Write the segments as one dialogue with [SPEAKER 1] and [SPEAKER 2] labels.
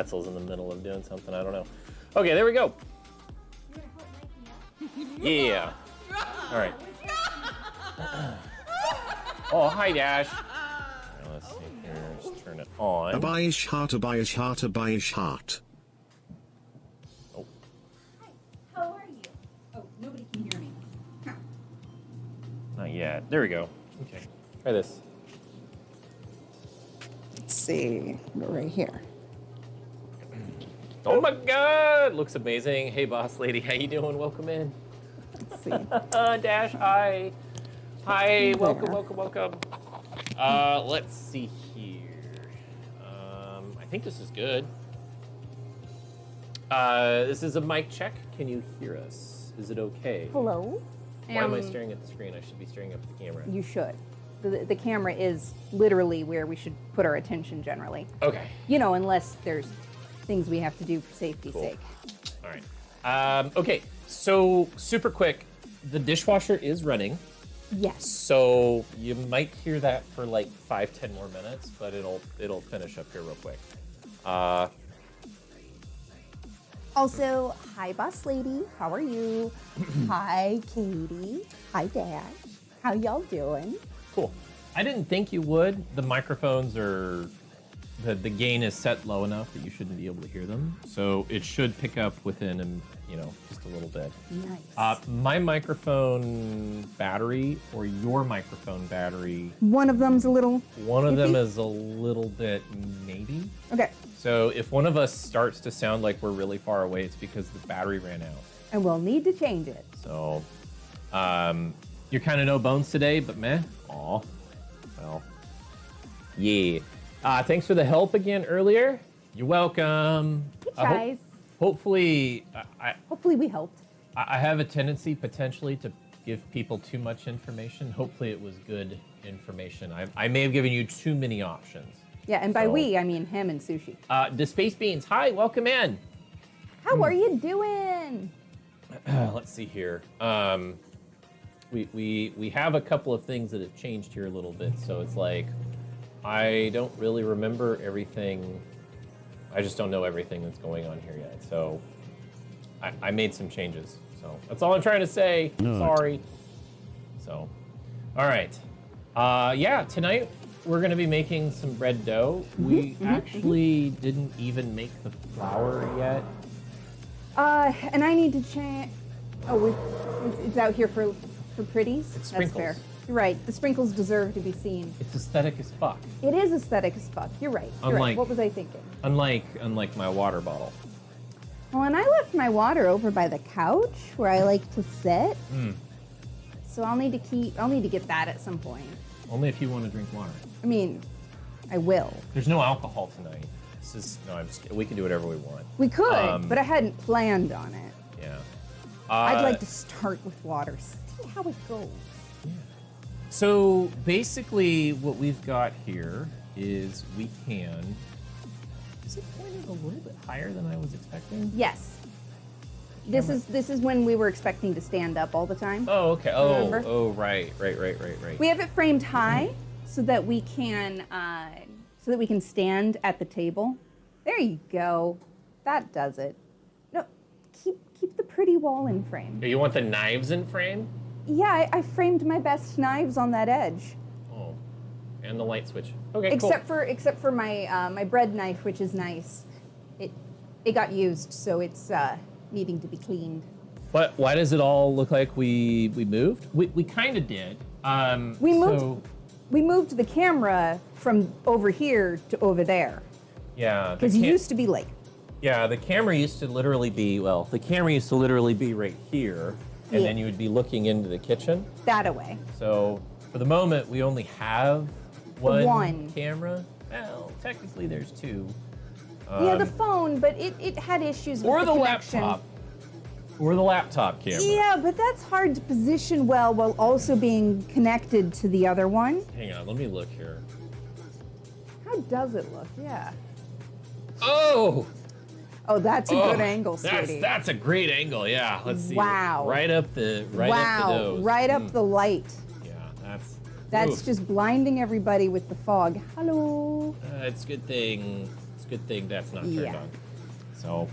[SPEAKER 1] pretzels in the middle of doing something. I don't know. Okay, there we go. Yeah. All right. Oh, hi, Dash. Right, let's see here. Just turn it on.
[SPEAKER 2] A buyish heart, a buyish heart, a buyish heart.
[SPEAKER 1] Oh.
[SPEAKER 3] Hi, how are you? Oh, nobody can hear me. Huh.
[SPEAKER 1] Not yet. There we go. Okay. Try this.
[SPEAKER 3] Let's see. Go right here.
[SPEAKER 1] Oh my God! Looks amazing. Hey, boss lady, how you doing? Welcome in.
[SPEAKER 3] Let's see.
[SPEAKER 1] Dash, hi. Hi,
[SPEAKER 3] There.
[SPEAKER 1] welcome. Let's see here. I think this is good. This is a mic check. Can you hear us? Is it okay?
[SPEAKER 4] Hello?
[SPEAKER 1] Why am I staring at the screen? I should be staring up at the camera.
[SPEAKER 4] You should. The camera is literally where we should put our attention generally.
[SPEAKER 1] Okay.
[SPEAKER 4] You know, unless there's things we have to do for safety's sake.
[SPEAKER 1] All right. Okay, so super quick. The dishwasher is running.
[SPEAKER 4] Yes.
[SPEAKER 1] So you might hear that for like 5-10 more minutes, but it'll finish up here real quick.
[SPEAKER 4] Also, hi, boss lady. How are you? Hi, Katie. Hi, Dad. How y'all doing?
[SPEAKER 1] Cool. I didn't think you would. The microphones are, the gain is set low enough that you shouldn't be able to hear them. So it should pick up within, just a little bit.
[SPEAKER 4] Nice.
[SPEAKER 1] My microphone battery or your microphone battery.
[SPEAKER 4] One of them's a little
[SPEAKER 1] One of them
[SPEAKER 4] iffy?
[SPEAKER 1] is a little bit maybe.
[SPEAKER 4] Okay.
[SPEAKER 1] So if one of us starts to sound like we're really far away, it's because the battery ran out.
[SPEAKER 4] And we'll need to change it.
[SPEAKER 1] So, you're kind of no bones today, but meh. Aw. Well, yeah. Thanks for the help again earlier. You're welcome.
[SPEAKER 4] Hey, guys.
[SPEAKER 1] Hopefully,
[SPEAKER 4] Hopefully we helped.
[SPEAKER 1] I have a tendency potentially to give people too much information. Hopefully it was good information. I may have given you too many options.
[SPEAKER 4] Yeah, and by
[SPEAKER 1] So-
[SPEAKER 4] we, I mean him and Sushi.
[SPEAKER 1] The Space Beans, hi, welcome in.
[SPEAKER 4] How are you doing?
[SPEAKER 1] Let's see here. We have a couple of things that have changed here a little bit, so it's like I don't really remember everything. I just don't know everything that's going on here yet. So I made some changes. So that's all I'm trying to say.
[SPEAKER 2] No.
[SPEAKER 1] Sorry. So, all right. Yeah, tonight we're gonna be making some bread dough. We actually didn't even make the flour yet.
[SPEAKER 4] And I need to change. Oh, it's out here for pretties.
[SPEAKER 1] It's
[SPEAKER 4] That's
[SPEAKER 1] sprinkles.
[SPEAKER 4] fair. You're right. The sprinkles deserve to be seen.
[SPEAKER 1] It's aesthetic as fuck.
[SPEAKER 4] It is aesthetic as fuck. You're right. You're right.
[SPEAKER 1] Unlike-
[SPEAKER 4] What was I thinking?
[SPEAKER 1] Unlike my water bottle.
[SPEAKER 4] Well, and I left my water over by the couch where I like to sit. So I'll need to get that at some point.
[SPEAKER 1] Only if you want to drink water.
[SPEAKER 4] I mean, I will.
[SPEAKER 1] There's no alcohol tonight. I'm just kidding. We can do whatever we want.
[SPEAKER 4] We could, but I hadn't planned on it.
[SPEAKER 1] Yeah.
[SPEAKER 4] I'd like to start with water, see how it goes.
[SPEAKER 1] So basically, what we've got here is we can. Is it pointed a little bit higher than I was expecting?
[SPEAKER 4] Yes. This is when we were expecting to stand up all the time.
[SPEAKER 1] Oh, okay.
[SPEAKER 4] Remember?
[SPEAKER 1] Oh, right.
[SPEAKER 4] We have it framed high so that we can stand at the table. There you go. That does it. No, keep the pretty wall in frame.
[SPEAKER 1] You want the knives in frame?
[SPEAKER 4] Yeah, I framed my best knives on that edge.
[SPEAKER 1] Oh, and the light switch. Okay,
[SPEAKER 4] Except
[SPEAKER 1] cool.
[SPEAKER 4] for my my bread knife, which is nice. It got used, so it's needing to be cleaned.
[SPEAKER 1] But why does it all look like we moved? We kind of did.
[SPEAKER 4] We moved the camera from over here to over there
[SPEAKER 1] Yeah.
[SPEAKER 4] because it used to be like.
[SPEAKER 1] Yeah, the camera used to literally be right here, and
[SPEAKER 4] Yeah.
[SPEAKER 1] then you would be looking into the kitchen.
[SPEAKER 4] That away.
[SPEAKER 1] So for the moment, we only have one
[SPEAKER 4] One.
[SPEAKER 1] camera. Well, technically there's two.
[SPEAKER 4] Yeah, the phone, but it had issues with
[SPEAKER 1] Or the
[SPEAKER 4] connection.
[SPEAKER 1] laptop. Or the laptop camera.
[SPEAKER 4] Yeah, but that's hard to position well while also being connected to the other one.
[SPEAKER 1] Hang on, let me look here.
[SPEAKER 4] How does it look? Yeah.
[SPEAKER 1] Oh!
[SPEAKER 4] Oh, that's a good angle, sweetie.
[SPEAKER 1] That's a great angle, yeah. Let's see.
[SPEAKER 4] Wow.
[SPEAKER 1] Right up the nose.
[SPEAKER 4] Right up the light.
[SPEAKER 1] Yeah,
[SPEAKER 4] That's
[SPEAKER 1] oof.
[SPEAKER 4] just blinding everybody with the fog. Hello.
[SPEAKER 1] It's a good thing. It's a good thing that's not turned
[SPEAKER 4] Yeah.
[SPEAKER 1] on. So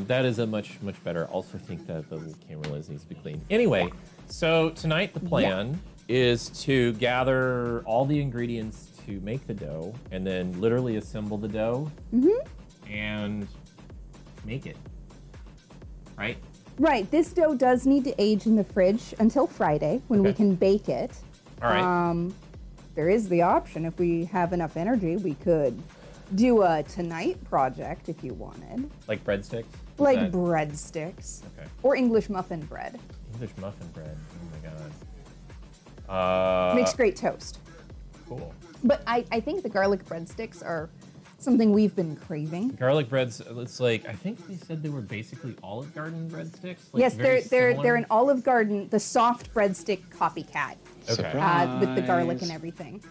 [SPEAKER 1] that is a much better. Also think that the little camera lens needs to be clean. Anyway, so tonight the plan is to gather all the ingredients to make the dough, and then literally assemble the dough and make it. Right?
[SPEAKER 4] Right. This dough does need to age in the fridge until Friday when we
[SPEAKER 1] Okay.
[SPEAKER 4] can bake it.
[SPEAKER 1] All right.
[SPEAKER 4] There is the option, if we have enough energy, we could do a tonight project if you wanted.
[SPEAKER 1] Like breadsticks? Is
[SPEAKER 4] Like
[SPEAKER 1] that-
[SPEAKER 4] breadsticks.
[SPEAKER 1] Okay.
[SPEAKER 4] Or English muffin bread.
[SPEAKER 1] English muffin bread. Oh my god.
[SPEAKER 4] Makes great toast.
[SPEAKER 1] Cool.
[SPEAKER 4] But I think the garlic breadsticks are something we've been craving.
[SPEAKER 1] Garlic breads. It's like, I think they said they were basically Olive Garden breadsticks. Like
[SPEAKER 4] Yes,
[SPEAKER 1] very
[SPEAKER 4] they're
[SPEAKER 1] similar?
[SPEAKER 4] an Olive Garden, the soft breadstick copycat
[SPEAKER 1] Okay.
[SPEAKER 4] with the garlic and everything.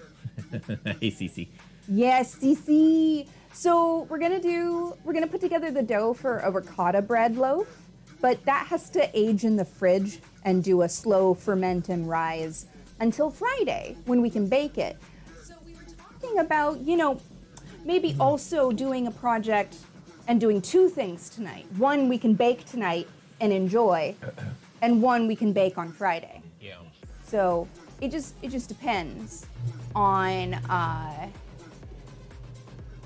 [SPEAKER 1] Hey, Cece.
[SPEAKER 4] Yes, CC. So we're gonna put together the dough for a ricotta bread loaf, but that has to age in the fridge and do a slow ferment and rise until Friday when we can bake it. So we were talking about, maybe also doing a project and doing two things tonight. One we can bake tonight and enjoy, and one we can bake on Friday.
[SPEAKER 1] Yeah.
[SPEAKER 4] So it just depends on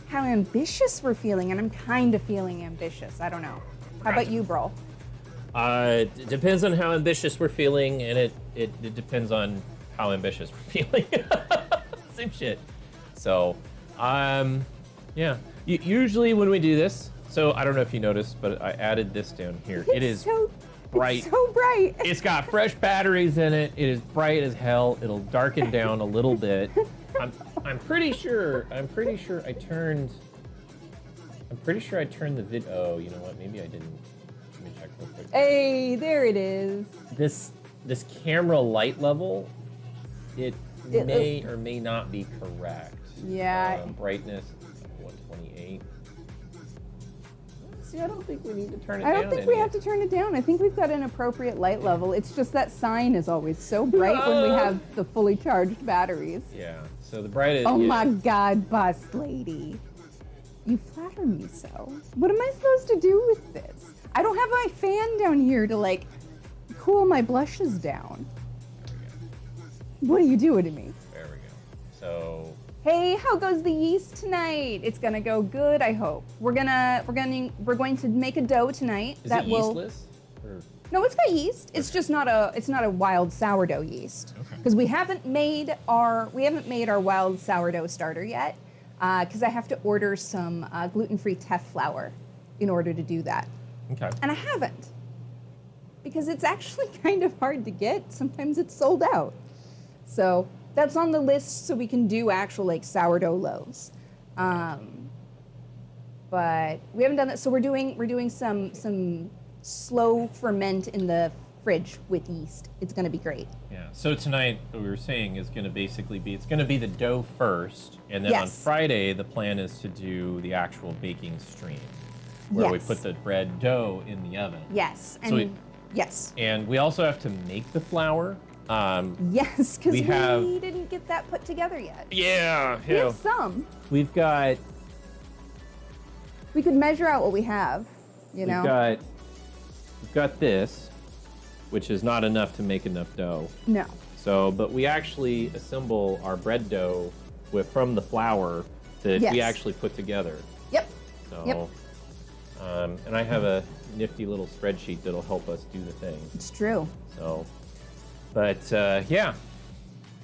[SPEAKER 4] how ambitious we're feeling, and I'm kind of feeling ambitious. I don't know. How about you, bro?
[SPEAKER 1] It depends on how ambitious we're feeling, and it depends on how ambitious we're feeling. Same shit. So, yeah. Usually when we do this, so I don't know if you noticed, but I added this down here. It is
[SPEAKER 4] so
[SPEAKER 1] bright.
[SPEAKER 4] It's so bright.
[SPEAKER 1] It's got fresh batteries in it. It is bright as hell. It'll darken down a little bit. I'm pretty sure I turned the vid. Oh, you know what? Maybe I didn't. Let me check real quick.
[SPEAKER 4] Hey, there it is.
[SPEAKER 1] This camera light level, it may or may not be correct.
[SPEAKER 4] Yeah.
[SPEAKER 1] Brightness 128. See, I don't think we need to turn it
[SPEAKER 4] I
[SPEAKER 1] down.
[SPEAKER 4] don't think we have to turn it down. I think we've got an appropriate light level. It's just that sign is always so bright when we have the fully charged batteries.
[SPEAKER 1] Yeah. So the brightest.
[SPEAKER 4] Oh
[SPEAKER 1] yeah.
[SPEAKER 4] my God, boss lady. You flatter me so. What am I supposed to do with this? I don't have my fan down here to like cool my blushes down. What are you doing to me?
[SPEAKER 1] There we go. So
[SPEAKER 4] Hey, how goes the yeast tonight? It's gonna go good, I hope. We're going to make a dough tonight
[SPEAKER 1] is
[SPEAKER 4] that
[SPEAKER 1] it
[SPEAKER 4] will.
[SPEAKER 1] yeastless? Or
[SPEAKER 4] No, it's got yeast. It's just not a wild sourdough yeast.
[SPEAKER 1] Okay.
[SPEAKER 4] Because we haven't made our wild sourdough starter yet. Because I have to order some gluten-free teff flour in order to do that.
[SPEAKER 1] okay.
[SPEAKER 4] And I haven't. Because it's actually kind of hard to get. Sometimes it's sold out. So that's on the list so we can do actual like sourdough loaves. But we haven't done that. So we're doing some slow ferment in the fridge with yeast. It's going to be great.
[SPEAKER 1] Yeah. So tonight, what we were saying is going to basically be, it's going to be the dough first, and then on
[SPEAKER 4] Yes.
[SPEAKER 1] Friday, the plan is to do the actual baking stream, where we
[SPEAKER 4] Yes.
[SPEAKER 1] put the bread dough in the oven.
[SPEAKER 4] Yes.
[SPEAKER 1] So
[SPEAKER 4] And yes.
[SPEAKER 1] And we also have to make the flour.
[SPEAKER 4] Yes, because
[SPEAKER 1] We
[SPEAKER 4] we
[SPEAKER 1] have-
[SPEAKER 4] didn't get that put together yet.
[SPEAKER 1] Yeah.
[SPEAKER 4] We have some.
[SPEAKER 1] We've got
[SPEAKER 4] We could measure out what we have, you know?
[SPEAKER 1] we've got this, which is not enough to make enough dough.
[SPEAKER 4] No.
[SPEAKER 1] So, but we actually assemble our bread dough from the flour that we
[SPEAKER 4] Yes.
[SPEAKER 1] actually put together.
[SPEAKER 4] Yep.
[SPEAKER 1] So,
[SPEAKER 4] Yep.
[SPEAKER 1] And I have a nifty little spreadsheet that'll help us do the thing.
[SPEAKER 4] It's true.
[SPEAKER 1] So, but yeah,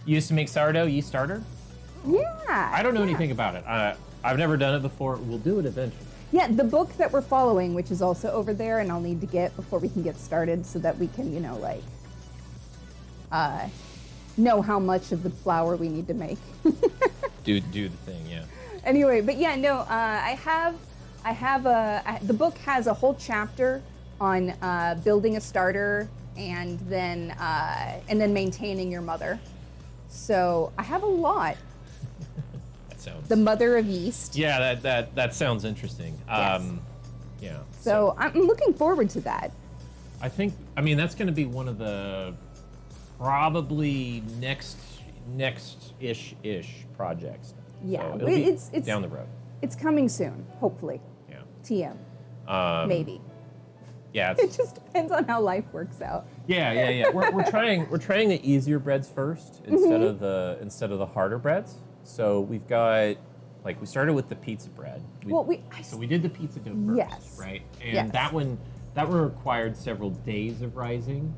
[SPEAKER 1] you used to make sourdough yeast starter.
[SPEAKER 4] Yeah.
[SPEAKER 1] I don't know
[SPEAKER 4] yeah.
[SPEAKER 1] anything about it. I've never done it before. We'll do it eventually.
[SPEAKER 4] Yeah, the book that we're following, which is also over there, and I'll need to get before we can get started so that we can, know how much of the flour we need to make.
[SPEAKER 1] Do the thing, yeah.
[SPEAKER 4] Anyway, but yeah, no, the book has a whole chapter on building a starter and then maintaining your mother. So I have a lot.
[SPEAKER 1] That sounds.
[SPEAKER 4] The mother of yeast.
[SPEAKER 1] Yeah, that sounds interesting.
[SPEAKER 4] Yes.
[SPEAKER 1] Yeah.
[SPEAKER 4] So I'm looking forward to that.
[SPEAKER 1] I mean, that's going to be one of the probably next-ish projects.
[SPEAKER 4] Yeah,
[SPEAKER 1] So it'll be
[SPEAKER 4] it's
[SPEAKER 1] down the road.
[SPEAKER 4] It's coming soon, hopefully.
[SPEAKER 1] Yeah.
[SPEAKER 4] TM, maybe.
[SPEAKER 1] Yeah.
[SPEAKER 4] It just depends on how life works out.
[SPEAKER 1] Yeah. We're trying the easier breads first instead of the harder breads. So we've got we started with the pizza bread. So we did the pizza dough first,
[SPEAKER 4] Yes.
[SPEAKER 1] right? And
[SPEAKER 4] Yes.
[SPEAKER 1] that one required several days of rising,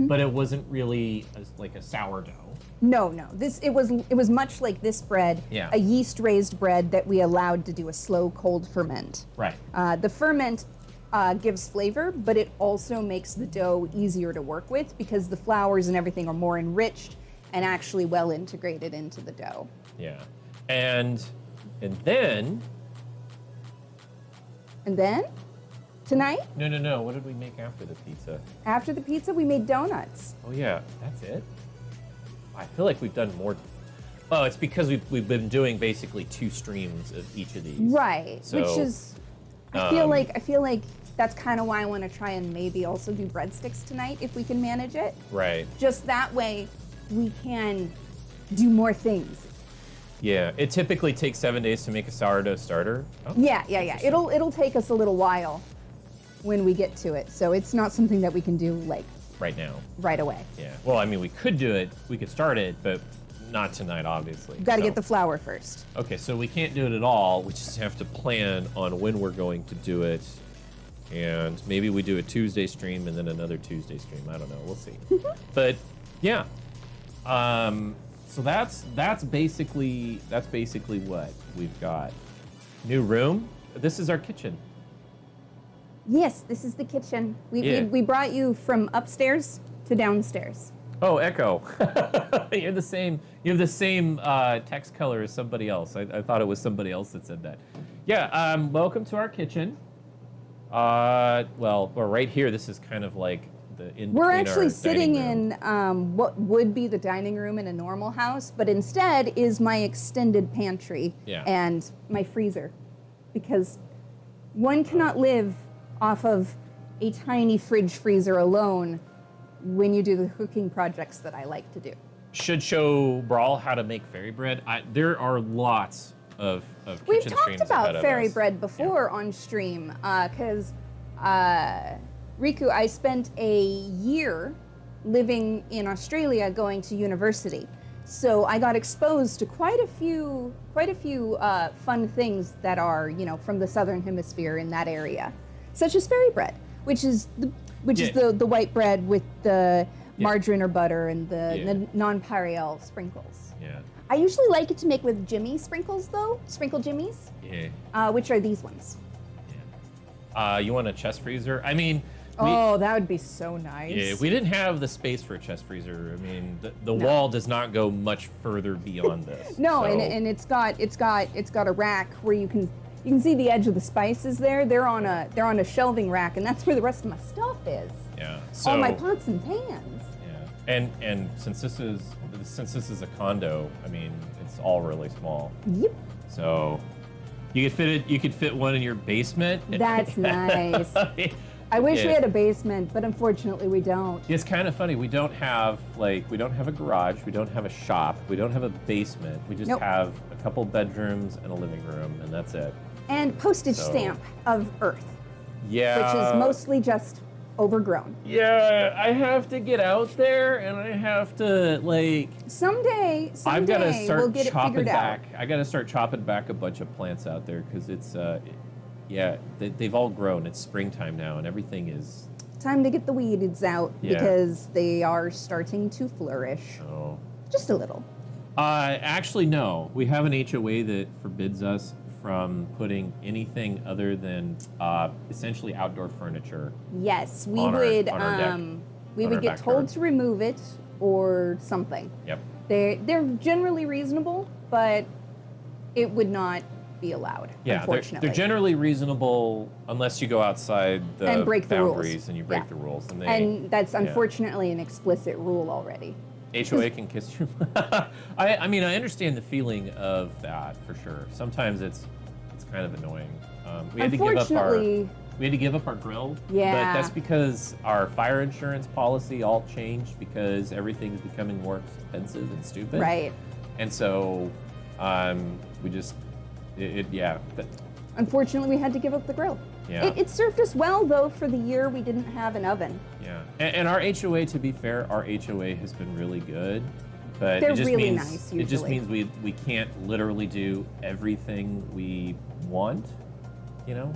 [SPEAKER 1] but it wasn't really like a sourdough.
[SPEAKER 4] No. It was much like this bread,
[SPEAKER 1] Yeah.
[SPEAKER 4] a yeast raised bread that we allowed to do a slow cold ferment.
[SPEAKER 1] Right.
[SPEAKER 4] The ferment gives flavor, but it also makes the dough easier to work with because the flours and everything are more enriched and actually well integrated into the dough.
[SPEAKER 1] Yeah. And then
[SPEAKER 4] tonight,
[SPEAKER 1] no. What did we make after the pizza?
[SPEAKER 4] after the pizza, we made donuts.
[SPEAKER 1] Oh yeah, that's it. I feel like we've done more. Oh, it's because we've been doing basically 2 streams of each of these.
[SPEAKER 4] Right,
[SPEAKER 1] So,
[SPEAKER 4] which is I feel like that's kind of why I want to try and maybe also do breadsticks tonight if we can manage it.
[SPEAKER 1] Right.
[SPEAKER 4] Just that way we can do more things.
[SPEAKER 1] Yeah. It typically takes 7 days to make a sourdough starter. Oh,
[SPEAKER 4] Yeah.
[SPEAKER 1] interesting.
[SPEAKER 4] It'll take us a little while when we get to it. So it's not something that we can do like
[SPEAKER 1] Right now.
[SPEAKER 4] right away.
[SPEAKER 1] Yeah. Well, I mean, we could do it. We could start it, but not tonight, obviously.
[SPEAKER 4] We've got to
[SPEAKER 1] So-
[SPEAKER 4] get the flour first.
[SPEAKER 1] Okay, so we can't do it at all. We just have to plan on when we're going to do it. And maybe we do a Tuesday stream and then another Tuesday stream. I don't know. We'll see. But yeah. So that's basically what we've got. New room. This is our kitchen.
[SPEAKER 4] Yes, this is the kitchen.
[SPEAKER 1] Yeah.
[SPEAKER 4] We brought you from upstairs to downstairs.
[SPEAKER 1] Oh, Echo. You have the same text color as somebody else. I thought it was somebody else that said that. Yeah, welcome to our kitchen. Well, we're right here. This is kind of like the in
[SPEAKER 4] We're
[SPEAKER 1] between
[SPEAKER 4] actually
[SPEAKER 1] our
[SPEAKER 4] sitting
[SPEAKER 1] dining room.
[SPEAKER 4] in what would be the dining room in a normal house, but instead is my extended pantry
[SPEAKER 1] Yeah.
[SPEAKER 4] and my freezer. Because one cannot live off of a tiny fridge freezer alone when you do the cooking projects that I like to do.
[SPEAKER 1] Should show Brawl how to make fairy bread. There are lots of
[SPEAKER 4] We've
[SPEAKER 1] kitchen
[SPEAKER 4] talked
[SPEAKER 1] streams ahead
[SPEAKER 4] about
[SPEAKER 1] of
[SPEAKER 4] fairy
[SPEAKER 1] us.
[SPEAKER 4] bread before on stream because Riku, I spent a year living in Australia going to university. So I got exposed to quite a few fun things that are, from the southern hemisphere in that area, such as fairy bread, which is the white bread with the margarine or butter and the nonpareil sprinkles.
[SPEAKER 1] Yeah.
[SPEAKER 4] I usually like it to make with Jimmy sprinkles though, sprinkle Jimmies,
[SPEAKER 1] Yeah.
[SPEAKER 4] which are these ones.
[SPEAKER 1] You want a chest freezer? I mean,
[SPEAKER 4] That would be so nice.
[SPEAKER 1] yeah, we didn't have the space for a chest freezer. I mean, the wall does not go much further beyond this.
[SPEAKER 4] No,
[SPEAKER 1] so-
[SPEAKER 4] and it's got a rack where you can see the edge of the spices there. They're on a shelving rack, and that's where the rest of my stuff is.
[SPEAKER 1] yeah. So
[SPEAKER 4] All my pots and pans.
[SPEAKER 1] yeah, and since this is a condo, I mean, it's all really small.
[SPEAKER 4] Yep.
[SPEAKER 1] So you could fit one in your basement.
[SPEAKER 4] That's nice. I wish we
[SPEAKER 1] Yeah.
[SPEAKER 4] had a basement, but unfortunately we don't.
[SPEAKER 1] It's kind of funny. We don't have a garage. We don't have a shop. We don't have a basement. We just
[SPEAKER 4] Nope.
[SPEAKER 1] have a couple bedrooms and a living room, and that's it.
[SPEAKER 4] And postage
[SPEAKER 1] So-
[SPEAKER 4] stamp of Earth,
[SPEAKER 1] Yeah.
[SPEAKER 4] which is mostly just overgrown.
[SPEAKER 1] Yeah, I have to get out there, and I have to
[SPEAKER 4] Someday
[SPEAKER 1] I've got to start
[SPEAKER 4] we'll get it
[SPEAKER 1] chopping
[SPEAKER 4] figured
[SPEAKER 1] back.
[SPEAKER 4] out.
[SPEAKER 1] I got to start chopping back a bunch of plants out there because it's they've all grown. It's springtime now, and everything is.
[SPEAKER 4] Time to get the weeds out
[SPEAKER 1] Yeah.
[SPEAKER 4] because they are starting to flourish.
[SPEAKER 1] Oh.
[SPEAKER 4] Just a little.
[SPEAKER 1] Actually, no. We have an HOA that forbids us from putting anything other than essentially outdoor furniture.
[SPEAKER 4] Yes, we
[SPEAKER 1] On our-
[SPEAKER 4] would
[SPEAKER 1] on our deck,
[SPEAKER 4] we
[SPEAKER 1] on
[SPEAKER 4] would
[SPEAKER 1] our
[SPEAKER 4] get
[SPEAKER 1] backyard.
[SPEAKER 4] told to remove it or something.
[SPEAKER 1] Yep.
[SPEAKER 4] They're generally reasonable, but it would not be allowed,
[SPEAKER 1] Yeah,
[SPEAKER 4] unfortunately.
[SPEAKER 1] they're generally reasonable unless you go outside the
[SPEAKER 4] And break the rules.
[SPEAKER 1] boundaries and you break
[SPEAKER 4] Yeah.
[SPEAKER 1] the rules.
[SPEAKER 4] And that's
[SPEAKER 1] yeah.
[SPEAKER 4] unfortunately an explicit rule already.
[SPEAKER 1] HOA can kiss you. I mean, I understand the feeling of that for sure. Sometimes it's kind of annoying. We had to
[SPEAKER 4] Unfortunately,
[SPEAKER 1] give up our grill.
[SPEAKER 4] Yeah.
[SPEAKER 1] But that's because our fire insurance policy all changed because everything is becoming more expensive and stupid.
[SPEAKER 4] right.
[SPEAKER 1] And so we just Yeah.
[SPEAKER 4] Unfortunately, we had to give up the grill.
[SPEAKER 1] Yeah.
[SPEAKER 4] It served us well, though, for the year we didn't have an oven.
[SPEAKER 1] Yeah. And our HOA, to be fair, our HOA has been really good. But
[SPEAKER 4] They're
[SPEAKER 1] it just
[SPEAKER 4] really
[SPEAKER 1] means,
[SPEAKER 4] nice,
[SPEAKER 1] It just
[SPEAKER 4] usually.
[SPEAKER 1] means we can't literally do everything we want, you know?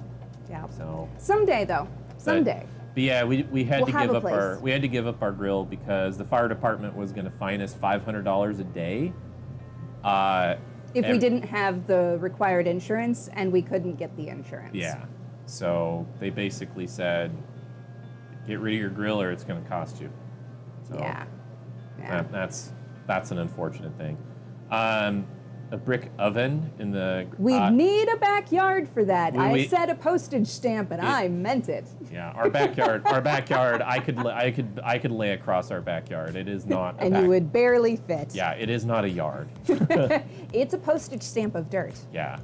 [SPEAKER 4] Yeah.
[SPEAKER 1] So
[SPEAKER 4] Someday, though. Someday.
[SPEAKER 1] But yeah, we had
[SPEAKER 4] We'll
[SPEAKER 1] to
[SPEAKER 4] have
[SPEAKER 1] give
[SPEAKER 4] a
[SPEAKER 1] up our
[SPEAKER 4] place.
[SPEAKER 1] we had to give up our grill because the fire department was going to fine us $500 a day.
[SPEAKER 4] If we didn't have the required insurance and we couldn't get the insurance.
[SPEAKER 1] Yeah. So they basically said, get rid of your grill or it's going to cost you. So
[SPEAKER 4] Yeah. Yeah.
[SPEAKER 1] that's an unfortunate thing. A brick oven in the
[SPEAKER 4] We'd need a backyard for that. I
[SPEAKER 1] we-
[SPEAKER 4] said a postage stamp, and I meant it.
[SPEAKER 1] yeah, our backyard I could lay across our backyard. It is not a
[SPEAKER 4] And you would barely fit.
[SPEAKER 1] Yeah, it is not a yard.
[SPEAKER 4] It's a postage stamp of dirt.
[SPEAKER 1] Yeah.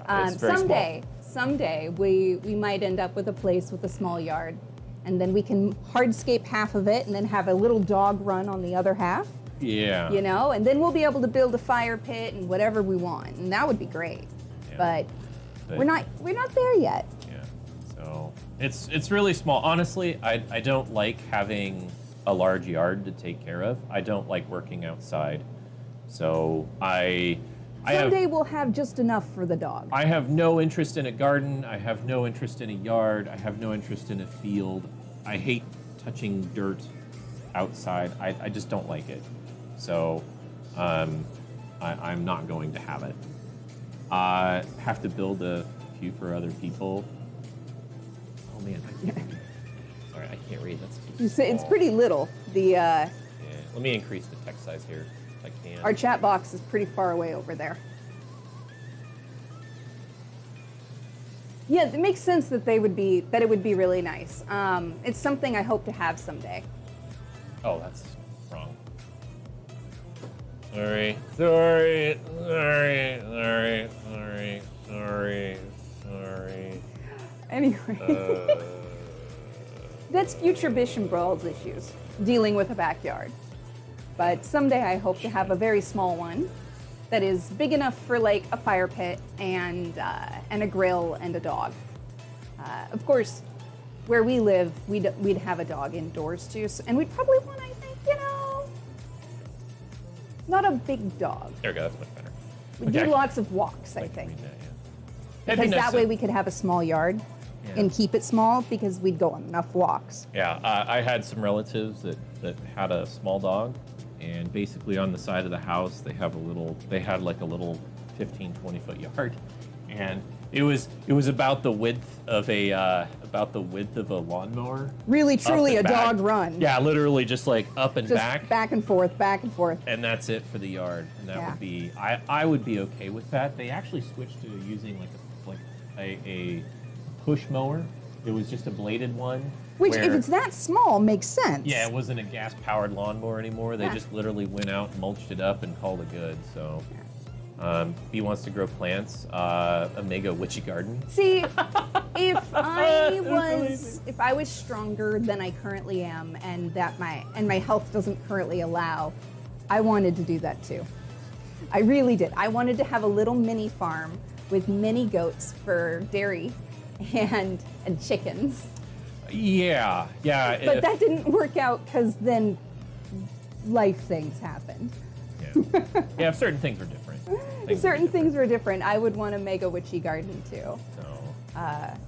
[SPEAKER 1] It's very
[SPEAKER 4] Someday we might end up with a place with a small yard, and then we can hardscape half of it, and then have a little dog run on the other half.
[SPEAKER 1] Yeah.
[SPEAKER 4] You know, and then we'll be able to build a fire pit and whatever we want, and that would be great.
[SPEAKER 1] Yeah.
[SPEAKER 4] But we're not there yet.
[SPEAKER 1] Yeah. So it's really small. Honestly, I don't like having a large yard to take care of. I don't like working outside. So
[SPEAKER 4] Someday we'll have just enough for the dog.
[SPEAKER 1] I have no interest in a garden. I have no interest in a yard. I have no interest in a field. I hate touching dirt outside. I just don't like it. So I'm not going to have it. Have to build a few for other people. Oh man, sorry, I can't read. That's too
[SPEAKER 4] It's
[SPEAKER 1] small.
[SPEAKER 4] pretty little.
[SPEAKER 1] Yeah, let me increase the text size here if I can.
[SPEAKER 4] Our chat box is pretty far away over there. Yeah, it makes sense that it would be really nice. It's something I hope to have someday.
[SPEAKER 1] Oh, that's wrong. Sorry.
[SPEAKER 4] Anyway, that's future Bish and Brawl's issues, dealing with a backyard. But someday I hope to have a very small one that is big enough for like a fire pit and a grill and a dog. Of course, where we live, we'd have a dog indoors too, and we'd probably want, I think, not a big dog.
[SPEAKER 1] There we go, that's much better.
[SPEAKER 4] We'd do lots of walks, I think.
[SPEAKER 1] Read that, yeah.
[SPEAKER 4] Because
[SPEAKER 1] That'd be
[SPEAKER 4] that
[SPEAKER 1] nice
[SPEAKER 4] way we could have a small yard and keep it small because we'd go on enough walks.
[SPEAKER 1] Yeah, I had some relatives that had a small dog, and basically on the side of the house they had like a little 15, 20 foot yard, and it was about the width of a lawnmower.
[SPEAKER 4] Really,
[SPEAKER 1] Up
[SPEAKER 4] truly a
[SPEAKER 1] and back.
[SPEAKER 4] dog run.
[SPEAKER 1] Yeah, literally just like up and
[SPEAKER 4] Just
[SPEAKER 1] back,
[SPEAKER 4] and forth, back and forth.
[SPEAKER 1] and that's it for the yard. And that
[SPEAKER 4] Yeah.
[SPEAKER 1] would be I would be okay with that. They actually switched to using a push mower. It was just a bladed one.
[SPEAKER 4] Which,
[SPEAKER 1] where-
[SPEAKER 4] if it's that small, makes sense.
[SPEAKER 1] Yeah, it wasn't a gas-powered lawnmower anymore. They
[SPEAKER 4] Yeah.
[SPEAKER 1] just literally went out, mulched it up, and called it good. So, he wants to grow plants, a mega witchy garden.
[SPEAKER 4] See, if I was stronger than I currently am, and my health doesn't currently allow, I wanted to do that too. I really did. I wanted to have a little mini farm with mini goats for dairy and chickens.
[SPEAKER 1] Yeah.
[SPEAKER 4] But that didn't work out because then life things happened.
[SPEAKER 1] Yeah, if certain things were different.
[SPEAKER 4] Certain things were different. I would want a mega witchy garden too.
[SPEAKER 1] So,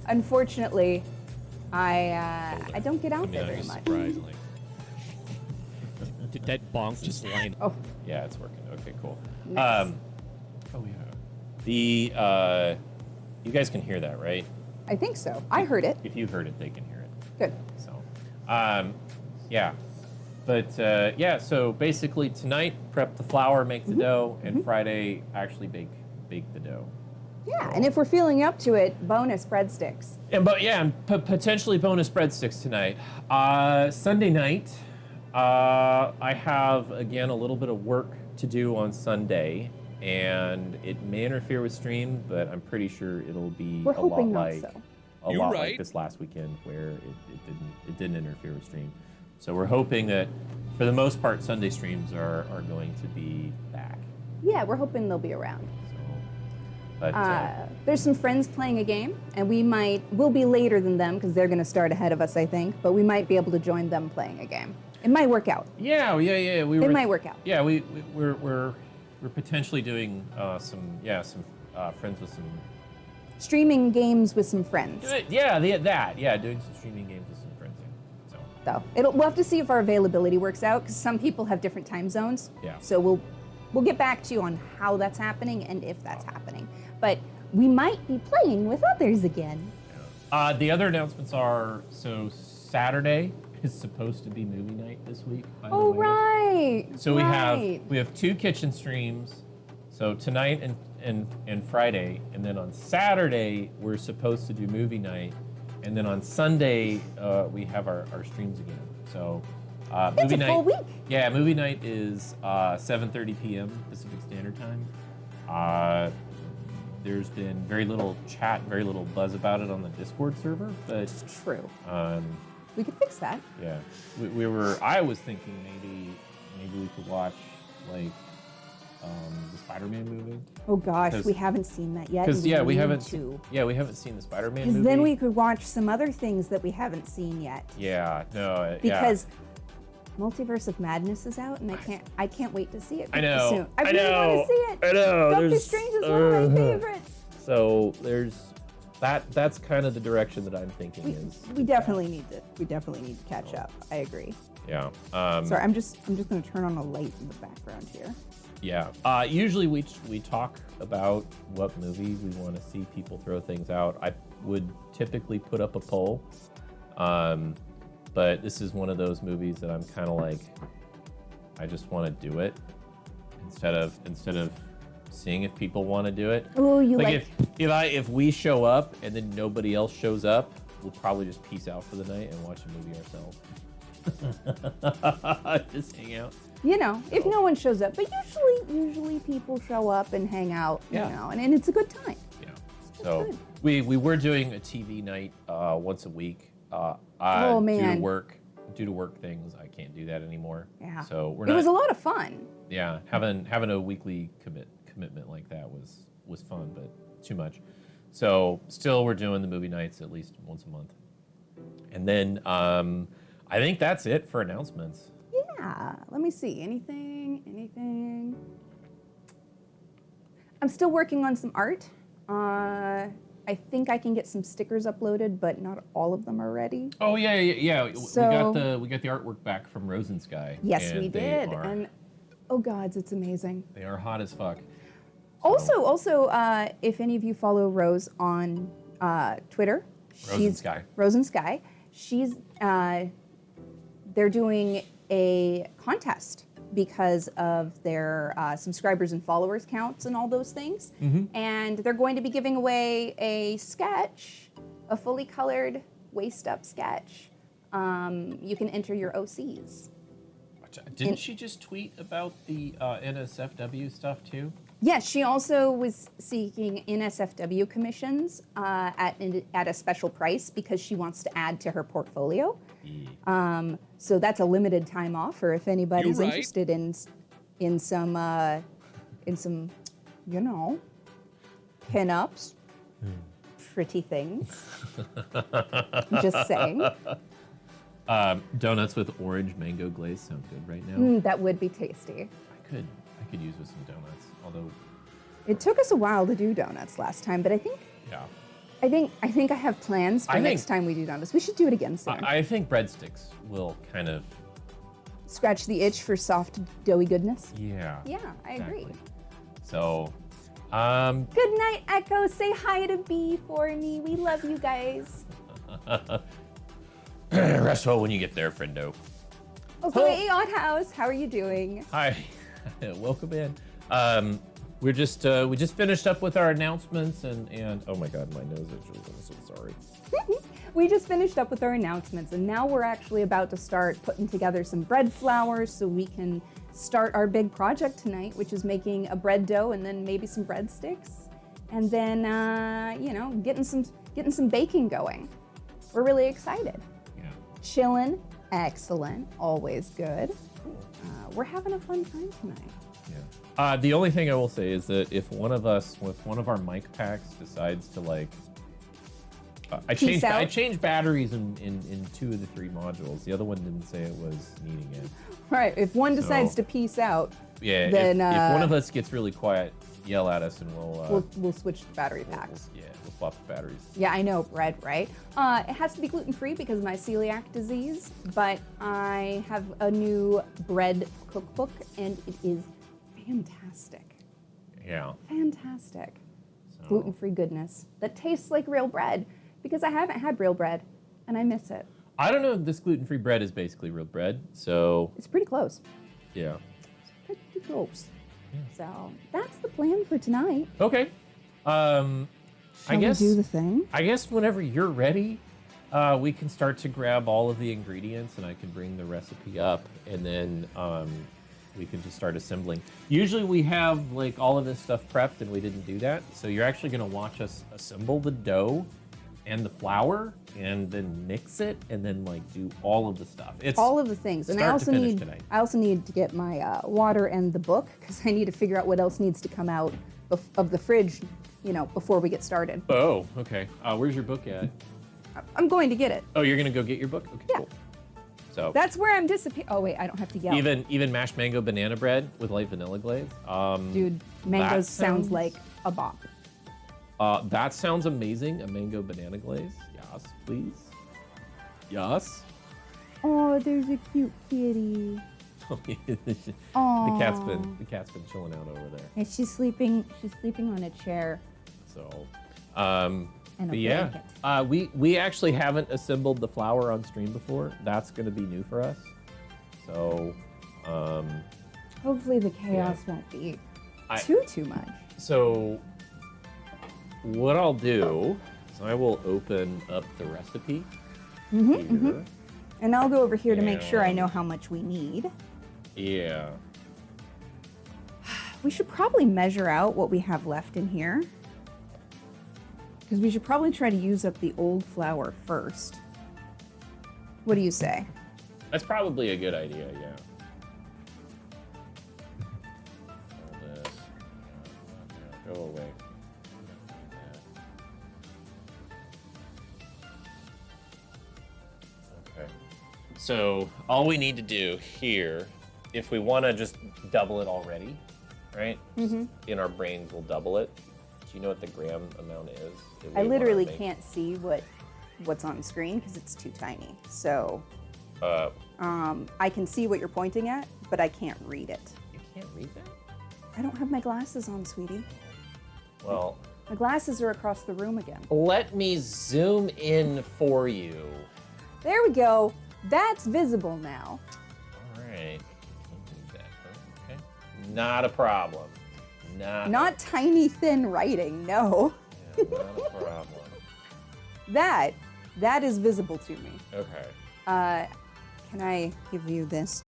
[SPEAKER 4] Unfortunately, I don't get out there very much.
[SPEAKER 1] surprisingly.
[SPEAKER 5] Did that bonk just line?
[SPEAKER 4] Oh,
[SPEAKER 1] Yeah, it's working. Okay, cool.
[SPEAKER 4] Nice.
[SPEAKER 1] Oh yeah. You guys can hear that, right?
[SPEAKER 4] I think so. I heard it.
[SPEAKER 1] If you heard it, they can hear it.
[SPEAKER 4] Good.
[SPEAKER 1] So, yeah. But, yeah, so basically tonight, prep the flour, make the dough, and Friday, actually bake the dough.
[SPEAKER 4] Yeah, and if we're feeling up to it, bonus breadsticks.
[SPEAKER 1] And potentially bonus breadsticks tonight. Sunday night, I have, again, a little bit of work to do on Sunday, and it may interfere with stream, but I'm pretty sure it'll be
[SPEAKER 4] We're
[SPEAKER 1] a lot
[SPEAKER 4] hoping not
[SPEAKER 1] like
[SPEAKER 4] so.
[SPEAKER 5] You're
[SPEAKER 1] like
[SPEAKER 5] right.
[SPEAKER 1] this last weekend where it didn't interfere with stream. So we're hoping that for the most part Sunday streams are going to be back.
[SPEAKER 4] Yeah, we're hoping they'll be around.
[SPEAKER 1] But
[SPEAKER 4] There's some friends playing a game, and we'll be later than them because they're going to start ahead of us, I think. But we might be able to join them playing a game. It might work out.
[SPEAKER 1] yeah.
[SPEAKER 4] It might work out.
[SPEAKER 1] Yeah, we're potentially doing some friends with some.
[SPEAKER 4] Streaming games with some friends.
[SPEAKER 1] Yeah, doing some streaming games with some friends. Yeah. So.
[SPEAKER 4] So we'll have to see if our availability works out because some people have different time zones.
[SPEAKER 1] Yeah.
[SPEAKER 4] So we'll get back to you on how that's happening and if that's happening. But we might be playing with others again.
[SPEAKER 1] The other announcements are Saturday is supposed to be movie night this week. By the way.
[SPEAKER 4] Right.
[SPEAKER 1] So
[SPEAKER 4] right.
[SPEAKER 1] we have 2 kitchen streams. So tonight and Friday, and then on Saturday we're supposed to do movie night, and then on Sunday we have our streams again. So
[SPEAKER 4] It's
[SPEAKER 1] movie
[SPEAKER 4] a
[SPEAKER 1] night.
[SPEAKER 4] full week.
[SPEAKER 1] Yeah, movie night is 7:30 p.m. Pacific Standard Time. There's been very little chat, very little buzz about it on the Discord server, but
[SPEAKER 4] It's true.
[SPEAKER 1] um,
[SPEAKER 4] We could fix that.
[SPEAKER 1] yeah, I was thinking maybe we could watch like the Spider-Man movie.
[SPEAKER 4] Oh gosh,
[SPEAKER 1] 'Cause-
[SPEAKER 4] we haven't seen that yet.
[SPEAKER 1] Because
[SPEAKER 4] and
[SPEAKER 1] we
[SPEAKER 4] need
[SPEAKER 1] haven't
[SPEAKER 4] to.
[SPEAKER 1] we haven't seen the Spider-Man
[SPEAKER 4] Because
[SPEAKER 1] movie.
[SPEAKER 4] then we could watch some other things that we haven't seen yet.
[SPEAKER 1] Because
[SPEAKER 4] Multiverse of Madness is out, and I can't wait to see it.
[SPEAKER 1] I know.
[SPEAKER 4] Soon. I
[SPEAKER 1] I
[SPEAKER 4] really want
[SPEAKER 1] know.
[SPEAKER 4] to see it.
[SPEAKER 1] I know.
[SPEAKER 4] Doctor
[SPEAKER 1] There's-
[SPEAKER 4] Strange is one of my favorites.
[SPEAKER 1] So there's that's kind of the direction that I'm thinking is.
[SPEAKER 4] We definitely need to catch up. I agree.
[SPEAKER 1] Yeah.
[SPEAKER 4] Sorry, I'm just going to turn on a light in the background here.
[SPEAKER 1] Yeah. Usually we talk about what movie we want to see. People throw things out. I would typically put up a poll. But this is one of those movies that I'm kind of like, I just want to do it instead of seeing if people want to do it.
[SPEAKER 4] Oh,
[SPEAKER 1] if we show up and then nobody else shows up, we'll probably just peace out for the night and watch a movie ourselves. Just hang out.
[SPEAKER 4] If no one shows up, but usually people show up and hang out, and it's a good time.
[SPEAKER 1] Yeah.
[SPEAKER 4] It's
[SPEAKER 1] So
[SPEAKER 4] good.
[SPEAKER 1] we were doing a TV night once a week.
[SPEAKER 4] Oh, man.
[SPEAKER 1] Due to work things, I can't do that anymore.
[SPEAKER 4] Yeah.
[SPEAKER 1] So we're
[SPEAKER 4] It
[SPEAKER 1] not.
[SPEAKER 4] was a lot of fun.
[SPEAKER 1] Yeah, having a weekly commitment like that was fun, but too much. So still, we're doing the movie nights at least once a month, and then I think that's it for announcements.
[SPEAKER 4] Yeah. Let me see. Anything? I'm still working on some art. I think I can get some stickers uploaded, but not all of them are ready.
[SPEAKER 1] Oh yeah.
[SPEAKER 4] So-
[SPEAKER 1] we got the artwork back from Rosensky.
[SPEAKER 4] Yes,
[SPEAKER 1] and
[SPEAKER 4] we
[SPEAKER 1] they
[SPEAKER 4] did.
[SPEAKER 1] are-
[SPEAKER 4] And oh gods, it's amazing.
[SPEAKER 1] they are hot as fuck.
[SPEAKER 4] Also, if any of you follow Rose on Twitter,
[SPEAKER 1] Rosensky.
[SPEAKER 4] She's they're doing a contest because of their subscribers and followers counts and all those things.
[SPEAKER 1] Mm-hmm.
[SPEAKER 4] And they're going to be giving away a sketch, a fully colored waist-up sketch. You can enter your OCs.
[SPEAKER 1] Didn't she just tweet about the NSFW stuff too?
[SPEAKER 4] Yes, she also was seeking NSFW commissions at a special price because she wants to add to her portfolio.
[SPEAKER 1] Yeah.
[SPEAKER 4] So that's a limited time offer if anybody's
[SPEAKER 1] You're right.
[SPEAKER 4] interested in some pinups, pretty things. Just saying.
[SPEAKER 1] Donuts with orange mango glaze sound good right now.
[SPEAKER 4] That would be tasty.
[SPEAKER 1] I could use with some donuts, although
[SPEAKER 4] It took us a while to do donuts last time, but I think
[SPEAKER 1] yeah.
[SPEAKER 4] I have plans for next time we do donuts. We should do it again soon.
[SPEAKER 1] I think breadsticks will kind of
[SPEAKER 4] Scratch the itch for soft, doughy goodness.
[SPEAKER 1] yeah.
[SPEAKER 4] Yeah, I agree.
[SPEAKER 1] Exactly. So
[SPEAKER 4] Good night, Echo. Say hi to B for me. We love you guys.
[SPEAKER 1] rest well when you get there, friendo.
[SPEAKER 4] Also,
[SPEAKER 1] Oh.
[SPEAKER 4] hey, Odd House, how are you doing?
[SPEAKER 1] Hi, welcome in. We just finished up with our announcements and oh my god, my nose itches. I'm so sorry.
[SPEAKER 4] We just finished up with our announcements, and now we're actually about to start putting together some bread flours so we can start our big project tonight, which is making a bread dough and then maybe some breadsticks, and then getting some baking going. We're really excited.
[SPEAKER 1] Yeah.
[SPEAKER 4] Chillin', excellent, always good. We're having a fun time tonight.
[SPEAKER 1] Yeah. The only thing I will say is that if one of our mic packs decides to like, I changed batteries in 2 of the 3 modules. The other one didn't say it was needing it.
[SPEAKER 4] All right, if one decides
[SPEAKER 1] So-
[SPEAKER 4] to peace out,
[SPEAKER 1] Yeah,
[SPEAKER 4] then
[SPEAKER 1] if one of us gets really quiet, yell at us and
[SPEAKER 4] we'll switch the battery packs.
[SPEAKER 1] we'll swap the batteries.
[SPEAKER 4] Yeah, I know, bread, right? It has to be gluten-free because of my celiac disease, but I have a new bread cookbook, and it is fantastic.
[SPEAKER 1] Yeah.
[SPEAKER 4] Fantastic.
[SPEAKER 1] So-
[SPEAKER 4] Gluten-free goodness that tastes like real bread because I haven't had real bread, and I miss it.
[SPEAKER 1] I don't know if this gluten-free bread is basically real bread, so
[SPEAKER 4] It's pretty close.
[SPEAKER 1] yeah.
[SPEAKER 4] Pretty close. So that's the plan for tonight.
[SPEAKER 1] Okay. I
[SPEAKER 4] Shall
[SPEAKER 1] guess
[SPEAKER 4] we do the thing?
[SPEAKER 1] I guess whenever you're ready, we can start to grab all of the ingredients, and I can bring the recipe up, and then we can just start assembling. Usually we have like all of this stuff prepped, and we didn't do that. So you're actually going to watch us assemble the dough and the flour, and then mix it, and then like do all of the stuff. It's
[SPEAKER 4] All of the things, and I
[SPEAKER 1] start to
[SPEAKER 4] also
[SPEAKER 1] finish
[SPEAKER 4] need
[SPEAKER 1] tonight.
[SPEAKER 4] I also need to get my water and the book because I need to figure out what else needs to come out of the fridge, before we get started.
[SPEAKER 1] Oh, okay. Where's your book at?
[SPEAKER 4] I'm going to get it.
[SPEAKER 1] Oh, you're gonna go get your book? Okay,
[SPEAKER 4] Yeah.
[SPEAKER 1] cool. So
[SPEAKER 4] That's where I'm disappearing. Oh wait, I don't have to yell.
[SPEAKER 1] even mashed mango banana bread with light vanilla glaze.
[SPEAKER 4] Dude, mangoes
[SPEAKER 1] that
[SPEAKER 4] sounds like a bop.
[SPEAKER 1] That sounds amazing. A mango banana glaze. Yes, please. Yes.
[SPEAKER 4] Oh, there's a cute kitty.
[SPEAKER 1] the
[SPEAKER 4] Aw.
[SPEAKER 1] cat's been chilling out over there.
[SPEAKER 4] And she's sleeping on a chair
[SPEAKER 1] So,
[SPEAKER 4] and a
[SPEAKER 1] but yeah,
[SPEAKER 4] blanket.
[SPEAKER 1] we actually haven't assembled the flour on stream before. That's gonna be new for us. So,
[SPEAKER 4] Hopefully the chaos won't be
[SPEAKER 1] I-
[SPEAKER 4] too much.
[SPEAKER 1] So, what I'll do is I will open up the recipe here.
[SPEAKER 4] And I'll go over here to make sure I
[SPEAKER 1] And-
[SPEAKER 4] know how much we need.
[SPEAKER 1] Yeah.
[SPEAKER 4] We should probably measure out what we have left in here. Because we should probably try to use up the old flour first. What do you say?
[SPEAKER 1] That's probably a good idea, yeah. All this. Go away. Okay. So all we need to do here, if we want to just double it already, right? Just in our brains, we'll double it. Do you know what the gram amount is? that we
[SPEAKER 4] I
[SPEAKER 1] wanna
[SPEAKER 4] literally
[SPEAKER 1] make?
[SPEAKER 4] can't see what's on screen because it's too tiny. So I can see what you're pointing at, but I can't read it.
[SPEAKER 1] You can't read that?
[SPEAKER 4] I don't have my glasses on, sweetie.
[SPEAKER 1] Well,
[SPEAKER 4] My glasses are across the room again.
[SPEAKER 1] let me zoom in for you.
[SPEAKER 4] There we go. That's visible now.
[SPEAKER 1] All right. Okay. Not a problem.
[SPEAKER 4] Not tiny, thin writing, no.
[SPEAKER 1] Yeah, not a problem.
[SPEAKER 4] That is visible to me.
[SPEAKER 1] Okay.
[SPEAKER 4] Can I give you this?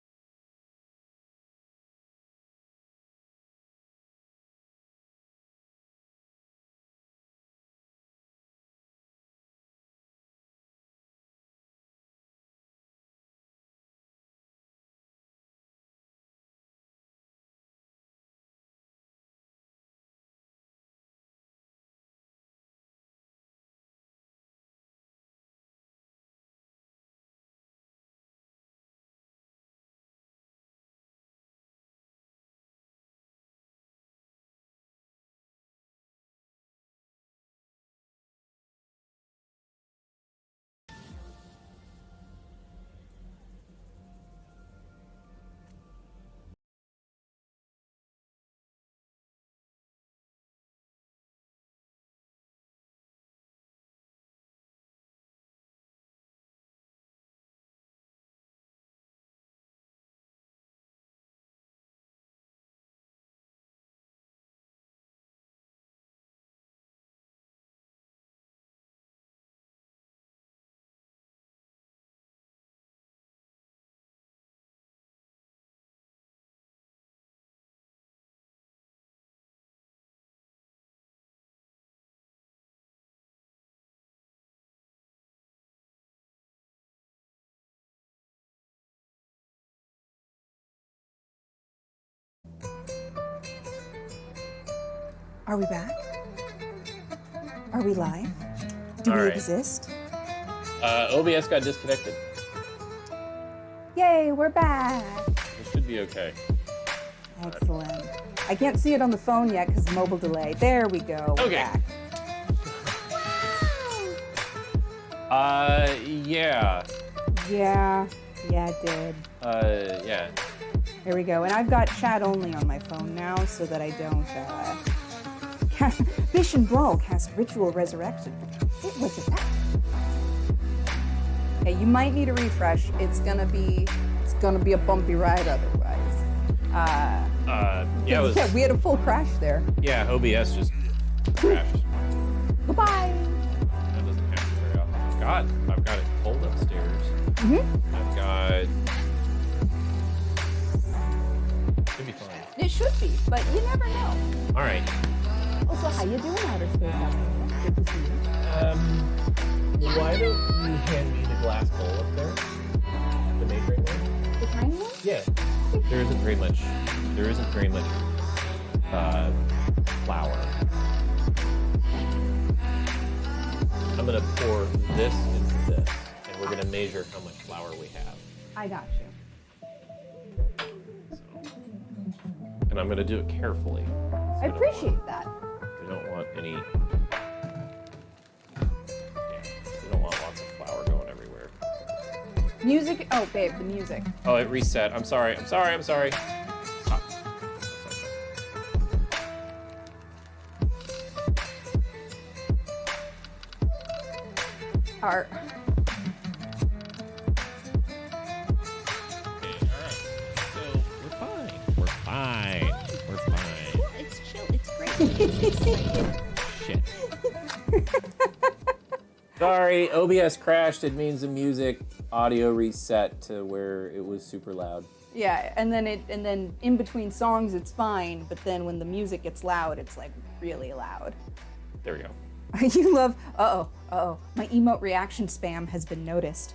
[SPEAKER 4] Are we back? Are we live? Do
[SPEAKER 1] All
[SPEAKER 4] we
[SPEAKER 1] right.
[SPEAKER 4] exist?
[SPEAKER 1] OBS got disconnected.
[SPEAKER 4] Yay, we're back.
[SPEAKER 1] It should be okay.
[SPEAKER 4] Excellent. I can't see it on the phone yet because mobile delay. There we go. We're
[SPEAKER 1] Okay.
[SPEAKER 4] back.
[SPEAKER 1] Yeah.
[SPEAKER 4] Yeah, it did.
[SPEAKER 1] Yeah.
[SPEAKER 4] There we go. And I've got chat only on my phone now so that I don't, Bish and Brawl cast Ritual Resurrection. It was a that. Okay, you might need a refresh. It's gonna be a bumpy ride otherwise.
[SPEAKER 1] Yeah, it was,
[SPEAKER 4] Yeah, we had a full crash there.
[SPEAKER 1] yeah, OBS just crashed.
[SPEAKER 4] Goodbye.
[SPEAKER 1] That doesn't happen very often. I've got it pulled upstairs.
[SPEAKER 4] Mm-hmm.
[SPEAKER 1] I've got. Should be fine.
[SPEAKER 4] It should be, but you never know.
[SPEAKER 1] All right.
[SPEAKER 4] Also, how you doing, outer space? Good to see you.
[SPEAKER 1] Why don't you hand me the glass bowl up there? The neighboring one?
[SPEAKER 4] The tiny one?
[SPEAKER 1] Yeah. There isn't very much flour. I'm gonna pour this into this, and we're gonna measure how much flour we have.
[SPEAKER 4] I got you.
[SPEAKER 1] And I'm gonna do it carefully.
[SPEAKER 4] I appreciate that.
[SPEAKER 1] We don't want any. We don't want lots of flour going everywhere.
[SPEAKER 4] Music. Oh, babe, the music.
[SPEAKER 1] Oh, it reset. I'm sorry. Ah.
[SPEAKER 4] Art.
[SPEAKER 1] Okay, all right. So we're fine. We're fine. We're fine.
[SPEAKER 3] It's chill. It's great.
[SPEAKER 1] Shit. Sorry, OBS crashed. It means the music audio reset to where it was super loud.
[SPEAKER 4] Yeah, and then in between songs it's fine, but then when the music gets loud, it's like really loud.
[SPEAKER 1] There we go.
[SPEAKER 4] You love. My emote reaction spam has been noticed.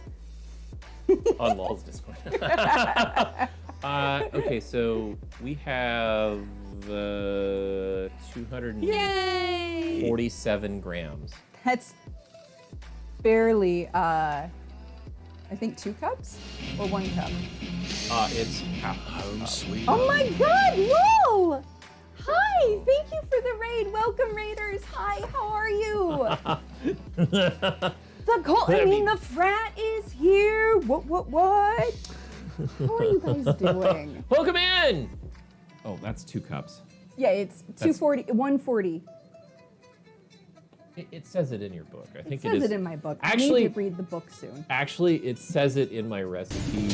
[SPEAKER 1] On Lol's Discord. Okay, so we have 247
[SPEAKER 4] Yay!
[SPEAKER 1] grams.
[SPEAKER 4] That's barely. I think 2 cups or 1 cup.
[SPEAKER 1] It's half.
[SPEAKER 4] Oh my God! Whoa! Hi! Thank you for the raid. Welcome, raiders. Hi, how are you? The frat is here. What? How are you guys doing?
[SPEAKER 1] Welcome in! Oh, that's 2 cups.
[SPEAKER 4] Yeah, it's 240, 140.
[SPEAKER 1] It says it in your book. I think
[SPEAKER 4] It says
[SPEAKER 1] is.
[SPEAKER 4] it in my book.
[SPEAKER 1] Actually-
[SPEAKER 4] I need to read the book soon.
[SPEAKER 1] Actually, it says it in my recipe.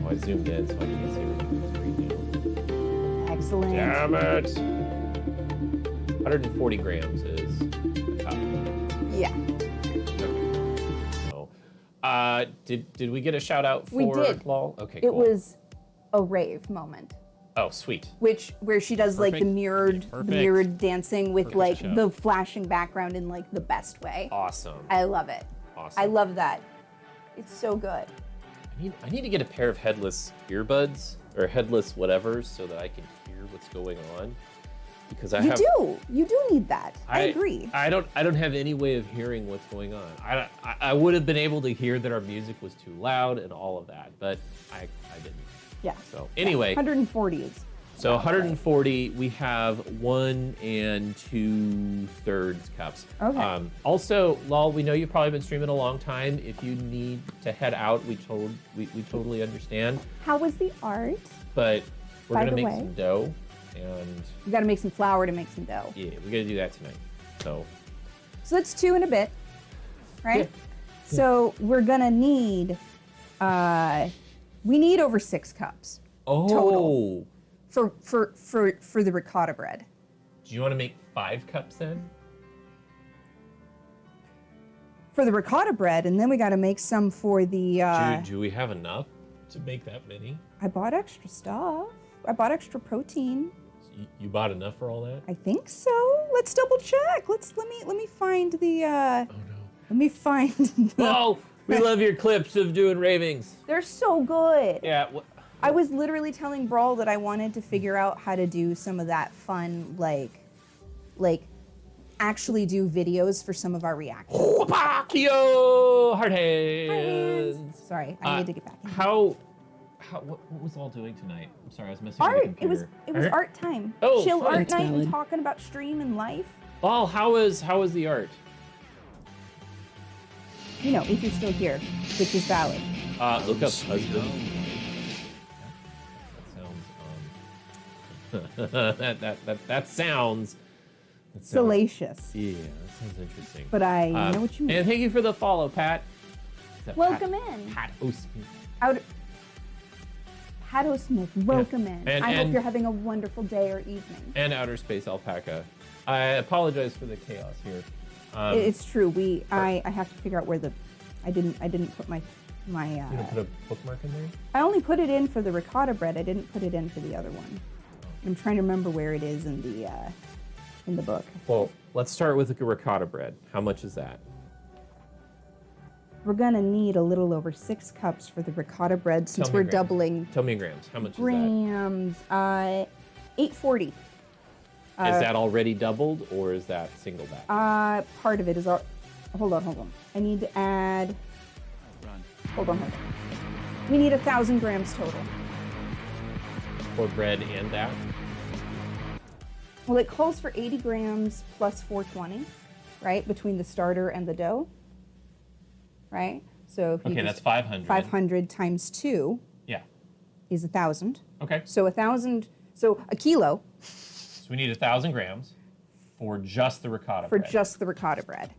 [SPEAKER 1] I zoomed in so I can see everything's reading.
[SPEAKER 4] Excellent.
[SPEAKER 1] Damn it! 140 grams is a cup.
[SPEAKER 4] Yeah,
[SPEAKER 1] So, did we get a shout out for
[SPEAKER 4] We did.
[SPEAKER 1] Lol? Okay,
[SPEAKER 4] it
[SPEAKER 1] cool.
[SPEAKER 4] was a rave moment,
[SPEAKER 1] Oh, sweet.
[SPEAKER 4] where she does like the
[SPEAKER 1] Perfect.
[SPEAKER 4] the mirrored dancing with
[SPEAKER 1] Perfect
[SPEAKER 4] like
[SPEAKER 1] show.
[SPEAKER 4] the flashing background in like the best way.
[SPEAKER 1] Awesome.
[SPEAKER 4] I love it.
[SPEAKER 1] Awesome.
[SPEAKER 4] I love that. It's so good.
[SPEAKER 1] I need to get a pair of headless earbuds or headless whatever's so that I can hear what's going on. Because I have.
[SPEAKER 4] You do need that. I agree.
[SPEAKER 1] I don't have any way of hearing what's going on. I would have been able to hear that our music was too loud and all of that, but I didn't.
[SPEAKER 4] Yeah.
[SPEAKER 1] So anyway,
[SPEAKER 4] 140 is.
[SPEAKER 1] so 140, we have 1 2/3 cups.
[SPEAKER 4] Okay.
[SPEAKER 1] Also, Lol, we know you've probably been streaming a long time. If you need to head out, we totally understand.
[SPEAKER 4] How was the art?
[SPEAKER 1] But we're
[SPEAKER 4] By
[SPEAKER 1] gonna
[SPEAKER 4] the
[SPEAKER 1] make
[SPEAKER 4] way.
[SPEAKER 1] some dough, and
[SPEAKER 4] You got to make some flour to make some dough.
[SPEAKER 1] yeah, we gotta do that tonight. So
[SPEAKER 4] So that's 2 and a bit, right?
[SPEAKER 1] Yeah.
[SPEAKER 4] So we're gonna need. We need over 6 cups
[SPEAKER 1] total.
[SPEAKER 4] for the ricotta bread.
[SPEAKER 1] Do you want to make 5 cups then?
[SPEAKER 4] For the ricotta bread, and then we got to make some for the.
[SPEAKER 1] Do we have enough to make that many?
[SPEAKER 4] I bought extra stuff. I bought extra protein.
[SPEAKER 1] So you bought enough for all that?
[SPEAKER 4] I think so. Let's double check. Let me find the.
[SPEAKER 1] Oh no.
[SPEAKER 4] Let me find.
[SPEAKER 1] Oh, we love your clips of doing ravings.
[SPEAKER 4] They're so good.
[SPEAKER 1] Yeah,
[SPEAKER 4] I was literally telling Brawl that I wanted to figure out how to do some of that fun, like actually do videos for some of our reactions.
[SPEAKER 1] Yo, hard hands.
[SPEAKER 4] Sorry, I need to get back in.
[SPEAKER 1] What was all doing tonight? I'm sorry, I was missing the
[SPEAKER 4] Art.
[SPEAKER 1] computer.
[SPEAKER 4] It was art time.
[SPEAKER 1] Oh,
[SPEAKER 4] chill
[SPEAKER 1] fun.
[SPEAKER 4] art night
[SPEAKER 5] valid.
[SPEAKER 4] and talking about stream and life.
[SPEAKER 1] Well, how was the art?
[SPEAKER 4] You know, if you're still here, which is valid.
[SPEAKER 1] Look up
[SPEAKER 2] Sweet
[SPEAKER 1] husband.
[SPEAKER 2] home.
[SPEAKER 1] That sounds
[SPEAKER 4] Salacious.
[SPEAKER 1] Yeah, that sounds interesting.
[SPEAKER 4] But I know what you mean.
[SPEAKER 1] And thank you for the follow, Pat. Is that
[SPEAKER 4] Welcome
[SPEAKER 1] Pat?
[SPEAKER 4] in.
[SPEAKER 1] Pat O'Smith.
[SPEAKER 4] Haddo Smith, welcome in.
[SPEAKER 1] And-
[SPEAKER 4] I hope
[SPEAKER 1] and-
[SPEAKER 4] you're having a wonderful day or evening.
[SPEAKER 1] And Outer Space Alpaca. I apologize for the chaos here.
[SPEAKER 4] It's true. I have to figure out where I didn't put my
[SPEAKER 1] you gonna put a bookmark in there?
[SPEAKER 4] I only put it in for the ricotta bread. I didn't put it in for the other one. I'm trying to remember where it is in the book.
[SPEAKER 1] Well, let's start with the ricotta bread. How much is that?
[SPEAKER 4] We're gonna need a little over 6 cups for the ricotta bread since
[SPEAKER 1] Tell me
[SPEAKER 4] we're
[SPEAKER 1] grams.
[SPEAKER 4] doubling
[SPEAKER 1] Tell me in grams. How much is
[SPEAKER 4] grams. 840.
[SPEAKER 1] that? Is that already doubled or is that single batch?
[SPEAKER 4] Part of it is. Hold on. I need to add. Hold on. We need 1,000 grams total.
[SPEAKER 1] For bread and that?
[SPEAKER 4] Well, it calls for 80 grams plus 420, right? Between the starter and the dough, right? So if you
[SPEAKER 1] Okay,
[SPEAKER 4] just-
[SPEAKER 1] that's 500.
[SPEAKER 4] 500 times 2
[SPEAKER 1] Yeah.
[SPEAKER 4] is 1,000.
[SPEAKER 1] Okay.
[SPEAKER 4] So 1,000, so a kilo
[SPEAKER 1] So we need 1,000 grams for just the ricotta
[SPEAKER 4] for
[SPEAKER 1] bread.
[SPEAKER 4] just the ricotta bread.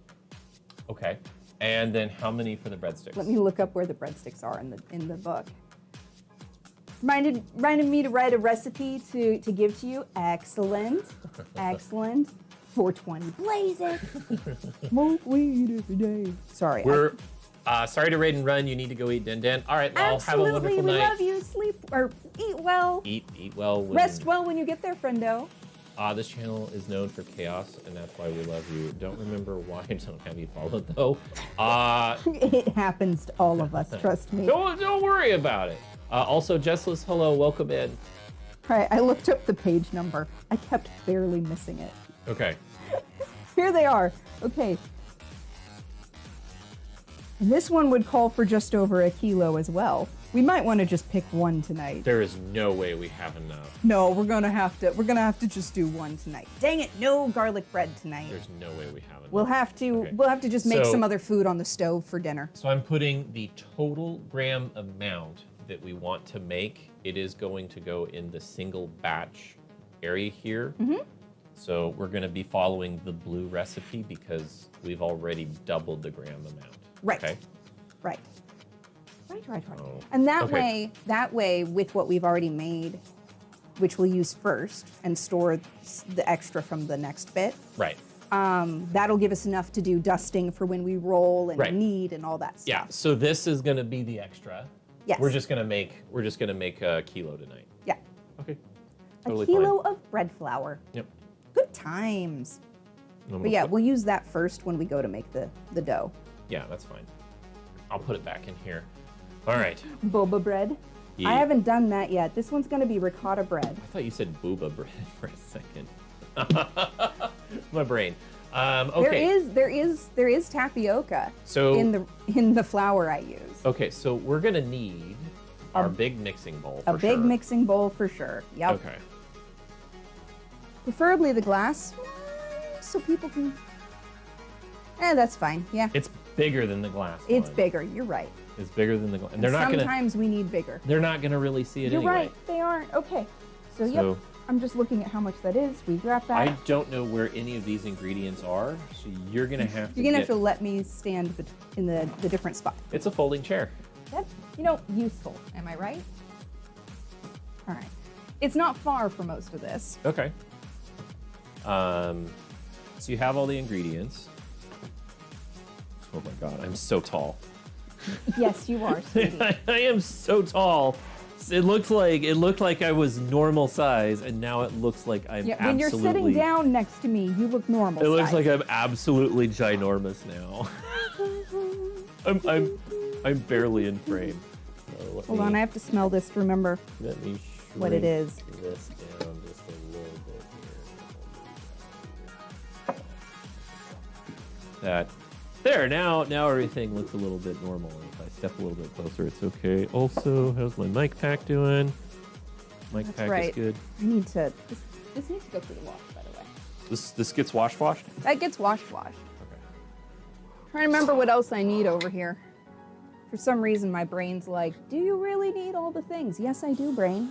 [SPEAKER 1] Okay. And then how many for the breadsticks?
[SPEAKER 4] Let me look up where the breadsticks are in the book. Reminded me to write a recipe to give to you. Excellent. 420. Blaze it. Smoke weed every day. Sorry.
[SPEAKER 1] We're sorry to raid and run. You need to go eat din din. All right, well, have a
[SPEAKER 4] Absolutely.
[SPEAKER 1] wonderful
[SPEAKER 4] We
[SPEAKER 1] night.
[SPEAKER 4] love you. Sleep or eat well.
[SPEAKER 1] Eat well.
[SPEAKER 4] Rest well when you get there, friendo.
[SPEAKER 1] This channel is known for chaos, and that's why we love you. Don't remember why I don't have you followed though.
[SPEAKER 4] It happens to all of us. Trust me. All
[SPEAKER 1] Don't worry about it. Also, Jessless, hello, welcome in.
[SPEAKER 4] right. I looked up the page number. I kept barely missing it.
[SPEAKER 1] Okay.
[SPEAKER 4] Here they are. Okay. And this one would call for just over a kilo as well. We might want to just pick one tonight.
[SPEAKER 1] There is no way we have enough.
[SPEAKER 4] No, we're gonna have to just do one tonight. Dang it, no garlic bread tonight.
[SPEAKER 1] There's no way we have enough.
[SPEAKER 4] We'll have to
[SPEAKER 1] Okay.
[SPEAKER 4] just make
[SPEAKER 1] So-
[SPEAKER 4] some other food on the stove for dinner.
[SPEAKER 1] So I'm putting the total gram amount that we want to make. It is going to go in the single batch area here.
[SPEAKER 4] Mm-hmm.
[SPEAKER 1] So we're going to be following the blue recipe because we've already doubled the gram amount.
[SPEAKER 4] Right.
[SPEAKER 1] Okay.
[SPEAKER 4] Right. Right.
[SPEAKER 1] Oh,
[SPEAKER 4] And that
[SPEAKER 1] okay.
[SPEAKER 4] way, with what we've already made, which we'll use first and store the extra from the next bit,
[SPEAKER 1] Right.
[SPEAKER 4] that'll give us enough to do dusting for when we roll and
[SPEAKER 1] Right.
[SPEAKER 4] knead and all that stuff.
[SPEAKER 1] Yeah. So this is going to be the extra.
[SPEAKER 4] Yes.
[SPEAKER 1] We're just going to make a kilo tonight.
[SPEAKER 4] Yeah.
[SPEAKER 1] Okay.
[SPEAKER 4] A
[SPEAKER 1] Totally
[SPEAKER 4] kilo
[SPEAKER 1] fine.
[SPEAKER 4] of bread flour.
[SPEAKER 1] Yep.
[SPEAKER 4] Good times.
[SPEAKER 1] I'm gonna
[SPEAKER 4] But yeah,
[SPEAKER 1] put-
[SPEAKER 4] we'll use that first when we go to make the dough.
[SPEAKER 1] yeah, that's fine. I'll put it back in here. All right.
[SPEAKER 4] Boba bread.
[SPEAKER 1] Yeah.
[SPEAKER 4] I haven't done that yet. This one's gonna be ricotta bread.
[SPEAKER 1] I thought you said booba bread for a second. My brain. Okay.
[SPEAKER 4] There is tapioca
[SPEAKER 1] So-
[SPEAKER 4] in the flour I use.
[SPEAKER 1] Okay, so we're gonna need our big mixing bowl.
[SPEAKER 4] A
[SPEAKER 1] For
[SPEAKER 4] big
[SPEAKER 1] sure.
[SPEAKER 4] mixing bowl for sure. Yep.
[SPEAKER 1] Okay.
[SPEAKER 4] Preferably the glass, so people can. That's fine. Yeah.
[SPEAKER 1] It's bigger than the glass.
[SPEAKER 4] It's
[SPEAKER 1] one.
[SPEAKER 4] bigger. You're right.
[SPEAKER 1] It's bigger than the glass. And
[SPEAKER 4] And
[SPEAKER 1] they're not gonna.
[SPEAKER 4] sometimes we need bigger.
[SPEAKER 1] They're not gonna really see it
[SPEAKER 4] You're
[SPEAKER 1] anyway.
[SPEAKER 4] right. They aren't. Okay. So,
[SPEAKER 1] So-
[SPEAKER 4] yep. I'm just looking at how much that is. We grab that.
[SPEAKER 1] I don't know where any of these ingredients are, so you're gonna have to.
[SPEAKER 4] You're gonna have to let me stand in the different spots.
[SPEAKER 1] It's a folding chair.
[SPEAKER 4] That's useful. Am I right? All right. It's not far for most of this.
[SPEAKER 1] Okay. So you have all the ingredients. Oh my god, I'm so tall.
[SPEAKER 4] Yes, you are, sweetie.
[SPEAKER 1] I am so tall. It looked like I was normal size, and now it looks like I'm
[SPEAKER 4] Yeah, when you're
[SPEAKER 1] absolutely.
[SPEAKER 4] sitting down next to me, you look normal.
[SPEAKER 1] It looks
[SPEAKER 4] size.
[SPEAKER 1] like I'm absolutely ginormous now. I'm barely in frame. So let
[SPEAKER 4] Hold
[SPEAKER 1] me,
[SPEAKER 4] on, I have to smell this to remember
[SPEAKER 1] let me
[SPEAKER 4] what it
[SPEAKER 1] shrink
[SPEAKER 4] is.
[SPEAKER 1] this down just a little bit here. That there now everything looks a little bit normal. If I step a little bit closer, it's okay. Also, how's my mic pack doing? Mic
[SPEAKER 4] That's
[SPEAKER 1] pack
[SPEAKER 4] right.
[SPEAKER 1] is good.
[SPEAKER 4] I need to. This needs to go through the wash, by the way.
[SPEAKER 1] This gets washed.
[SPEAKER 4] That gets washed.
[SPEAKER 1] Okay.
[SPEAKER 4] Trying to remember what else I need over here. For some reason, my brain's like, do you really need all the things? Yes, I do, brain.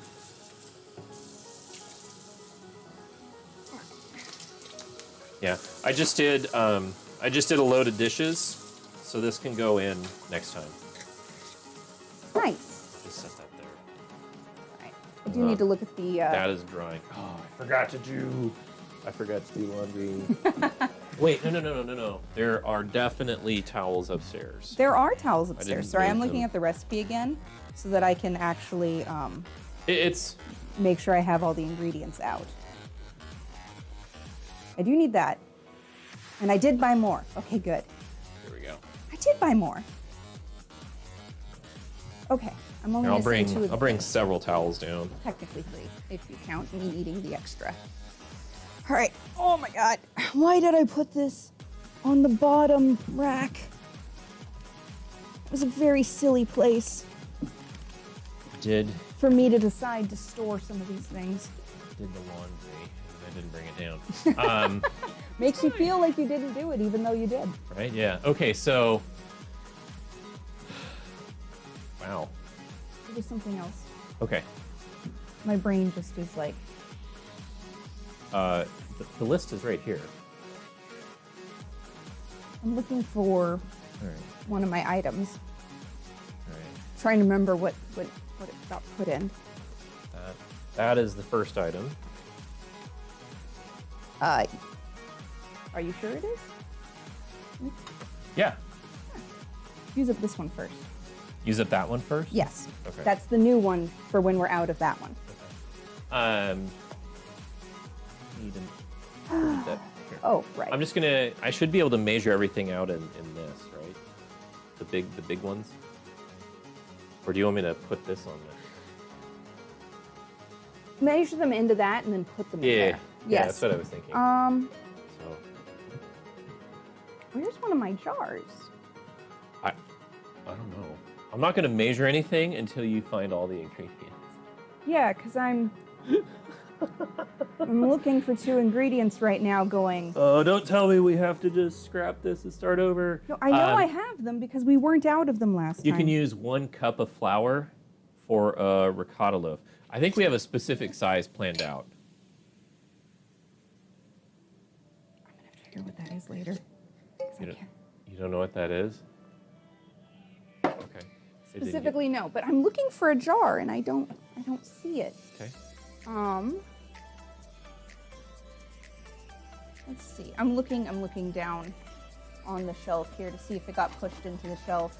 [SPEAKER 1] Yeah, I just did a load of dishes, so this can go in next time.
[SPEAKER 4] Nice.
[SPEAKER 1] Just set that there.
[SPEAKER 4] All right. I do need to look at the...
[SPEAKER 1] That is drying. Oh, I forgot to do laundry. Wait, no. There are definitely towels upstairs.
[SPEAKER 4] There are towels
[SPEAKER 1] didn't
[SPEAKER 4] upstairs. Sorry, I'm
[SPEAKER 1] move
[SPEAKER 4] looking
[SPEAKER 1] them.
[SPEAKER 4] at the recipe again so that I can actually
[SPEAKER 1] It's
[SPEAKER 4] make sure I have all the ingredients out. I do need that. And I did buy more. Okay, good.
[SPEAKER 1] here we go.
[SPEAKER 4] I did buy more. Okay, I'm only
[SPEAKER 1] I'll
[SPEAKER 4] missing two of the
[SPEAKER 1] bring
[SPEAKER 4] things.
[SPEAKER 1] several towels down.
[SPEAKER 4] Technically 3, if you count me eating the extra. All right. Oh my God. Why did I put this on the bottom rack? It was a very silly place
[SPEAKER 1] Did
[SPEAKER 4] for me to decide to store some of these things.
[SPEAKER 1] the laundry. I didn't bring it down.
[SPEAKER 4] Makes you feel like you didn't do it, even though you did.
[SPEAKER 1] Right? Yeah. Okay. So. Wow.
[SPEAKER 4] It was something else.
[SPEAKER 1] Okay.
[SPEAKER 4] My brain just is like,
[SPEAKER 1] The list is right here.
[SPEAKER 4] I'm looking for
[SPEAKER 1] All right.
[SPEAKER 4] one of my items.
[SPEAKER 1] All right.
[SPEAKER 4] Trying to remember what it got put in.
[SPEAKER 1] That is the first item.
[SPEAKER 4] Are you sure it is?
[SPEAKER 1] Yeah.
[SPEAKER 4] Use up this one first.
[SPEAKER 1] Use up that one first?
[SPEAKER 4] Yes.
[SPEAKER 1] Okay.
[SPEAKER 4] That's the new one for when we're out of that one.
[SPEAKER 1] Need that here.
[SPEAKER 4] Oh, right.
[SPEAKER 1] I'm just gonna. I should be able to measure everything out in this, right? The big ones. Or do you want me to put this on there?
[SPEAKER 4] Measure them into that and then put them in
[SPEAKER 1] Yeah.
[SPEAKER 4] there.
[SPEAKER 1] Yeah,
[SPEAKER 4] Yes.
[SPEAKER 1] that's what I was thinking. So
[SPEAKER 4] Where's one of my jars?
[SPEAKER 1] I don't know. I'm not gonna measure anything until you find all the ingredients.
[SPEAKER 4] Yeah, because I'm looking for 2 ingredients right now going,
[SPEAKER 1] Oh, don't tell me we have to just scrap this and start over.
[SPEAKER 4] no, I know I have them because we weren't out of them last
[SPEAKER 1] You
[SPEAKER 4] time.
[SPEAKER 1] can use 1 cup of flour for a ricotta loaf. I think we have a specific size planned out.
[SPEAKER 4] I'm going to have to figure what that is later. 'cause I
[SPEAKER 1] You don't,
[SPEAKER 4] can't-
[SPEAKER 1] you don't know what that is? Okay. It didn't get-
[SPEAKER 4] Specifically, no, but I'm looking for a jar and I don't see it.
[SPEAKER 1] Okay.
[SPEAKER 4] Let's see. I'm looking down on the shelf here to see if it got pushed into the shelf.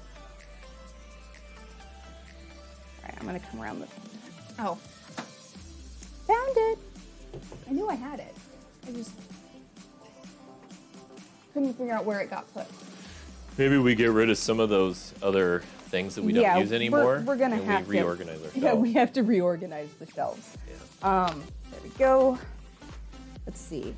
[SPEAKER 4] All right, I'm gonna come around the. Oh, found it. I knew I had it. I just couldn't figure out where it got put.
[SPEAKER 1] Maybe we get rid of some of those other things that we don't use anymore.
[SPEAKER 4] We're gonna
[SPEAKER 1] and
[SPEAKER 4] have
[SPEAKER 1] we
[SPEAKER 4] to
[SPEAKER 1] reorganize our
[SPEAKER 4] Yeah,
[SPEAKER 1] shelves.
[SPEAKER 4] we have to reorganize the shelves.
[SPEAKER 1] Yeah.
[SPEAKER 4] There we go. Let's see.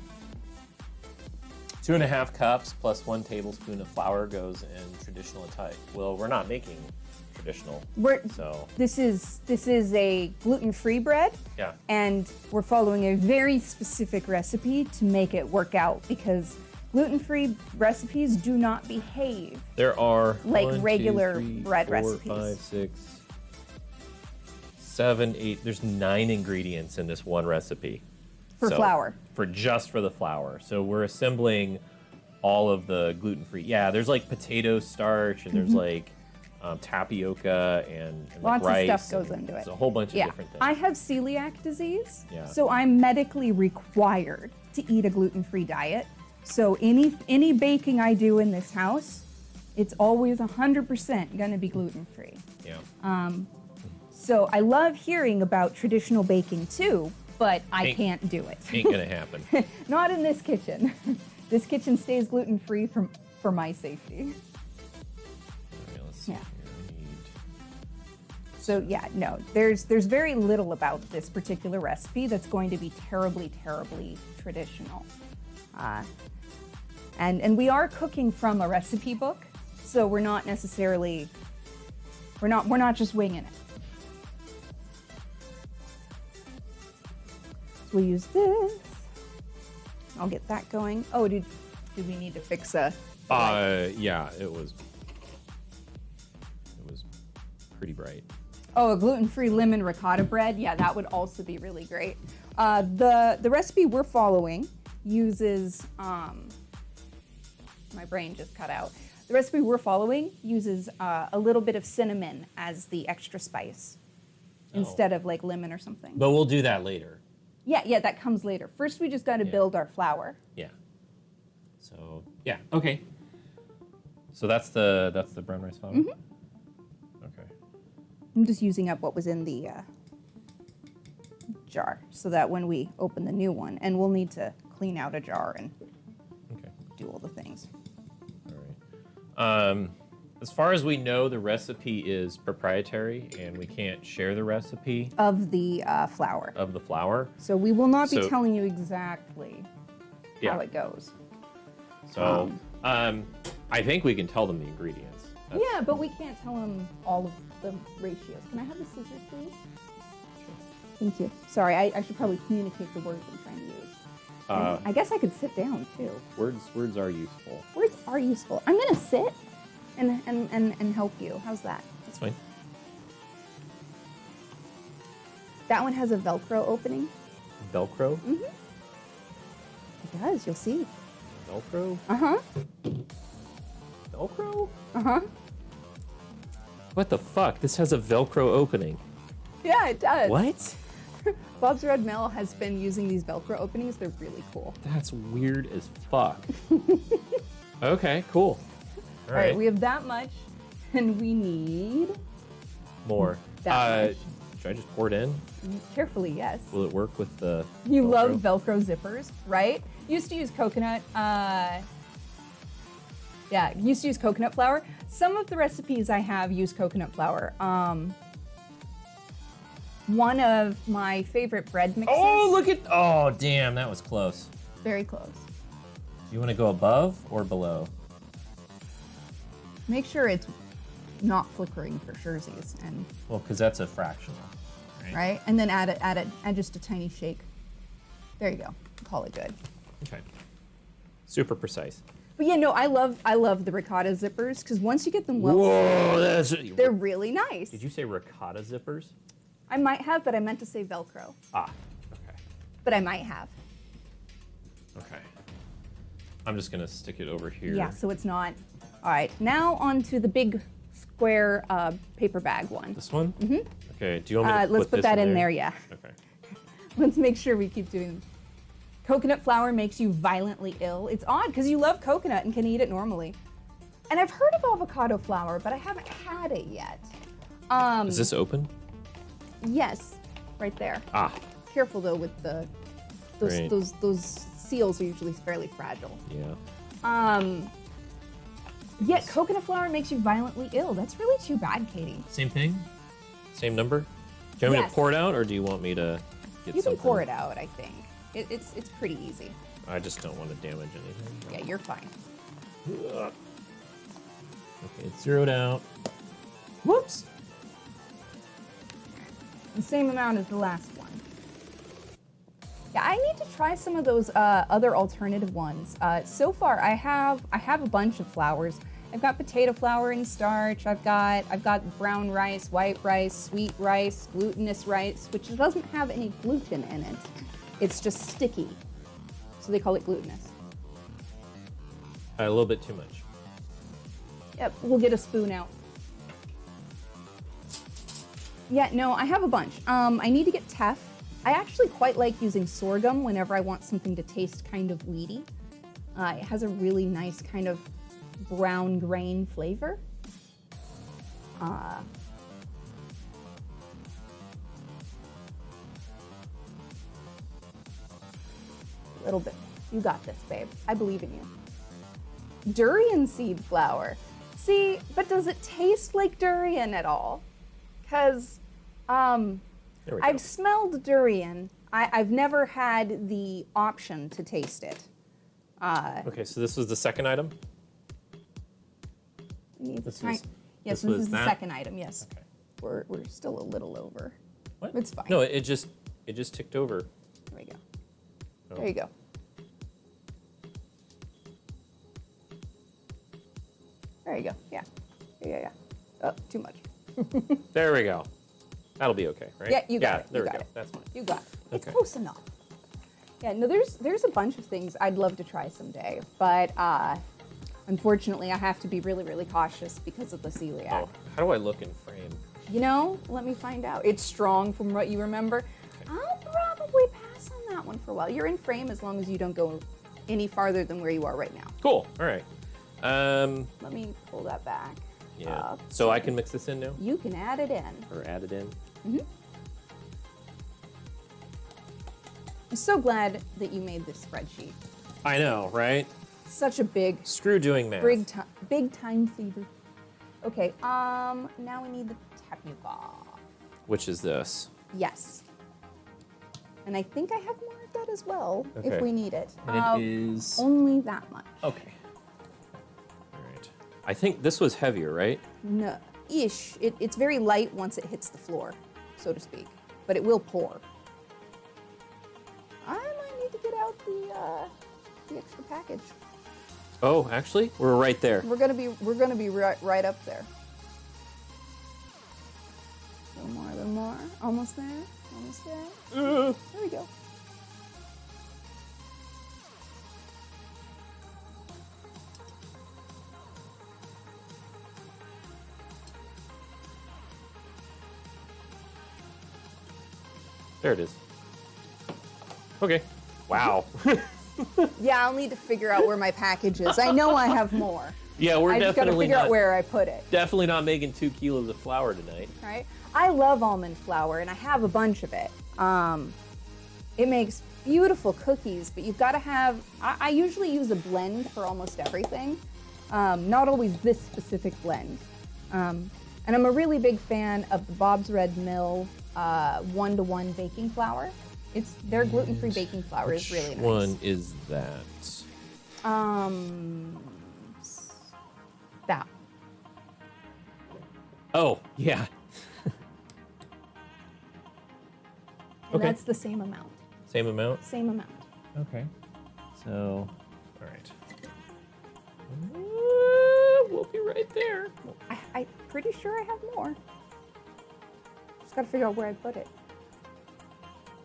[SPEAKER 1] 2.5 cups plus 1 tablespoon of flour goes in traditional type. Well, we're not making traditional, so
[SPEAKER 4] This is a gluten-free bread.
[SPEAKER 1] yeah.
[SPEAKER 4] And we're following a very specific recipe to make it work out because gluten-free recipes do not behave.
[SPEAKER 1] There are
[SPEAKER 4] Like
[SPEAKER 1] 1, 2,
[SPEAKER 4] regular
[SPEAKER 1] 3,
[SPEAKER 4] bread
[SPEAKER 1] 4,
[SPEAKER 4] recipes.
[SPEAKER 1] 5, 6, 7, 8. There's 9 ingredients in this one recipe.
[SPEAKER 4] For flour.
[SPEAKER 1] For the flour. So we're assembling all of the gluten-free. Yeah, there's like potato starch and there's like tapioca and
[SPEAKER 4] Lots
[SPEAKER 1] like rice.
[SPEAKER 4] of stuff goes
[SPEAKER 1] and
[SPEAKER 4] into it.
[SPEAKER 1] It's a whole bunch of different things.
[SPEAKER 4] I have celiac disease,
[SPEAKER 1] Yeah.
[SPEAKER 4] so I'm medically required to eat a gluten-free diet. So any baking I do in this house, it's always 100% going to be gluten-free.
[SPEAKER 1] Yeah.
[SPEAKER 4] So I love hearing about traditional baking too, but I
[SPEAKER 1] Ain't-
[SPEAKER 4] can't do it.
[SPEAKER 1] Ain't gonna happen.
[SPEAKER 4] Not in this kitchen. This kitchen stays gluten-free for my safety.
[SPEAKER 1] Okay, let's see
[SPEAKER 4] Yeah.
[SPEAKER 1] here. I need
[SPEAKER 4] So yeah, no, there's very little about this particular recipe that's going to be terribly, terribly traditional. And we are cooking from a recipe book, so we're not necessarily, we're not just winging it. So we'll use this. I'll get that going. Oh, did we need to fix a?
[SPEAKER 1] Yeah, it was pretty bright.
[SPEAKER 4] Oh, a gluten-free lemon ricotta bread. Yeah, that would also be really great. The recipe we're following uses, my brain just cut out. The recipe we're following uses a little bit of cinnamon as the extra spice instead of like lemon or something.
[SPEAKER 1] But we'll do that later.
[SPEAKER 4] Yeah, that comes later. First, we just got to build our flour.
[SPEAKER 1] Yeah. So yeah, okay. So that's the brown rice flour.
[SPEAKER 4] Mm-hmm.
[SPEAKER 1] Okay.
[SPEAKER 4] I'm just using up what was in the jar so that when we open the new one, and we'll need to clean out a jar and do all the things.
[SPEAKER 1] All right. As far as we know, the recipe is proprietary, and we can't share the recipe
[SPEAKER 4] Of the flour.
[SPEAKER 1] of the flour.
[SPEAKER 4] So we will not be
[SPEAKER 1] So-
[SPEAKER 4] telling you exactly how it goes.
[SPEAKER 1] So I think we can tell them the ingredients.
[SPEAKER 4] Yeah, but we can't tell them all of the ratios. Can I have the scissors, please? Thank you. Sorry, I should probably communicate the words I'm trying to use. I guess I could sit down, too.
[SPEAKER 1] Words are useful.
[SPEAKER 4] Words are useful. I'm going to sit and help you. How's that?
[SPEAKER 1] That's fine.
[SPEAKER 4] That one has a Velcro opening.
[SPEAKER 1] Velcro?
[SPEAKER 4] Mm-hmm. It does, you'll see.
[SPEAKER 1] Velcro?
[SPEAKER 4] Uh-huh.
[SPEAKER 1] Velcro?
[SPEAKER 4] Uh-huh.
[SPEAKER 1] What the fuck? This has a Velcro opening.
[SPEAKER 4] Yeah, it does.
[SPEAKER 1] What?
[SPEAKER 4] Bob's Red Mill has been using these Velcro openings. They're really cool.
[SPEAKER 1] That's weird as fuck. Okay, cool.
[SPEAKER 4] All right, we have that much, and we need
[SPEAKER 1] more.
[SPEAKER 4] That much.
[SPEAKER 1] Should I just pour it in?
[SPEAKER 4] Carefully, yes.
[SPEAKER 1] Will it work with the
[SPEAKER 4] You
[SPEAKER 1] Velcro?
[SPEAKER 4] love Velcro zippers, right? Used to use coconut. Used to use coconut flour. Some of the recipes I have use coconut flour. One of my favorite bread mixes.
[SPEAKER 1] Oh, look at... Oh, damn, that was close.
[SPEAKER 4] Very close.
[SPEAKER 1] Do you want to go above or below?
[SPEAKER 4] Make sure it's not flickering for surezies, and
[SPEAKER 1] Well, because that's a fractional.
[SPEAKER 4] right, and then add just a tiny shake. There you go. Call it good.
[SPEAKER 1] Okay. Super precise.
[SPEAKER 4] But yeah, no, I love the ricotta zippers because once you get them well,
[SPEAKER 1] Whoa, that's...
[SPEAKER 4] they're really nice.
[SPEAKER 1] Did you say ricotta zippers?
[SPEAKER 4] I might have, but I meant to say Velcro.
[SPEAKER 1] Ah, okay.
[SPEAKER 4] But I might have.
[SPEAKER 1] Okay. I'm just going to stick it over here.
[SPEAKER 4] Yeah, so it's not. All right, now on to the big square paper bag one.
[SPEAKER 1] This one? Mm-hmm. Okay, do you want me to
[SPEAKER 4] Let's put
[SPEAKER 1] this
[SPEAKER 4] that in there, yeah.
[SPEAKER 1] Okay.
[SPEAKER 4] Let's make sure we keep doing. Coconut flour makes you violently ill. It's odd because you love coconut and can eat it normally. And I've heard of avocado flour, but I haven't had it yet.
[SPEAKER 1] Is this open?
[SPEAKER 4] Yes, right there.
[SPEAKER 1] Ah.
[SPEAKER 4] Careful though with
[SPEAKER 1] Great.
[SPEAKER 4] those seals are usually fairly fragile.
[SPEAKER 1] Yeah.
[SPEAKER 4] Yet coconut flour makes you violently ill. That's really too bad, Katie.
[SPEAKER 1] Same thing? Same number? Do you want me
[SPEAKER 4] Yes.
[SPEAKER 1] to pour it out, or do you want me to get
[SPEAKER 4] You
[SPEAKER 1] something?
[SPEAKER 4] can pour it out, I think. It's pretty easy.
[SPEAKER 1] I just don't want to damage anything.
[SPEAKER 4] Yeah, you're fine.
[SPEAKER 1] Okay, it's zeroed out. Whoops.
[SPEAKER 4] The same amount as the last one. Yeah, I need to try some of those other alternative ones. So far, I have a bunch of flours. I've got potato flour and starch. I've got brown rice, white rice, sweet rice, glutinous rice, which doesn't have any gluten in it. It's just sticky, so they call it glutinous.
[SPEAKER 1] A little bit too much.
[SPEAKER 4] Yep, we'll get a spoon out. Yeah, no, I have a bunch. I need to get teff. I actually quite like using sorghum whenever I want something to taste kind of wheaty. It has a really nice kind of brown grain flavor. A little bit. You got this, babe. I believe in you. Durian seed flour. See, but does it taste like durian at all? because
[SPEAKER 1] There we go.
[SPEAKER 4] I've smelled durian. I've never had the option to taste it.
[SPEAKER 1] Okay, so this was the second item?
[SPEAKER 4] We need to
[SPEAKER 1] This
[SPEAKER 4] try-
[SPEAKER 1] was-
[SPEAKER 4] yes,
[SPEAKER 1] this
[SPEAKER 4] this
[SPEAKER 1] was
[SPEAKER 4] is the
[SPEAKER 1] that?
[SPEAKER 4] second item. Yes,
[SPEAKER 1] Okay.
[SPEAKER 4] we're still a little over.
[SPEAKER 1] What?
[SPEAKER 4] It's fine.
[SPEAKER 1] No, it just ticked over.
[SPEAKER 4] There we go.
[SPEAKER 1] Oh.
[SPEAKER 4] There you go. There you go. Yeah. Yeah. Oh, too much.
[SPEAKER 1] There we go. That'll be okay, right?
[SPEAKER 4] Yeah, you got it.
[SPEAKER 1] There
[SPEAKER 4] You
[SPEAKER 1] we
[SPEAKER 4] got
[SPEAKER 1] go.
[SPEAKER 4] it.
[SPEAKER 1] That's fine.
[SPEAKER 4] You got it. It's
[SPEAKER 1] Okay.
[SPEAKER 4] close enough. Yeah, no, there's a bunch of things I'd love to try someday, but unfortunately I have to be really, really cautious because of the celiac.
[SPEAKER 1] Oh, how do I look in frame?
[SPEAKER 4] You know, let me find out. It's strong from what you remember. I'll probably pass on that one for a while. You're in frame as long as you don't go any farther than where you are right now.
[SPEAKER 1] Cool. All right.
[SPEAKER 4] Let me pull that back.
[SPEAKER 1] Yeah.
[SPEAKER 4] up.
[SPEAKER 1] So I can mix this in now,
[SPEAKER 4] You can add it in.
[SPEAKER 1] or add it in.
[SPEAKER 4] I'm so glad that you made this spreadsheet.
[SPEAKER 1] I know, right?
[SPEAKER 4] Such a big
[SPEAKER 1] Screw doing math.
[SPEAKER 4] big time saver. Okay, now we need the tapioca.
[SPEAKER 1] Which is this?
[SPEAKER 4] Yes. And I think I have more of that as well,
[SPEAKER 1] Okay.
[SPEAKER 4] if we need it.
[SPEAKER 1] And it is.
[SPEAKER 4] Only that much.
[SPEAKER 1] Okay. All right. I think this was heavier, right?
[SPEAKER 4] No, ish. It's very light once it hits the floor, so to speak, but it will pour. I might need to get out the extra package.
[SPEAKER 1] Oh, actually, we're right there.
[SPEAKER 4] We're gonna be right up there. A little more. Almost there. Almost there. There we go.
[SPEAKER 1] There it is. Okay. Wow.
[SPEAKER 4] Yeah, I'll need to figure out where my package is. I know I have more.
[SPEAKER 1] Yeah, we're
[SPEAKER 4] I just gotta
[SPEAKER 1] definitely
[SPEAKER 4] figure out
[SPEAKER 1] not,
[SPEAKER 4] where I put it.
[SPEAKER 1] definitely not making 2 kilos of flour tonight.
[SPEAKER 4] Right? I love almond flour, and I have a bunch of it. It makes beautiful cookies, but you've got to have. I usually use a blend for almost everything. Not always this specific blend. And I'm a really big fan of the Bob's Red Mill 1-to-1 baking flour. Their gluten-free baking flour is really nice.
[SPEAKER 1] Which one is that?
[SPEAKER 4] That.
[SPEAKER 1] Oh, yeah.
[SPEAKER 4] And
[SPEAKER 1] Okay.
[SPEAKER 4] that's the same amount.
[SPEAKER 1] Same amount?
[SPEAKER 4] Same amount.
[SPEAKER 1] Okay. So, all right. We'll be right there.
[SPEAKER 4] I'm pretty sure I have more. Just gotta figure out where I put it.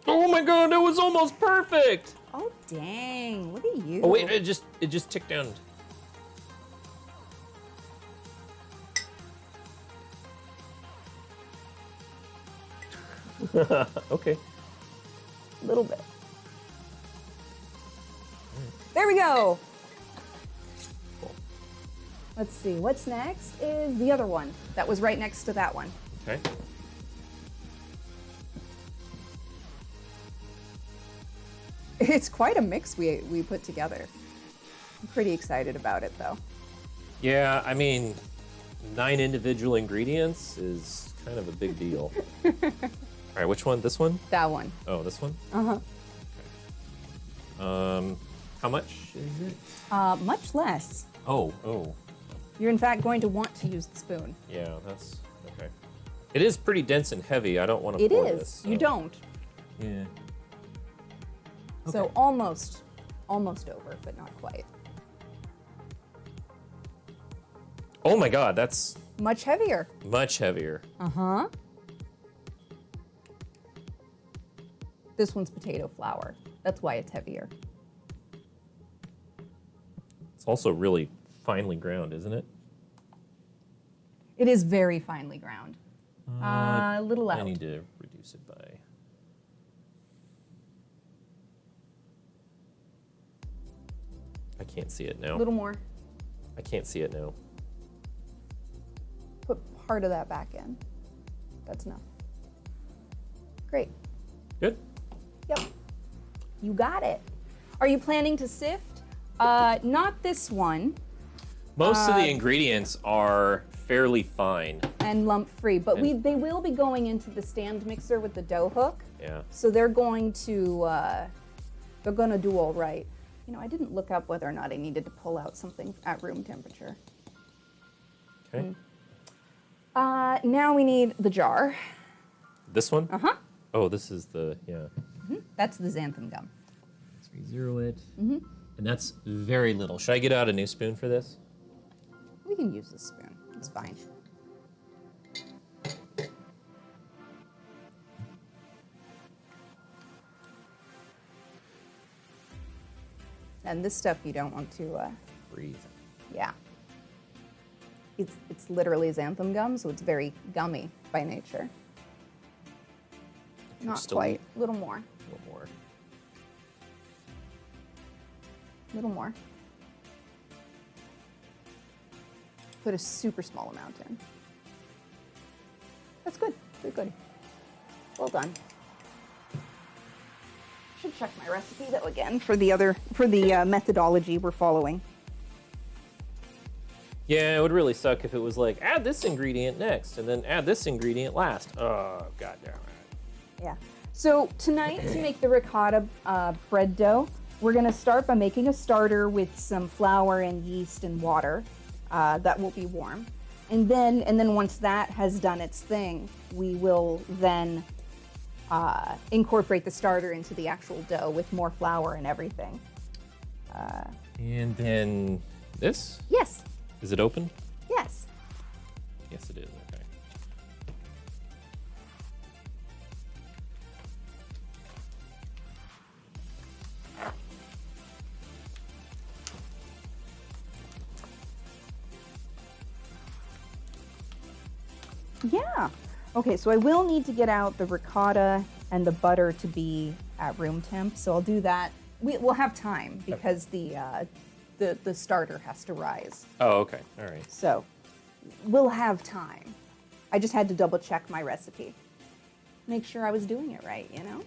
[SPEAKER 1] Oh my god, that was almost perfect!
[SPEAKER 4] Oh dang! Look at you.
[SPEAKER 1] Oh wait, it just ticked down. Okay.
[SPEAKER 4] A little bit. There we go.
[SPEAKER 1] Cool.
[SPEAKER 4] Let's see. What's next is the other one that was right next to that one.
[SPEAKER 1] Okay.
[SPEAKER 4] It's quite a mix we put together. I'm pretty excited about it though.
[SPEAKER 1] Yeah, I mean, 9 individual ingredients is kind of a big deal. All right, which one? This one?
[SPEAKER 4] That one.
[SPEAKER 1] Oh, this one?
[SPEAKER 4] Uh-huh.
[SPEAKER 1] How much is it?
[SPEAKER 4] Much less.
[SPEAKER 1] Oh.
[SPEAKER 4] You're in fact going to want to use the spoon.
[SPEAKER 1] Yeah, that's okay. It is pretty dense and heavy. I don't want to
[SPEAKER 4] It
[SPEAKER 1] pour
[SPEAKER 4] is.
[SPEAKER 1] this. So.
[SPEAKER 4] You don't.
[SPEAKER 1] Yeah.
[SPEAKER 4] So
[SPEAKER 1] Okay.
[SPEAKER 4] almost over, but not quite.
[SPEAKER 1] Oh my god, that's
[SPEAKER 4] Much heavier.
[SPEAKER 1] much heavier.
[SPEAKER 4] Uh-huh. This one's potato flour. That's why it's heavier.
[SPEAKER 1] It's also really finely ground, isn't it?
[SPEAKER 4] It is very finely ground. A little out.
[SPEAKER 1] I need to reduce it by. I can't see it now.
[SPEAKER 4] A little more.
[SPEAKER 1] I can't see it now.
[SPEAKER 4] Put part of that back in. That's enough. Great.
[SPEAKER 1] Good.
[SPEAKER 4] Yep. You got it. Are you planning to sift? Not this one.
[SPEAKER 1] Most of the ingredients are fairly fine.
[SPEAKER 4] and lump free, but
[SPEAKER 1] And-
[SPEAKER 4] they will be going into the stand mixer with the dough hook.
[SPEAKER 1] Yeah.
[SPEAKER 4] So they're going to do all right. You know, I didn't look up whether or not I needed to pull out something at room temperature.
[SPEAKER 1] Okay.
[SPEAKER 4] Now we need the jar.
[SPEAKER 1] This one?
[SPEAKER 4] Uh-huh.
[SPEAKER 1] Oh, this is the, yeah.
[SPEAKER 4] That's the xanthan gum.
[SPEAKER 1] Let's re-zero it. And that's very little. Should I get out a new spoon for this?
[SPEAKER 4] We can use this spoon. It's fine. And this stuff you don't want to,
[SPEAKER 1] Breathe.
[SPEAKER 4] yeah. It's literally xanthan gum, so it's very gummy by nature. Not
[SPEAKER 1] still
[SPEAKER 4] quite. A little more.
[SPEAKER 1] A little more.
[SPEAKER 4] A little more. Put a super small amount in. That's good. Very good. Well done. Should check my recipe though again for the methodology we're following.
[SPEAKER 1] Yeah, it would really suck if it was like, add this ingredient next, and then add this ingredient last. Oh, god damn it.
[SPEAKER 4] Yeah. So tonight, to make the ricotta bread dough, we're going to start by making a starter with some flour and yeast and water that will be warm. And then once that has done its thing, we will then incorporate the starter into the actual dough with more flour and everything.
[SPEAKER 1] And then this?
[SPEAKER 4] Yes.
[SPEAKER 1] Is it open?
[SPEAKER 4] Yes.
[SPEAKER 1] Yes, it is. Okay.
[SPEAKER 4] Yeah. Okay, so I will need to get out the ricotta and the butter to be at room temp, so I'll do that. We'll have time because the starter has to rise.
[SPEAKER 1] Oh, okay. All right.
[SPEAKER 4] So we'll have time. I just had to double check my recipe. Make sure I was doing it right, you know?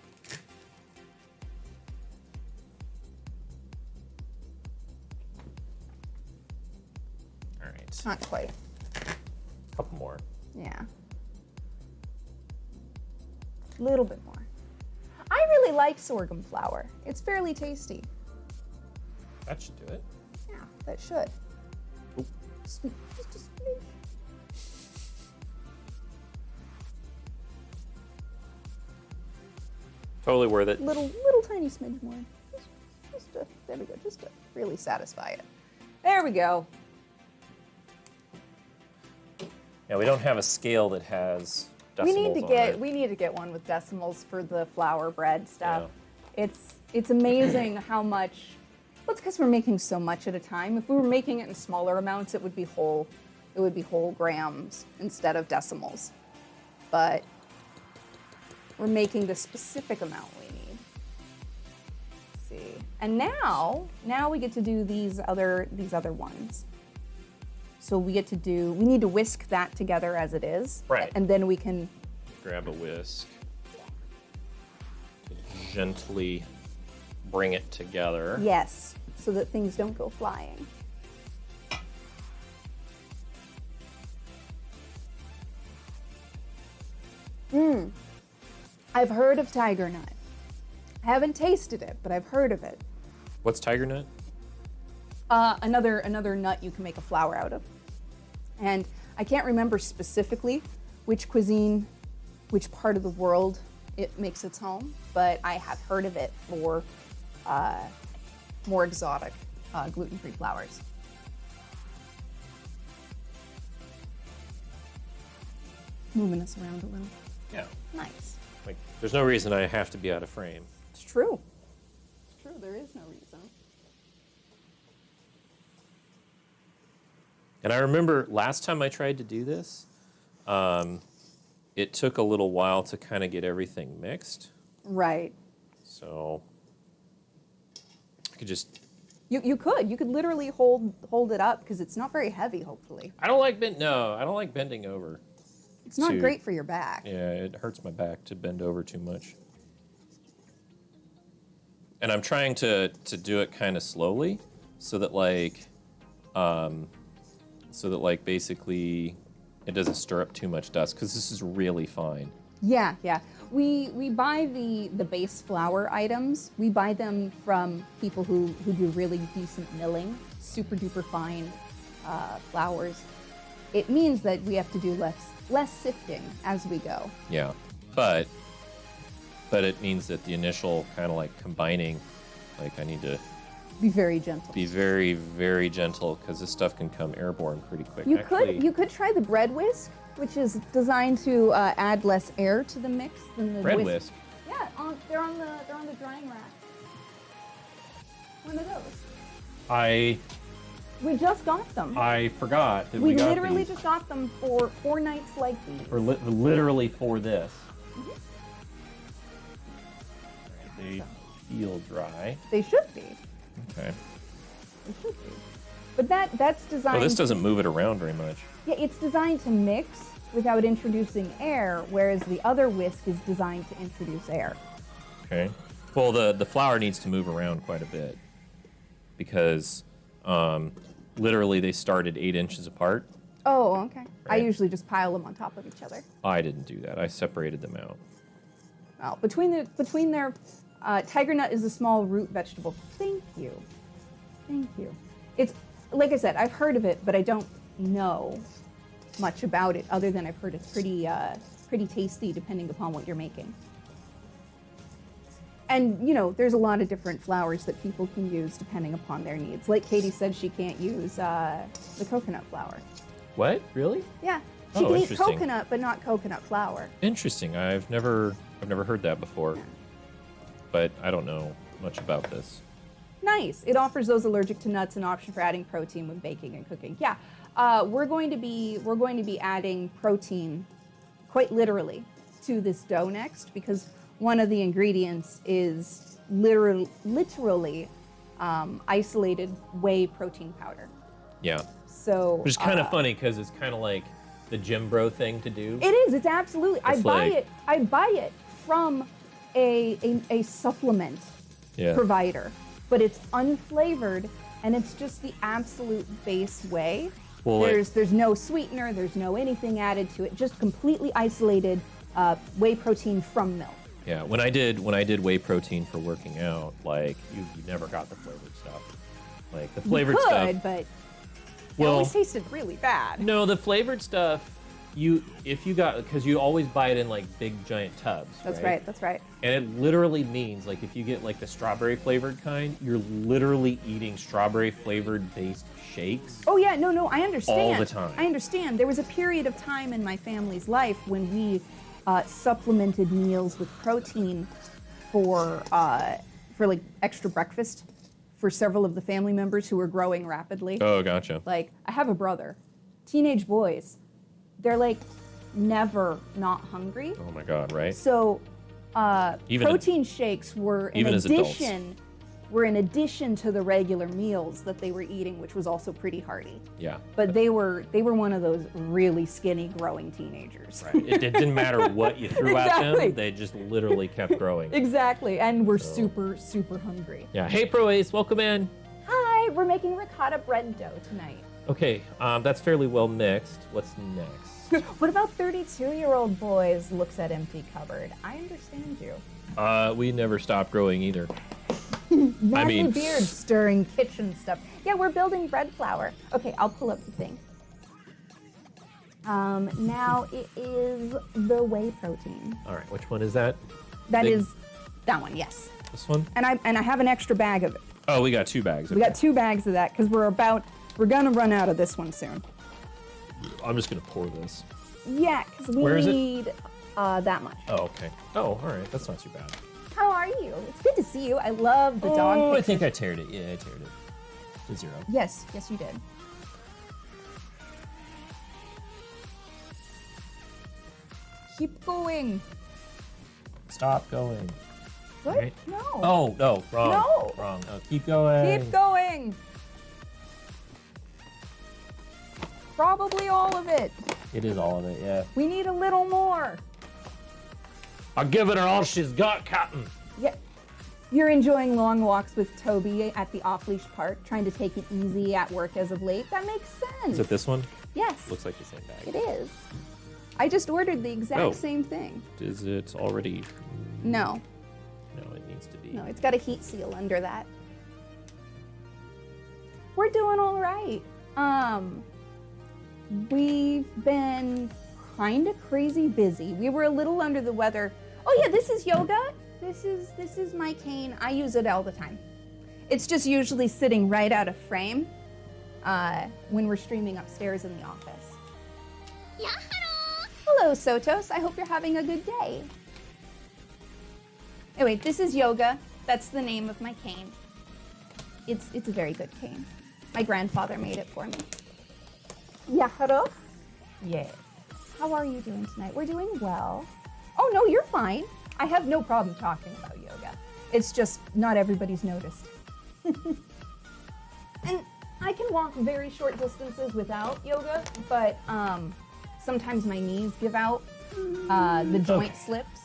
[SPEAKER 1] All right.
[SPEAKER 4] Not quite.
[SPEAKER 1] A couple more.
[SPEAKER 4] Yeah. A little bit more. I really like sorghum flour. It's fairly tasty.
[SPEAKER 1] That should do it.
[SPEAKER 4] Yeah, that should.
[SPEAKER 1] Oop.
[SPEAKER 4] Just a smidge.
[SPEAKER 1] Totally worth it.
[SPEAKER 4] Little tiny smidge more. There we go, just to really satisfy it. There we go.
[SPEAKER 1] Yeah, we don't have a scale that has
[SPEAKER 4] We
[SPEAKER 1] decimals
[SPEAKER 4] need to get one with decimals for the flour bread stuff. It's amazing how much. Well, it's because we're making so much at a time. If we were making it in smaller amounts, it would be whole grams instead of decimals. But we're making the specific amount we need. Let's see. And now we get to do these other ones. So we need to whisk that together as it is.
[SPEAKER 1] Right.
[SPEAKER 4] And then we can
[SPEAKER 1] Grab a whisk. To gently bring it together.
[SPEAKER 4] yes, so that things don't go flying. I've heard of tiger nut. I haven't tasted it, but I've heard of it.
[SPEAKER 1] What's tiger nut?
[SPEAKER 4] Another nut you can make a flour out of. And I can't remember specifically which cuisine, which part of the world it makes its home, but I have heard of it for more exotic gluten-free flours. Moving us around a little.
[SPEAKER 1] Yeah.
[SPEAKER 4] Nice.
[SPEAKER 1] Like, there's no reason I have to be out of frame.
[SPEAKER 4] It's true. It's true, there is no reason.
[SPEAKER 1] And I remember last time I tried to do this, it took a little while to kind of get everything mixed.
[SPEAKER 4] Right.
[SPEAKER 1] So I could just.
[SPEAKER 4] You could literally hold it up because it's not very heavy, hopefully.
[SPEAKER 1] I don't like bending over.
[SPEAKER 4] It's not
[SPEAKER 1] to-
[SPEAKER 4] great for your back.
[SPEAKER 1] Yeah, it hurts my back to bend over too much. And I'm trying to do it kind of slowly so that like so that like basically it doesn't stir up too much dust because this is really fine.
[SPEAKER 4] Yeah, yeah. We buy the base flour items. We buy them from people who do really decent milling, super duper fine flours. It means that we have to do less sifting as we go.
[SPEAKER 1] Yeah, but it means that the initial kind of like combining, like I need to
[SPEAKER 4] Be very gentle.
[SPEAKER 1] be very, very gentle because this stuff can come airborne pretty quick.
[SPEAKER 4] You
[SPEAKER 1] Actually,
[SPEAKER 4] could try the bread whisk, which is designed to add less air to the mix than the
[SPEAKER 1] bread whisk.
[SPEAKER 4] Yeah, they're on the drying rack. One of those. We just got them.
[SPEAKER 1] I forgot that
[SPEAKER 4] We
[SPEAKER 1] got
[SPEAKER 4] literally
[SPEAKER 1] these
[SPEAKER 4] just got them for 4 nights like these.
[SPEAKER 1] for literally for this. They feel dry.
[SPEAKER 4] They should be.
[SPEAKER 1] Okay.
[SPEAKER 4] They should be. But that's designed.
[SPEAKER 1] Well, this doesn't move it around very much.
[SPEAKER 4] Yeah, it's designed to mix without introducing air, whereas the other whisk is designed to introduce air.
[SPEAKER 1] Okay. Well, the flour needs to move around quite a bit because literally they started 8 inches apart.
[SPEAKER 4] Oh, okay. I
[SPEAKER 1] Right.
[SPEAKER 4] usually just pile them on top of each other.
[SPEAKER 1] I didn't do that. I separated them out.
[SPEAKER 4] Well, between their tiger nut is a small root vegetable. Thank you. It's like I said, I've heard of it, but I don't know much about it other than I've heard it's pretty tasty depending upon what you're making. And there's a lot of different flours that people can use depending upon their needs. Like Katie said, she can't use the coconut flour.
[SPEAKER 1] What? Really?
[SPEAKER 4] Yeah, she
[SPEAKER 1] Oh,
[SPEAKER 4] can eat
[SPEAKER 1] interesting.
[SPEAKER 4] coconut, but not coconut flour.
[SPEAKER 1] Interesting. I've never heard that before.
[SPEAKER 4] Yeah.
[SPEAKER 1] But I don't know much about this.
[SPEAKER 4] Nice. It offers those allergic to nuts an option for adding protein when baking and cooking. Yeah, we're going to be adding protein, quite literally, to this dough next because one of the ingredients is literally isolated whey protein powder.
[SPEAKER 1] Yeah.
[SPEAKER 4] So
[SPEAKER 1] Which is kind of funny because it's kind of like the gym bro thing to do.
[SPEAKER 4] it is. It's absolutely. I
[SPEAKER 1] It's
[SPEAKER 4] buy
[SPEAKER 1] like-
[SPEAKER 4] it. I buy it from a supplement
[SPEAKER 1] Yeah.
[SPEAKER 4] provider, but it's unflavored and it's just the absolute base whey.
[SPEAKER 1] Well,
[SPEAKER 4] There's no sweetener. There's no anything added to it. Just completely isolated whey protein from milk.
[SPEAKER 1] Yeah, when I did whey protein for working out, like you never got the flavored stuff. Like the flavored
[SPEAKER 4] you could,
[SPEAKER 1] stuff.
[SPEAKER 4] but it
[SPEAKER 1] Well,
[SPEAKER 4] always tasted really bad.
[SPEAKER 1] no, the flavored stuff. Because you always buy it in like big giant tubs.
[SPEAKER 4] That's right. That's right.
[SPEAKER 1] And it literally means like if you get like the strawberry flavored kind, you're literally eating strawberry flavored based shakes.
[SPEAKER 4] Oh yeah, no, I understand.
[SPEAKER 1] All the time.
[SPEAKER 4] I understand. There was a period of time in my family's life when we supplemented meals with protein for like extra breakfast for several of the family members who were growing rapidly.
[SPEAKER 1] Oh, gotcha.
[SPEAKER 4] Like I have a brother, teenage boys, they're like never not hungry.
[SPEAKER 1] Oh my God, right?
[SPEAKER 4] So
[SPEAKER 1] Even
[SPEAKER 4] protein shakes were in
[SPEAKER 1] even as adults.
[SPEAKER 4] addition to the regular meals that they were eating, which was also pretty hearty.
[SPEAKER 1] Yeah.
[SPEAKER 4] But they were one of those really skinny growing teenagers.
[SPEAKER 1] Right. It didn't matter what you threw at
[SPEAKER 4] Exactly.
[SPEAKER 1] them; they just literally kept growing.
[SPEAKER 4] Exactly, and we're super hungry.
[SPEAKER 1] Yeah. Hey, Pro Ace, welcome in.
[SPEAKER 4] Hi, we're making ricotta bread dough tonight.
[SPEAKER 1] Okay, that's fairly well mixed. What's next?
[SPEAKER 4] What about 32-year-old boys looks at empty cupboard? I understand you.
[SPEAKER 1] We never stopped growing either.
[SPEAKER 4] Manly
[SPEAKER 1] mean-
[SPEAKER 4] beard stirring kitchen stuff. Yeah, we're building bread flour. Okay, I'll pull up the thing. Now it is the whey protein.
[SPEAKER 1] All right, which one is that?
[SPEAKER 4] That
[SPEAKER 1] Big-
[SPEAKER 4] is that one, yes.
[SPEAKER 1] This one?
[SPEAKER 4] And I have an extra bag of it.
[SPEAKER 1] Oh, we got 2 bags.
[SPEAKER 4] We got 2 bags of that because we're gonna run out of this one soon.
[SPEAKER 1] I'm just gonna pour this.
[SPEAKER 4] Yeah, because we
[SPEAKER 1] Where is it?
[SPEAKER 4] need that much.
[SPEAKER 1] Oh, okay. Oh, all right. That's not too bad.
[SPEAKER 4] How are you? It's good to see you. I love the dog
[SPEAKER 1] Oh, I
[SPEAKER 4] pictures.
[SPEAKER 1] think I teared it. Yeah, I teared it to 0.
[SPEAKER 4] Yes, you did. Keep going.
[SPEAKER 1] Stop going.
[SPEAKER 4] What?
[SPEAKER 1] Right?
[SPEAKER 4] No.
[SPEAKER 1] Oh, no, wrong.
[SPEAKER 4] No.
[SPEAKER 1] Wrong. Oh, keep going.
[SPEAKER 4] Keep going. Probably all of it.
[SPEAKER 1] It is all of it, yeah.
[SPEAKER 4] We need a little more.
[SPEAKER 1] I'll give it her all she's got, Captain.
[SPEAKER 4] Yeah. You're enjoying long walks with Toby at the off-leash park, trying to take it easy at work as of late. That makes sense.
[SPEAKER 1] Is it this one?
[SPEAKER 4] Yes.
[SPEAKER 1] Looks like the same bag.
[SPEAKER 4] It is. I just ordered the exact same thing.
[SPEAKER 1] Is it already?
[SPEAKER 4] No.
[SPEAKER 1] No, it needs to be.
[SPEAKER 4] No, it's got a heat seal under that. We're doing all right. We've been kind of crazy busy. We were a little under the weather. Oh yeah, this is yoga. This is my cane. I use it all the time. It's just usually sitting right out of frame when we're streaming upstairs in the office. Hello, Sotos. I hope you're having a good day. Anyway, this is yoga. That's the name of my cane. It's a very good cane. My grandfather made it for me. Yeah, hello? Yes. How are you doing tonight? We're doing well. Oh, no, you're fine. I have no problem talking about yoga. It's just not everybody's noticed. And I can walk very short distances without yoga, but sometimes my knees give out. The joint slips.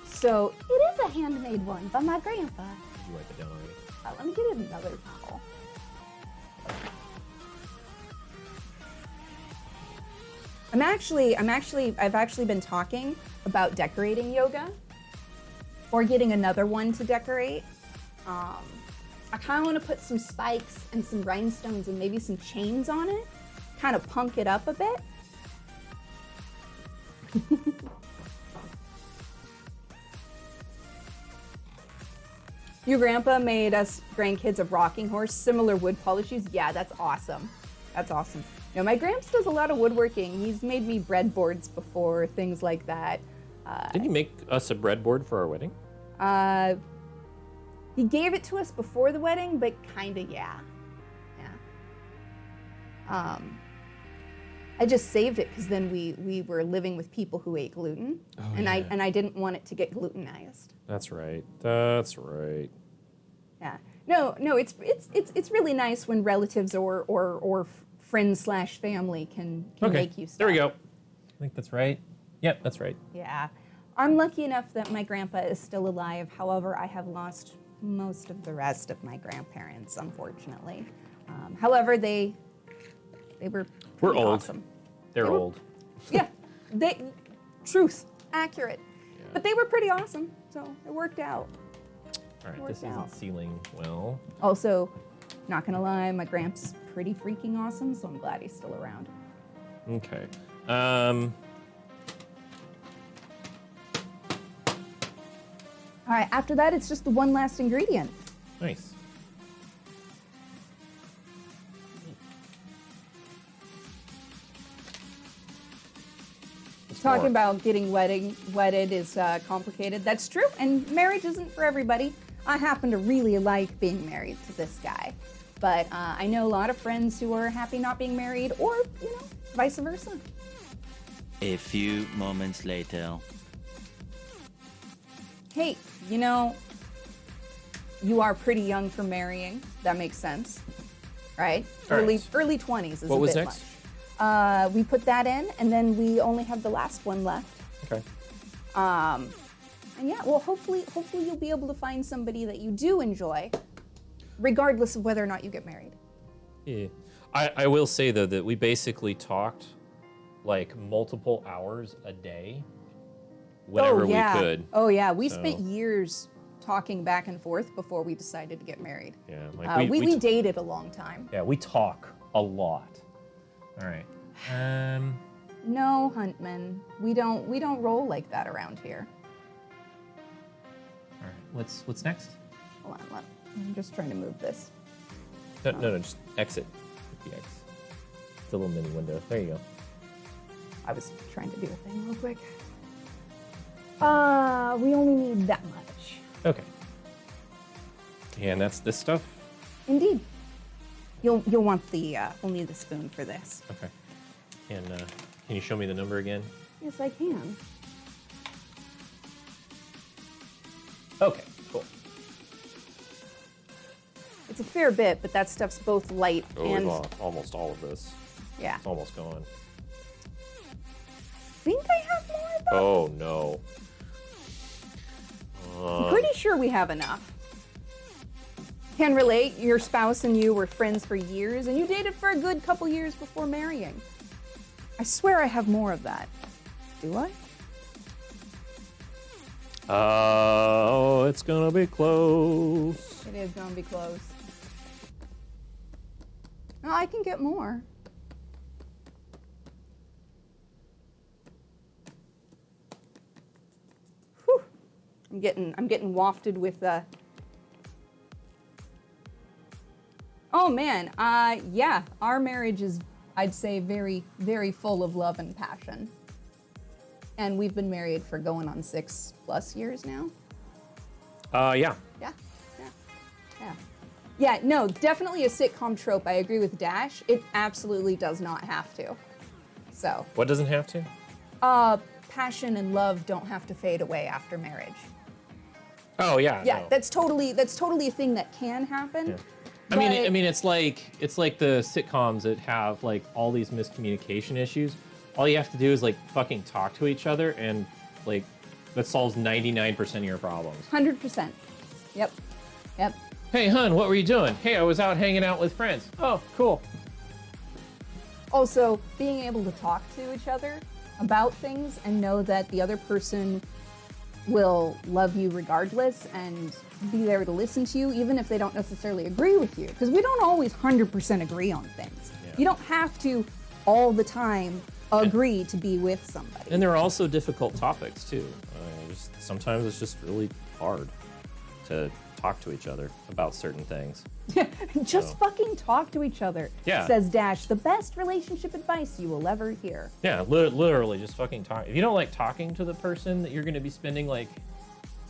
[SPEAKER 4] So it is a handmade one by my grandpa.
[SPEAKER 1] You write it down already.
[SPEAKER 4] Let me get another towel. I've actually been talking about decorating yoga or getting another one to decorate. I kind of want to put some spikes and some rhinestones and maybe some chains on it, kind of punk it up a bit. Your grandpa made us grandkids a rocking horse, similar wood polishes. Yeah, that's awesome. That's awesome. You know, my gramps does a lot of woodworking. He's made me breadboards before, things like that.
[SPEAKER 1] Did he make us a breadboard for our wedding?
[SPEAKER 4] He gave it to us before the wedding, but kinda, yeah. I just saved it because then we were living with people who ate gluten, and I didn't want it to get glutenized.
[SPEAKER 1] That's right. That's right.
[SPEAKER 4] Yeah. No. It's really nice when relatives or friends / family can make you stuff.
[SPEAKER 1] There we go. I think that's right. Yep, that's right.
[SPEAKER 4] Yeah. I'm lucky enough that my grandpa is still alive. However, I have lost most of the rest of my grandparents, unfortunately. However, they were pretty
[SPEAKER 1] old.
[SPEAKER 4] awesome.
[SPEAKER 1] They're old.
[SPEAKER 4] Yeah. Truth. Accurate.
[SPEAKER 1] Yeah.
[SPEAKER 4] But they were pretty awesome, so it worked out.
[SPEAKER 1] All right,
[SPEAKER 4] Worked
[SPEAKER 1] this isn't
[SPEAKER 4] out.
[SPEAKER 1] sealing well.
[SPEAKER 4] Also, not gonna lie, my gramps is pretty freaking awesome, so I'm glad he's still around.
[SPEAKER 1] Okay.
[SPEAKER 4] All right, after that, it's just the one last ingredient.
[SPEAKER 1] Nice.
[SPEAKER 4] Talking about getting wedded is complicated. That's true, and marriage isn't for everybody. I happen to really like being married to this guy, but I know a lot of friends who are happy not being married, or vice versa.
[SPEAKER 5] A few moments later.
[SPEAKER 4] Hey, you are pretty young for marrying. That makes sense, right?
[SPEAKER 1] All right.
[SPEAKER 4] Early 20s is
[SPEAKER 1] What
[SPEAKER 4] a
[SPEAKER 1] was
[SPEAKER 4] bit
[SPEAKER 1] next?
[SPEAKER 4] much. We put that in, and then we only have the last one left.
[SPEAKER 1] Okay.
[SPEAKER 4] And yeah, well, hopefully you'll be able to find somebody that you do enjoy, regardless of whether or not you get married.
[SPEAKER 1] Yeah. I will say, though, that we basically talked like multiple hours a day whenever we could.
[SPEAKER 4] Oh, yeah. We
[SPEAKER 1] So-
[SPEAKER 4] spent years talking back and forth before we decided to get married.
[SPEAKER 1] Yeah. Like
[SPEAKER 4] We dated a long time.
[SPEAKER 1] Yeah, we talk a lot. All right.
[SPEAKER 4] No, Huntman. We don't roll like that around here.
[SPEAKER 1] All right. What's next?
[SPEAKER 4] Hold on, I'm just trying to move this.
[SPEAKER 1] No, just exit. The X. It's a little mini window. There you go.
[SPEAKER 4] I was trying to do a thing real quick. We only need that much.
[SPEAKER 1] Okay. And that's this stuff?
[SPEAKER 4] Indeed. You'll want we'll need the spoon for this.
[SPEAKER 1] Okay. And can you show me the number again?
[SPEAKER 4] Yes, I can.
[SPEAKER 1] Okay, cool.
[SPEAKER 4] It's a fair bit, but that stuff's both light and
[SPEAKER 1] we've lost almost all of this.
[SPEAKER 4] yeah.
[SPEAKER 1] It's almost gone.
[SPEAKER 4] I think I have more, but
[SPEAKER 1] Oh, no.
[SPEAKER 4] I'm pretty sure we have enough. Can relate, your spouse and you were friends for years, and you dated for a good couple years before marrying. I swear I have more of that. Do I?
[SPEAKER 1] Oh, it's gonna be close.
[SPEAKER 4] It is gonna be close. Oh, I can get more. Whew. I'm getting wafted with Oh man, yeah, our marriage is, I'd say, very, very full of love and passion. And we've been married for going on 6+ years now.
[SPEAKER 1] Yeah.
[SPEAKER 4] Yeah, yeah, yeah. Yeah, no, definitely a sitcom trope. I agree with Dash. It absolutely does not have to. So,
[SPEAKER 1] What doesn't have to?
[SPEAKER 4] passion and love don't have to fade away after marriage.
[SPEAKER 1] Oh yeah.
[SPEAKER 4] Yeah,
[SPEAKER 1] no.
[SPEAKER 4] that's totally a thing that can happen.
[SPEAKER 1] Yeah. I mean,
[SPEAKER 4] but-
[SPEAKER 1] it's like the sitcoms that have like all these miscommunication issues. All you have to do is like fucking talk to each other, and like that solves 99% of your problems.
[SPEAKER 4] 100%. Yep. Yep.
[SPEAKER 1] Hey, hun, what were you doing? Hey, I was out hanging out with friends. Oh, cool.
[SPEAKER 4] Also, being able to talk to each other about things and know that the other person will love you regardless and be there to listen to you, even if they don't necessarily agree with you. Because we don't always 100% agree on things.
[SPEAKER 1] Yeah.
[SPEAKER 4] You don't have to all the time agree to be with somebody.
[SPEAKER 1] And there are also difficult topics too. Sometimes it's just really hard to talk to each other about certain things.
[SPEAKER 4] Just fucking talk to each other,
[SPEAKER 1] Yeah.
[SPEAKER 4] says Dash, the best relationship advice you will ever hear.
[SPEAKER 1] Yeah, literally just fucking talk. If you don't like talking to the person that you're going to be spending like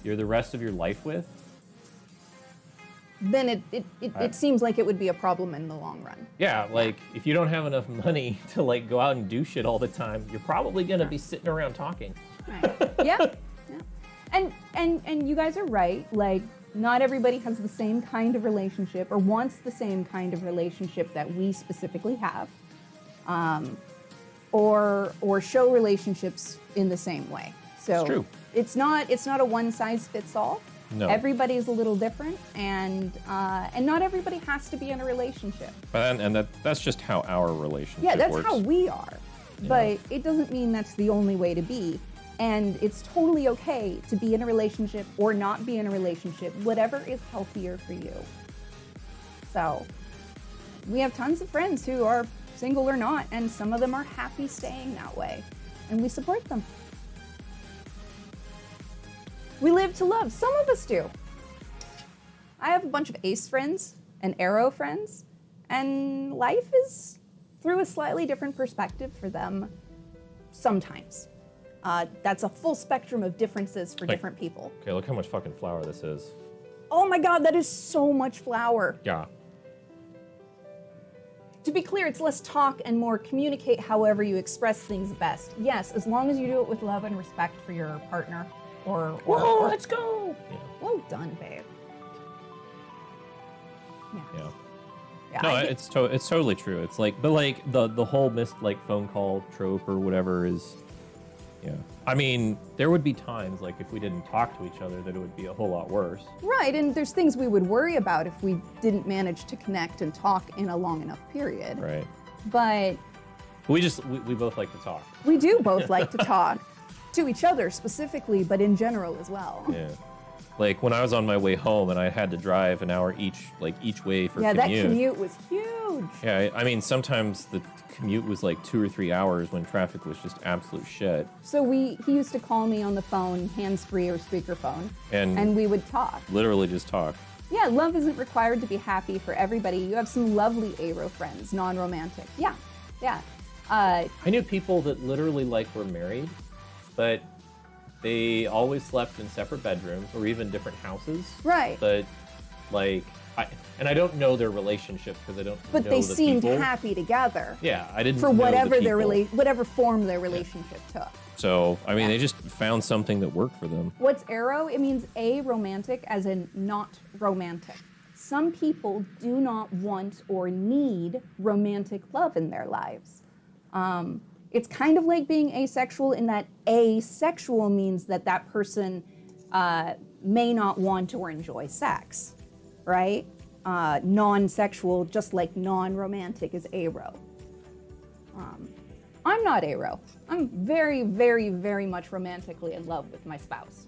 [SPEAKER 1] the rest of your life with,
[SPEAKER 4] Then it seems like it would be a problem in the long run.
[SPEAKER 1] yeah, like if you don't have enough money to like go out and do shit all the time, you're probably going to be sitting around talking.
[SPEAKER 4] Right. Yep. Yeah. And you guys are right. Like, not everybody has the same kind of relationship or wants the same kind of relationship that we specifically have, or show relationships in the same way. So
[SPEAKER 1] It's true.
[SPEAKER 4] It's not a one size fits all.
[SPEAKER 1] No.
[SPEAKER 4] Everybody's a little different, and not everybody has to be in a relationship.
[SPEAKER 1] And that's just how our relationship
[SPEAKER 4] Yeah, that's
[SPEAKER 1] works.
[SPEAKER 4] how we are. But it doesn't mean that's the only way to be. And it's totally okay to be in a relationship or not be in a relationship, whatever is healthier for you. So, we have tons of friends who are single or not, and some of them are happy staying that way. And we support them. We live to love. Some of us do. I have a bunch of ace friends and arrow friends, and life is through a slightly different perspective for them sometimes. That's a full spectrum of differences for different people.
[SPEAKER 1] Okay, look how much fucking flour this is.
[SPEAKER 4] Oh my God, that is so much flour.
[SPEAKER 1] Yeah.
[SPEAKER 4] To be clear, it's less talk and more communicate however you express things best. Yes, as long as you do it with love and respect for your partner or let's go.
[SPEAKER 1] Yeah.
[SPEAKER 4] Well done, babe.
[SPEAKER 1] Yeah.
[SPEAKER 4] Yeah,
[SPEAKER 1] No,
[SPEAKER 4] I get-
[SPEAKER 1] it's totally true. It's like, but like the whole missed like phone call trope or whatever is, yeah. I mean, there would be times like if we didn't talk to each other that it would be a whole lot worse.
[SPEAKER 4] Right, and there's things we would worry about if we didn't manage to connect and talk in a long enough period.
[SPEAKER 1] Right.
[SPEAKER 4] But
[SPEAKER 1] We both like to talk.
[SPEAKER 4] we do both like to talk to each other specifically, but in general as well.
[SPEAKER 1] Yeah. Like when I was on my way home and I had to drive an hour each way for
[SPEAKER 4] Yeah, that
[SPEAKER 1] commute.
[SPEAKER 4] commute was huge.
[SPEAKER 1] Yeah, I mean sometimes the commute was like 2 or 3 hours when traffic was just absolute shit.
[SPEAKER 4] So he used to call me on the phone, hands-free or speakerphone,
[SPEAKER 1] And-
[SPEAKER 4] and we would talk.
[SPEAKER 1] Literally just talk.
[SPEAKER 4] Yeah, love isn't required to be happy for everybody. You have some lovely ARO friends, non-romantic. Yeah, yeah.
[SPEAKER 1] I knew people that literally like were married, but they always slept in separate bedrooms or even different houses.
[SPEAKER 4] Right.
[SPEAKER 1] But like, I don't know their relationship because I don't
[SPEAKER 4] But
[SPEAKER 1] know
[SPEAKER 4] they
[SPEAKER 1] the
[SPEAKER 4] seemed
[SPEAKER 1] people.
[SPEAKER 4] happy together.
[SPEAKER 1] Yeah, I didn't
[SPEAKER 4] For
[SPEAKER 1] know
[SPEAKER 4] whatever
[SPEAKER 1] the people.
[SPEAKER 4] whatever form their relationship took.
[SPEAKER 1] So, I mean, they just found something that worked for them.
[SPEAKER 4] What's arrow? It means aromantic, as in not romantic. Some people do not want or need romantic love in their lives. It's kind of like being asexual in that asexual means that that person may not want or enjoy sex, right? Non-sexual, just like non-romantic, is aro. I'm not aro. I'm very, very, very much romantically in love with my spouse.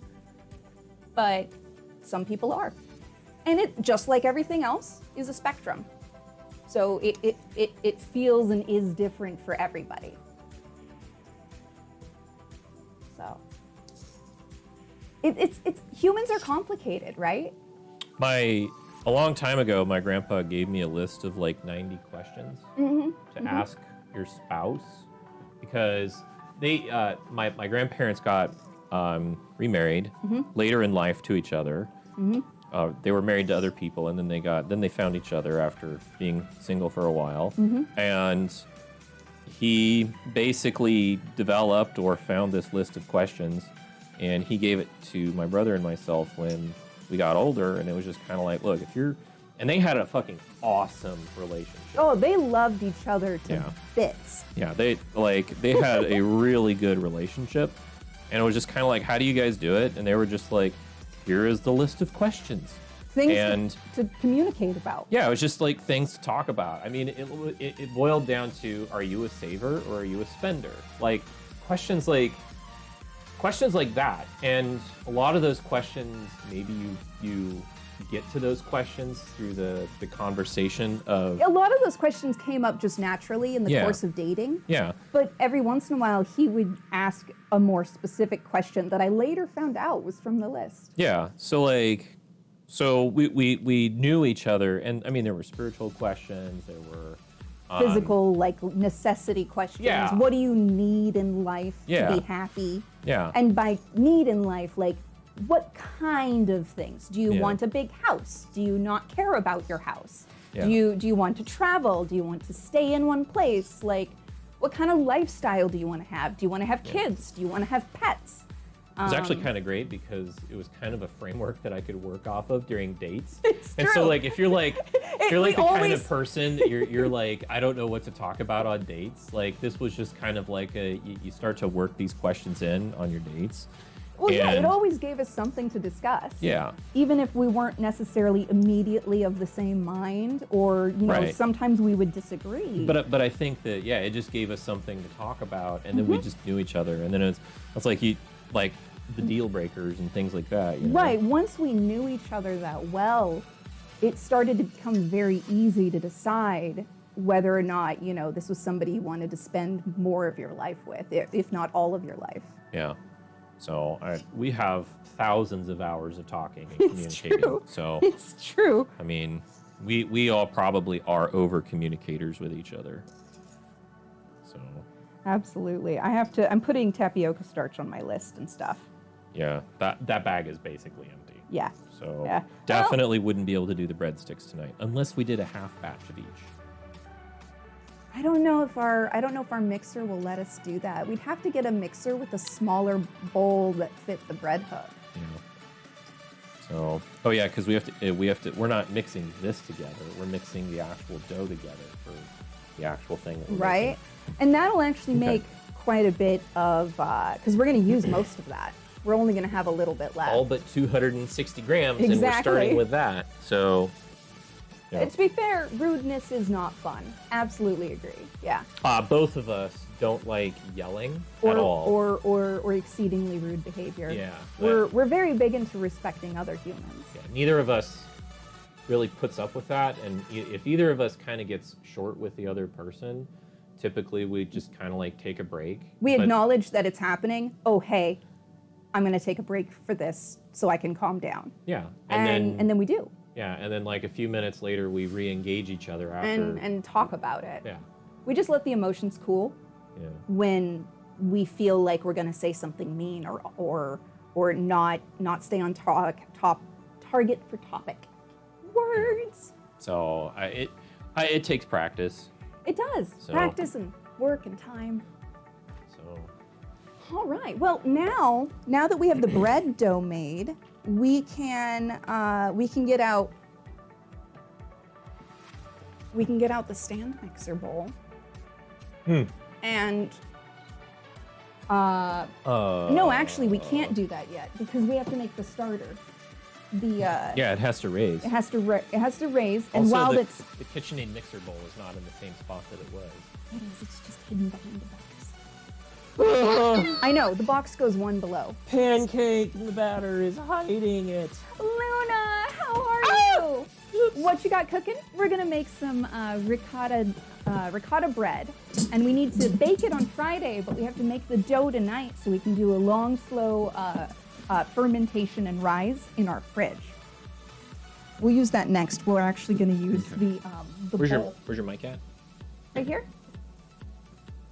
[SPEAKER 4] But some people are. And it, just like everything else, is a spectrum. So it feels and is different for everybody. So it's humans are complicated, right?
[SPEAKER 1] A long time ago, my grandpa gave me a list of like 90 questions to ask your spouse, because my grandparents got remarried later in life to each other. They were married to other people, and then they found each other after being single for a while. And he basically developed or found this list of questions, and he gave it to my brother and myself when we got older. And it was just kind of like, look, and they had a fucking awesome relationship.
[SPEAKER 4] Oh, they loved each other to bits.
[SPEAKER 1] Yeah, they had a really good relationship, and it was just kind of like, how do you guys do it? And they were just like, here is the list of questions.
[SPEAKER 4] Things to communicate about.
[SPEAKER 1] Yeah, it was just like things to talk about. I mean, it boiled down to, are you a saver or are you a spender? Like questions like that. And a lot of those questions, maybe you get to those questions through the conversation of...
[SPEAKER 4] A lot of those questions came up just naturally in the course of dating.
[SPEAKER 1] Yeah.
[SPEAKER 4] But every once in a while, he would ask a more specific question that I later found out was from the list.
[SPEAKER 1] Yeah. So we knew each other, and I mean, there were spiritual questions, there were
[SPEAKER 4] physical, like necessity questions.
[SPEAKER 1] Yeah.
[SPEAKER 4] What do you need in life to be happy?
[SPEAKER 1] Yeah.
[SPEAKER 4] And by need in life, like, what kind of things? Do you want a big house? Do you not care about your house?
[SPEAKER 1] Yeah.
[SPEAKER 4] Do you want to travel? Do you want to stay in one place? Like, what kind of lifestyle do you want to have? Do you want to have kids? Do you want to have pets?
[SPEAKER 1] It was actually kind of great because it was kind of a framework that I could work off of during dates.
[SPEAKER 4] It's
[SPEAKER 1] and
[SPEAKER 4] true.
[SPEAKER 1] so like if you're like the kind
[SPEAKER 4] always-
[SPEAKER 1] of person that you're like, I don't know what to talk about on dates, like this was just kind of like you start to work these questions in on your dates.
[SPEAKER 4] Well, yeah, it
[SPEAKER 1] And-
[SPEAKER 4] always gave us something to discuss.
[SPEAKER 1] Yeah.
[SPEAKER 4] Even if we weren't necessarily immediately of the same mind, or, you know,
[SPEAKER 1] Right.
[SPEAKER 4] sometimes we would disagree.
[SPEAKER 1] But I think that it just gave us something to talk about, and then we just knew each other, and then it's like the deal breakers and things like that. You know?
[SPEAKER 4] Right. Once we knew each other that well, it started to become very easy to decide whether or not, you know, this was somebody you wanted to spend more of your life with, if not all of your life.
[SPEAKER 1] Yeah. So we have thousands of hours of talking and
[SPEAKER 4] It's
[SPEAKER 1] communicating.
[SPEAKER 4] true.
[SPEAKER 1] So
[SPEAKER 4] It's true.
[SPEAKER 1] I mean, we all probably are over communicators with each other. So
[SPEAKER 4] Absolutely. I'm putting tapioca starch on my list and stuff.
[SPEAKER 1] yeah, that bag is basically empty.
[SPEAKER 4] Yeah.
[SPEAKER 1] So
[SPEAKER 4] Yeah.
[SPEAKER 1] definitely wouldn't be able to do the breadsticks tonight unless we did a half batch of each.
[SPEAKER 4] I don't know if our mixer will let us do that. We'd have to get a mixer with a smaller bowl that fit the bread hook.
[SPEAKER 1] You know. So because we have to we're not mixing this together. We're mixing the actual dough together for the actual thing that we're
[SPEAKER 4] Right?
[SPEAKER 1] making.
[SPEAKER 4] And that'll actually
[SPEAKER 1] Okay.
[SPEAKER 4] make quite a bit of, because we're going to use most of that. We're only going to have a little bit left.
[SPEAKER 1] All but 260 grams, and we're
[SPEAKER 4] Exactly.
[SPEAKER 1] starting with that. So, yeah.
[SPEAKER 4] To be fair, rudeness is not fun. Absolutely agree. Yeah.
[SPEAKER 1] Both of us don't like yelling at all.
[SPEAKER 4] Or exceedingly rude behavior.
[SPEAKER 1] Yeah,
[SPEAKER 4] We're very big into respecting other humans.
[SPEAKER 1] Yeah, neither of us really puts up with that, and if either of us kind of gets short with the other person, typically we just kind of like take a break.
[SPEAKER 4] We
[SPEAKER 1] But-
[SPEAKER 4] acknowledge that it's happening. Oh, hey, I'm going to take a break for this so I can calm down.
[SPEAKER 1] Yeah,
[SPEAKER 4] And then we do.
[SPEAKER 1] yeah, and then like a few minutes later we re-engage each other after.
[SPEAKER 4] And talk about it.
[SPEAKER 1] Yeah,
[SPEAKER 4] We just let the emotions cool
[SPEAKER 1] yeah.
[SPEAKER 4] when we feel like we're going to say something mean or not stay on target for topic. Words.
[SPEAKER 1] So it takes practice.
[SPEAKER 4] It does.
[SPEAKER 1] So-
[SPEAKER 4] Practice and work and time.
[SPEAKER 1] So
[SPEAKER 4] All right. Well, now that we have the bread dough made, we can get out the stand mixer bowl. And No, actually, we can't do that yet because we have to make the starter.
[SPEAKER 1] Yeah, it has to raise.
[SPEAKER 4] It has to raise, and
[SPEAKER 1] Also,
[SPEAKER 4] while
[SPEAKER 1] the
[SPEAKER 4] it's
[SPEAKER 1] KitchenAid mixer bowl is not in the same spot that it was.
[SPEAKER 4] it is, it's just hidden behind the box. I know the box goes one below.
[SPEAKER 1] Pancake in the batter is hiding it.
[SPEAKER 4] Luna, how are you? What you got cooking? We're gonna make some ricotta bread, and we need to bake it on Friday, but we have to make the dough tonight so we can do a long, slow fermentation and rise in our fridge. We'll use that next. We're actually gonna use the
[SPEAKER 1] Where's
[SPEAKER 4] bowl.
[SPEAKER 1] your mic at?
[SPEAKER 4] Right here.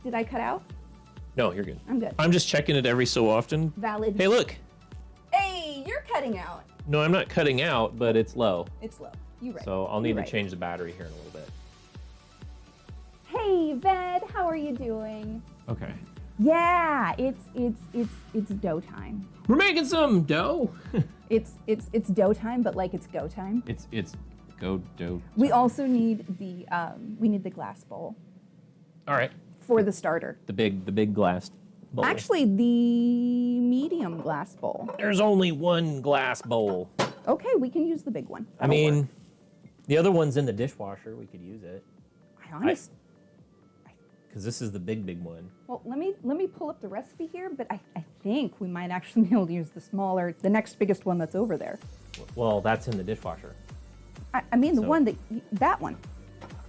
[SPEAKER 4] Did I cut out?
[SPEAKER 1] No, you're good.
[SPEAKER 4] I'm good.
[SPEAKER 1] I'm just checking it every so often.
[SPEAKER 4] Valid.
[SPEAKER 1] Hey, look.
[SPEAKER 4] Hey, you're cutting out.
[SPEAKER 1] No, I'm not cutting out, but it's low.
[SPEAKER 4] It's low. You right.
[SPEAKER 1] So I'll need
[SPEAKER 4] You're
[SPEAKER 1] to
[SPEAKER 4] right.
[SPEAKER 1] change the battery here in a little bit.
[SPEAKER 4] Hey, Ved, how are you doing?
[SPEAKER 1] Okay.
[SPEAKER 4] Yeah, it's dough time.
[SPEAKER 1] We're making some dough.
[SPEAKER 4] It's dough time, but like it's go time.
[SPEAKER 1] it's go dough.
[SPEAKER 4] We also need the glass bowl
[SPEAKER 1] All right.
[SPEAKER 4] for the starter.
[SPEAKER 1] The big glass bowl.
[SPEAKER 4] Actually, the medium glass bowl.
[SPEAKER 1] There's only one glass bowl.
[SPEAKER 4] Okay, we can use the big one.
[SPEAKER 1] I mean, the other one's in the dishwasher. We could use it. Because this is the big one.
[SPEAKER 4] Well, let me pull up the recipe here, but I think we might actually be able to use the next biggest one that's over there.
[SPEAKER 1] Well, that's in the dishwasher.
[SPEAKER 4] I mean the
[SPEAKER 1] So-
[SPEAKER 4] one that one.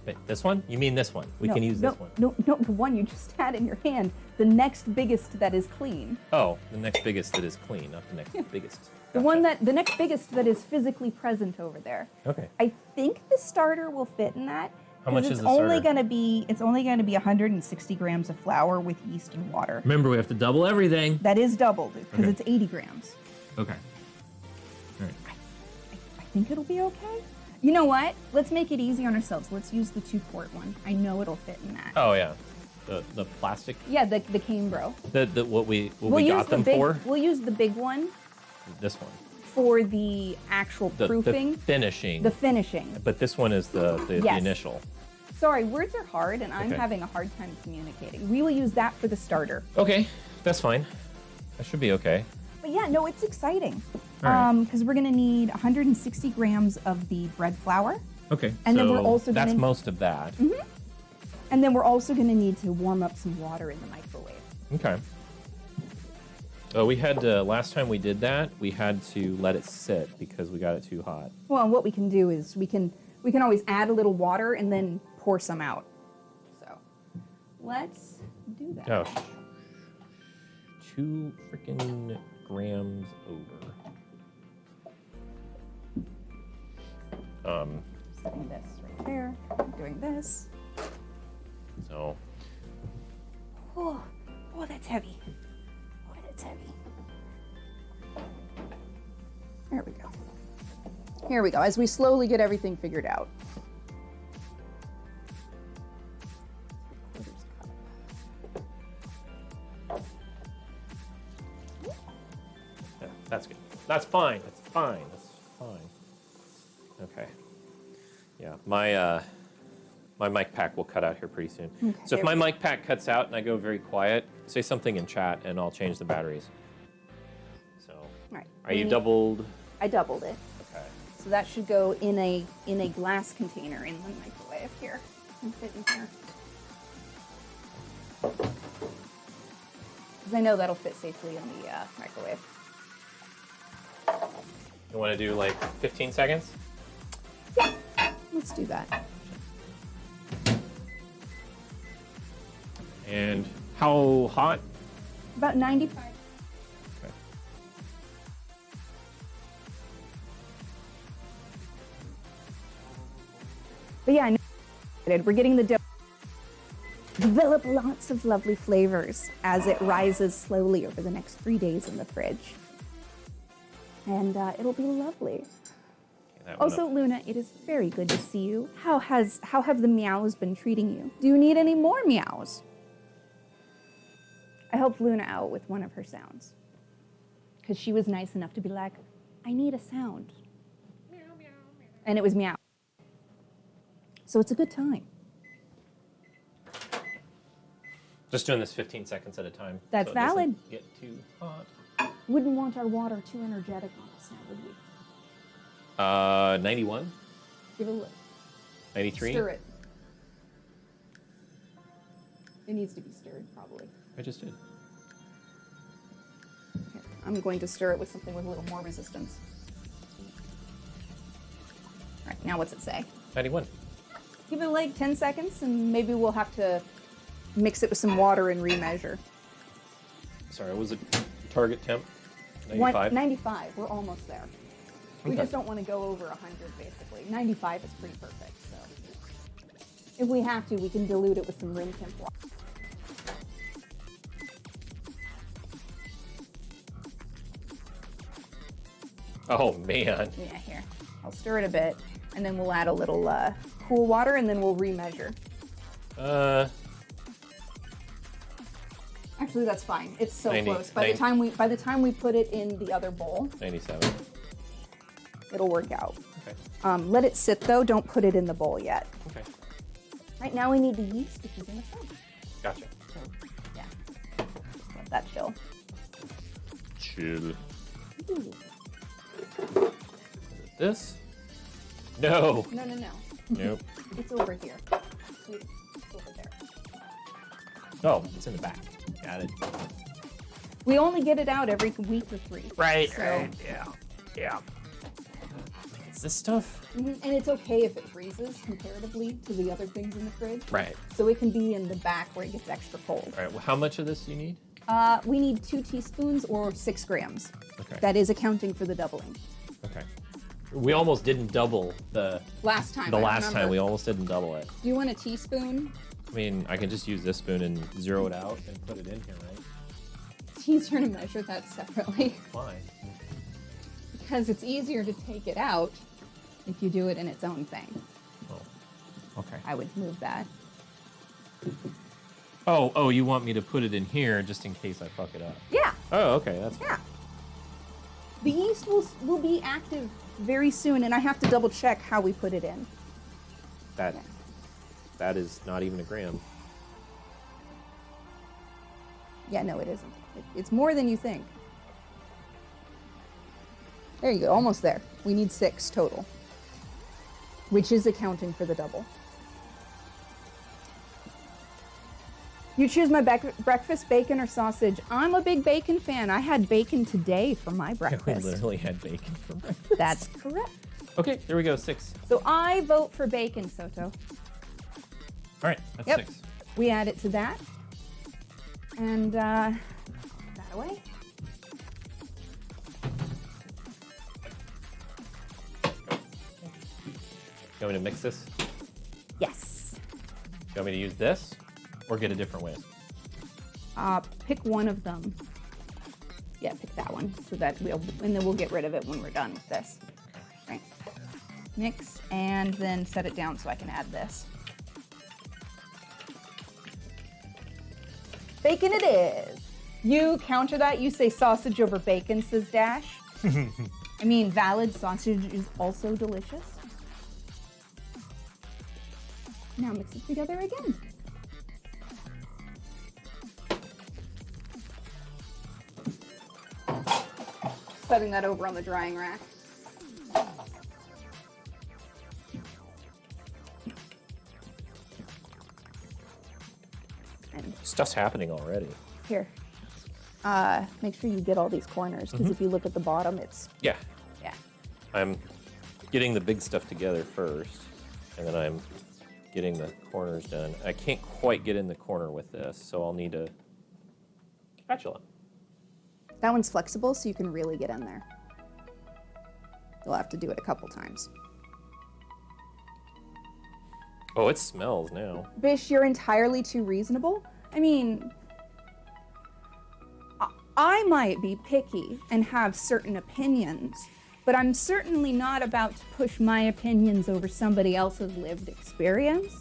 [SPEAKER 1] But this one? You mean this one? We
[SPEAKER 4] No,
[SPEAKER 1] can use
[SPEAKER 4] no,
[SPEAKER 1] this one.
[SPEAKER 4] No, the one you just had in your hand. The next biggest that is clean.
[SPEAKER 1] Oh, the next biggest that is clean, not the next biggest.
[SPEAKER 4] The next biggest that is physically present over there.
[SPEAKER 1] Okay.
[SPEAKER 4] I think the starter will fit in that.
[SPEAKER 1] How much
[SPEAKER 4] 'cause
[SPEAKER 1] is
[SPEAKER 4] it's
[SPEAKER 1] the
[SPEAKER 4] only
[SPEAKER 1] starter?
[SPEAKER 4] gonna be 160 grams of flour with yeast and water.
[SPEAKER 1] Remember, we have to double everything.
[SPEAKER 4] That is doubled because
[SPEAKER 1] Okay.
[SPEAKER 4] it's 80 grams.
[SPEAKER 1] Okay. All right.
[SPEAKER 4] I think it'll be okay. You know what? Let's make it easy on ourselves. Let's use the 2-quart one. I know it'll fit in that.
[SPEAKER 1] Oh yeah, the plastic.
[SPEAKER 4] Yeah, the cane bro.
[SPEAKER 1] The what we
[SPEAKER 4] We'll use
[SPEAKER 1] got
[SPEAKER 4] the
[SPEAKER 1] them
[SPEAKER 4] big.
[SPEAKER 1] for.
[SPEAKER 4] We'll use the big one
[SPEAKER 1] This one.
[SPEAKER 4] for the actual
[SPEAKER 1] The
[SPEAKER 4] proofing,
[SPEAKER 1] finishing.
[SPEAKER 4] the finishing.
[SPEAKER 1] But this one is the
[SPEAKER 4] Yes.
[SPEAKER 1] initial.
[SPEAKER 4] Sorry, words are hard, and I'm
[SPEAKER 1] Okay.
[SPEAKER 4] having a hard time communicating. We will use that for the starter.
[SPEAKER 1] Okay, that's fine. That should be okay.
[SPEAKER 4] But yeah, no, it's exciting.
[SPEAKER 1] All right.
[SPEAKER 4] Because we're gonna need 160 grams of the bread flour,
[SPEAKER 1] Okay.
[SPEAKER 4] And then
[SPEAKER 1] so
[SPEAKER 4] we're also
[SPEAKER 1] that's
[SPEAKER 4] gonna-
[SPEAKER 1] most of that.
[SPEAKER 4] and then we're also gonna need to warm up some water in the microwave.
[SPEAKER 1] Okay. We had last time we did that, we had to let it sit because we got it too hot.
[SPEAKER 4] Well, and what we can do is we can always add a little water and then pour some out. So let's do that.
[SPEAKER 1] Oh, 2 freaking grams over.
[SPEAKER 4] Setting this right there. Doing this.
[SPEAKER 1] So
[SPEAKER 4] Oh, that's heavy. Oh, that's heavy. There we go. Here we go. As we slowly get everything figured out.
[SPEAKER 1] yeah, that's good. That's fine. That's fine. That's fine. Okay. Yeah, my mic pack will cut out here pretty soon.
[SPEAKER 4] Okay,
[SPEAKER 1] So if
[SPEAKER 4] there
[SPEAKER 1] my
[SPEAKER 4] we go.
[SPEAKER 1] mic pack cuts out and I go very quiet, say something in chat and I'll change the batteries. So,
[SPEAKER 4] All right.
[SPEAKER 1] are you doubled?
[SPEAKER 4] I doubled it.
[SPEAKER 1] Okay.
[SPEAKER 4] So that should go in a glass container in the microwave here. And fit in here. Because I know that'll fit safely in the microwave.
[SPEAKER 1] You want to do like 15 seconds?
[SPEAKER 4] Yeah, let's do that.
[SPEAKER 1] And how hot?
[SPEAKER 4] About 95.
[SPEAKER 1] Okay.
[SPEAKER 4] But yeah, I know we're getting the dough. Develop lots of lovely flavors as it rises slowly over the next 3 days in the fridge. And it'll be lovely.
[SPEAKER 1] That one
[SPEAKER 4] Also,
[SPEAKER 1] up.
[SPEAKER 4] Luna, it is very good to see you. How have the meows been treating you? Do you need any more meows? I helped Luna out with one of her sounds. Because she was nice enough to be like, I need a sound. Meow, meow, meow. And it was meow. So it's a good time.
[SPEAKER 1] Just doing this 15 seconds at a time.
[SPEAKER 4] That's
[SPEAKER 1] so it doesn't
[SPEAKER 4] valid.
[SPEAKER 1] Get too hot.
[SPEAKER 4] Wouldn't want our water too energetic on us now, would we?
[SPEAKER 1] 91,
[SPEAKER 4] Give it a look.
[SPEAKER 1] 93.
[SPEAKER 4] Stir it. It needs to be stirred, probably.
[SPEAKER 1] I just did.
[SPEAKER 4] Here, I'm going to stir it with something with a little more resistance. All right, now what's it say?
[SPEAKER 1] 91.
[SPEAKER 4] Give it like 10 seconds, and maybe we'll have to mix it with some water and remeasure.
[SPEAKER 1] Sorry, was it target temp? 95?
[SPEAKER 4] 95. We're almost there. We
[SPEAKER 1] Okay.
[SPEAKER 4] just don't want to go over 100, basically. 95 is pretty perfect, so. If we have to, we can dilute it with some room temp water.
[SPEAKER 1] Oh, man.
[SPEAKER 4] Yeah, here. I'll stir it a bit, and then we'll add a little cool water, and then we'll remeasure. Actually, that's fine. It's so
[SPEAKER 1] 90,
[SPEAKER 4] close. By the time we put it in the other bowl,
[SPEAKER 1] 97.
[SPEAKER 4] it'll work out.
[SPEAKER 1] Okay.
[SPEAKER 4] Let it sit though. Don't put it in the bowl yet.
[SPEAKER 1] Okay.
[SPEAKER 4] Right now we need the yeast, which is in the fridge.
[SPEAKER 1] Gotcha.
[SPEAKER 4] So yeah, just let that chill.
[SPEAKER 1] Chill.
[SPEAKER 4] Ooh.
[SPEAKER 1] This? No.
[SPEAKER 4] No.
[SPEAKER 1] Nope.
[SPEAKER 4] It's over here. Sweet. It's over there.
[SPEAKER 1] Oh, it's in the back. Got it.
[SPEAKER 4] We only get it out every week or 3.
[SPEAKER 1] Right.
[SPEAKER 4] So,
[SPEAKER 1] Right. Yeah. Yeah. It's this stuff?
[SPEAKER 4] And it's okay if it freezes comparatively to the other things in the fridge.
[SPEAKER 1] Right.
[SPEAKER 4] So it can be in the back where it gets extra cold.
[SPEAKER 1] All right. Well, how much of this do you need?
[SPEAKER 4] We need 2 teaspoons or 6 grams.
[SPEAKER 1] Okay.
[SPEAKER 4] That is accounting for the doubling.
[SPEAKER 1] Okay. We almost didn't double the
[SPEAKER 4] Last time.
[SPEAKER 1] last time. We almost didn't double it.
[SPEAKER 4] Do you want a teaspoon?
[SPEAKER 1] I mean, I can just use this spoon and zero it out and put it in here, right?
[SPEAKER 4] It's easier to measure that separately
[SPEAKER 1] Why?
[SPEAKER 4] because it's easier to take it out if you do it in its own thing.
[SPEAKER 1] Oh. Okay.
[SPEAKER 4] I would move that.
[SPEAKER 1] Oh, you want me to put it in here just in case I fuck it up?
[SPEAKER 4] Yeah,
[SPEAKER 1] Oh, okay. That's
[SPEAKER 4] yeah. The yeast will be active very soon, and I have to double check how we put it in.
[SPEAKER 1] That is not even a gram.
[SPEAKER 4] Yeah, no, it isn't. It's more than you think. There you go, almost there. We need 6 total, which is accounting for the double. You choose my breakfast, bacon or sausage. I'm a big bacon fan. I had bacon today for my
[SPEAKER 1] We
[SPEAKER 4] breakfast.
[SPEAKER 1] literally had bacon for breakfast.
[SPEAKER 4] That's correct.
[SPEAKER 1] Okay, there we go. 6.
[SPEAKER 4] So I vote for bacon, Soto.
[SPEAKER 1] All right, that's
[SPEAKER 4] Yep.
[SPEAKER 1] 6.
[SPEAKER 4] We add it to that. And put that away.
[SPEAKER 1] You want me to mix this?
[SPEAKER 4] Yes.
[SPEAKER 1] You want me to use this or get a different whisk?
[SPEAKER 4] Pick one of them. Yeah, pick that one so that and then we'll get rid of it when we're done with this. Right. Mix and then set it down so I can add this. Bacon it is. You counter that. You say sausage over bacon, says Dash. I mean, valid sausage is also delicious. Now mix it together again. Setting that over on the drying rack. And
[SPEAKER 1] Stuff's happening already.
[SPEAKER 4] here, make sure you get all these corners because if you look at the bottom, it's,
[SPEAKER 1] Yeah.
[SPEAKER 4] yeah.
[SPEAKER 1] I'm getting the big stuff together first, and then I'm getting the corners done. I can't quite get in the corner with this, so I'll need a spatula.
[SPEAKER 4] That one's flexible, so you can really get in there. You'll have to do it a couple times.
[SPEAKER 1] Oh, it smells now.
[SPEAKER 4] Bish, you're entirely too reasonable. I mean, I might be picky and have certain opinions, but I'm certainly not about to push my opinions over somebody else's lived experience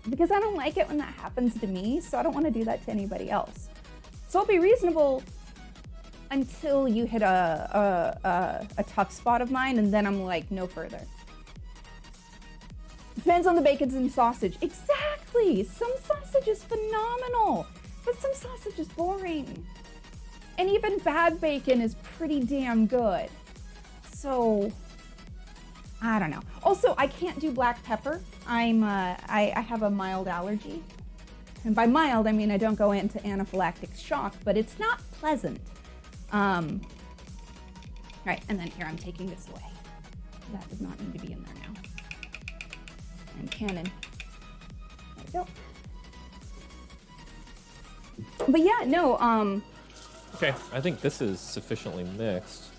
[SPEAKER 4] because I don't like it when that happens to me, so I don't want to do that to anybody else. So I'll be reasonable until you hit a tough spot of mine, and then I'm like, no further. Depends on the bacon and sausage. Exactly. Some sausage is phenomenal. But some sausage is boring. And even bad bacon is pretty damn good. So, I don't know. Also, I can't do black pepper. I have a mild allergy. And by mild, I mean I don't go into anaphylactic shock, but it's not pleasant. Right, and then here I'm taking this away. That does not need to be in there now. And cannon. There we go. But yeah, no,
[SPEAKER 1] Okay, I think this is sufficiently mixed.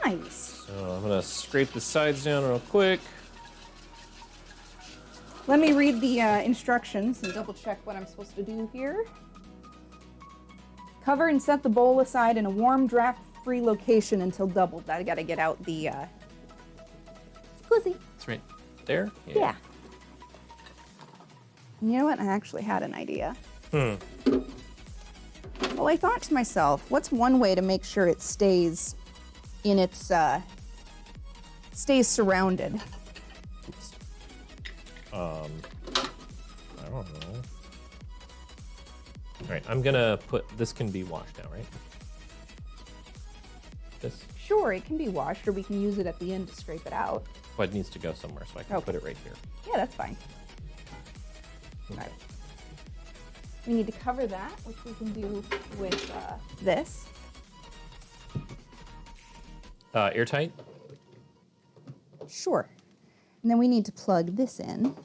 [SPEAKER 4] nice.
[SPEAKER 1] So I'm gonna scrape the sides down real quick.
[SPEAKER 4] Let me read the instructions and double check what I'm supposed to do here. Cover and set the bowl aside in a warm, draft-free location until doubled. I gotta get out the squizzy.
[SPEAKER 1] It's right there?
[SPEAKER 4] Yeah. You know what? I actually had an idea. Well, I thought to myself, what's one way to make sure it stays in its, stays surrounded?
[SPEAKER 1] Oops. I don't know. All right, I'm gonna put, this can be washed now, right? This,
[SPEAKER 4] Sure, it can be washed, or we can use it at the end to scrape it out.
[SPEAKER 1] well, it needs to go somewhere, so I can
[SPEAKER 4] Okay.
[SPEAKER 1] put it right here.
[SPEAKER 4] Yeah, that's fine.
[SPEAKER 1] Okay.
[SPEAKER 4] Right. We need to cover that, which we can do with this.
[SPEAKER 1] Airtight?
[SPEAKER 4] Sure. And then we need to plug this in.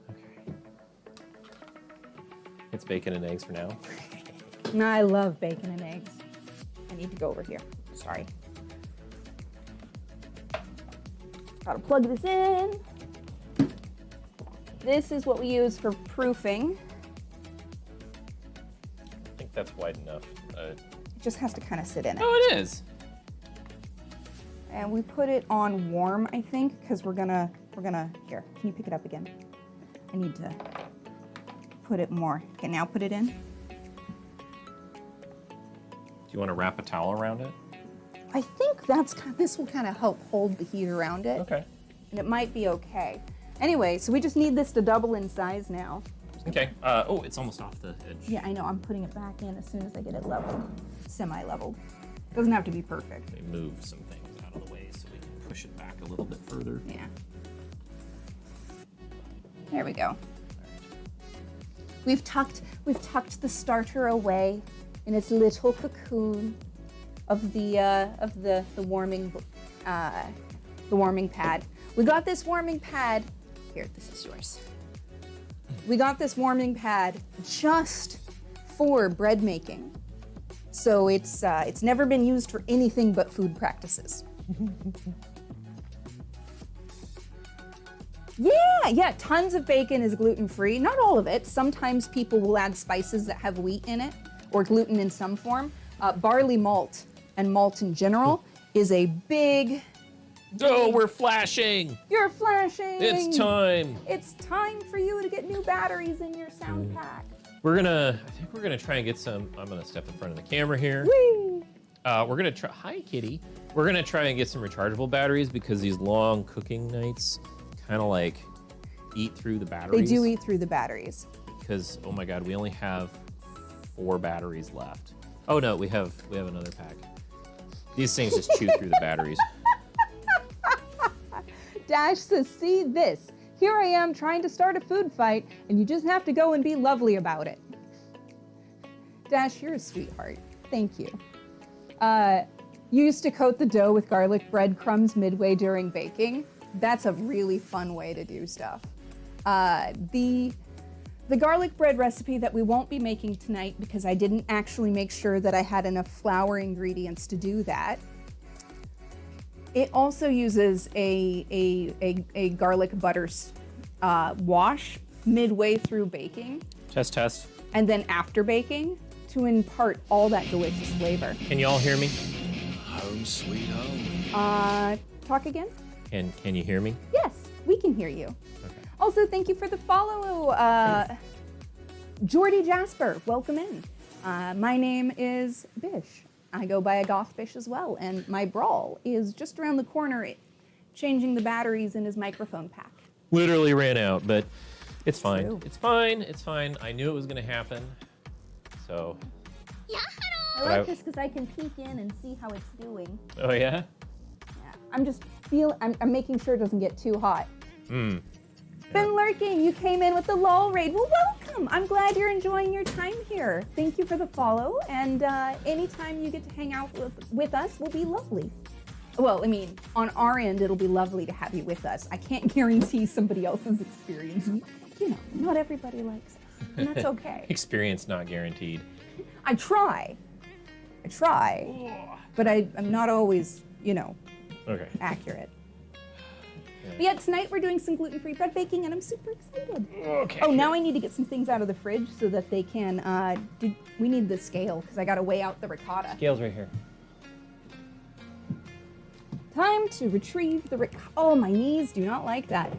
[SPEAKER 1] Okay. It's bacon and eggs for now.
[SPEAKER 4] I love bacon and eggs. I need to go over here. Sorry. Gotta plug this in. This is what we use for proofing.
[SPEAKER 1] I think that's wide enough.
[SPEAKER 4] It just has to kind of sit in it.
[SPEAKER 1] Oh, it is.
[SPEAKER 4] And we put it on warm, I think, because we're gonna, here, can you pick it up again? I need to put it more. Okay, now put it in.
[SPEAKER 1] Do you want to wrap a towel around it?
[SPEAKER 4] I think this will kind of help hold the heat around it.
[SPEAKER 1] Okay.
[SPEAKER 4] And it might be okay. Anyway, so we just need this to double in size now.
[SPEAKER 1] Okay. Oh, it's almost off the edge.
[SPEAKER 4] Yeah, I know, I'm putting it back in as soon as I get it leveled, semi-leveled. Doesn't have to be perfect.
[SPEAKER 1] Let me move some things out of the way so we can push it back a little bit further.
[SPEAKER 4] Yeah. There we go. We've tucked the starter away in its little cocoon of the warming pad. We got this warming pad. Here, this is yours. We got this warming pad just for bread making. So it's never been used for anything but food practices. Yeah, tons of bacon is gluten-free. Not all of it. Sometimes people will add spices that have wheat in it or gluten in some form. Barley malt and malt in general is a big...
[SPEAKER 1] Oh, we're flashing!
[SPEAKER 4] You're flashing!
[SPEAKER 1] It's time!
[SPEAKER 4] It's time for you to get new batteries in your sound pack.
[SPEAKER 1] I think we're gonna try and get some, I'm gonna step in front of the camera here.
[SPEAKER 4] Whee!
[SPEAKER 1] We're gonna try, hi kitty. We're gonna try and get some rechargeable batteries because these long cooking nights kind of like eat through the
[SPEAKER 4] They
[SPEAKER 1] batteries.
[SPEAKER 4] do eat through the batteries.
[SPEAKER 1] Because, oh my God, we only have 4 batteries left. Oh no, we have another pack. These things just chew through the batteries.
[SPEAKER 4] Dash says, see this. Here I am trying to start a food fight, and you just have to go and be lovely about it. Dash, you're a sweetheart. Thank you. You used to coat the dough with garlic breadcrumbs midway during baking. That's a really fun way to do stuff. The garlic bread recipe that we won't be making tonight because I didn't actually make sure that I had enough flour ingredients to do that. It also uses a garlic butter wash midway through baking
[SPEAKER 1] Test.
[SPEAKER 4] and then after baking to impart all that delicious flavor.
[SPEAKER 1] Can you all hear me?
[SPEAKER 2] Home sweet home.
[SPEAKER 4] Talk again?
[SPEAKER 1] Can you hear me?
[SPEAKER 4] Yes, we can hear you.
[SPEAKER 1] Okay.
[SPEAKER 4] Also, thank you for the follow, Jordy Jasper. Welcome in. My name is Bish. I go by a goth Bish as well, and my brawl is just around the corner, changing the batteries in his microphone pack.
[SPEAKER 1] Literally ran out, but It's fine.
[SPEAKER 4] True.
[SPEAKER 1] It's fine. It's fine. I knew it was going to happen. So.
[SPEAKER 4] I like this because I can peek in and see how it's doing.
[SPEAKER 1] Oh, yeah?
[SPEAKER 4] Yeah. I'm making sure it doesn't get too hot.
[SPEAKER 1] Mm.
[SPEAKER 4] Been lurking. You came in with the LOL raid. Well, welcome. I'm glad you're enjoying your time here. Thank you for the follow. And anytime you get to hang out with us will be lovely. Well, I mean, on our end, it'll be lovely to have you with us. I can't guarantee somebody else's experience. You know, not everybody likes us, and that's okay.
[SPEAKER 1] Experience not guaranteed.
[SPEAKER 4] I try, but I'm not always,
[SPEAKER 1] Okay.
[SPEAKER 4] accurate. But yeah, tonight we're doing some gluten-free bread baking, and I'm super excited.
[SPEAKER 1] Okay.
[SPEAKER 4] Oh, now I need to get some things out of the fridge so that they can, we need the scale, because I got to weigh out the ricotta.
[SPEAKER 1] Scale's right here.
[SPEAKER 4] Time to retrieve the oh, my knees do not like that.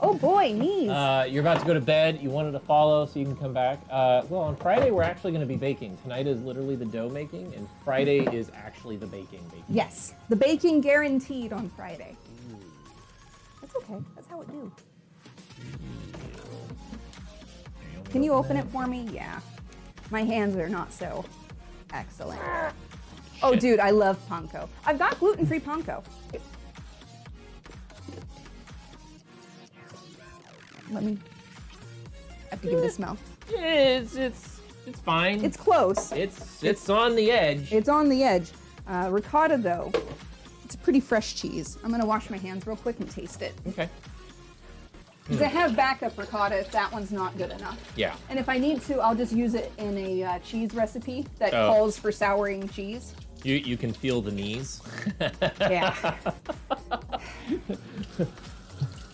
[SPEAKER 4] Oh boy, knees.
[SPEAKER 1] You're about to go to bed. You wanted to follow so you can come back. Well, on Friday, we're actually going to be baking. Tonight is literally the dough making, and Friday is actually the baking.
[SPEAKER 4] Yes, the baking guaranteed on Friday. That's okay. That's how it do. Can you open it for me? Yeah. My hands are not so excellent. Oh, dude, I love panko. I've got gluten-free panko. Let me. I have to give it a smell.
[SPEAKER 1] It's fine.
[SPEAKER 4] It's close.
[SPEAKER 1] It's on the edge.
[SPEAKER 4] It's on the edge. Ricotta, though, it's a pretty fresh cheese. I'm gonna wash my hands real quick and taste it.
[SPEAKER 1] Okay.
[SPEAKER 4] Because I have backup ricotta if that one's not good enough.
[SPEAKER 1] Yeah.
[SPEAKER 4] And if I need to, I'll just use it in a cheese recipe that calls for souring cheese.
[SPEAKER 1] You can feel the knees.
[SPEAKER 4] Yeah.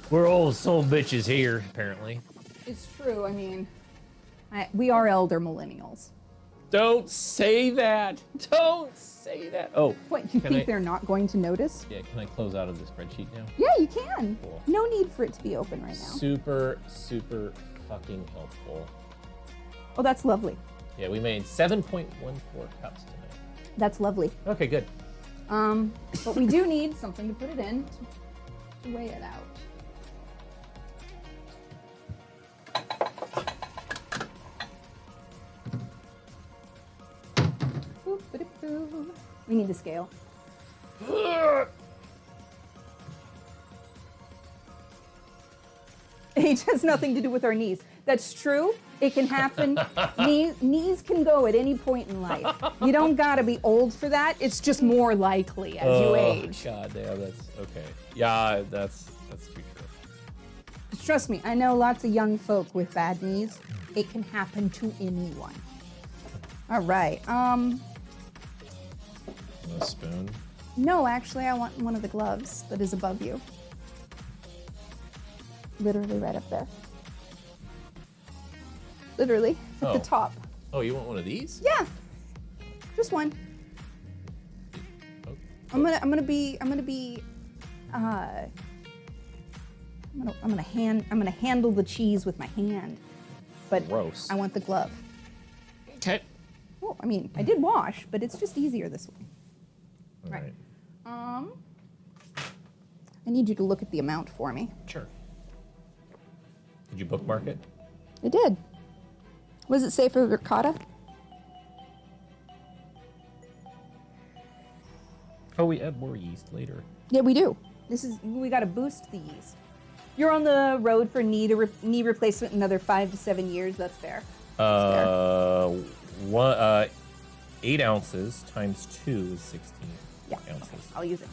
[SPEAKER 1] We're all soul bitches here, apparently.
[SPEAKER 4] It's true. I mean, we are elder millennials.
[SPEAKER 1] Don't say that. Don't say that. Oh.
[SPEAKER 4] What, you
[SPEAKER 1] Can
[SPEAKER 4] think
[SPEAKER 1] I-
[SPEAKER 4] they're not going to notice?
[SPEAKER 1] Yeah, can I close out of the spreadsheet now?
[SPEAKER 4] Yeah, you can.
[SPEAKER 1] Cool.
[SPEAKER 4] No need for it to be open right now.
[SPEAKER 1] Super, super fucking helpful.
[SPEAKER 4] Oh, that's lovely.
[SPEAKER 1] Yeah, we made 7.14 cups tonight.
[SPEAKER 4] That's lovely.
[SPEAKER 1] Okay, good.
[SPEAKER 4] But we do need something to put it in to weigh it out. Boop-a-doo-boo. We need the scale. Age has nothing to do with our knees. That's true. It can happen. Knees can go at any point in life. You don't gotta be old for that. It's just more likely as you age.
[SPEAKER 1] God damn, that's okay. Yeah, that's too true.
[SPEAKER 4] Trust me, I know lots of young folk with bad knees. It can happen to anyone. All right.
[SPEAKER 1] A spoon.
[SPEAKER 4] No, actually, I want one of the gloves that is above you. Literally right up there. Literally at the
[SPEAKER 1] Oh.
[SPEAKER 4] top.
[SPEAKER 1] Oh, you want one of these?
[SPEAKER 4] Yeah, just one.
[SPEAKER 1] Oh.
[SPEAKER 4] I'm gonna handle the cheese with my hand, but
[SPEAKER 1] Gross.
[SPEAKER 4] I want the glove.
[SPEAKER 1] Okay.
[SPEAKER 4] Well, I mean, I did wash, but it's just easier this way.
[SPEAKER 1] All right.
[SPEAKER 4] I need you to look at the amount for me.
[SPEAKER 1] Sure. Did you bookmark it?
[SPEAKER 4] I did. Was it safe for ricotta?
[SPEAKER 1] Oh, we add more yeast later.
[SPEAKER 4] Yeah, we do. We got to boost the yeast. You're on the road for knee replacement another 5 to 7 years. That's fair.
[SPEAKER 1] 8 ounces times 2 is 16
[SPEAKER 4] Yeah.
[SPEAKER 1] ounces.
[SPEAKER 4] Okay, I'll use it.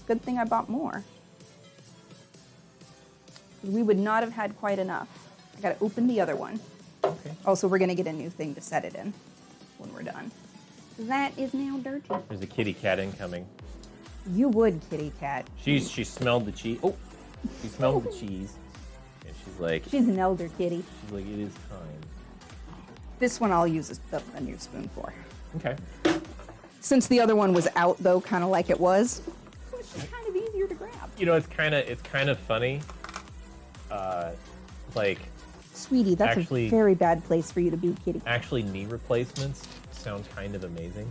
[SPEAKER 4] Good thing I bought more. We would not have had quite enough. I gotta open the other one.
[SPEAKER 1] Okay.
[SPEAKER 4] Also, we're gonna get a new thing to set it in when we're done. That is now dirty.
[SPEAKER 1] There's a kitty cat incoming.
[SPEAKER 4] You would, kitty cat.
[SPEAKER 1] She smelled the cheese. Oh, she smelled the cheese, and she's like,
[SPEAKER 4] She's an elder kitty.
[SPEAKER 1] it is time.
[SPEAKER 4] This one I'll use a new spoon for.
[SPEAKER 1] Okay.
[SPEAKER 4] Since the other one was out, though, kind of like it was, it's just kind of easier to grab.
[SPEAKER 1] You know, it's kind of funny. Like
[SPEAKER 4] Sweetie, that's
[SPEAKER 1] Actually-
[SPEAKER 4] a very bad place for you to be, kitty.
[SPEAKER 1] actually knee replacements sound kind of amazing.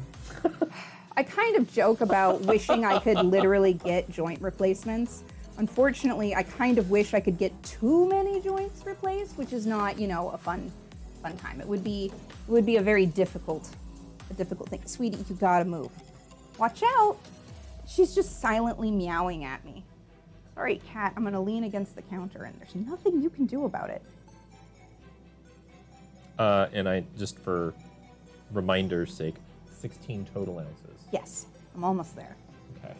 [SPEAKER 4] I kind of joke about wishing I could literally get joint replacements. Unfortunately, I kind of wish I could get too many joints replaced, which is not, you know, a fun time. It would be a very difficult thing. Sweetie, you gotta move. Watch out. She's just silently meowing at me. Sorry, cat, I'm gonna lean against the counter and there's nothing you can do about it.
[SPEAKER 1] And I, just for reminder's sake, 16 total ounces.
[SPEAKER 4] Yes, I'm almost there.
[SPEAKER 1] Okay.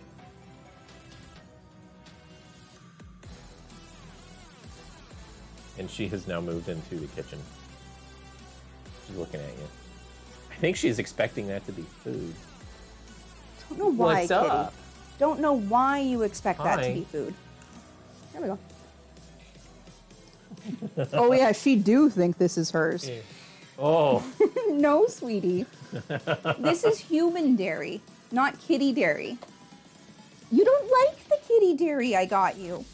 [SPEAKER 1] And she has now moved into the kitchen. She's looking at you. I think she's expecting that to be food.
[SPEAKER 4] Don't know why,
[SPEAKER 1] What's up?
[SPEAKER 4] Kitty. Don't know why you expect that to
[SPEAKER 1] Hi.
[SPEAKER 4] be food. There we go. Oh yeah, she do think this is hers.
[SPEAKER 1] Oh.
[SPEAKER 4] No, sweetie. This is human dairy, not kitty dairy. You don't like the kitty dairy I got you.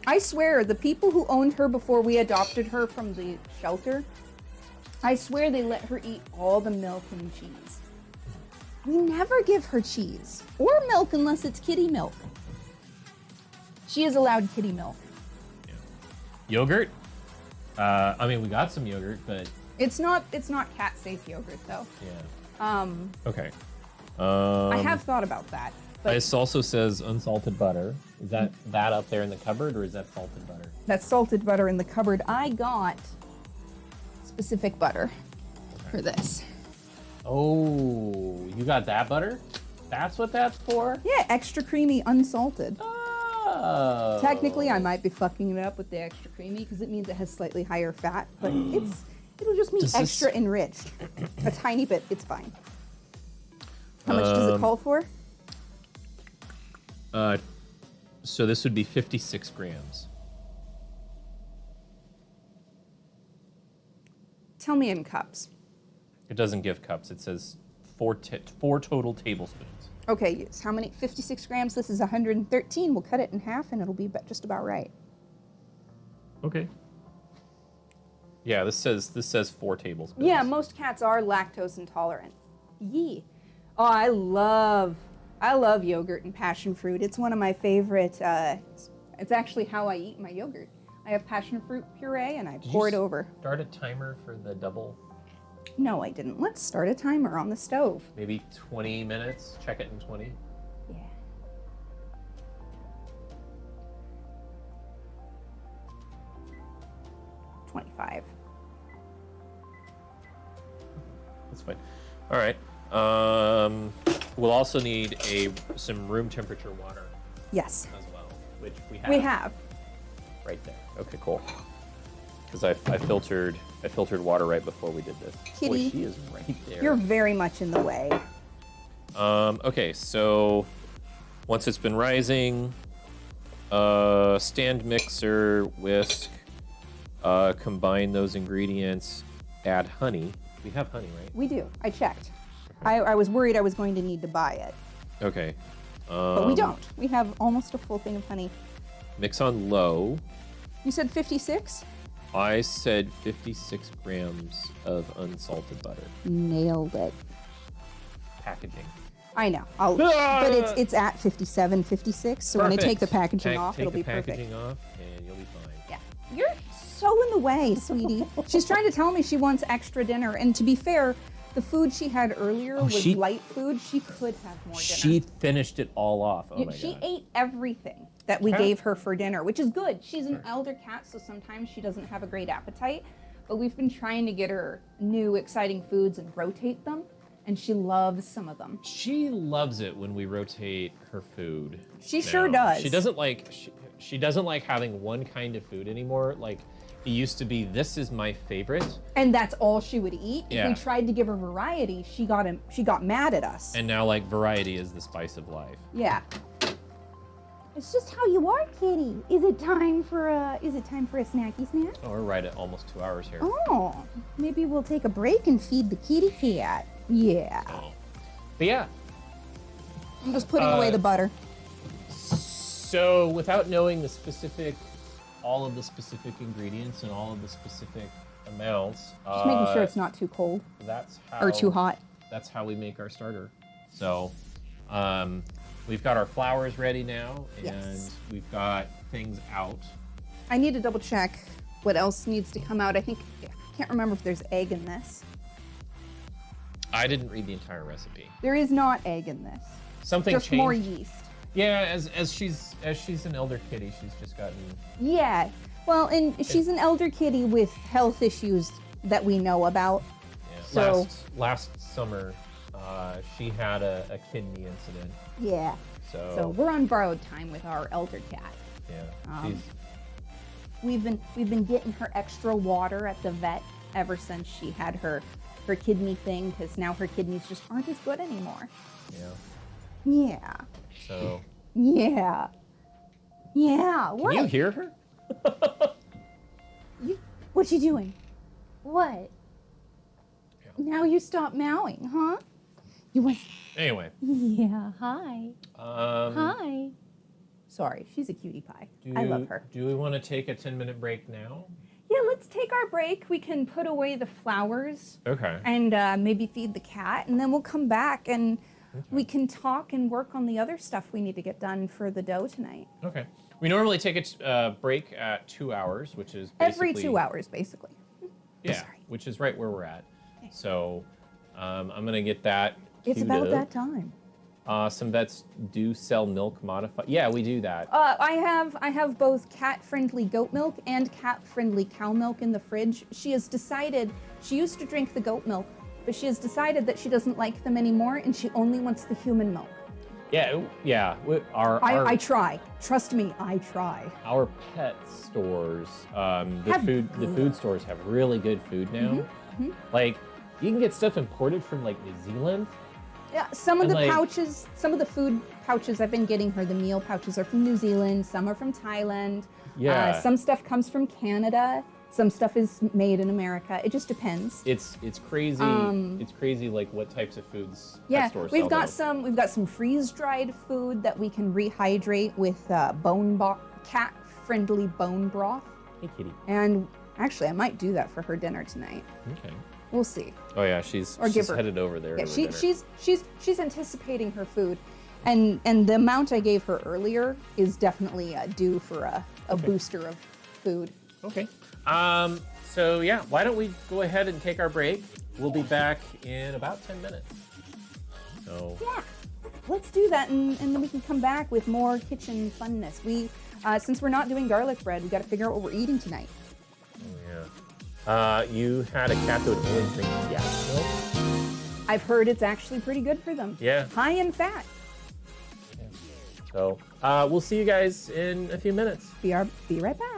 [SPEAKER 4] I swear, the people who owned her before we adopted her from the shelter, I swear they let her eat all the milk and cheese. We never give her cheese or milk unless it's kitty milk. She is allowed kitty milk.
[SPEAKER 1] Yeah. Yogurt? I mean, we got some yogurt, but
[SPEAKER 4] It's not cat safe yogurt though.
[SPEAKER 1] yeah. Okay.
[SPEAKER 4] I have thought about that. But
[SPEAKER 1] This also says unsalted butter. Is that up there in the cupboard, or is that salted butter?
[SPEAKER 4] that's salted butter in the cupboard. I got specific butter for this.
[SPEAKER 1] Oh, you got that butter? That's what that's for?
[SPEAKER 4] Yeah, extra creamy, unsalted.
[SPEAKER 1] Oh.
[SPEAKER 4] Technically, I might be fucking it up with the extra creamy because it means it has slightly higher fat, but it'll just mean
[SPEAKER 1] Does this-
[SPEAKER 4] extra enriched. A tiny bit, it's fine. How much does it call for?
[SPEAKER 1] So this would be 56 grams.
[SPEAKER 4] Tell me in cups.
[SPEAKER 1] It doesn't give cups. It says four total tablespoons.
[SPEAKER 4] Okay, yes. How many? 56 grams. This is 113. We'll cut it in half and it'll be just about right.
[SPEAKER 1] Okay. Yeah, this says 4 tablespoons.
[SPEAKER 4] Yeah, most cats are lactose intolerant. Yee. Oh, I love yogurt and passion fruit. It's one of my favorite. It's actually how I eat my yogurt. I have passion fruit puree and I pour it over.
[SPEAKER 1] Start a timer for the double.
[SPEAKER 4] No, I didn't. Let's start a timer on the stove.
[SPEAKER 1] Maybe 20 minutes. Check it in 20.
[SPEAKER 4] Yeah. $25.
[SPEAKER 1] That's fine. All right. We'll also need some room temperature water
[SPEAKER 4] Yes,
[SPEAKER 1] as well, which we have.
[SPEAKER 4] we have.
[SPEAKER 1] Right there. Okay, cool. Because I filtered water right before we did this.
[SPEAKER 4] Kitty,
[SPEAKER 1] Boy, she is right there.
[SPEAKER 4] You're very much in the way.
[SPEAKER 1] Okay, so once it's been rising, stand mixer, whisk, combine those ingredients, add honey. We have honey, right?
[SPEAKER 4] We do. I checked. I was worried I was going to need to buy it,
[SPEAKER 1] Okay.
[SPEAKER 4] but we don't. We have almost a full thing of honey.
[SPEAKER 1] Mix on low.
[SPEAKER 4] You said 56?
[SPEAKER 1] I said 56 grams of unsalted butter.
[SPEAKER 4] Nailed it.
[SPEAKER 1] Packaging.
[SPEAKER 4] I know. But it's at 57, 56. So when I take the packaging off, it'll be perfect.
[SPEAKER 1] Take the packaging off, and you'll be fine.
[SPEAKER 4] Yeah. You're so in the way, sweetie. She's trying to tell me she wants extra dinner. And to be fair, the food she had earlier was light food. She could have more dinner.
[SPEAKER 1] She finished it all off. Oh my
[SPEAKER 4] She
[SPEAKER 1] god.
[SPEAKER 4] ate everything that we gave her for dinner, which is good. She's an elder cat, so sometimes she doesn't have a great appetite. But we've been trying to get her new, exciting foods and rotate them. And she loves some of them.
[SPEAKER 1] She loves it when we rotate her food.
[SPEAKER 4] She sure does.
[SPEAKER 1] She doesn't like she doesn't like having one kind of food anymore. Like it used to be, this is my favorite.
[SPEAKER 4] And that's all she would eat.
[SPEAKER 1] Yeah.
[SPEAKER 4] If we tried to give her variety, she got mad at us.
[SPEAKER 1] And now like variety is the spice of life.
[SPEAKER 4] Yeah. It's just how you are, kitty. Is it time for a snacky snack?
[SPEAKER 1] Oh, we're right at almost 2 hours here.
[SPEAKER 4] Oh, maybe we'll take a break and feed the kitty cat. Yeah.
[SPEAKER 1] Oh. But yeah.
[SPEAKER 4] I'm just putting away the butter.
[SPEAKER 1] So without knowing all of the specific ingredients and all of the specific amounts,
[SPEAKER 4] Just making sure it's not too cold
[SPEAKER 1] that's how
[SPEAKER 4] or too hot.
[SPEAKER 1] that's how we make our starter. So we've got our flowers ready now, and
[SPEAKER 4] Yes.
[SPEAKER 1] we've got things out.
[SPEAKER 4] I need to double check what else needs to come out. I can't remember if there's egg in this.
[SPEAKER 1] I didn't read the entire recipe.
[SPEAKER 4] There is not egg in this.
[SPEAKER 1] Something
[SPEAKER 4] Just
[SPEAKER 1] changed.
[SPEAKER 4] more yeast.
[SPEAKER 1] Yeah, as she's an elder kitty, she's just gotten.
[SPEAKER 4] Yeah. Well, and she's an elder kitty with health issues that we know about.
[SPEAKER 1] Yeah.
[SPEAKER 4] So
[SPEAKER 1] Last summer, she had a kidney incident.
[SPEAKER 4] yeah. So we're on borrowed time with our elder cat.
[SPEAKER 1] Yeah, she's.
[SPEAKER 4] We've been getting her extra water at the vet ever since she had her kidney thing, because now her kidneys just aren't as good anymore.
[SPEAKER 1] Yeah.
[SPEAKER 4] Yeah.
[SPEAKER 1] So.
[SPEAKER 4] Yeah. Yeah. What?
[SPEAKER 1] Can you hear her?
[SPEAKER 4] What you doing? What?
[SPEAKER 1] Yeah.
[SPEAKER 4] Now you stop meowing, huh? You want?
[SPEAKER 1] Anyway.
[SPEAKER 4] Yeah. Hi.
[SPEAKER 1] Um,
[SPEAKER 4] Hi. Sorry, she's a cutie pie. I love her.
[SPEAKER 1] Do we want to take a 10-minute break now?
[SPEAKER 4] Yeah, let's take our break. We can put away the flowers
[SPEAKER 1] Okay.
[SPEAKER 4] and maybe feed the cat, and then we'll come back and we can talk and work on the other stuff we need to get done for the dough tonight.
[SPEAKER 1] Okay. We normally take a break at 2 hours, which is basically...
[SPEAKER 4] Every 2 hours, basically.
[SPEAKER 1] Yeah,
[SPEAKER 4] Sorry.
[SPEAKER 1] which is right where we're at. So I'm going to get that
[SPEAKER 4] It's
[SPEAKER 1] queued
[SPEAKER 4] about
[SPEAKER 1] up.
[SPEAKER 4] that time.
[SPEAKER 1] Some vets do sell milk modified. Yeah, we do that.
[SPEAKER 4] I have both cat-friendly goat milk and cat-friendly cow milk in the fridge. She has decided, she used to drink the goat milk, but she has decided that she doesn't like them anymore and she only wants the human milk.
[SPEAKER 1] Yeah, yeah.
[SPEAKER 4] I try. Trust me, I try.
[SPEAKER 1] Our pet stores, the
[SPEAKER 4] Have
[SPEAKER 1] food stores have really good food now. Like, you can get stuff imported from like New Zealand.
[SPEAKER 4] Yeah, some of
[SPEAKER 1] And,
[SPEAKER 4] the
[SPEAKER 1] like-
[SPEAKER 4] pouches, some of the food pouches I've been getting her, the meal pouches are from New Zealand, some are from Thailand.
[SPEAKER 1] Yeah.
[SPEAKER 4] Some stuff comes from Canada, some stuff is made in America. It just depends.
[SPEAKER 1] It's crazy. It's crazy like what types of foods
[SPEAKER 4] Yeah,
[SPEAKER 1] pet stores
[SPEAKER 4] we've
[SPEAKER 1] sell
[SPEAKER 4] got some freeze-dried food that we can rehydrate with cat-friendly bone broth.
[SPEAKER 1] Hey, kitty.
[SPEAKER 4] And actually, I might do that for her dinner tonight.
[SPEAKER 1] Okay.
[SPEAKER 4] We'll see.
[SPEAKER 1] Oh yeah, she's
[SPEAKER 4] give her-
[SPEAKER 1] headed over there.
[SPEAKER 4] Yeah,
[SPEAKER 1] to her dinner.
[SPEAKER 4] she's anticipating her food, and the amount I gave her earlier is definitely due for a booster of food.
[SPEAKER 1] Okay. So yeah, why don't we go ahead and take our break? We'll be back in about 10 minutes. So
[SPEAKER 4] Yeah, let's do that, and then we can come back with more kitchen funness. We since we're not doing garlic bread, we got to figure out what we're eating tonight.
[SPEAKER 1] yeah. You had a cat that would only drink gas milk.
[SPEAKER 4] I've heard it's actually pretty good for them.
[SPEAKER 1] Yeah.
[SPEAKER 4] High in fat.
[SPEAKER 1] So we'll see you guys in a few minutes.
[SPEAKER 4] Be right back.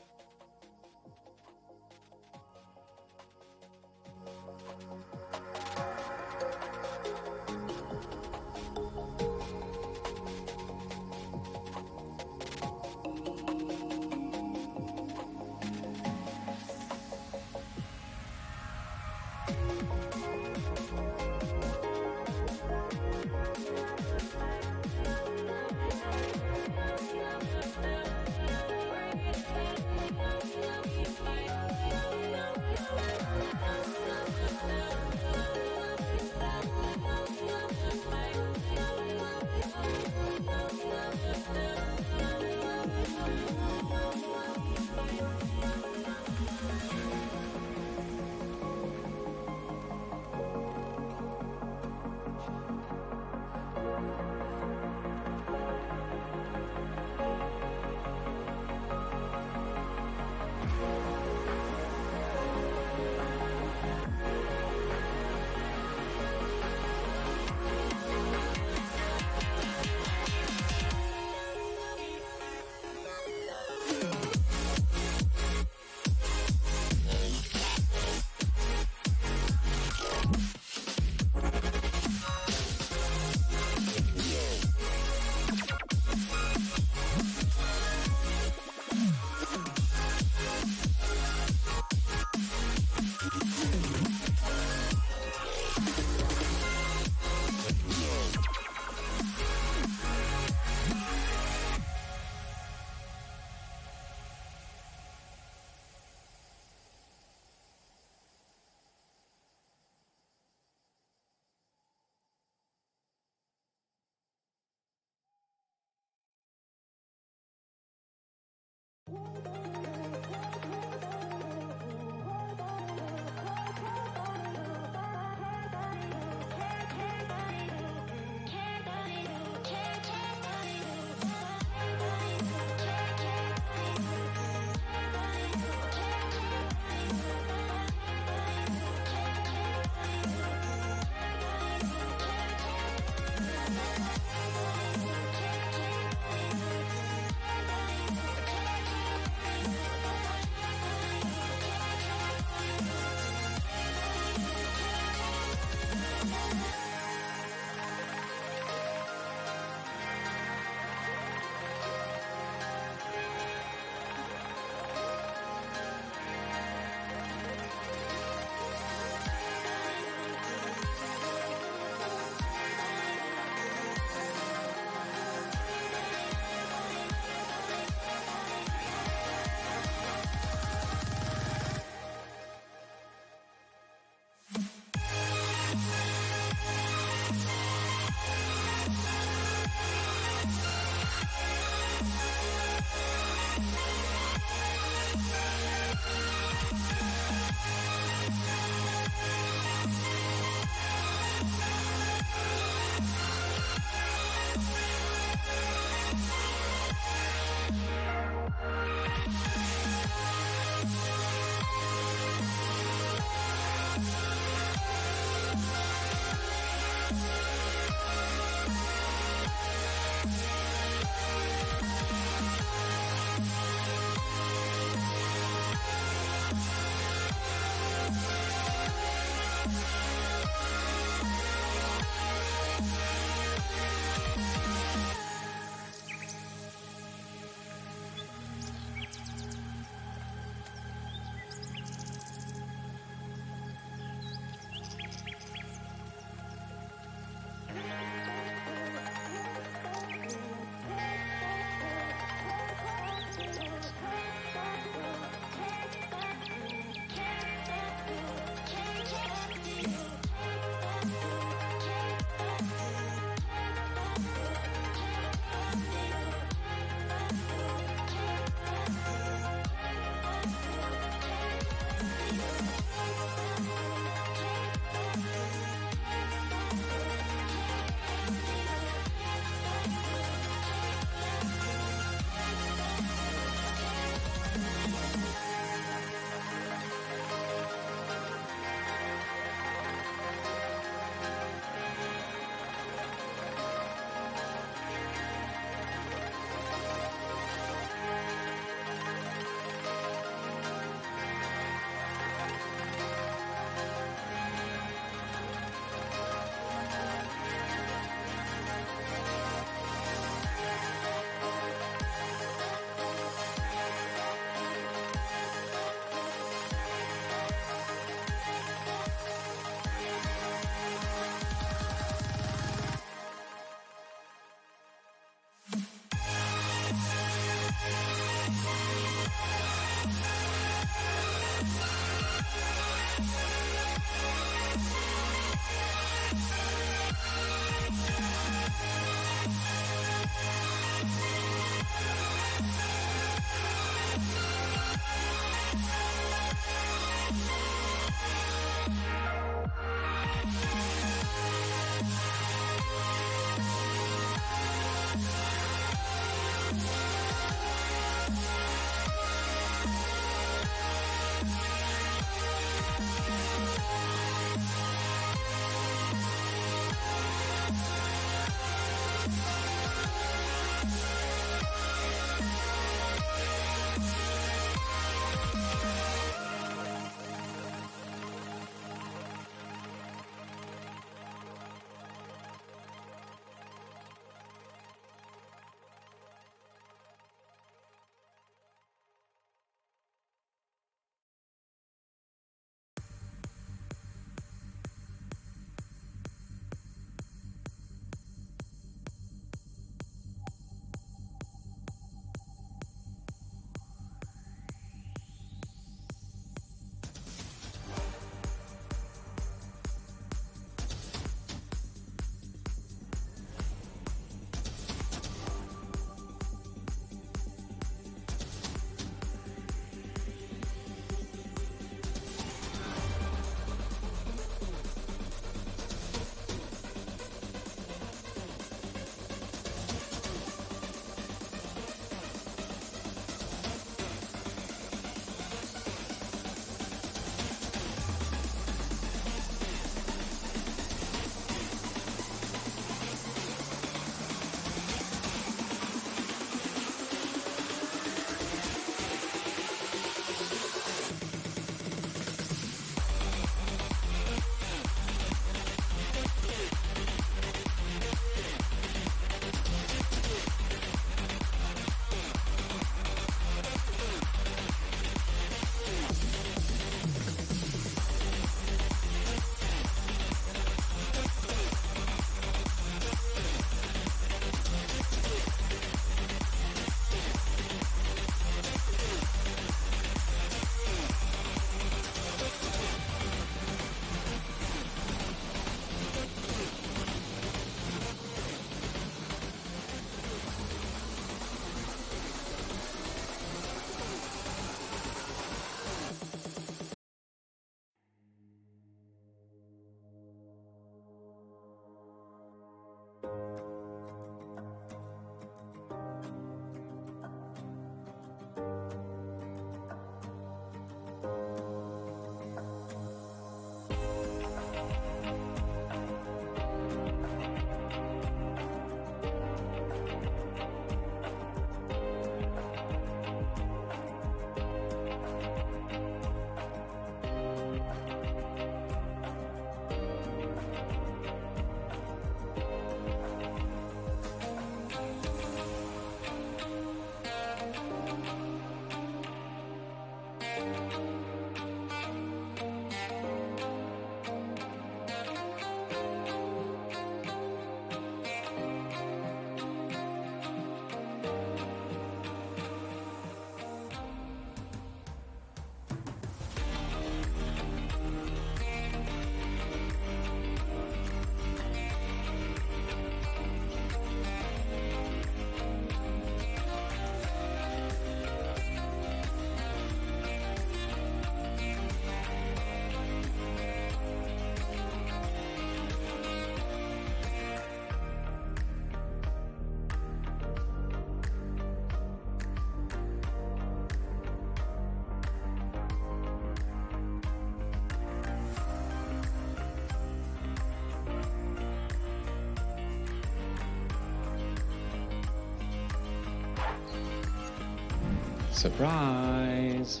[SPEAKER 2] Surprise!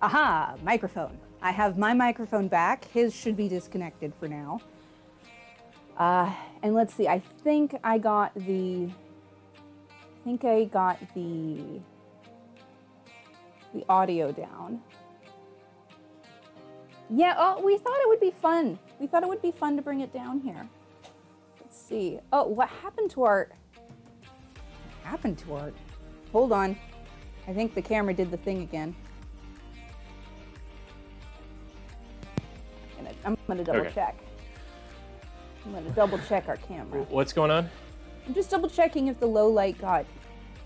[SPEAKER 4] Aha, microphone. I have my microphone back. His should be disconnected for now. And let's see, I think I got the audio down. Yeah, oh, we thought it would be fun. We thought it would be fun to bring it down here. Let's see. Oh, what happened to our... Hold on. I think the camera did the thing again. I'm gonna double check. I'm gonna double check our camera.
[SPEAKER 1] What's going on?
[SPEAKER 4] I'm just double checking if the low light got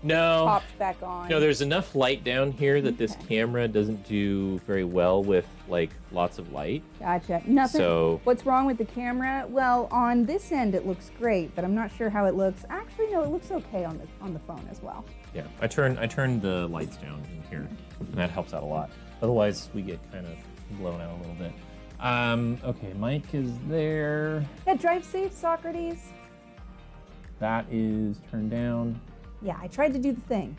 [SPEAKER 4] popped back on.
[SPEAKER 1] No, there's enough light down here that this camera doesn't do very well with like lots of light.
[SPEAKER 4] Gotcha. Nothing.
[SPEAKER 1] So
[SPEAKER 4] what's wrong with the camera? Well, on this end it looks great, but I'm not sure how it looks. Actually, no, it looks okay on the phone as well.
[SPEAKER 1] Yeah, I turned the lights down in here, and that helps out a lot. Otherwise, we get kind of blown out a little bit. Okay, mic is there.
[SPEAKER 4] Yeah, drive safe, Socrates.
[SPEAKER 1] That is turned down.
[SPEAKER 4] Yeah, I tried to do the thing.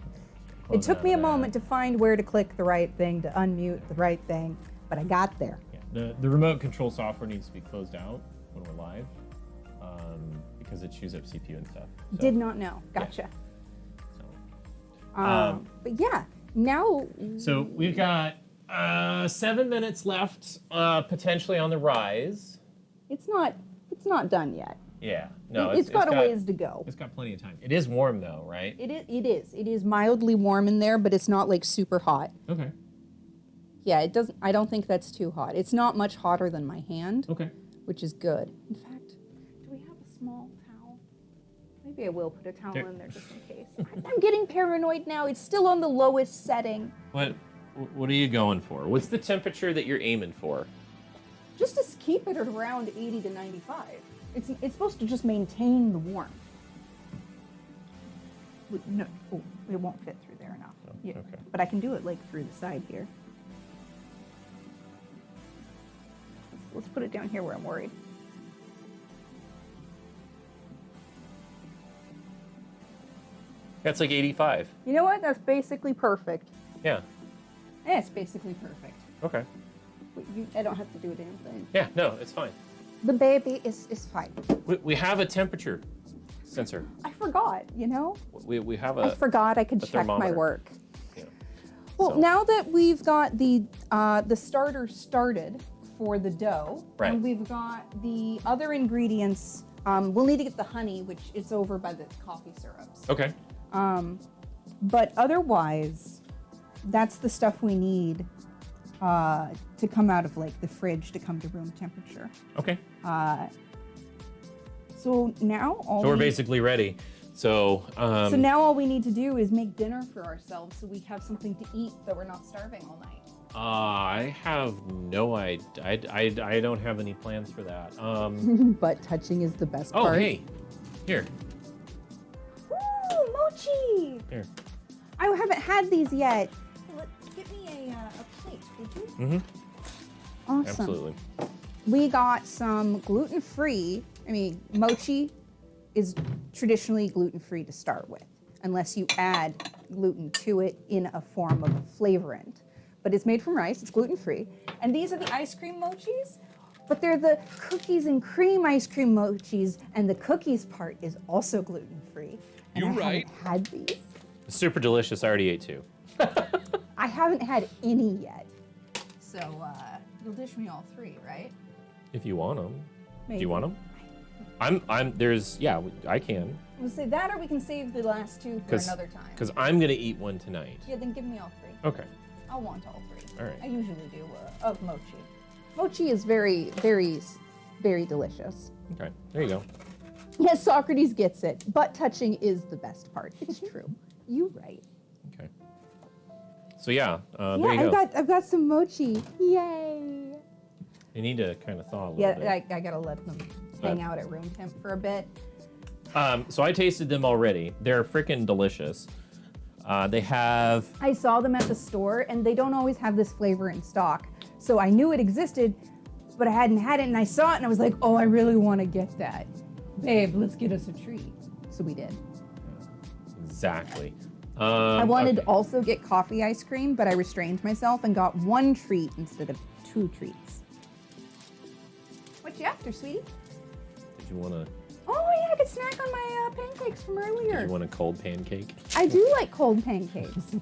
[SPEAKER 1] Close
[SPEAKER 4] It took
[SPEAKER 1] out
[SPEAKER 4] me a
[SPEAKER 1] of that.
[SPEAKER 4] moment to find where to click the right thing, to unmute the right thing, but I got there.
[SPEAKER 1] Yeah, the remote control software needs to be closed out when we're live, because it chews up CPU and stuff. So,
[SPEAKER 4] Did not know. Gotcha.
[SPEAKER 1] so.
[SPEAKER 4] But yeah, now.
[SPEAKER 1] So we've got 7 minutes left, potentially on the rise.
[SPEAKER 4] It's not done yet.
[SPEAKER 1] Yeah, no,
[SPEAKER 4] It's got a ways to go.
[SPEAKER 1] It's got plenty of time. It is warm though, right?
[SPEAKER 4] It is. It is mildly warm in there, but it's not like super hot.
[SPEAKER 1] Okay.
[SPEAKER 4] Yeah, it doesn't. I don't think that's too hot. It's not much hotter than my hand.
[SPEAKER 1] Okay.
[SPEAKER 4] Which is good. In fact, do we have a small towel? Maybe I will put a towel in there just in case. I'm getting paranoid now. It's still on the lowest setting.
[SPEAKER 1] What are you going for? What's the temperature that you're aiming for?
[SPEAKER 4] Just to keep it at around 80 to 95. It's supposed to just maintain the warmth. No, oh, it won't fit through there enough.
[SPEAKER 1] Oh,
[SPEAKER 4] Yeah,
[SPEAKER 1] okay.
[SPEAKER 4] but I can do it like through the side here. Let's put it down here where I'm worried.
[SPEAKER 1] That's like 85.
[SPEAKER 4] You know what? That's basically perfect.
[SPEAKER 1] Yeah.
[SPEAKER 4] Yeah, it's basically perfect.
[SPEAKER 1] Okay.
[SPEAKER 4] I don't have to do a damn thing.
[SPEAKER 1] Yeah, no, it's fine.
[SPEAKER 4] The baby is fine.
[SPEAKER 1] We have a temperature sensor.
[SPEAKER 4] I forgot, you know?
[SPEAKER 1] We have
[SPEAKER 4] I forgot I could check my
[SPEAKER 1] thermometer.
[SPEAKER 4] work.
[SPEAKER 1] Yeah.
[SPEAKER 4] Well,
[SPEAKER 1] So-
[SPEAKER 4] now that we've got the starter started for the dough,
[SPEAKER 1] Right.
[SPEAKER 4] and we've got the other ingredients, we'll need to get the honey, which is over by the coffee syrups.
[SPEAKER 1] Okay.
[SPEAKER 4] But otherwise, that's the stuff we need to come out of like the fridge to come to room temperature.
[SPEAKER 1] Okay.
[SPEAKER 4] So now all
[SPEAKER 1] So we're basically ready. So
[SPEAKER 4] so now all we need to do is make dinner for ourselves so we have something to eat so we're not starving all night.
[SPEAKER 1] I have no idea. I don't have any plans for that.
[SPEAKER 4] But touching is the best
[SPEAKER 1] Oh,
[SPEAKER 4] part.
[SPEAKER 1] hey. Here.
[SPEAKER 4] Ooh, mochi!
[SPEAKER 1] Here.
[SPEAKER 4] I haven't had these yet. Get me a plate, would you?
[SPEAKER 1] Mm-hmm.
[SPEAKER 4] Awesome.
[SPEAKER 1] Absolutely.
[SPEAKER 4] We got some gluten-free. I mean, mochi is traditionally gluten-free to start with, unless you add gluten to it in a form of a flavorant. But it's made from rice, it's gluten-free. And these are the ice cream mochis, but they're the cookies and cream ice cream mochis, and the cookies part is also gluten-free. And
[SPEAKER 2] You're
[SPEAKER 4] I
[SPEAKER 2] right.
[SPEAKER 4] haven't had these.
[SPEAKER 1] Super delicious. I already ate two.
[SPEAKER 4] I haven't had any yet. So you'll dish me all three, right?
[SPEAKER 1] If you want them.
[SPEAKER 4] Maybe.
[SPEAKER 1] Do you want them? I can.
[SPEAKER 4] We'll say that, or we can save the last two for another time.
[SPEAKER 1] Because I'm going to eat one tonight.
[SPEAKER 4] Yeah, then give me all three.
[SPEAKER 1] Okay.
[SPEAKER 4] I'll want all three.
[SPEAKER 1] All right.
[SPEAKER 4] I usually do of mochi. Mochi is very, very, very delicious.
[SPEAKER 1] Okay. There you go.
[SPEAKER 4] Yes, Socrates gets it. Butt touching is the best part. It's true. You right.
[SPEAKER 1] Okay. So yeah,
[SPEAKER 4] Yeah,
[SPEAKER 1] there you go.
[SPEAKER 4] I've got some mochi. Yay!
[SPEAKER 1] You need to kind of thaw a little
[SPEAKER 4] Yeah,
[SPEAKER 1] bit.
[SPEAKER 4] I gotta let them hang out at room temp for a bit.
[SPEAKER 1] So I tasted them already. They're freaking delicious. They have...
[SPEAKER 4] I saw them at the store, and they don't always have this flavor in stock. So I knew it existed, but I hadn't had it, and I saw it, and I was like, oh, I really want to get that. Babe, let's get us a treat. So we did.
[SPEAKER 1] Exactly.
[SPEAKER 4] I wanted to
[SPEAKER 1] okay.
[SPEAKER 4] also get coffee ice cream, but I restrained myself and got 1 treat instead of 2 treats. What you after, sweetie?
[SPEAKER 1] Did you want to...
[SPEAKER 4] Oh, yeah, I could snack on my pancakes from earlier.
[SPEAKER 1] Did you want a cold pancake?
[SPEAKER 4] I do like cold pancakes.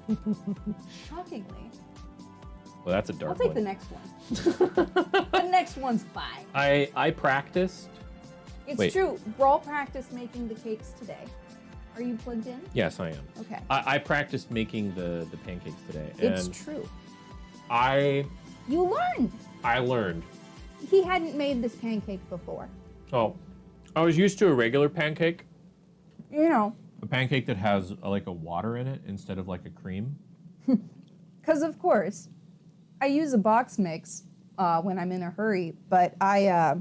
[SPEAKER 4] Shockingly.
[SPEAKER 1] Well, that's a dark
[SPEAKER 4] I'll take
[SPEAKER 1] one.
[SPEAKER 4] the next one. The next one's fine.
[SPEAKER 1] I practiced.
[SPEAKER 4] It's
[SPEAKER 1] Wait.
[SPEAKER 4] true. Brawl practiced making the cakes today. Are you plugged in?
[SPEAKER 1] Yes, I am.
[SPEAKER 4] Okay.
[SPEAKER 1] I practiced making the pancakes today.
[SPEAKER 4] It's
[SPEAKER 1] and
[SPEAKER 4] true. You learned.
[SPEAKER 1] I learned.
[SPEAKER 4] He hadn't made this pancake before.
[SPEAKER 1] Oh, I was used to a regular pancake.
[SPEAKER 4] You know,
[SPEAKER 1] A pancake that has like a water in it instead of like a cream.
[SPEAKER 4] because of course, I use a box mix when I'm in a hurry, but I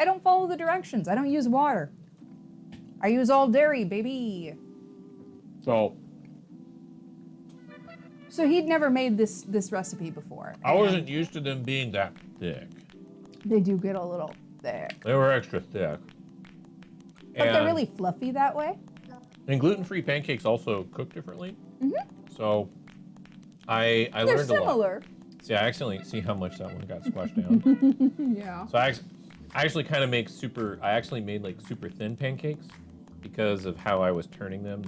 [SPEAKER 4] don't follow the directions. I don't use water. I use all dairy, baby.
[SPEAKER 1] So
[SPEAKER 4] So he'd never made this recipe before.
[SPEAKER 1] I wasn't used to them being that thick.
[SPEAKER 4] They do get a little thick.
[SPEAKER 1] They were extra thick.
[SPEAKER 4] But they're really fluffy that way.
[SPEAKER 1] And gluten-free pancakes also cook differently.
[SPEAKER 4] Mm-hmm.
[SPEAKER 1] So I
[SPEAKER 4] They're
[SPEAKER 1] learned a lot.
[SPEAKER 4] similar.
[SPEAKER 1] See, I accidentally see how much that one got squashed down.
[SPEAKER 4] Yeah.
[SPEAKER 1] So I actually kind of make I actually made like super thin pancakes because of how I was turning them.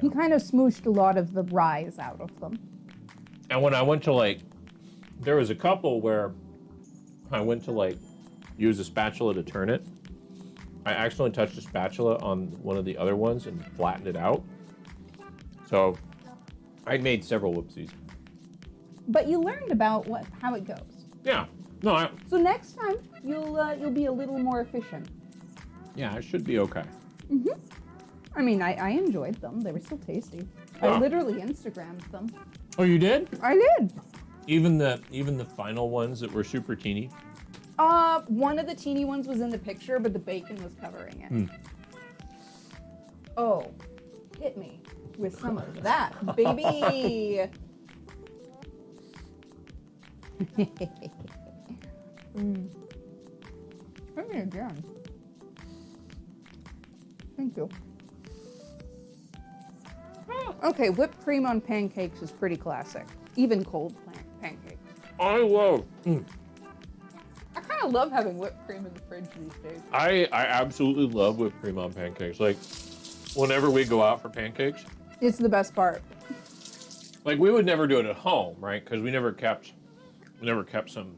[SPEAKER 4] He kind of smooshed a lot of the rise out of them.
[SPEAKER 1] And when I went to there was a couple where I went to use a spatula to turn it. I accidentally touched a spatula on one of the other ones and flattened it out. So I'd made several whoopsies.
[SPEAKER 4] But you learned about how it goes.
[SPEAKER 1] Yeah. No,
[SPEAKER 4] So next time you'll be a little more efficient.
[SPEAKER 1] yeah, it should be okay.
[SPEAKER 4] I mean, I enjoyed them. They were still tasty. I
[SPEAKER 1] Yeah.
[SPEAKER 4] literally Instagrammed them.
[SPEAKER 1] Oh, you did?
[SPEAKER 4] I did.
[SPEAKER 1] Even the final ones that were super teeny?
[SPEAKER 4] One of the teeny ones was in the picture, but the bacon was covering it. Oh, hit me with some of that, baby. Hit me again. Thank you. Okay, whipped cream on pancakes is pretty classic. Even cold pancakes.
[SPEAKER 1] I love.
[SPEAKER 4] I kind of love having whipped cream in the fridge these days.
[SPEAKER 1] I absolutely love whipped cream on pancakes. Like, whenever we go out for pancakes,
[SPEAKER 4] It's the best part.
[SPEAKER 1] like we would never do it at home, right? Because we never kept some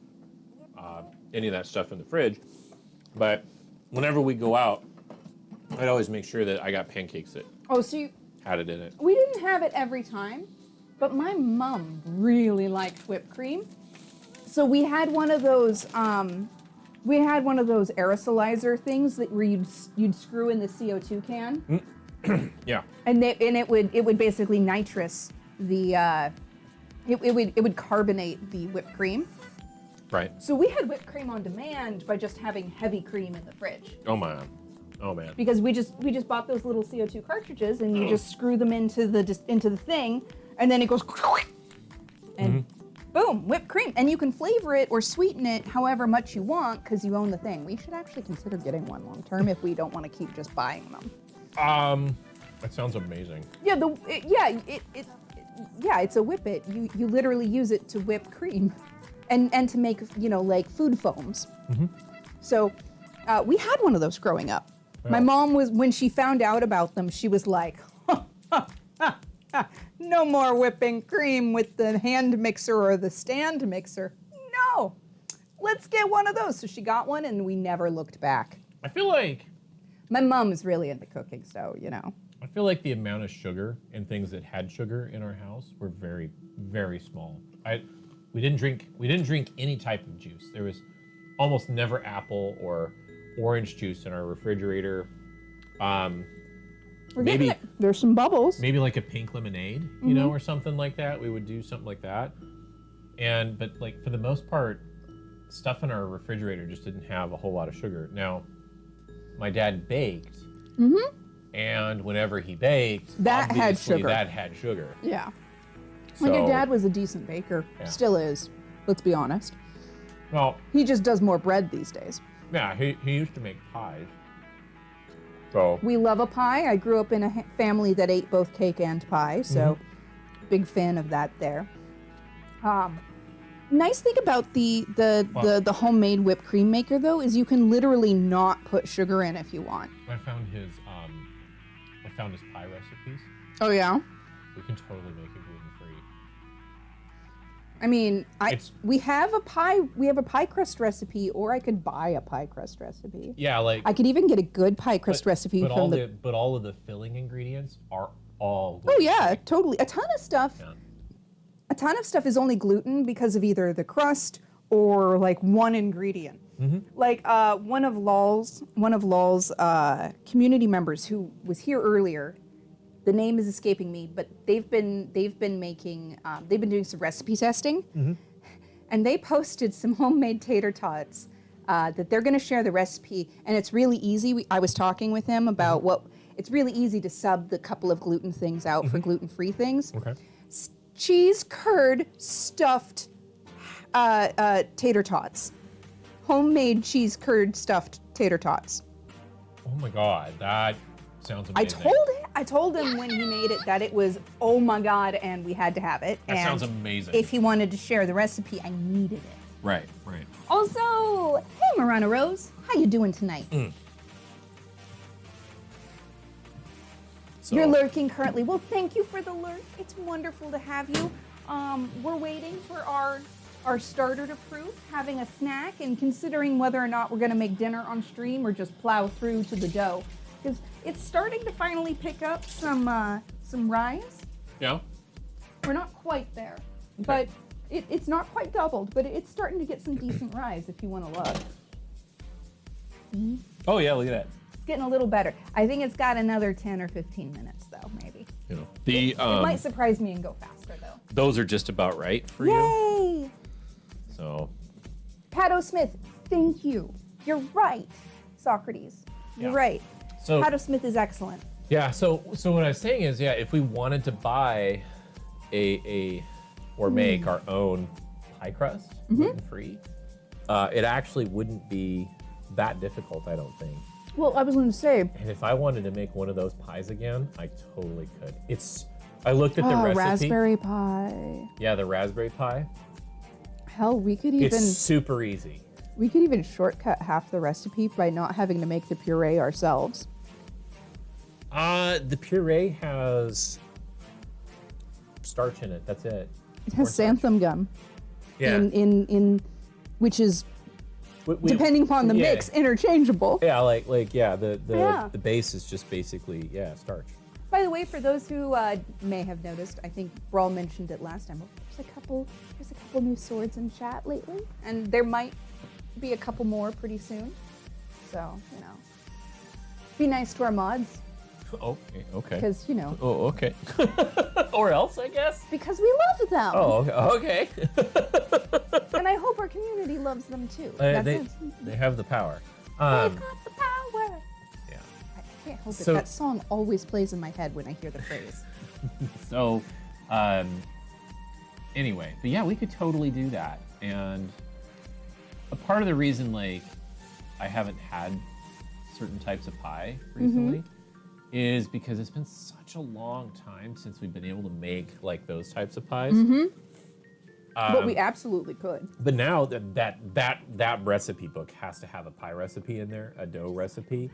[SPEAKER 1] any of that stuff in the fridge. But whenever we go out, I'd always make sure that I got pancakes that
[SPEAKER 4] Oh, so
[SPEAKER 1] had it in it.
[SPEAKER 4] we didn't have it every time, but my mom really liked whipped cream. So we had one of those aerosolizer things where you'd screw in the CO2 can,
[SPEAKER 1] Yeah.
[SPEAKER 4] and it would basically nitrous the it would carbonate the whipped cream.
[SPEAKER 1] Right.
[SPEAKER 4] So we had whipped cream on demand by just having heavy cream in the fridge.
[SPEAKER 1] Oh man. Oh man.
[SPEAKER 4] Because we just bought those little CO2 cartridges and you just screw them into the thing, and then it goes and boom, whipped cream. And you can flavor it or sweeten it however much you want because you own the thing. We should actually consider getting one long term if we don't want to keep just buying them.
[SPEAKER 1] That sounds amazing.
[SPEAKER 4] Yeah, it's a whip it. You literally use it to whip cream, and to make like food foams. So we had one of those growing up. My mom when she found out about them, she was like, no more whipping cream with the hand mixer or the stand mixer. No, let's get one of those. So she got one and we never looked back.
[SPEAKER 1] I feel like
[SPEAKER 4] My mom is really into cooking, so
[SPEAKER 1] I feel like the amount of sugar and things that had sugar in our house were very, very small. We didn't drink any type of juice. There was almost never apple or orange juice in our refrigerator.
[SPEAKER 4] We're
[SPEAKER 1] maybe
[SPEAKER 4] getting it. There's some bubbles.
[SPEAKER 1] maybe like a pink lemonade, you know, or something like that. We would do something like that. But like for the most part, stuff in our refrigerator just didn't have a whole lot of sugar. Now, my dad baked, and whenever he baked,
[SPEAKER 6] That had
[SPEAKER 1] obviously
[SPEAKER 6] sugar.
[SPEAKER 1] That had sugar.
[SPEAKER 6] Yeah.
[SPEAKER 1] So,
[SPEAKER 6] Like your dad was a decent baker.
[SPEAKER 1] Yeah.
[SPEAKER 6] Still is. Let's be honest.
[SPEAKER 1] well,
[SPEAKER 6] He just does more bread these days.
[SPEAKER 1] yeah, he used to make pies. So
[SPEAKER 6] We love a pie. I grew up in a family that ate both cake and pie, so big fan of that there. Nice thing about the homemade whipped cream maker though is you can literally not put sugar in if you want.
[SPEAKER 1] I found his pie recipes.
[SPEAKER 6] Oh yeah.
[SPEAKER 1] We can totally make it gluten free.
[SPEAKER 6] I mean,
[SPEAKER 1] It's-
[SPEAKER 6] we have a pie crust recipe, or I could buy a pie crust recipe.
[SPEAKER 1] Yeah, like
[SPEAKER 6] I could even get a good pie crust recipe
[SPEAKER 1] but
[SPEAKER 6] from
[SPEAKER 1] all of the filling ingredients are all.
[SPEAKER 6] Oh yeah, totally. A ton of stuff.
[SPEAKER 1] Yeah.
[SPEAKER 6] A ton of stuff is only gluten because of either the crust or like one ingredient. Like one of Law's community members who was here earlier. The name is escaping me, but they've been doing some recipe testing, and they posted some homemade tater tots that they're going to share the recipe, and it's really easy. I was talking with him about it's really easy to sub the couple of gluten things out for gluten-free things.
[SPEAKER 1] Okay.
[SPEAKER 6] Cheese curd stuffed tater tots, homemade cheese curd stuffed tater tots.
[SPEAKER 1] Oh my god, that sounds amazing.
[SPEAKER 6] I told him when he made it that it was, oh my god, and we had to have it.
[SPEAKER 1] That
[SPEAKER 6] and
[SPEAKER 1] sounds amazing.
[SPEAKER 6] If he wanted to share the recipe, I needed it.
[SPEAKER 1] Right.
[SPEAKER 4] Also, hey, Marana Rose, how you doing tonight?
[SPEAKER 1] So,
[SPEAKER 4] You're lurking currently. Well, thank you for the lurk. It's wonderful to have you. We're waiting for our starter to proof, having a snack, and considering whether or not we're going to make dinner on stream or just plow through to the dough, because it's starting to finally pick up some rise.
[SPEAKER 1] Yeah.
[SPEAKER 4] We're not quite there, but it's not quite doubled, but it's starting to get some decent rise if you want to look.
[SPEAKER 1] Oh yeah, look at that.
[SPEAKER 4] It's getting a little better. I think it's got another 10 or 15 minutes though, maybe.
[SPEAKER 1] You know, the
[SPEAKER 4] It might surprise me and go faster though.
[SPEAKER 1] those are just about right for you.
[SPEAKER 4] Yay!
[SPEAKER 1] So
[SPEAKER 4] Pato Smith, thank you. You're right, Socrates. You're
[SPEAKER 1] Yeah.
[SPEAKER 4] right.
[SPEAKER 1] So
[SPEAKER 4] Pato Smith is excellent.
[SPEAKER 1] yeah, so what I was saying is, yeah, if we wanted to buy or make our own pie crust gluten free, it actually wouldn't be that difficult, I don't think.
[SPEAKER 6] Well, I was going to say,
[SPEAKER 1] And if I wanted to make one of those pies again, I totally could. I looked at the recipe.
[SPEAKER 6] raspberry pie.
[SPEAKER 1] Yeah, the raspberry pie.
[SPEAKER 6] Hell, we could
[SPEAKER 1] It's
[SPEAKER 6] even
[SPEAKER 1] super easy.
[SPEAKER 6] shortcut half the recipe by not having to make the puree ourselves.
[SPEAKER 1] The puree has starch in it. That's it.
[SPEAKER 6] It has xanthan gum
[SPEAKER 1] Yeah.
[SPEAKER 6] in which is
[SPEAKER 1] We-
[SPEAKER 6] depending upon the
[SPEAKER 1] yeah.
[SPEAKER 6] mix interchangeable.
[SPEAKER 1] Yeah, yeah,
[SPEAKER 4] Yeah.
[SPEAKER 1] the base is just basically starch.
[SPEAKER 4] By the way, for those who may have noticed, I think Brawl mentioned it last time. There's a couple new swords in chat lately, and there might be a couple more pretty soon. So be nice to our mods
[SPEAKER 1] Okay.
[SPEAKER 6] Because
[SPEAKER 1] Oh, okay. Or else, I guess.
[SPEAKER 4] because we love them,
[SPEAKER 1] Oh, okay.
[SPEAKER 4] and I hope our community loves them too.
[SPEAKER 1] They have the power.
[SPEAKER 4] They've got the power.
[SPEAKER 1] Yeah.
[SPEAKER 6] I can't help it.
[SPEAKER 1] So-
[SPEAKER 6] That song always plays in my head when I hear the phrase.
[SPEAKER 1] So, anyway, but yeah, we could totally do that. And a part of the reason, like, I haven't had certain types of pie recently is because it's been such a long time since we've been able to make like those types of pies.
[SPEAKER 6] But we absolutely could.
[SPEAKER 1] But now that recipe book has to have a pie recipe in there, a dough recipe.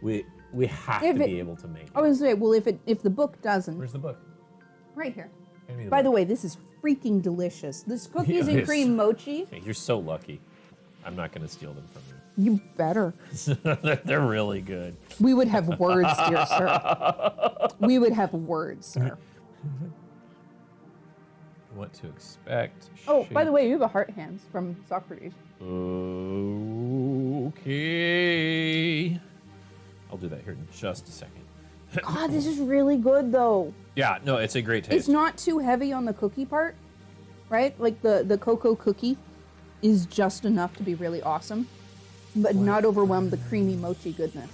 [SPEAKER 1] We have
[SPEAKER 6] If
[SPEAKER 1] to
[SPEAKER 6] it-
[SPEAKER 1] be able to make
[SPEAKER 6] I
[SPEAKER 1] it.
[SPEAKER 6] was say, well, if the book doesn't,
[SPEAKER 1] Where's the book?
[SPEAKER 4] Right here.
[SPEAKER 1] Hand me
[SPEAKER 6] by the
[SPEAKER 1] book.
[SPEAKER 6] way, this is freaking delicious. This cookies
[SPEAKER 1] Yeah,
[SPEAKER 6] and
[SPEAKER 1] it
[SPEAKER 6] cream
[SPEAKER 1] is.
[SPEAKER 6] mochi.
[SPEAKER 1] Hey, you're so lucky. I'm not going to steal them from
[SPEAKER 6] You better.
[SPEAKER 1] you. They're really good.
[SPEAKER 6] We would have words, dear sir. We would have words, sir.
[SPEAKER 1] What to expect?
[SPEAKER 6] Oh, by the way, you have a heart hands from Socrates.
[SPEAKER 1] Okay. I'll do that here in just a second.
[SPEAKER 6] God, this is really good though.
[SPEAKER 1] Yeah, no, it's a great taste.
[SPEAKER 6] It's not too heavy on the cookie part, right? Like the cocoa cookie is just enough to be really awesome, but not overwhelm the creamy mochi goodness.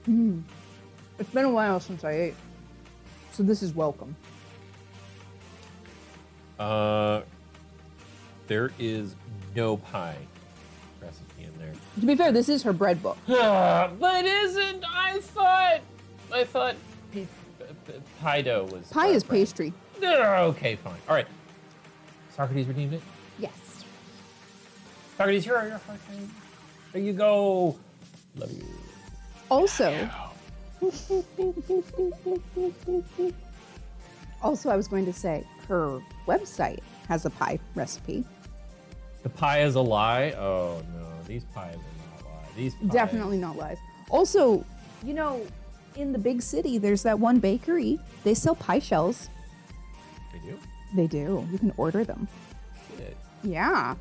[SPEAKER 6] It's been a while since I ate, so this is welcome.
[SPEAKER 1] There is no pie recipe in there.
[SPEAKER 6] To be fair, this is her bread book.
[SPEAKER 1] But isn't? I thought pie dough was.
[SPEAKER 6] Pie is pastry.
[SPEAKER 1] Okay, fine. All right. Socrates redeemed it.
[SPEAKER 6] Yes.
[SPEAKER 1] Socrates, here are your heart rate. There you go. Love you.
[SPEAKER 6] Also, I was going to say her website has a pie recipe.
[SPEAKER 1] The pie is a lie. Oh no, these pies are not lies. These pies.
[SPEAKER 6] Definitely not lies. Also, you know, in the big city, there's that one bakery. They sell pie shells.
[SPEAKER 1] They do.
[SPEAKER 6] They do. You can order them.
[SPEAKER 1] Shit.
[SPEAKER 6] Yeah.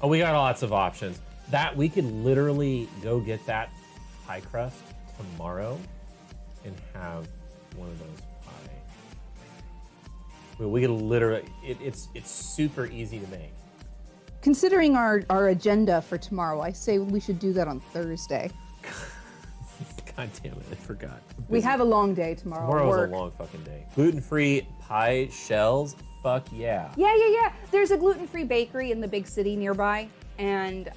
[SPEAKER 1] Oh, we got lots of options. That we could literally go get that pie crust tomorrow and have one of those pie. Well, we could literally. It's super easy to make.
[SPEAKER 6] Considering our agenda for tomorrow, I say we should do that on Thursday.
[SPEAKER 1] God damn it, I forgot.
[SPEAKER 6] We have a long day tomorrow.
[SPEAKER 1] Tomorrow's a long fucking day. Gluten-free pie shells, fuck yeah.
[SPEAKER 6] Yeah. There's a gluten-free bakery in the big city nearby, and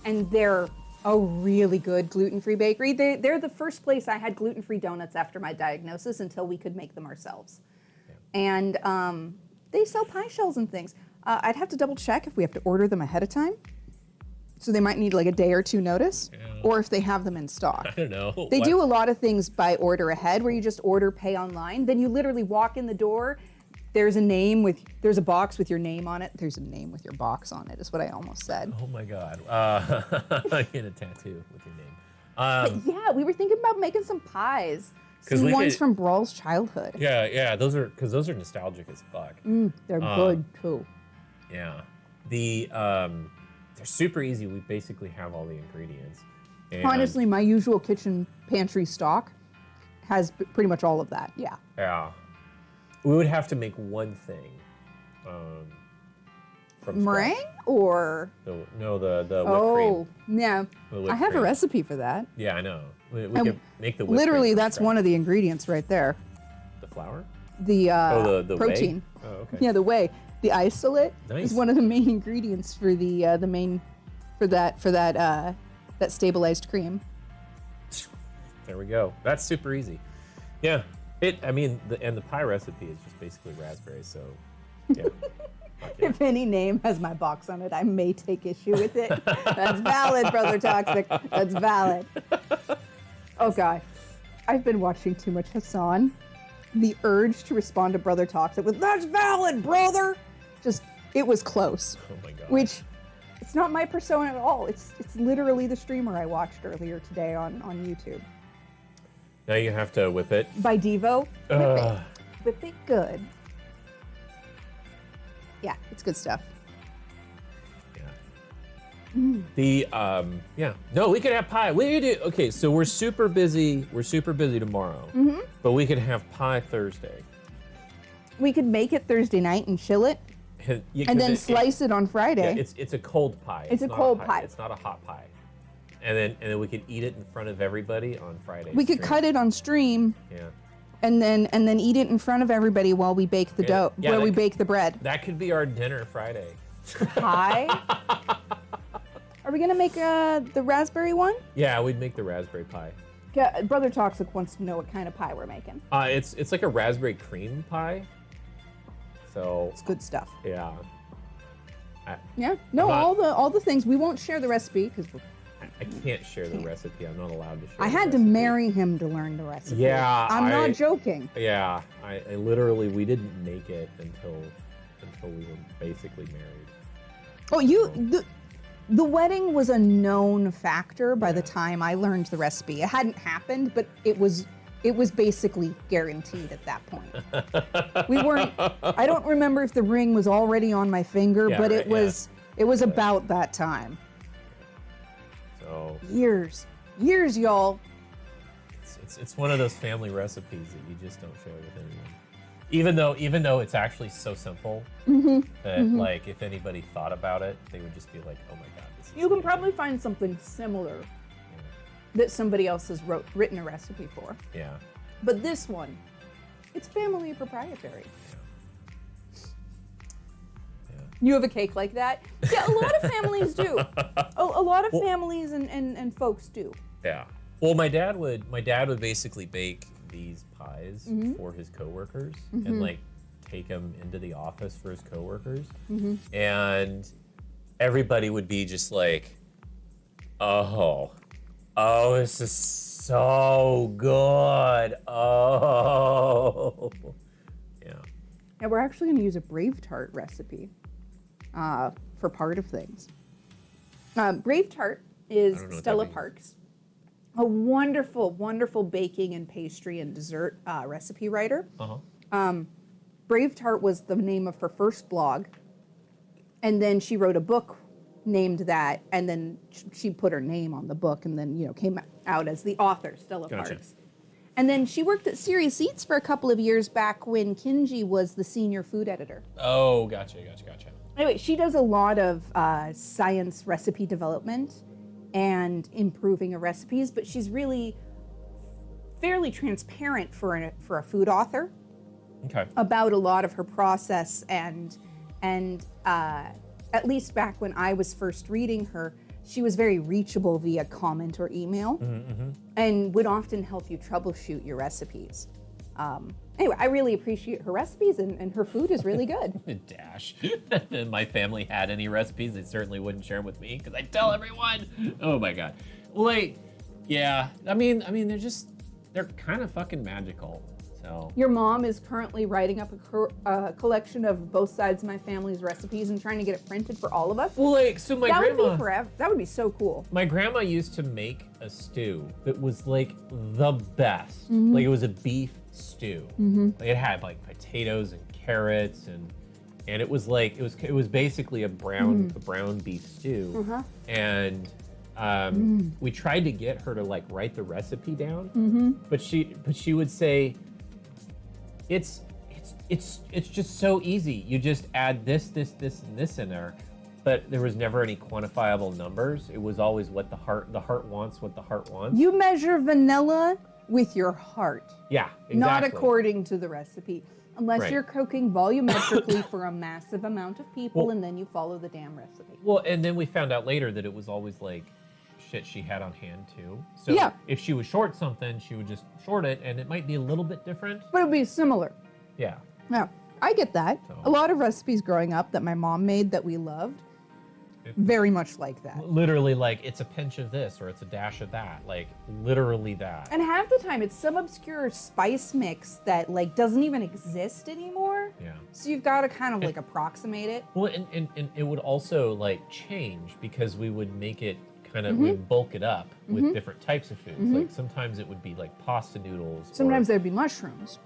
[SPEAKER 6] they're a really good gluten-free bakery. They're the first place I had gluten-free donuts after my diagnosis until we could make them ourselves. Yeah. And they sell pie shells and things. I'd have to double check if we have to order them ahead of time. So they might need like a day or two notice, or if they have them in stock.
[SPEAKER 1] I don't know.
[SPEAKER 6] They do a lot of things by order ahead, where you just order, pay online. Then you literally walk in the door. There's a box with your name on it. There's a name with your box on it, is what I almost said.
[SPEAKER 1] Oh my God. I get a tattoo with your name.
[SPEAKER 6] But yeah, we were thinking about making some pies. Some ones from Brawl's childhood.
[SPEAKER 1] Yeah, those are nostalgic as fuck.
[SPEAKER 6] They're good too.
[SPEAKER 1] Yeah. They're super easy. We basically have all the ingredients. And
[SPEAKER 6] Honestly, my usual kitchen pantry stock has pretty much all of that. Yeah.
[SPEAKER 1] Yeah. We would have to make one thing. From
[SPEAKER 6] Meringue
[SPEAKER 1] scratch.
[SPEAKER 6] or
[SPEAKER 1] The whipped cream.
[SPEAKER 6] yeah.
[SPEAKER 1] The whipped
[SPEAKER 6] I have a
[SPEAKER 1] cream.
[SPEAKER 6] recipe for that.
[SPEAKER 1] Yeah, I know. We could make the whipped
[SPEAKER 6] Literally,
[SPEAKER 1] cream from
[SPEAKER 6] that's
[SPEAKER 1] scratch.
[SPEAKER 6] one of the ingredients right there.
[SPEAKER 1] The flour?
[SPEAKER 6] The
[SPEAKER 1] the
[SPEAKER 6] protein.
[SPEAKER 1] whey? Oh, okay.
[SPEAKER 6] Yeah, the whey. The isolate
[SPEAKER 1] Nice.
[SPEAKER 6] is one of the main ingredients for that stabilized cream.
[SPEAKER 1] There we go. That's super easy. Yeah. The pie recipe is just basically raspberries, so yeah. Fuck yeah.
[SPEAKER 6] If any name has my box on it, I may take issue with it. That's valid, Brother Toxic. That's valid. Oh, God. I've been watching too much Hassan. The urge to respond to Brother Toxic with, "That's valid, brother!" It was close.
[SPEAKER 1] Oh my God.
[SPEAKER 6] Which, it's not my persona at all. It's literally the streamer I watched earlier today on YouTube.
[SPEAKER 1] Now you have to whip it.
[SPEAKER 6] By Devo.
[SPEAKER 1] Ugh.
[SPEAKER 6] Whip it good. Yeah, it's good stuff.
[SPEAKER 1] Yeah. No, we could have pie. We could do. Okay, so we're super busy. We're super busy tomorrow. But we could have pie Thursday.
[SPEAKER 6] We could make it Thursday night and chill it, and then slice it on Friday.
[SPEAKER 1] Yeah, it's a cold pie.
[SPEAKER 6] It's a
[SPEAKER 1] not
[SPEAKER 6] cold pie.
[SPEAKER 1] It's not a hot pie. And then we could eat it in front of everybody on Friday.
[SPEAKER 6] We could cut it on stream.
[SPEAKER 1] Yeah.
[SPEAKER 6] And then eat it in front of everybody while we bake the dough,
[SPEAKER 1] yeah,
[SPEAKER 6] while we bake the bread.
[SPEAKER 1] That could be our dinner Friday.
[SPEAKER 6] Pie? Are we gonna make the raspberry one?
[SPEAKER 1] Yeah, we'd make the raspberry pie.
[SPEAKER 6] Yeah, Brother Toxic wants to know what kind of pie we're making.
[SPEAKER 1] It's like a raspberry cream pie. So
[SPEAKER 6] It's good stuff.
[SPEAKER 1] yeah.
[SPEAKER 6] Yeah. No,
[SPEAKER 1] I'm not-
[SPEAKER 6] all the things. We won't share the recipe because
[SPEAKER 1] I can't share the recipe. I'm not allowed to share.
[SPEAKER 6] I
[SPEAKER 1] the
[SPEAKER 6] had to
[SPEAKER 1] recipe.
[SPEAKER 6] marry him to learn the recipe.
[SPEAKER 1] Yeah,
[SPEAKER 6] I'm not joking.
[SPEAKER 1] Yeah, I literally we didn't make it until we were basically married.
[SPEAKER 6] Oh, the wedding was a known factor by the time I learned the recipe. It hadn't happened, but it was basically guaranteed at that point. We weren't. I don't remember if the ring was already on my finger, but it was. It was about that time.
[SPEAKER 1] So
[SPEAKER 6] Years Years, y'all.
[SPEAKER 1] It's one of those family recipes that you just don't share with anyone. Even though it's actually so simple that like if anybody thought about it, they would just be like, "Oh my god, this is."
[SPEAKER 6] You can
[SPEAKER 1] amazing."
[SPEAKER 6] probably find something similar that somebody else has written a recipe for.
[SPEAKER 1] Yeah.
[SPEAKER 6] But this one, it's family proprietary.
[SPEAKER 1] Yeah.
[SPEAKER 6] You have a cake like that? Yeah, a lot of families do. A lot of families and folks do.
[SPEAKER 1] Yeah. Well, my dad would basically bake these pies for his coworkers and like take them into the office for his coworkers, and everybody would be just like, "Oh, this is so good. Oh." Yeah.
[SPEAKER 6] Yeah, we're actually going to use a Brave Tart recipe for part of things. Brave Tart is
[SPEAKER 1] I don't know what
[SPEAKER 6] Stella
[SPEAKER 1] that means.
[SPEAKER 6] Parks, a wonderful, wonderful baking and pastry and dessert recipe writer. Brave Tart was the name of her first blog, and then she wrote a book named that, and then she put her name on the book, and then came out as the author, Stella
[SPEAKER 1] Gotcha.
[SPEAKER 6] Parks. And then she worked at Serious Eats for a couple of years back when Kinji was the senior food editor.
[SPEAKER 1] Oh, gotcha.
[SPEAKER 6] Anyway, she does a lot of science recipe development and improving of recipes, but she's really fairly transparent for a food author
[SPEAKER 1] Okay.
[SPEAKER 6] about a lot of her process, and at least back when I was first reading her, she was very reachable via comment or email, and would often help you troubleshoot your recipes. Anyway, I really appreciate her recipes, and her food is really good.
[SPEAKER 1] Dash. If my family had any recipes, they certainly wouldn't share them with me because I tell everyone. Oh my god. Like, yeah. I mean, they're kind of fucking magical. So.
[SPEAKER 6] Your mom is currently writing up a collection of both sides of my family's recipes and trying to get it printed for all of us.
[SPEAKER 1] Well, like, so my
[SPEAKER 6] That
[SPEAKER 1] grandma.
[SPEAKER 6] would be forever. That would be so cool.
[SPEAKER 1] My grandma used to make a stew that was like the best. Like it was a beef stew. Like it had like potatoes and carrots and it was like it was basically a brown beef stew. And we tried to get her to like write the recipe down, but she would say it's just so easy. You just add this, and this in there. But there was never any quantifiable numbers. It was always what the heart wants, what the heart wants.
[SPEAKER 6] You measure vanilla with your heart,
[SPEAKER 1] Yeah, exactly.
[SPEAKER 6] not according to the recipe. Unless
[SPEAKER 1] Right.
[SPEAKER 6] you're cooking volumetrically for a massive amount of people,
[SPEAKER 1] Well-
[SPEAKER 6] and then you follow the damn recipe.
[SPEAKER 1] Well, and then we found out later that it was always like shit she had on hand too. So
[SPEAKER 6] Yeah.
[SPEAKER 1] if she would short something, she would just short it, and it might be a little bit different.
[SPEAKER 6] But it would be similar.
[SPEAKER 1] Yeah.
[SPEAKER 6] Yeah, I get that.
[SPEAKER 1] So-
[SPEAKER 6] A lot of recipes growing up that my mom made that we loved, very much like that.
[SPEAKER 1] Literally, like it's a pinch of this or it's a dash of that. Like literally that.
[SPEAKER 6] And half the time, it's some obscure spice mix that like doesn't even exist anymore.
[SPEAKER 1] Yeah.
[SPEAKER 6] So you've got to kind of like approximate it.
[SPEAKER 1] Well, and it would also like change because we would make it kind of we'd bulk it up with different types of foods. Like sometimes it would be like pasta noodles.
[SPEAKER 6] Sometimes
[SPEAKER 1] or,
[SPEAKER 6] there'd be mushrooms.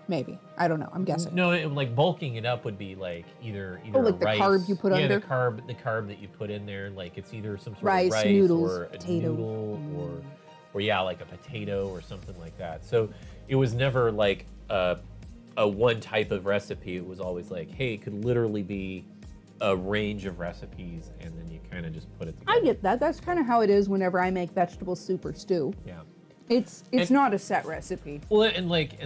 [SPEAKER 6] Maybe. I don't know. I'm guessing.
[SPEAKER 1] no, like bulking it up would be like either
[SPEAKER 6] like the
[SPEAKER 1] rice,
[SPEAKER 6] carb you put
[SPEAKER 1] yeah,
[SPEAKER 6] under?
[SPEAKER 1] the carb that you put in there. Like it's either some sort
[SPEAKER 6] Rice,
[SPEAKER 1] of rice
[SPEAKER 6] noodles,
[SPEAKER 1] or
[SPEAKER 6] potato.
[SPEAKER 1] a noodle or yeah, like a potato or something like that. So it was never like a one type of recipe. It was always like, hey, it could literally be a range of recipes, and then you kind of just put it together.
[SPEAKER 6] I get that. That's kind of how it is whenever I make vegetable soup or stew.
[SPEAKER 1] Yeah.
[SPEAKER 6] It's
[SPEAKER 1] And-
[SPEAKER 6] not a set recipe.
[SPEAKER 1] Well, and like.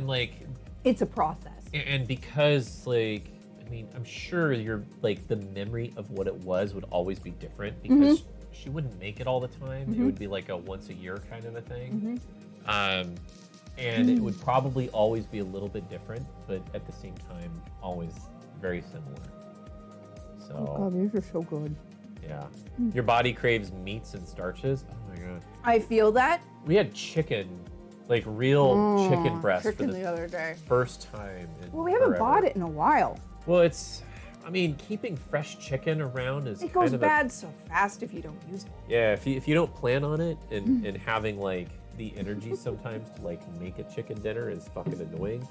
[SPEAKER 6] It's a process.
[SPEAKER 1] And because, like, I mean, I'm sure your like the memory of what it was would always be different because she wouldn't make it all the time. It would be like a once a year kind of a thing. And it would probably always be a little bit different, but at the same time, always very similar. So,
[SPEAKER 6] Oh God, these are so good.
[SPEAKER 1] yeah. Your body craves meats and starches. Oh my God.
[SPEAKER 6] I feel that.
[SPEAKER 1] We had chicken, like real chicken breast for
[SPEAKER 6] Chicken
[SPEAKER 1] the
[SPEAKER 6] the other day.
[SPEAKER 1] first time. In
[SPEAKER 6] Well, we haven't
[SPEAKER 1] forever.
[SPEAKER 6] bought it in a while.
[SPEAKER 1] Well, I mean, keeping fresh chicken around is
[SPEAKER 6] It
[SPEAKER 1] kind
[SPEAKER 6] goes
[SPEAKER 1] of
[SPEAKER 6] bad so fast if you don't use it.
[SPEAKER 1] yeah, if you don't plan on it and having like the energy sometimes to like make a chicken dinner is fucking annoying.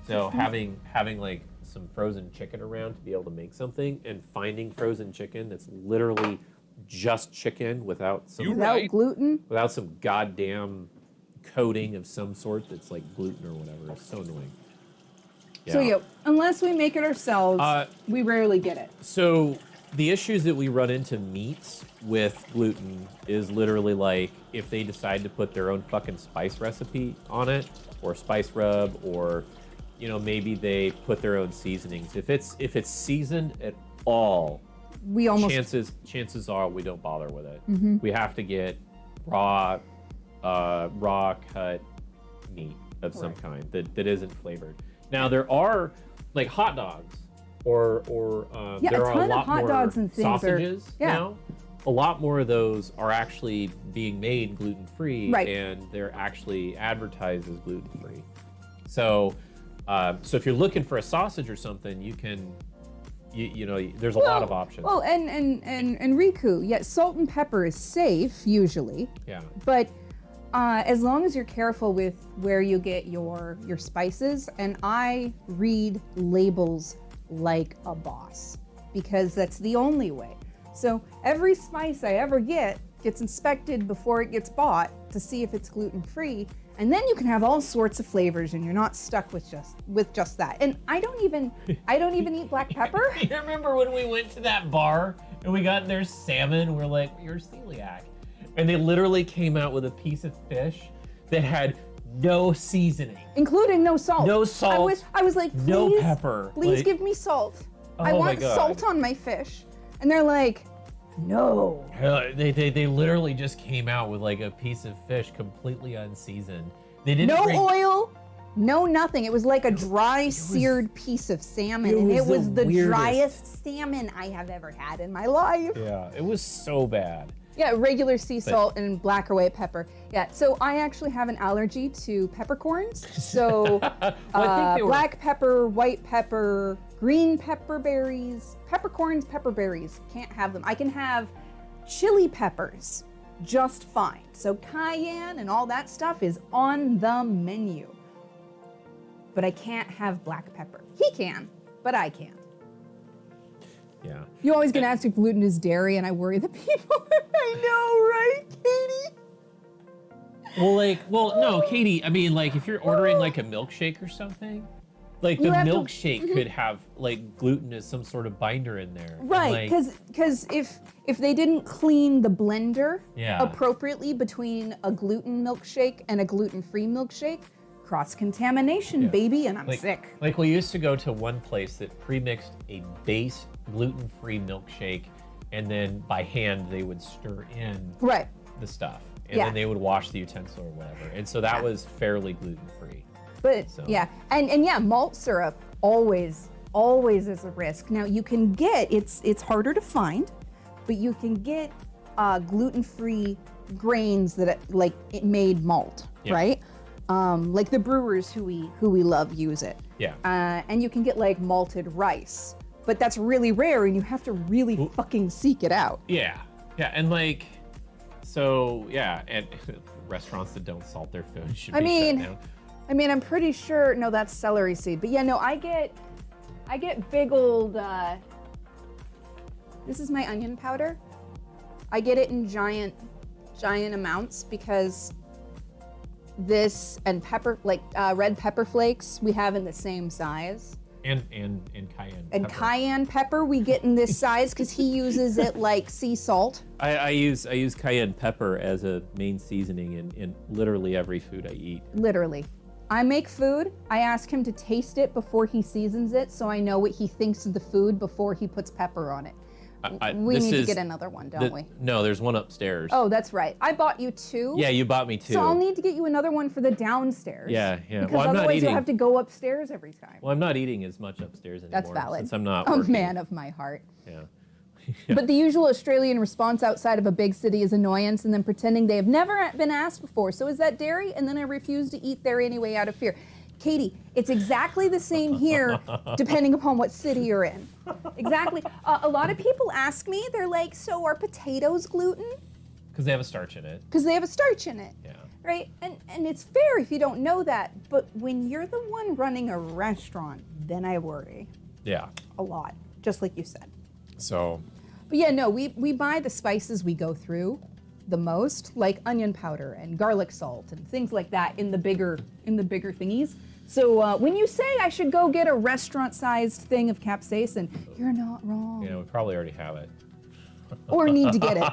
[SPEAKER 1] So having like some frozen chicken around to be able to make something and finding frozen chicken that's literally just chicken without some
[SPEAKER 6] Without gluten.
[SPEAKER 1] without some goddamn coating of some sort that's like gluten or whatever. It's so annoying.
[SPEAKER 6] So yeah, unless we make it ourselves, we rarely get it.
[SPEAKER 1] So the issues that we run into meats with gluten is literally like if they decide to put their own fucking spice recipe on it, or spice rub, or maybe they put their own seasonings. If it's seasoned at all,
[SPEAKER 6] We almost
[SPEAKER 1] chances are we don't bother with it.
[SPEAKER 6] Mm-hmm.
[SPEAKER 1] We have to get raw cut meat of some kind that isn't flavored. Now there are like hot dogs, or
[SPEAKER 6] Yeah,
[SPEAKER 1] there
[SPEAKER 6] a
[SPEAKER 1] are
[SPEAKER 6] ton
[SPEAKER 1] a
[SPEAKER 6] of
[SPEAKER 1] lot
[SPEAKER 6] hot
[SPEAKER 1] more
[SPEAKER 6] dogs and things are-
[SPEAKER 1] sausages
[SPEAKER 6] yeah.
[SPEAKER 1] now. A lot more of those are actually being made gluten-free,
[SPEAKER 6] Right.
[SPEAKER 1] and they're actually advertised as gluten-free. So if you're looking for a sausage or something, you can, there's a lot of options.
[SPEAKER 6] Well, and Riku, yeah, salt and pepper is safe usually,
[SPEAKER 1] Yeah.
[SPEAKER 6] but as long as you're careful with where you get your spices, and I read labels like a boss because that's the only way. So every spice I ever gets inspected before it gets bought to see if it's gluten-free, and then you can have all sorts of flavors and you're not stuck with just that. And I don't even eat black pepper.
[SPEAKER 1] You remember when we went to that bar and we got their salmon? We're like, you're celiac. And they literally came out with a piece of fish that had no seasoning.
[SPEAKER 6] Including no salt.
[SPEAKER 1] No salt,
[SPEAKER 6] I was like, please,
[SPEAKER 1] no pepper.
[SPEAKER 6] Please
[SPEAKER 1] Like-
[SPEAKER 6] give me salt.
[SPEAKER 1] Oh
[SPEAKER 6] I
[SPEAKER 1] my
[SPEAKER 6] want
[SPEAKER 1] God.
[SPEAKER 6] salt on my fish. And they're like, no.
[SPEAKER 1] They literally just came out with like a piece of fish completely unseasoned. They didn't
[SPEAKER 6] No
[SPEAKER 1] bring-
[SPEAKER 6] oil, no nothing. It was like a dry, seared piece of salmon. And it was the
[SPEAKER 1] weirdest.
[SPEAKER 6] driest salmon I have ever had in my life.
[SPEAKER 1] Yeah, it was so bad.
[SPEAKER 6] Yeah, regular sea salt and black or white pepper. Yeah, so I actually have an allergy to peppercorns. So
[SPEAKER 1] I think they were-
[SPEAKER 6] black pepper, white pepper, green pepper berries, peppercorns, pepper berries. Can't have them. I can have chili peppers just fine. So cayenne and all that stuff is on the menu. But I can't have black pepper. He can, but I can't.
[SPEAKER 1] Yeah.
[SPEAKER 6] You always get asked if gluten is dairy, and I worry the people. I know, right, Katie?
[SPEAKER 1] Well, no, Katie, I mean, like, if you're ordering, like, a milkshake or something, like, the
[SPEAKER 6] You have to-
[SPEAKER 1] milkshake could have, like, gluten as some sort of binder in there. And,
[SPEAKER 6] Right,
[SPEAKER 1] like,
[SPEAKER 6] because if they didn't clean the blender
[SPEAKER 1] Yeah.
[SPEAKER 6] appropriately between a gluten milkshake and a gluten-free milkshake, cross-contamination,
[SPEAKER 1] Yeah.
[SPEAKER 6] baby, and I'm
[SPEAKER 1] like,
[SPEAKER 6] sick.
[SPEAKER 1] Like, we used to go to one place that pre-mixed a base gluten-free milkshake, and then by hand, they would stir in
[SPEAKER 6] Right.
[SPEAKER 1] the stuff. And
[SPEAKER 6] Yeah.
[SPEAKER 1] then they would wash the utensil or whatever. And so that
[SPEAKER 6] Yeah.
[SPEAKER 1] was fairly gluten-free.
[SPEAKER 6] But
[SPEAKER 1] So-
[SPEAKER 6] yeah, and yeah, malt syrup always is a risk. Now you can get it's harder to find, but you can get gluten-free grains that like it made malt,
[SPEAKER 1] Yeah.
[SPEAKER 6] right? Like the brewers who we love use it.
[SPEAKER 1] Yeah.
[SPEAKER 6] And you can get like malted rice, but that's really rare, and you have to really fucking seek it out.
[SPEAKER 1] Yeah, yeah, and like, so yeah, and restaurants that don't salt their food should be shut down.
[SPEAKER 6] I mean, I'm pretty sure. No, that's celery seed. But yeah, no, I get big old. This is my onion powder. I get it in giant amounts because this and pepper, like red pepper flakes, we have in the same size.
[SPEAKER 1] And cayenne.
[SPEAKER 6] And
[SPEAKER 1] pepper.
[SPEAKER 6] cayenne pepper we get in this size because he uses it like sea salt.
[SPEAKER 1] I use cayenne pepper as a main seasoning in literally every food I eat.
[SPEAKER 6] Literally. I make food. I ask him to taste it before he seasons it so I know what he thinks of the food before he puts pepper on it. We
[SPEAKER 1] this
[SPEAKER 6] need to
[SPEAKER 1] is
[SPEAKER 6] get another one, don't
[SPEAKER 1] the-
[SPEAKER 6] we?
[SPEAKER 1] No, there's one upstairs.
[SPEAKER 6] Oh, that's right. I bought you two.
[SPEAKER 1] Yeah, you bought me two.
[SPEAKER 6] So I'll need to get you another one for the downstairs.
[SPEAKER 1] Yeah, yeah.
[SPEAKER 6] Because
[SPEAKER 1] Well, I'm not
[SPEAKER 6] otherwise you'll
[SPEAKER 1] eating-
[SPEAKER 6] have to go upstairs every time.
[SPEAKER 1] Well, I'm not eating as much upstairs anymore.
[SPEAKER 6] That's valid.
[SPEAKER 1] Since I'm not
[SPEAKER 6] A
[SPEAKER 1] working.
[SPEAKER 6] man of my heart.
[SPEAKER 1] Yeah.
[SPEAKER 6] But the usual Australian response outside of a big city is annoyance and then pretending they have never been asked before. So is that dairy? And then I refuse to eat there anyway out of fear. Katie, it's exactly the same here, depending upon what city you're in. Exactly. A lot of people ask me, they're like, so are potatoes gluten?
[SPEAKER 1] Because they have a starch in it.
[SPEAKER 6] Because they have a starch in it.
[SPEAKER 1] Yeah.
[SPEAKER 6] Right? And it's fair if you don't know that. But when you're the one running a restaurant, then I worry
[SPEAKER 1] Yeah.
[SPEAKER 6] a lot, just like you said.
[SPEAKER 1] So.
[SPEAKER 6] But yeah, no, we buy the spices we go through the most, like onion powder and garlic salt and things like that in the bigger thingies. So when you say I should go get a restaurant-sized thing of capsaicin, you're not wrong.
[SPEAKER 1] Yeah, we probably already have it.
[SPEAKER 6] Or need to get it.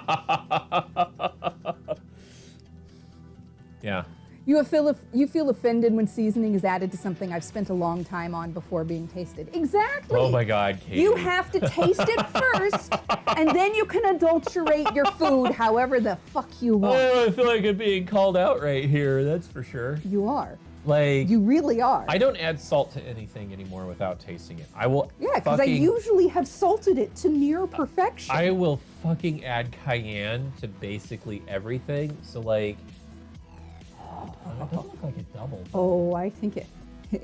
[SPEAKER 1] Yeah.
[SPEAKER 6] You feel offended when seasoning is added to something I've spent a long time on before being tasted. Exactly.
[SPEAKER 1] Oh my God, Katie.
[SPEAKER 6] You have to taste it first, and then you can adulterate your food however the fuck you want.
[SPEAKER 1] Oh, I feel like I'm being called out right here. That's for sure.
[SPEAKER 6] You are.
[SPEAKER 1] Like,
[SPEAKER 6] You really are.
[SPEAKER 1] I don't add salt to anything anymore without tasting it. I will.
[SPEAKER 6] Yeah, because I usually have salted it to near perfection.
[SPEAKER 1] I will fucking add cayenne to basically everything. So like, it doesn't look like it doubled.
[SPEAKER 6] Oh, I think it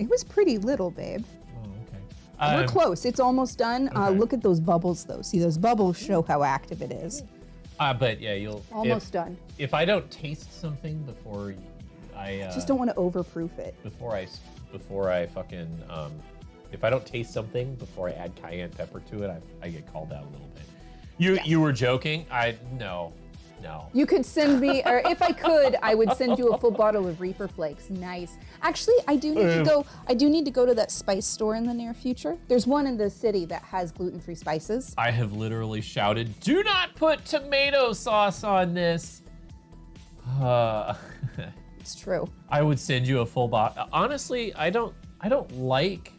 [SPEAKER 6] was pretty little, babe.
[SPEAKER 1] Oh, okay.
[SPEAKER 6] We're close. It's almost done.
[SPEAKER 1] Okay.
[SPEAKER 6] Look at those bubbles, though. See, those bubbles show how active it is.
[SPEAKER 1] But yeah, you'll
[SPEAKER 6] Almost done.
[SPEAKER 1] If I don't taste something before I
[SPEAKER 6] Just don't want to overproof it.
[SPEAKER 1] before I fucking if I don't taste something before I add cayenne pepper to it, I get called out a little bit. You were joking? No.
[SPEAKER 6] You could send me, or if I could, I would send you a full bottle of Reaper Flakes. Nice. Actually, I do need to go to that spice store in the near future. There's one in the city that has gluten-free spices.
[SPEAKER 1] I have literally shouted, "Do not put tomato sauce on this."
[SPEAKER 6] It's true.
[SPEAKER 1] I would send you a full bottle. Honestly, I don't like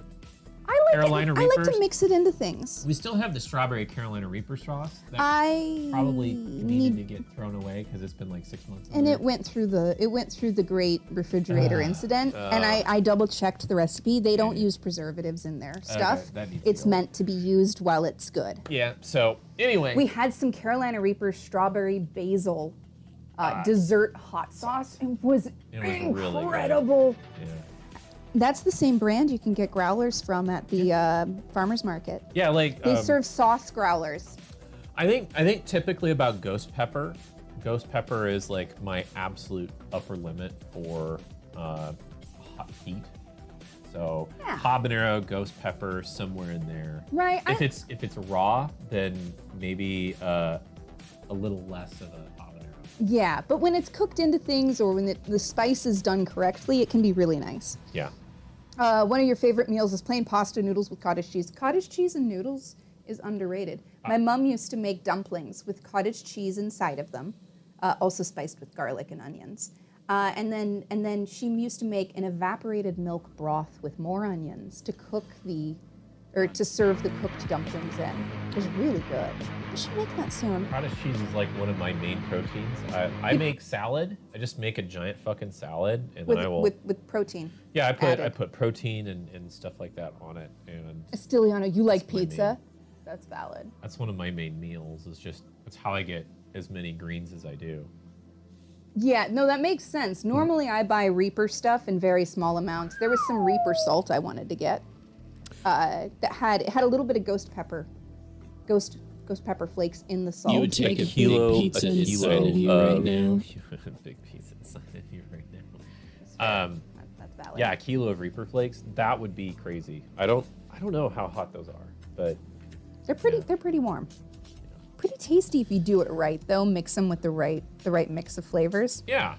[SPEAKER 1] Carolina
[SPEAKER 6] I like
[SPEAKER 1] Reapers.
[SPEAKER 6] to mix it into things.
[SPEAKER 1] We still have the strawberry Carolina Reaper sauce. That
[SPEAKER 6] I
[SPEAKER 1] probably needed to get thrown away because it's been like 6 months.
[SPEAKER 6] And it went through the great refrigerator incident, and I double checked the recipe. They don't use preservatives in their stuff.
[SPEAKER 1] that needs to
[SPEAKER 6] It's
[SPEAKER 1] go.
[SPEAKER 6] meant to be used while it's good.
[SPEAKER 1] Yeah. So anyway,
[SPEAKER 6] We had some Carolina Reaper strawberry basil dessert hot sauce. It was
[SPEAKER 1] really good.
[SPEAKER 6] incredible.
[SPEAKER 1] yeah.
[SPEAKER 6] That's the same brand you can get growlers from at the farmer's market.
[SPEAKER 1] Yeah, like
[SPEAKER 6] They serve sauce growlers.
[SPEAKER 1] I think typically about ghost pepper. Ghost pepper is like my absolute upper limit for hot heat. So
[SPEAKER 6] Yeah.
[SPEAKER 1] habanero, ghost pepper, somewhere in there.
[SPEAKER 6] Right,
[SPEAKER 1] If it's raw, then maybe a little less of a habanero.
[SPEAKER 6] Yeah, but when it's cooked into things or when the spice is done correctly, it can be really nice.
[SPEAKER 1] Yeah.
[SPEAKER 6] One of your favorite meals is plain pasta noodles with cottage cheese. Cottage cheese and noodles is underrated. My mom used to make dumplings with cottage cheese inside of them, also spiced with garlic and onions. And then she used to make an evaporated milk broth with more onions to to serve the cooked dumplings in. It was really good. We should make that soon.
[SPEAKER 1] Cottage cheese is like one of my main proteins. I make salad. I just make a giant fucking salad, and then I will.
[SPEAKER 6] With protein.
[SPEAKER 1] Yeah, I
[SPEAKER 6] added.
[SPEAKER 1] put protein and stuff like that on it, and
[SPEAKER 6] Estiliano, you like
[SPEAKER 1] That's my
[SPEAKER 6] pizza?
[SPEAKER 1] main-
[SPEAKER 6] That's valid.
[SPEAKER 1] that's one of my main meals. That's how I get as many greens as I do.
[SPEAKER 6] Yeah, no, that makes sense. Normally I buy Reaper stuff in very small amounts. There was some Reaper salt I wanted to get. It had a little bit of ghost pepper flakes in the salt.
[SPEAKER 2] You would take a big pizza inside of you right now.
[SPEAKER 1] Big pizza inside of you right now.
[SPEAKER 6] That's valid.
[SPEAKER 1] Yeah, a kilo of Reaper flakes. That would be crazy. I don't know how hot those are, but
[SPEAKER 6] They're pretty warm. Pretty tasty if you do it right though. Mix them with the right mix of flavors.
[SPEAKER 1] yeah.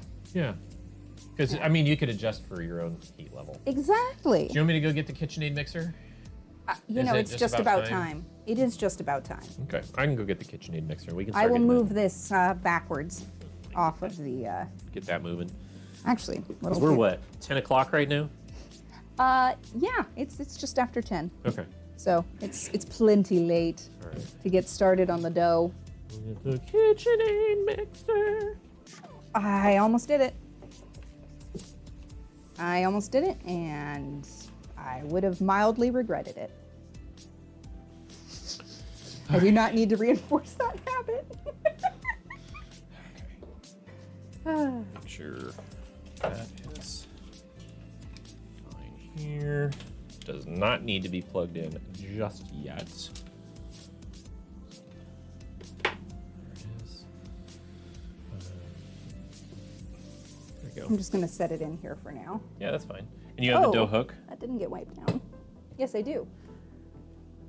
[SPEAKER 1] Because I mean, you could adjust for your own heat level.
[SPEAKER 6] Exactly.
[SPEAKER 1] Do you want me to go get the KitchenAid mixer?
[SPEAKER 6] You know, it's just about time. It is just about time.
[SPEAKER 1] Okay, I can go get the KitchenAid mixer. We can.
[SPEAKER 6] I
[SPEAKER 1] Start
[SPEAKER 6] will
[SPEAKER 1] getting
[SPEAKER 6] move
[SPEAKER 1] that-
[SPEAKER 6] this backwards off of the.
[SPEAKER 1] Get that moving.
[SPEAKER 6] Actually,
[SPEAKER 1] Because we're what? 10 o'clock right now.
[SPEAKER 6] Yeah, it's just after 10,
[SPEAKER 1] Okay.
[SPEAKER 6] so it's plenty late
[SPEAKER 1] All right.
[SPEAKER 6] to get started on the dough.
[SPEAKER 1] Get the KitchenAid mixer.
[SPEAKER 6] I almost did it. And I would have mildly regretted it. I do not need to reinforce that habit.
[SPEAKER 1] Make sure that is fine here. Does not need to be plugged in just yet. There it is. There we go.
[SPEAKER 6] I'm just going to set it in here for now.
[SPEAKER 1] Yeah, that's fine. And you have the dough hook.
[SPEAKER 6] That didn't get wiped down. Yes, I do.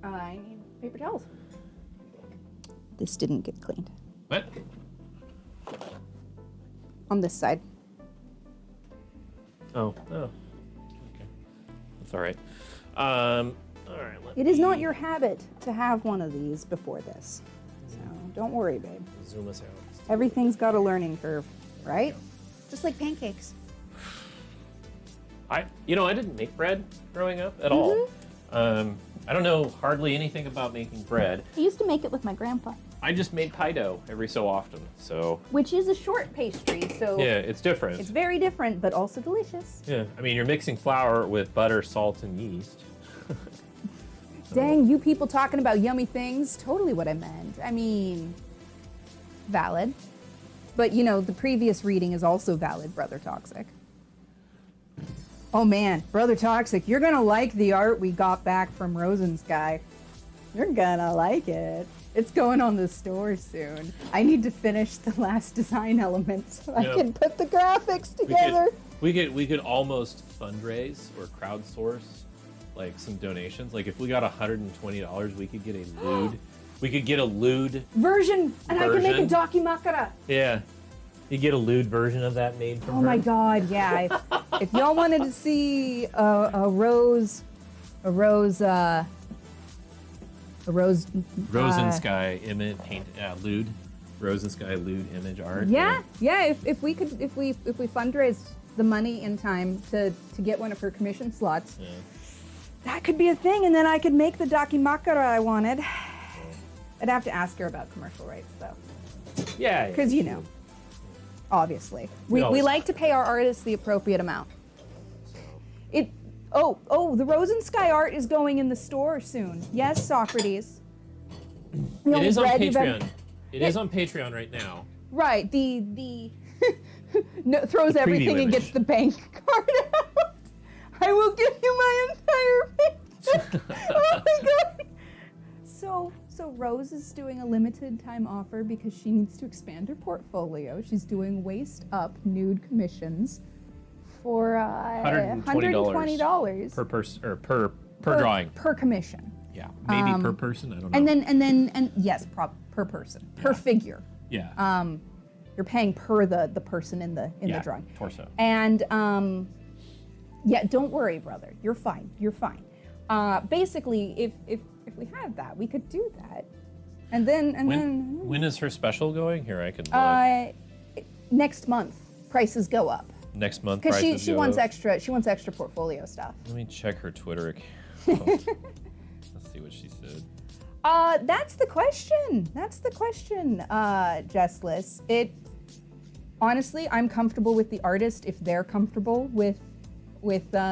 [SPEAKER 6] I need paper towels. this didn't get cleaned.
[SPEAKER 1] What?
[SPEAKER 6] On this side.
[SPEAKER 1] Oh. Okay. That's all right. All right.
[SPEAKER 6] It is not your habit to have one of these before this. So don't worry, babe.
[SPEAKER 1] Zoom us out.
[SPEAKER 6] Everything's got a learning curve, right? Just like pancakes.
[SPEAKER 1] I didn't make bread growing up at all. I don't know hardly anything about making bread.
[SPEAKER 6] I used to make it with my grandpa.
[SPEAKER 1] I just made pie dough every so often. So
[SPEAKER 6] Which is a short pastry, so
[SPEAKER 1] yeah, it's different.
[SPEAKER 6] it's very different, but also delicious.
[SPEAKER 1] Yeah, I mean, you're mixing flour with butter, salt, and yeast.
[SPEAKER 6] Dang, you people talking about yummy things. Totally what I meant. I mean, valid. But, the previous reading is also valid, Brother Toxic. Oh man, Brother Toxic, you're gonna like the art we got back from Rosensky. You're gonna like it. It's going on the store soon. I need to finish the last design element so I can put the graphics together.
[SPEAKER 1] We could almost fundraise or crowdsource like some donations. Like if we got $120, we could get a lewd. We could get a lewd
[SPEAKER 6] version, and I can make a
[SPEAKER 1] version.
[SPEAKER 6] Dakimakara.
[SPEAKER 1] Yeah. You get a lewd version of that made from
[SPEAKER 6] Oh
[SPEAKER 1] her.
[SPEAKER 6] my god, yeah. If y'all wanted to see a rose
[SPEAKER 1] Rosensky image paint lewd. Rosensky lewd image art.
[SPEAKER 6] yeah. If we fundraise the money in time to get one of her commission slots,
[SPEAKER 1] Yeah.
[SPEAKER 6] that could be a thing, and then I could make the Dakimakara I wanted. I'd have to ask her about commercial rights though,
[SPEAKER 1] Yeah.
[SPEAKER 6] because obviously we
[SPEAKER 1] always
[SPEAKER 6] like to pay our artists the appropriate amount. The Rosensky art is going in the store soon. Yes, Socrates. The
[SPEAKER 1] It
[SPEAKER 6] only
[SPEAKER 1] is on
[SPEAKER 6] bread you've
[SPEAKER 1] Patreon.
[SPEAKER 6] ever-
[SPEAKER 1] It is on Patreon right now.
[SPEAKER 6] Right, the no, throws
[SPEAKER 1] The preview
[SPEAKER 6] everything and gets
[SPEAKER 1] image.
[SPEAKER 6] the bank card out. I will give you my entire paycheck. Oh my god. So Rose is doing a limited time offer because she needs to expand her portfolio. She's doing waist up nude commissions for $120
[SPEAKER 1] per person or per drawing.
[SPEAKER 6] per commission.
[SPEAKER 1] Yeah, maybe per person. I don't know.
[SPEAKER 6] And yes, per person, per figure.
[SPEAKER 1] yeah.
[SPEAKER 6] You're paying per the person in the drawing.
[SPEAKER 1] Torso.
[SPEAKER 6] And don't worry, brother. You're fine. You're fine. Basically, if we have that, we could do that. And then
[SPEAKER 1] When is her special going? Here, I can look.
[SPEAKER 6] Next month prices go up
[SPEAKER 1] Next month
[SPEAKER 6] because
[SPEAKER 1] prices
[SPEAKER 6] she
[SPEAKER 1] go
[SPEAKER 6] wants
[SPEAKER 1] up.
[SPEAKER 6] extra. She wants extra portfolio stuff.
[SPEAKER 1] Let me check her Twitter account. Let's see what she said.
[SPEAKER 6] That's the question. That's the question, Jessless. Honestly, I'm comfortable with the artist if they're comfortable with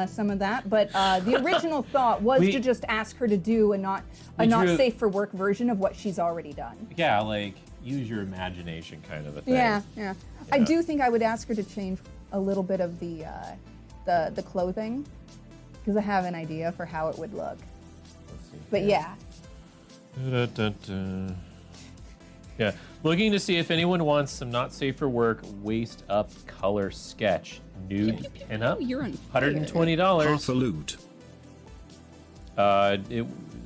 [SPEAKER 6] some of that. But the original thought was to just ask her to do a not safe for work version of what she's already done.
[SPEAKER 1] Yeah, like use your imagination kind of a thing.
[SPEAKER 6] Yeah. I do think I would ask her to change a little bit of the clothing because I have an idea for how it would look.
[SPEAKER 1] Let's see.
[SPEAKER 6] But yeah.
[SPEAKER 1] Da-da-da-da. Yeah, looking to see if anyone wants some not safe for work waist up color sketch nude pinup.
[SPEAKER 2] You're on fire.
[SPEAKER 1] $120.
[SPEAKER 7] Half a loot.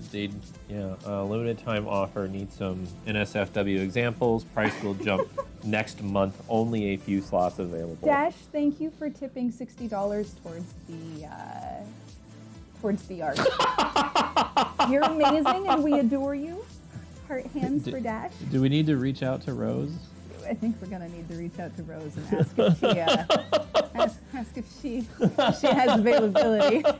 [SPEAKER 1] Limited time offer. Need some NSFW examples. Price will jump next month. Only a few slots available.
[SPEAKER 6] Dash, thank you for tipping $60 towards the art. You're amazing, and we adore you. Heart hands for Dash.
[SPEAKER 1] Do we need to reach out to Rose?
[SPEAKER 6] I think we're gonna need to reach out to Rose and ask if she has availability.
[SPEAKER 1] All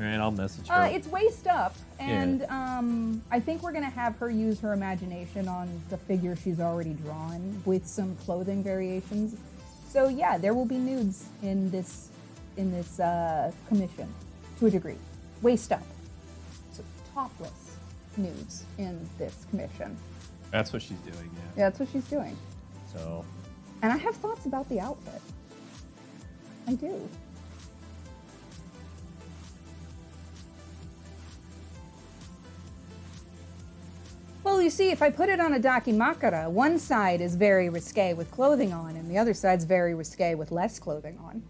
[SPEAKER 1] right, I'll message her.
[SPEAKER 6] It's waist up, and I think we're gonna have her use her imagination on the figure she's already drawn with some clothing variations. So yeah, there will be nudes in this commission to a degree. Waist up, so topless nudes in this commission.
[SPEAKER 1] That's what she's doing. Yeah.
[SPEAKER 6] Yeah, that's what she's doing.
[SPEAKER 1] So.
[SPEAKER 6] And I have thoughts about the outfit. I do. Well, you see, if I put it on a dakimakara, one side is very risque with clothing on, and the other side's very risque with less clothing on.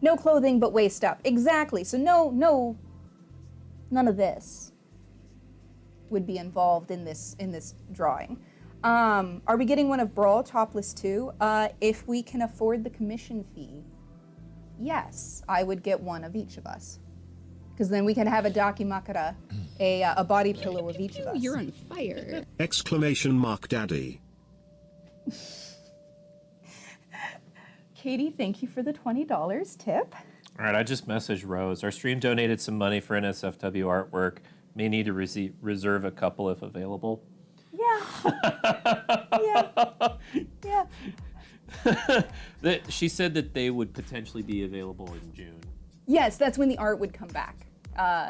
[SPEAKER 6] No clothing, but waist up. Exactly. So none of this would be involved in this drawing. Are we getting one of Brawl topless too? If we can afford the commission fee, yes, I would get one of each of us. Because then we can have a dakimakara, a body pillow of each of us.
[SPEAKER 2] You're on fire.
[SPEAKER 7] Exclamation mark daddy.
[SPEAKER 6] Katie, thank you for the $20 tip.
[SPEAKER 1] All right, I just messaged Rose. Our stream donated some money for NSFW artwork. May need to reserve a couple if available.
[SPEAKER 6] Yeah. Yeah.
[SPEAKER 1] She said that they would potentially be available in June.
[SPEAKER 6] Yes, that's when the art would come back.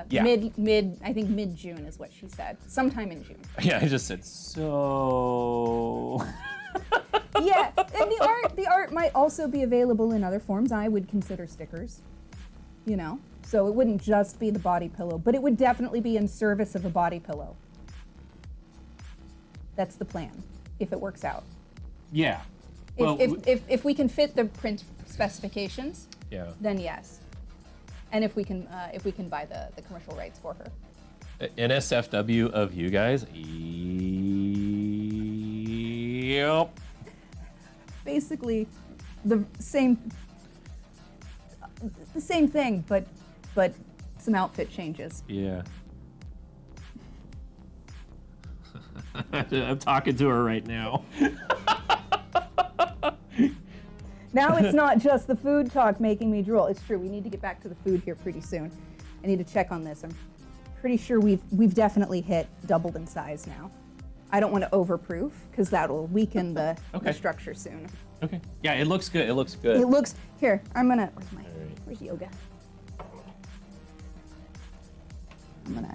[SPEAKER 1] Yeah.
[SPEAKER 6] I think mid-June is what she said. Sometime in June.
[SPEAKER 1] Yeah, I just said so.
[SPEAKER 6] Yeah, and the art might also be available in other forms. I would consider stickers, you know? So it wouldn't just be the body pillow, but it would definitely be in service of a body pillow. That's the plan, if it works out.
[SPEAKER 1] Yeah. Well,
[SPEAKER 6] If we can fit the print specifications,
[SPEAKER 1] yeah.
[SPEAKER 6] then yes. And if we can buy the commercial rights for her.
[SPEAKER 1] NSFW of you guys. Yep.
[SPEAKER 6] Basically, the same thing, but some outfit changes.
[SPEAKER 1] Yeah. I'm talking to her right now.
[SPEAKER 6] Now it's not just the food talk making me drool. It's true. We need to get back to the food here pretty soon. I need to check on this. I'm pretty sure we've definitely hit doubled in size now. I don't want to overproof because that'll weaken the structure soon.
[SPEAKER 1] Okay. Yeah, it looks good. It looks good.
[SPEAKER 6] It looks here. Where's yoga? It'd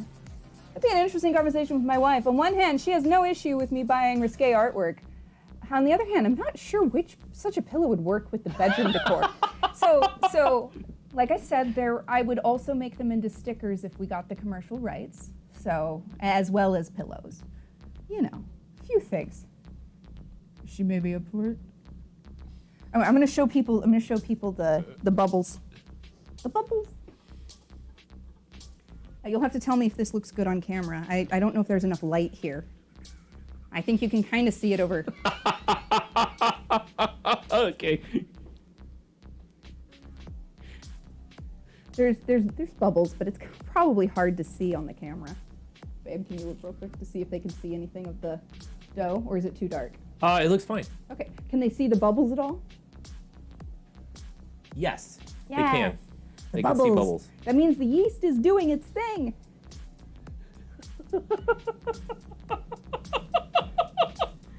[SPEAKER 6] be an interesting conversation with my wife. On one hand, she has no issue with me buying risque artwork. On the other hand, I'm not sure which such a pillow would work with the bedroom decor. So, like I said, I would also make them into stickers if we got the commercial rights. So, as well as pillows. You know, a few things. She may be up for it. I'm gonna show people the bubbles. The bubbles. You'll have to tell me if this looks good on camera. I don't know if there's enough light here. I think you can kind of see it over.
[SPEAKER 1] Okay.
[SPEAKER 6] There's bubbles, but it's probably hard to see on the camera. Babe, can you look real quick to see if they can see anything of the dough, or is it too dark?
[SPEAKER 1] It looks fine.
[SPEAKER 6] Okay, can they see the bubbles at all?
[SPEAKER 1] Yes.
[SPEAKER 6] Yes.
[SPEAKER 1] They can. They can see bubbles.
[SPEAKER 6] That means the yeast is doing its thing.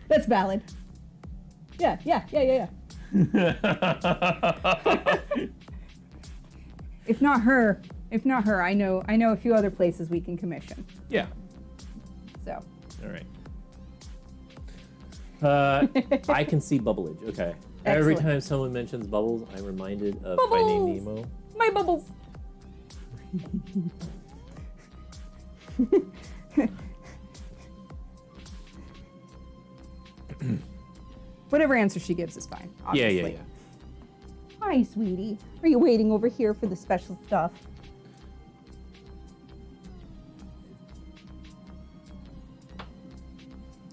[SPEAKER 6] That's valid. Yeah. If not her, I know a few other places we can commission.
[SPEAKER 1] Yeah.
[SPEAKER 6] So.
[SPEAKER 1] All right. I can see bubblage. Okay. Every
[SPEAKER 6] Excellent.
[SPEAKER 1] time someone mentions bubbles, I'm reminded of
[SPEAKER 6] Bubbles!
[SPEAKER 1] Finding Nemo.
[SPEAKER 6] My bubbles. Whatever answer she gives is fine. Obviously.
[SPEAKER 1] Yeah.
[SPEAKER 6] Hi, sweetie. Are you waiting over here for the special stuff?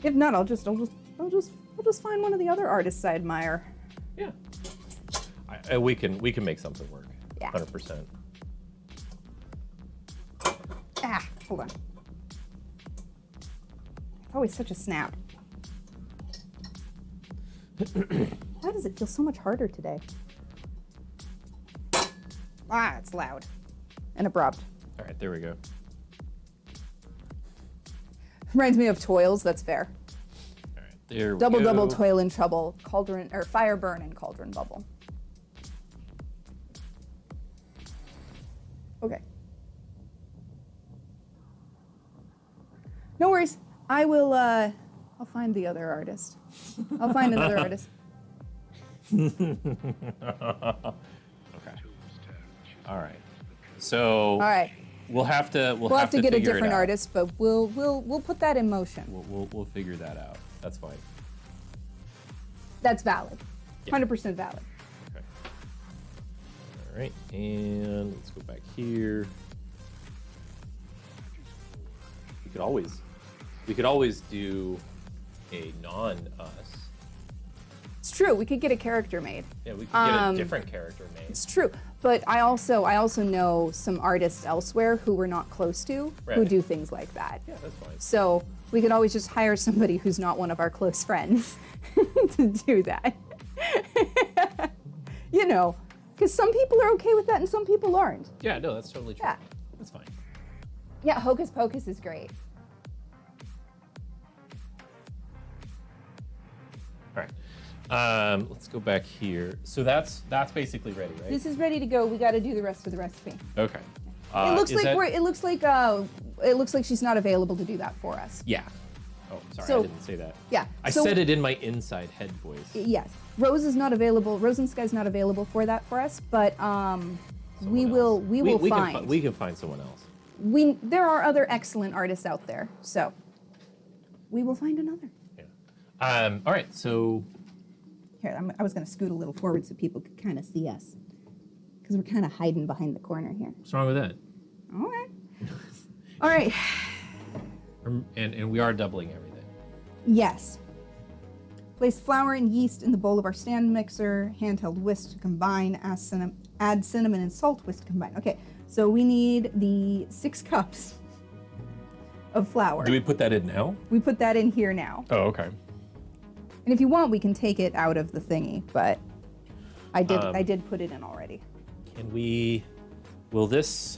[SPEAKER 6] If not, I'll just find one of the other artists I admire.
[SPEAKER 1] Yeah. We can make something work.
[SPEAKER 6] Yeah.
[SPEAKER 1] 100%.
[SPEAKER 6] Hold on. It's always such a snap. Why does it feel so much harder today? It's loud and abrupt.
[SPEAKER 1] All right, there we go.
[SPEAKER 6] Reminds me of toils. That's fair.
[SPEAKER 1] All right, there we
[SPEAKER 6] Double,
[SPEAKER 1] go.
[SPEAKER 6] toil and trouble, cauldron or fire burn and cauldron bubble. Okay. No worries. I will. I'll find the other artist. I'll find another artist.
[SPEAKER 1] Okay. All right. So.
[SPEAKER 6] All right.
[SPEAKER 1] We'll have to.
[SPEAKER 6] We'll have to get a
[SPEAKER 1] figure it
[SPEAKER 6] different
[SPEAKER 1] out.
[SPEAKER 6] artist, but we'll put that in motion.
[SPEAKER 1] We'll figure that out. That's fine.
[SPEAKER 6] That's valid.
[SPEAKER 1] Yeah.
[SPEAKER 6] 100% valid.
[SPEAKER 1] Okay. All right, and let's go back here. We could always do a non-us.
[SPEAKER 6] It's true. We could get a character made.
[SPEAKER 1] Yeah, we could get a different character made.
[SPEAKER 6] It's true. But I also know some artists elsewhere who we're not close to who
[SPEAKER 1] Right.
[SPEAKER 6] do things like that.
[SPEAKER 1] Yeah, that's fine.
[SPEAKER 6] So we could always just hire somebody who's not one of our close friends to do that. You know, because some people are okay with that and some people aren't.
[SPEAKER 1] Yeah, no, that's totally true.
[SPEAKER 6] Yeah.
[SPEAKER 1] That's fine.
[SPEAKER 6] Yeah, Hocus Pocus is great.
[SPEAKER 1] All right. Let's go back here. So that's basically ready, right?
[SPEAKER 6] This is ready to go. We got to do the rest of the recipe.
[SPEAKER 1] Okay.
[SPEAKER 6] It looks
[SPEAKER 1] is
[SPEAKER 6] like
[SPEAKER 1] that-
[SPEAKER 6] it looks like she's not available to do that for us.
[SPEAKER 1] Yeah. Oh, sorry,
[SPEAKER 6] So-
[SPEAKER 1] I didn't say that.
[SPEAKER 6] Yeah.
[SPEAKER 1] I
[SPEAKER 6] so-
[SPEAKER 1] said it in my inside head voice.
[SPEAKER 6] Yes, Rose is not available. Rose and Sky's not available for that for us, but we will find.
[SPEAKER 1] We can find someone else.
[SPEAKER 6] There are other excellent artists out there, so we will find another.
[SPEAKER 1] Yeah. All right. So
[SPEAKER 6] Here, I was going to scoot a little forward so people could kind of see us, because we're kind of hiding behind the corner here.
[SPEAKER 1] what's wrong with that?
[SPEAKER 6] All right. All right.
[SPEAKER 1] And we are doubling everything.
[SPEAKER 6] Yes. Place flour and yeast in the bowl of our stand mixer. Handheld whisk to combine. Add cinnamon and salt whisk to combine. Okay, so we need the 6 cups of flour.
[SPEAKER 1] Do we put that in now?
[SPEAKER 6] We put that in here now.
[SPEAKER 1] Oh, okay.
[SPEAKER 6] And if you want, we can take it out of the thingy, but I did put it in already.
[SPEAKER 1] Can we? Will this?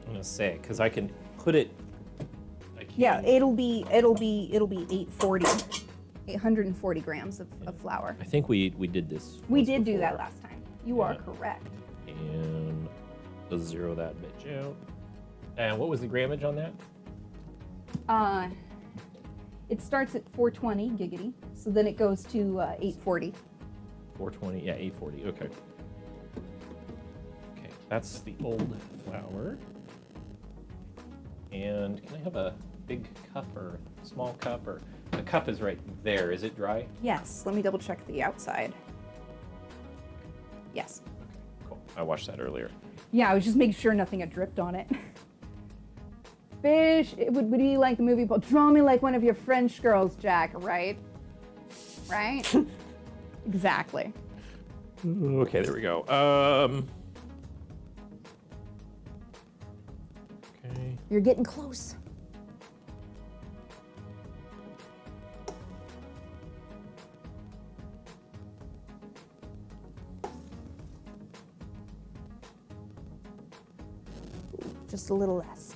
[SPEAKER 1] I'm gonna say because I can put it. I can,
[SPEAKER 6] Yeah, it'll be 840 grams of flour.
[SPEAKER 1] I think we did this.
[SPEAKER 6] We
[SPEAKER 1] once
[SPEAKER 6] did do that
[SPEAKER 1] before.
[SPEAKER 6] last time. You are
[SPEAKER 1] Yeah.
[SPEAKER 6] correct.
[SPEAKER 1] And let's zero that bitch out. And what was the grammage on that?
[SPEAKER 6] It starts at 420 giggity, so then it goes to 840.
[SPEAKER 1] 420. Yeah, 840. Okay. Okay, that's the old flour. And can I have a big cup or small cup or the cup is right there. Is it dry?
[SPEAKER 6] Yes, let me double check the outside. Yes.
[SPEAKER 1] Cool. I watched that earlier.
[SPEAKER 6] Yeah, I was just making sure nothing had dripped on it. Fish, it would be like the movie, but draw me like one of your French girls, Jack, right? Right? Exactly.
[SPEAKER 1] Okay, there we go. Okay.
[SPEAKER 6] You're getting close. Just a little less.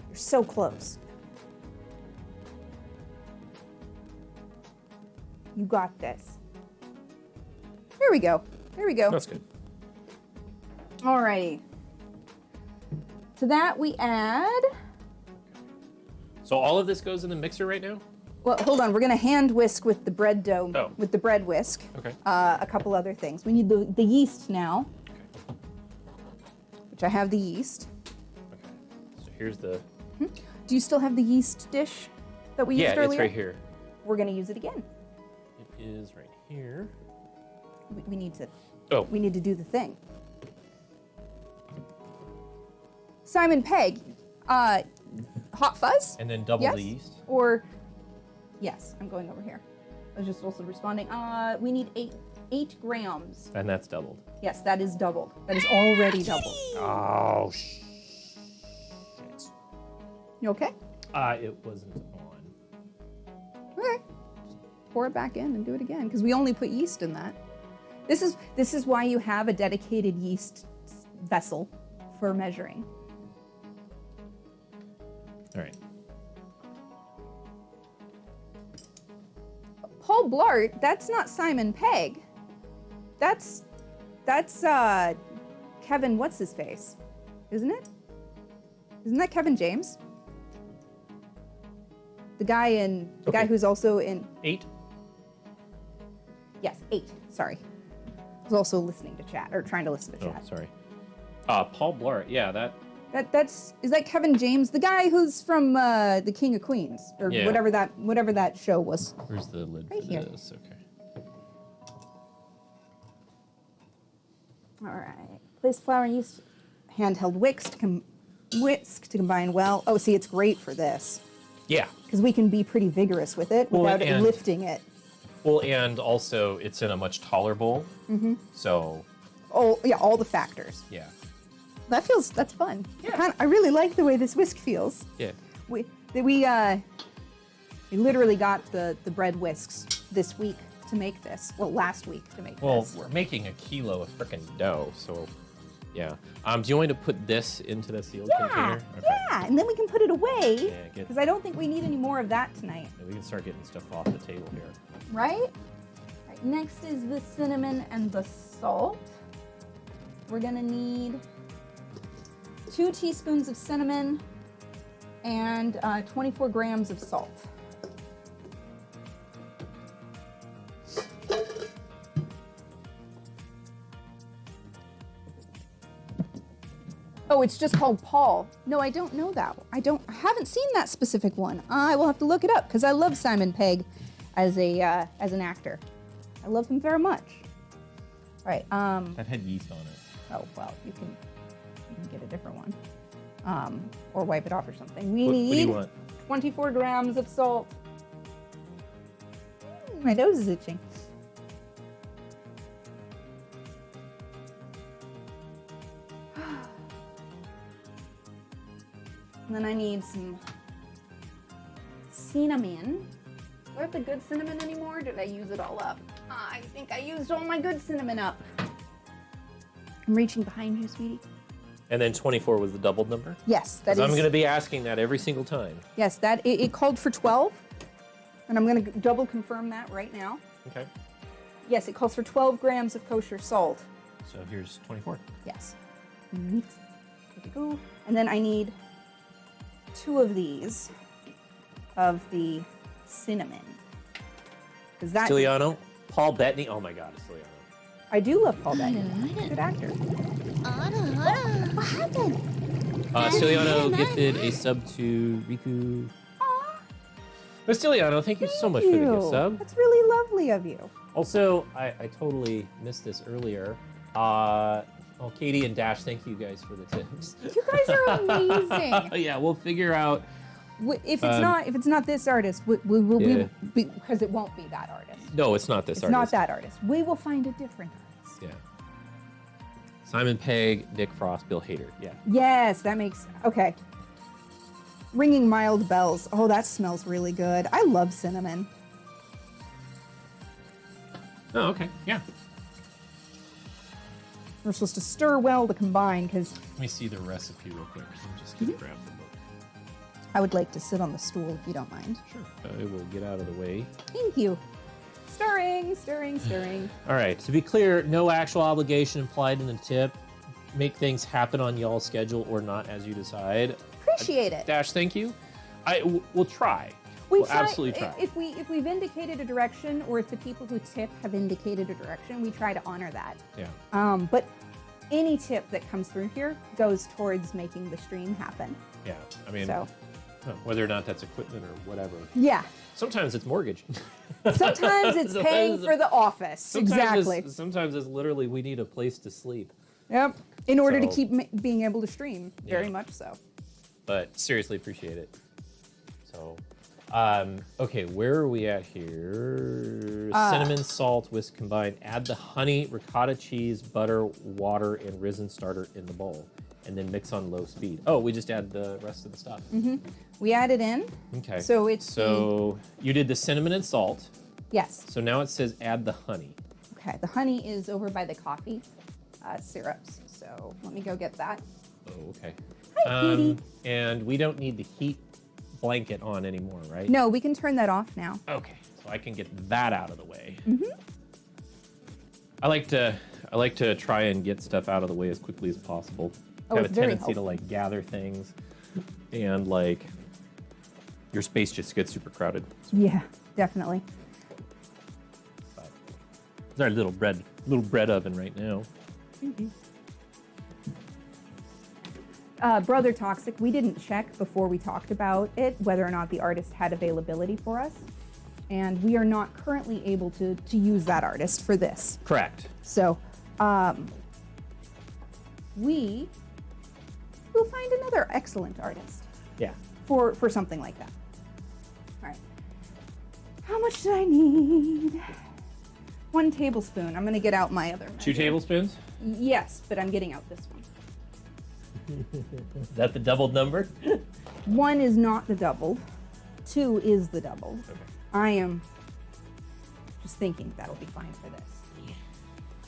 [SPEAKER 6] You're so close. You got this. There we go. There we go.
[SPEAKER 1] That's good.
[SPEAKER 6] Alrighty. To that we add.
[SPEAKER 1] So all of this goes in the mixer right now?
[SPEAKER 6] Well, hold on. We're gonna hand whisk with the bread dough.
[SPEAKER 1] Oh.
[SPEAKER 6] With the bread whisk.
[SPEAKER 1] Okay.
[SPEAKER 6] A couple other things. We need the yeast now. Which I have the yeast.
[SPEAKER 1] Okay. So here's the.
[SPEAKER 6] Do you still have the yeast dish that we used
[SPEAKER 1] Yeah,
[SPEAKER 6] earlier?
[SPEAKER 1] it's right here.
[SPEAKER 6] We're gonna use it again.
[SPEAKER 1] It is right here.
[SPEAKER 6] We need to.
[SPEAKER 1] Oh.
[SPEAKER 6] We need to do the thing. Simon Pegg, hot fuzz?
[SPEAKER 1] And then double
[SPEAKER 6] Yes?
[SPEAKER 1] the yeast.
[SPEAKER 6] Or, yes, I'm going over here. I was just also responding. We need 8 grams.
[SPEAKER 1] And that's doubled.
[SPEAKER 6] Yes, that is doubled. That is already doubled.
[SPEAKER 1] Oh, shit.
[SPEAKER 6] You okay?
[SPEAKER 1] It wasn't on.
[SPEAKER 6] Okay. Just pour it back in and do it again, because we only put yeast in that. This is why you have a dedicated yeast vessel for measuring.
[SPEAKER 1] All right.
[SPEAKER 6] Paul Blart, that's not Simon Pegg. That's Kevin what's his face? Isn't it? Isn't that Kevin James? The guy who's also in
[SPEAKER 1] 8.
[SPEAKER 6] Yes, 8. Sorry. I was also listening to chat or trying to listen to
[SPEAKER 1] Oh,
[SPEAKER 6] chat.
[SPEAKER 1] sorry. Paul Blart. Yeah, that.
[SPEAKER 6] Is that Kevin James, the guy who's from The King of Queens or
[SPEAKER 1] Yeah.
[SPEAKER 6] whatever that show was.
[SPEAKER 1] Where's the lid
[SPEAKER 6] Right
[SPEAKER 1] for
[SPEAKER 6] here.
[SPEAKER 1] this? Okay.
[SPEAKER 6] All right. Place flour and yeast, handheld whisk to combine well. Oh, see, it's great for this
[SPEAKER 1] Yeah.
[SPEAKER 6] because we can be pretty vigorous with it without it
[SPEAKER 1] and-
[SPEAKER 6] lifting it.
[SPEAKER 1] Well, and also it's in a much taller bowl. Mm-hmm. So,
[SPEAKER 6] Oh, yeah, all the factors.
[SPEAKER 1] yeah.
[SPEAKER 6] That's fun. I really like the way this whisk feels.
[SPEAKER 1] Yeah.
[SPEAKER 6] We literally got the bread whisks this week to make this. Well, last week to make
[SPEAKER 1] Well,
[SPEAKER 6] this.
[SPEAKER 1] we're making a kilo of frickin' dough, so yeah. Do you want me to put this into the sealed container?
[SPEAKER 6] Yeah, and then we can put it away
[SPEAKER 1] Yeah, good.
[SPEAKER 6] because I don't think we need any more of that tonight.
[SPEAKER 1] Yeah, we can start getting stuff off the table here.
[SPEAKER 6] Right? Right. Next is the cinnamon and the salt. We're gonna need 2 teaspoons of cinnamon and 24 grams of salt. Oh, it's just called Paul. No, I don't know that. I haven't seen that specific one. I will have to look it up because I love Simon Pegg as an actor. I love him very much. All right.
[SPEAKER 1] That had yeast on it.
[SPEAKER 6] Oh well, you can get a different one, or wipe it off or something. We
[SPEAKER 1] What do you
[SPEAKER 6] need
[SPEAKER 1] want?
[SPEAKER 6] 24 grams of salt. My nose is itching. And then I need some cinnamon. Do I have the good cinnamon anymore? Or did I use it all up? I think I used all my good cinnamon up. I'm reaching behind you, sweetie.
[SPEAKER 1] And then 24 was the doubled number?
[SPEAKER 6] Yes, that
[SPEAKER 1] 'Cause
[SPEAKER 6] is.
[SPEAKER 1] I'm going to be asking that every single time.
[SPEAKER 6] Yes, that it called for 12, and I'm going to double confirm that right now.
[SPEAKER 1] Okay.
[SPEAKER 6] Yes, it calls for 12 grams of kosher salt.
[SPEAKER 1] So here's 24.
[SPEAKER 6] Yes. Mix. There we go. And then I need 2 of these of the cinnamon. Because that
[SPEAKER 1] Stiliano, Paul Bettany. Oh my God, Stiliano.
[SPEAKER 6] I do love Paul Bettany. Good actor.
[SPEAKER 3] What happened?
[SPEAKER 1] Stiliano gifted a sub to Riku. But Stiliano, thank you so much for the gift sub.
[SPEAKER 6] That's really lovely of you.
[SPEAKER 1] Also, I totally missed this earlier. Katie and Dash, thank you guys for the tips.
[SPEAKER 6] You guys are amazing.
[SPEAKER 1] Yeah, we'll figure out.
[SPEAKER 6] If it's not this artist, we will
[SPEAKER 1] Yeah.
[SPEAKER 6] because it won't be that artist.
[SPEAKER 1] No, it's not this
[SPEAKER 6] It's
[SPEAKER 1] artist.
[SPEAKER 6] not that artist. We will find a different artist.
[SPEAKER 1] Yeah. Simon Pegg, Nick Frost, Bill Hader. Yeah.
[SPEAKER 6] Yes, that makes okay. Ringing mild bells. Oh, that smells really good. I love cinnamon.
[SPEAKER 1] Oh, okay. Yeah.
[SPEAKER 6] We're supposed to stir well to combine because
[SPEAKER 1] Let me see the recipe real quick. I'm just gonna grab the book.
[SPEAKER 6] I would like to sit on the stool if you don't mind.
[SPEAKER 1] Sure. I will get out of the way.
[SPEAKER 6] Thank you. Stirring, stirring, stirring.
[SPEAKER 1] All right. To be clear, no actual obligation implied in the tip. Make things happen on y'all's schedule or not as you decide.
[SPEAKER 6] Appreciate it.
[SPEAKER 1] Dash, thank you. We'll try.
[SPEAKER 6] We
[SPEAKER 1] We'll absolutely try.
[SPEAKER 6] If we've indicated a direction, or if the people who tip have indicated a direction, we try to honor that.
[SPEAKER 1] Yeah.
[SPEAKER 6] But any tip that comes through here goes towards making the stream happen.
[SPEAKER 1] Yeah. I mean,
[SPEAKER 6] So
[SPEAKER 1] whether or not that's equipment or whatever.
[SPEAKER 6] yeah,
[SPEAKER 1] Sometimes it's mortgage.
[SPEAKER 6] sometimes it's paying for the office.
[SPEAKER 1] Sometimes
[SPEAKER 6] Exactly.
[SPEAKER 1] Sometimes it's literally we need a place to sleep.
[SPEAKER 6] Yep. In order to
[SPEAKER 1] So-
[SPEAKER 6] keep being able to stream, very
[SPEAKER 1] Yeah.
[SPEAKER 6] much so.
[SPEAKER 1] But seriously appreciate it. So, okay, where are we at here? Cinnamon, salt, whisk combined. Add the honey, ricotta cheese, butter, water, and risen starter in the bowl, and then mix on low speed. Oh, we just add the rest of the stuff.
[SPEAKER 6] We add it in.
[SPEAKER 1] Okay.
[SPEAKER 6] So it's
[SPEAKER 1] so you did the cinnamon and salt.
[SPEAKER 6] Yes.
[SPEAKER 1] So now it says add the honey.
[SPEAKER 6] Okay. The honey is over by the coffee syrups. So let me go get that.
[SPEAKER 1] Oh, okay.
[SPEAKER 6] Hi, Katie.
[SPEAKER 1] And we don't need the heat blanket on anymore, right?
[SPEAKER 6] No, we can turn that off now.
[SPEAKER 1] Okay, so I can get that out of the way.
[SPEAKER 6] Mm-hmm.
[SPEAKER 1] I like to try and get stuff out of the way as quickly as possible.
[SPEAKER 6] Oh,
[SPEAKER 1] I have
[SPEAKER 6] it's
[SPEAKER 1] a
[SPEAKER 6] very
[SPEAKER 1] tendency to
[SPEAKER 6] helpful.
[SPEAKER 1] like gather things, and like your space just gets super crowded.
[SPEAKER 6] Yeah, definitely.
[SPEAKER 1] But it's our little bread oven right now.
[SPEAKER 6] Brother Toxic, we didn't check before we talked about it whether or not the artist had availability for us. And we are not currently able to use that artist for this.
[SPEAKER 1] Correct.
[SPEAKER 6] So we will find another excellent artist
[SPEAKER 1] Yeah.
[SPEAKER 6] for something like that. All right. How much do I need? 1 tablespoon. I'm going to get out my other measure.
[SPEAKER 1] 2 tablespoons?
[SPEAKER 6] Yes, but I'm getting out this one.
[SPEAKER 1] Is that the doubled number?
[SPEAKER 6] 1 is not the doubled. 2 is the doubled.
[SPEAKER 1] Okay.
[SPEAKER 6] I am just thinking that'll be fine for this.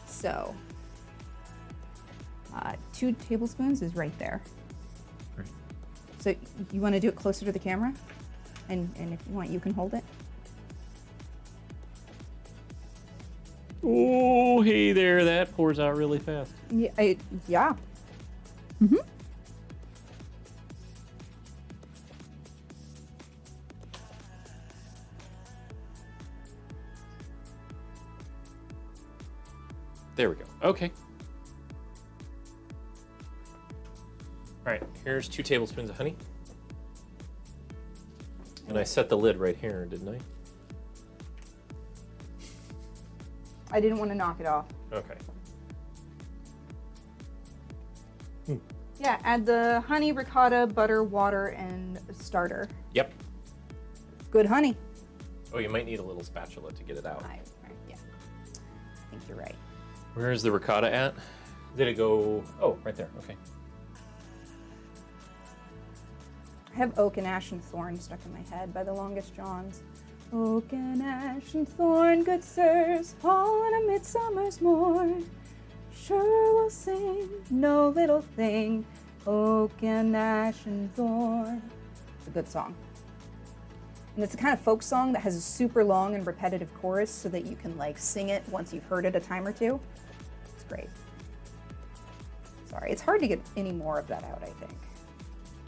[SPEAKER 6] So, 2 tablespoons is right there.
[SPEAKER 1] Great.
[SPEAKER 6] So you want to do it closer to the camera? And if you want, you can hold it.
[SPEAKER 1] Oh, hey there. That pours out really fast.
[SPEAKER 6] Yeah. Yeah. Mm-hmm.
[SPEAKER 1] There we go. Okay. All right, here's 2 tablespoons of honey. And I set the lid right here, didn't I?
[SPEAKER 6] I didn't want to knock it off.
[SPEAKER 1] Okay.
[SPEAKER 6] Yeah, add the honey, ricotta, butter, water, and starter.
[SPEAKER 1] Yep.
[SPEAKER 6] Good honey.
[SPEAKER 1] Oh, you might need a little spatula to get it out.
[SPEAKER 6] Right, yeah. I think you're right.
[SPEAKER 1] Where is the ricotta at? Did it go? Oh, right there. Okay.
[SPEAKER 6] I have oak and ash and thorn stuck in my head by the Longest Johns. Oak and ash and thorn, good sirs, fall in a midsummer's morn. Sure will sing, no little thing, oak and ash and thorn. It's a good song. And it's the kind of folk song that has a super long and repetitive chorus so that you can like sing it once you've heard it a time or two. It's great. Sorry, it's hard to get any more of that out, I think.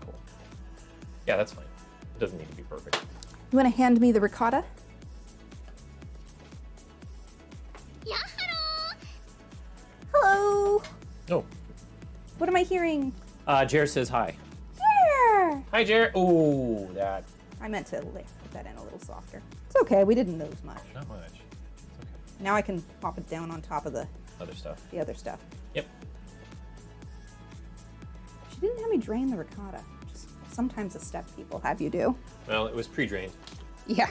[SPEAKER 1] Cool. Yeah, that's fine. It doesn't need to be perfect.
[SPEAKER 6] You want to hand me the ricotta?
[SPEAKER 3] Yeah, hello.
[SPEAKER 6] Hello.
[SPEAKER 1] Oh.
[SPEAKER 6] What am I hearing?
[SPEAKER 1] Jer says hi.
[SPEAKER 6] Here.
[SPEAKER 1] Hi, Jer. Oh, that.
[SPEAKER 6] I meant to put that in a little softer. It's okay. We didn't lose much.
[SPEAKER 1] Not much. It's okay.
[SPEAKER 6] Now I can pop it down on top of the
[SPEAKER 1] Other stuff.
[SPEAKER 6] other stuff.
[SPEAKER 1] Yep.
[SPEAKER 6] She didn't have me drain the ricotta, which is sometimes a step people have you do.
[SPEAKER 1] Well, it was pre-drained.
[SPEAKER 6] Yeah.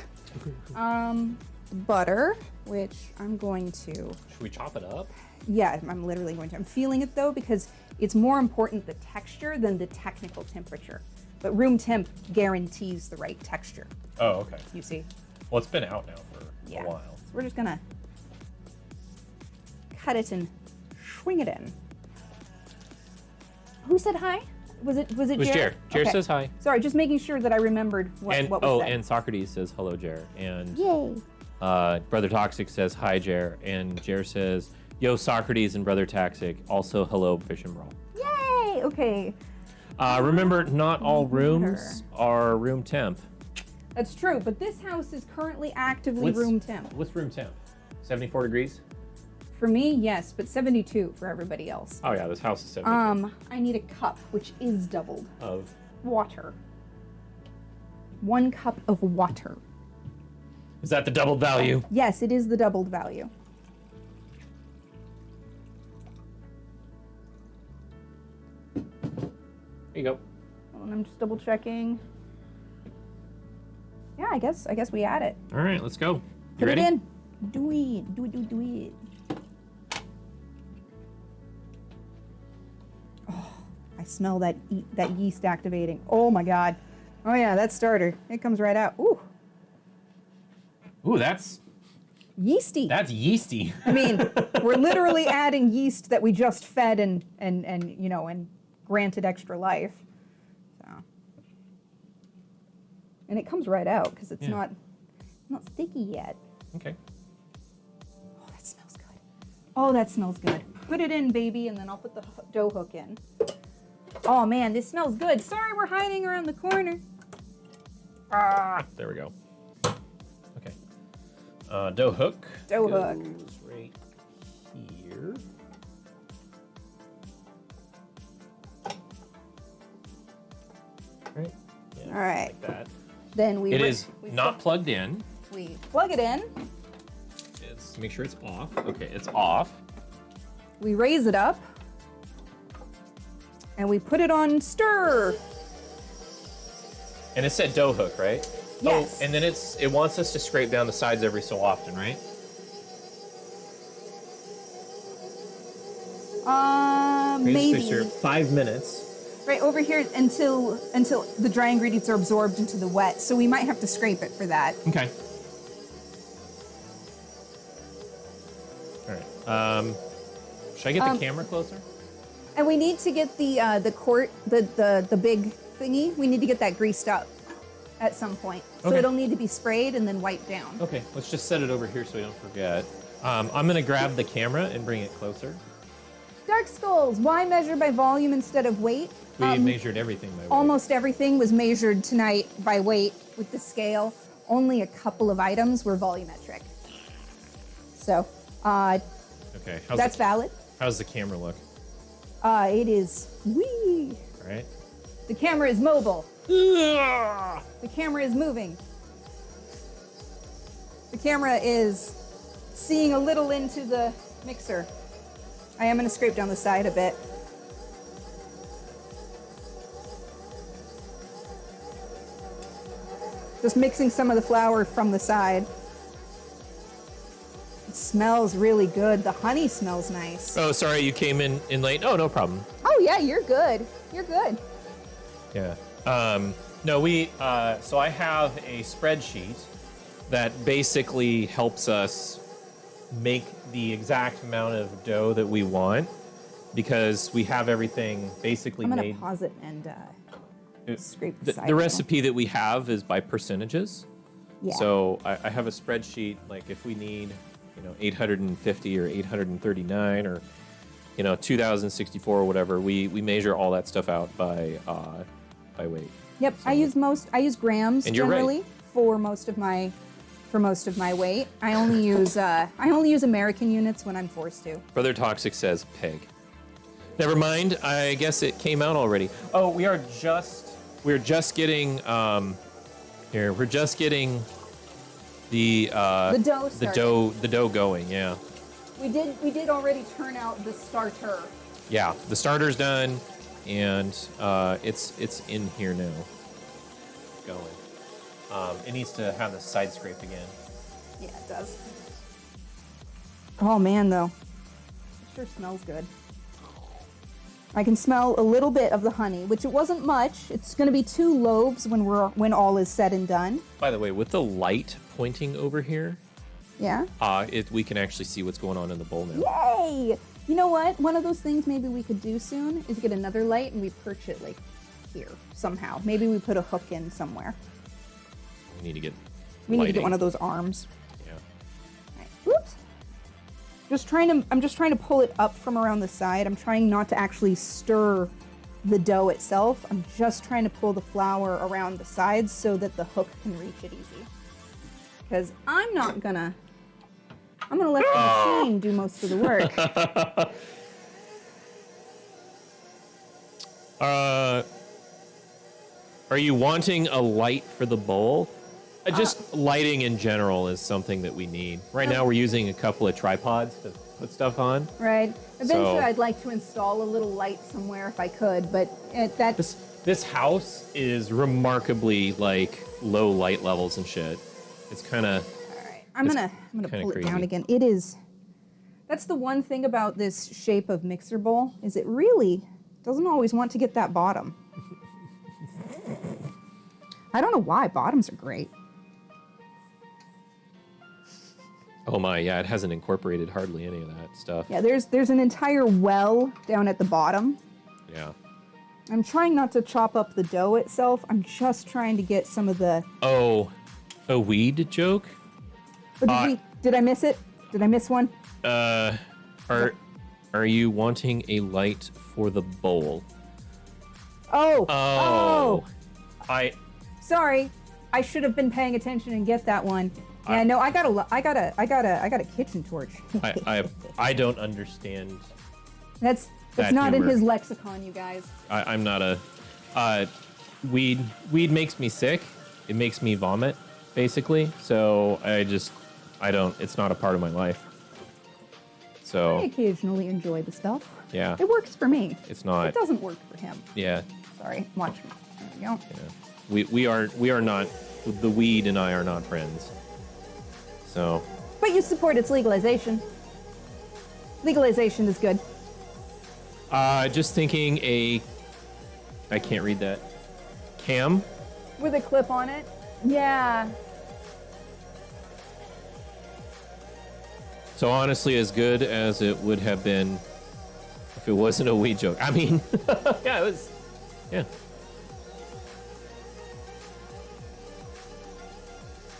[SPEAKER 6] Butter, which I'm going to.
[SPEAKER 1] Should we chop it up?
[SPEAKER 6] Yeah, I'm literally going to. I'm feeling it though because it's more important the texture than the technical temperature. But room temp guarantees the right texture.
[SPEAKER 1] Oh, okay.
[SPEAKER 6] You see?
[SPEAKER 1] Well, it's been out now for
[SPEAKER 6] Yeah.
[SPEAKER 1] a while.
[SPEAKER 6] So we're just gonna cut it and swing it in. Who said hi? Was it
[SPEAKER 1] It was
[SPEAKER 6] Jer?
[SPEAKER 1] Jer. Jer
[SPEAKER 6] Okay.
[SPEAKER 1] says hi.
[SPEAKER 6] Sorry, just making sure that I remembered what
[SPEAKER 1] And
[SPEAKER 6] was said.
[SPEAKER 1] and Socrates says hello, Jer. And
[SPEAKER 6] Yay.
[SPEAKER 1] Brother Toxic says hi, Jer. And Jer says, yo, Socrates and Brother Toxic. Also, hello, Fish and Brawl.
[SPEAKER 6] Yay! Okay.
[SPEAKER 1] Remember, not all rooms are room temp.
[SPEAKER 6] That's true, but this house is currently actively room temp.
[SPEAKER 1] What's room temp? 74 degrees?
[SPEAKER 6] For me, yes, but 72 for everybody else.
[SPEAKER 1] Oh, yeah, this house is 72.
[SPEAKER 6] I need a cup, which is doubled.
[SPEAKER 1] Of?
[SPEAKER 6] Water. 1 cup of water.
[SPEAKER 1] Is that the doubled value?
[SPEAKER 6] Yes, it is the doubled value.
[SPEAKER 1] There you go.
[SPEAKER 6] Hold on, I'm just double checking. Yeah, I guess we add it.
[SPEAKER 1] All right, let's go. You
[SPEAKER 6] Put
[SPEAKER 1] ready?
[SPEAKER 6] it in. Do it. Do it. Oh, I smell that yeast activating. Oh my god. Oh yeah, that starter. It comes right out. Ooh,
[SPEAKER 1] Ooh, that's
[SPEAKER 6] yeasty.
[SPEAKER 1] yeasty.
[SPEAKER 6] I mean, we're literally adding yeast that we just fed and you know and granted extra life. So, and it comes right out because it's not sticky yet.
[SPEAKER 1] Okay.
[SPEAKER 6] Oh, that smells good. Oh, that smells good. Put it in, baby, and then I'll put the dough hook in. Oh man, this smells good. Sorry, we're hiding around the corner.
[SPEAKER 1] Ah, there we go. Okay. Dough hook.
[SPEAKER 6] Dough hook.
[SPEAKER 1] Goes right here. Right. Yeah,
[SPEAKER 6] All right.
[SPEAKER 1] like that.
[SPEAKER 6] Then we.
[SPEAKER 1] It is
[SPEAKER 6] we
[SPEAKER 1] not plugged in.
[SPEAKER 6] We plug it in.
[SPEAKER 1] Make sure it's off. Okay, it's off.
[SPEAKER 6] We raise it up. And we put it on stir.
[SPEAKER 1] And it said dough hook, right?
[SPEAKER 6] Yes.
[SPEAKER 1] Oh, and then it wants us to scrape down the sides every so often, right?
[SPEAKER 6] Maybe.
[SPEAKER 1] Greatest picture, 5 minutes.
[SPEAKER 6] Right over here until the dry ingredients are absorbed into the wet. So we might have to scrape it for that.
[SPEAKER 1] Okay. All right. Should I get the camera closer?
[SPEAKER 6] And we need to get the big thingy. We need to get that greased up at some point. So
[SPEAKER 1] Okay.
[SPEAKER 6] it'll need to be sprayed and then wiped down.
[SPEAKER 1] Okay, let's just set it over here so we don't forget. I'm gonna grab the camera and bring it closer.
[SPEAKER 6] Dark skulls. Why measure by volume instead of weight?
[SPEAKER 1] We measured everything by weight.
[SPEAKER 6] Almost everything was measured tonight by weight with the scale. Only a couple of items were volumetric. So
[SPEAKER 1] Okay.
[SPEAKER 6] that's valid.
[SPEAKER 1] How's the camera look?
[SPEAKER 6] It is wee.
[SPEAKER 1] All right.
[SPEAKER 6] The camera is mobile. The camera is moving. The camera is seeing a little into the mixer. I am going to scrape down the side a bit. Just mixing some of the flour from the side. It smells really good. The honey smells nice.
[SPEAKER 1] Oh, sorry, you came in late. Oh, no problem.
[SPEAKER 6] Oh yeah, you're good. You're good.
[SPEAKER 1] Yeah. No, so I have a spreadsheet that basically helps us make the exact amount of dough that we want because we have everything basically
[SPEAKER 6] I'm going
[SPEAKER 1] made.
[SPEAKER 6] to pause it and scrape the side.
[SPEAKER 1] The recipe that we have is by percentages.
[SPEAKER 6] Yeah.
[SPEAKER 1] So I have a spreadsheet, like if we need, 850 or 839 or, 2064 or whatever, we measure all that stuff out by weight.
[SPEAKER 6] Yep, I use grams
[SPEAKER 1] And you're right.
[SPEAKER 6] generally for most of my weight. I only use American units when I'm forced to.
[SPEAKER 1] Brother Toxic says peg. Never mind. I guess it came out already. Oh, we're just getting here. We're just getting the
[SPEAKER 6] dough started.
[SPEAKER 1] the dough going. Yeah.
[SPEAKER 6] We did already turn out the starter.
[SPEAKER 1] Yeah. The starter's done, and it's in here now. Going. It needs to have the side scrape again.
[SPEAKER 6] Yeah, it does. Oh man, though, it sure smells good. I can smell a little bit of the honey, which it wasn't much. It's going to be 2 loaves when all is said and done.
[SPEAKER 1] By the way, with the light pointing over here,
[SPEAKER 6] Yeah.
[SPEAKER 1] we can actually see what's going on in the bowl now.
[SPEAKER 6] Yay! You know what? One of those things maybe we could do soon is get another light and we perch it like here somehow. Maybe we put a hook in somewhere.
[SPEAKER 1] We need to get.
[SPEAKER 6] We need to get
[SPEAKER 1] lighting.
[SPEAKER 6] one of those arms.
[SPEAKER 1] Yeah.
[SPEAKER 6] All right. Oops. I'm just trying to pull it up from around the side. I'm trying not to actually stir the dough itself. I'm just trying to pull the flour around the sides so that the hook can reach it easy. Because I'm gonna let the machine do most of the work.
[SPEAKER 1] Are you wanting a light for the bowl? Just lighting in general is something that we need. Right now we're using a couple of tripods to put stuff on.
[SPEAKER 6] Right. Eventually,
[SPEAKER 1] So-
[SPEAKER 6] I'd like to install a little light somewhere if I could, but that's
[SPEAKER 1] This house is remarkably like low light levels and shit. It's kind of
[SPEAKER 6] all right. I'm
[SPEAKER 1] It's
[SPEAKER 6] gonna
[SPEAKER 1] kinda
[SPEAKER 6] pull it down
[SPEAKER 1] crazy.
[SPEAKER 6] again. It is. That's the one thing about this shape of mixer bowl is it really doesn't always want to get that bottom. I don't know why. Bottoms are great.
[SPEAKER 1] oh my, yeah, it hasn't incorporated hardly any of that stuff.
[SPEAKER 6] Yeah, there's an entire well down at the bottom.
[SPEAKER 1] Yeah.
[SPEAKER 6] I'm trying not to chop up the dough itself. I'm just trying to get some of the.
[SPEAKER 1] Oh, a weed joke?
[SPEAKER 6] Did I miss it? Did I miss one?
[SPEAKER 1] Are you wanting a light for the bowl?
[SPEAKER 6] Oh.
[SPEAKER 1] I
[SPEAKER 6] Sorry, I should have been paying attention and get that one. Yeah, no, I got a kitchen torch.
[SPEAKER 1] I don't understand.
[SPEAKER 6] That's
[SPEAKER 1] That
[SPEAKER 6] not in
[SPEAKER 1] humor.
[SPEAKER 6] his lexicon, you guys.
[SPEAKER 1] I'm not a weed makes me sick. It makes me vomit, basically. So I don't. It's not a part of my life.
[SPEAKER 6] I
[SPEAKER 1] So
[SPEAKER 6] occasionally enjoy the stuff.
[SPEAKER 1] Yeah.
[SPEAKER 6] It works for me.
[SPEAKER 1] It's not.
[SPEAKER 6] It doesn't work for him.
[SPEAKER 1] Yeah.
[SPEAKER 6] Sorry, watch me. There we go.
[SPEAKER 1] Yeah. We are not, the weed and I are not friends. So.
[SPEAKER 6] But you support its legalization. Legalization is good.
[SPEAKER 1] Just thinking I can't read that. Cam?
[SPEAKER 6] With a clip on it? Yeah.
[SPEAKER 1] So honestly, as good as it would have been if it wasn't a weed joke. I mean, yeah, it was, yeah.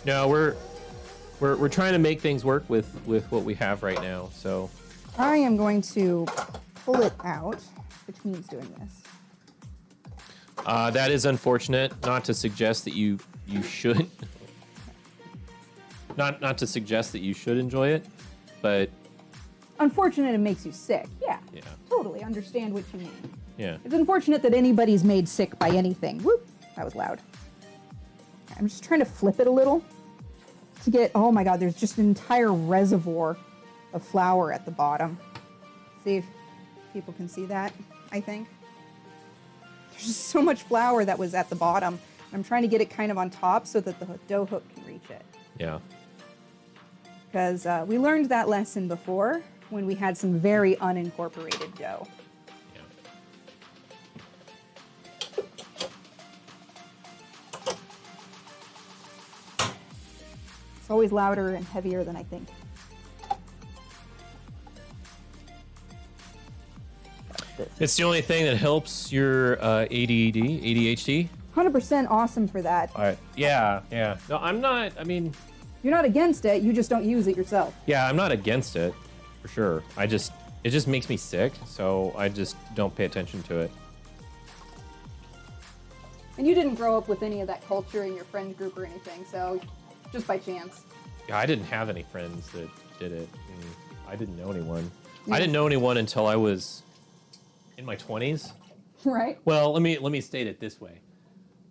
[SPEAKER 1] No, we're trying to make things work with what we have right now. So
[SPEAKER 6] I am going to pull it out, which means doing this.
[SPEAKER 1] that is unfortunate. Not to suggest that you should. Not to suggest that you should enjoy it, but
[SPEAKER 6] Unfortunate it makes you sick. Yeah.
[SPEAKER 1] yeah,
[SPEAKER 6] Totally understand what you mean.
[SPEAKER 1] yeah.
[SPEAKER 6] It's unfortunate that anybody's made sick by anything. Whoop. That was loud. I'm just trying to flip it a little to get, oh my God, there's just an entire reservoir of flour at the bottom. See if people can see that, I think. There's just so much flour that was at the bottom. I'm trying to get it kind of on top so that the dough hook can reach it.
[SPEAKER 1] Yeah.
[SPEAKER 6] Because we learned that lesson before when we had some very unincorporated dough.
[SPEAKER 1] Yeah.
[SPEAKER 6] It's always louder and heavier than I think.
[SPEAKER 1] It's the only thing that helps your ADHD.
[SPEAKER 6] 100% awesome for that.
[SPEAKER 1] All right. Yeah, yeah. No, I'm not. I mean,
[SPEAKER 6] You're not against it, you just don't use it yourself.
[SPEAKER 1] yeah, I'm not against it, for sure. It just makes me sick, so I just don't pay attention to it.
[SPEAKER 6] And you didn't grow up with any of that culture in your friend group or anything, so just by chance.
[SPEAKER 1] Yeah, I didn't have any friends that did it. I didn't know anyone. I didn't know anyone until I was in my 20s.
[SPEAKER 6] Right?
[SPEAKER 1] Well, let me state it this way.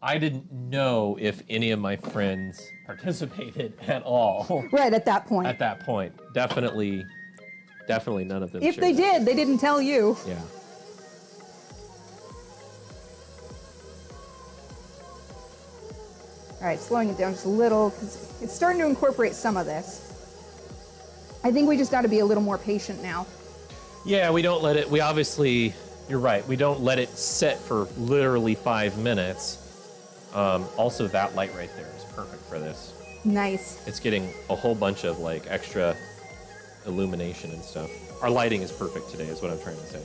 [SPEAKER 1] I didn't know if any of my friends participated at all.
[SPEAKER 6] Right, at that point.
[SPEAKER 1] At that point, definitely none of them.
[SPEAKER 6] If
[SPEAKER 1] shared
[SPEAKER 6] they
[SPEAKER 1] that.
[SPEAKER 6] did, they didn't tell you.
[SPEAKER 1] Yeah.
[SPEAKER 6] All right, slowing it down just a little, because it's starting to incorporate some of this. I think we just got to be a little more patient now.
[SPEAKER 1] Yeah, we don't let it. We obviously, you're right. We don't let it set for literally 5 minutes. Also, that light right there is perfect for this.
[SPEAKER 6] Nice.
[SPEAKER 1] It's getting a whole bunch of like extra illumination and stuff. Our lighting is perfect today, is what I'm trying to say.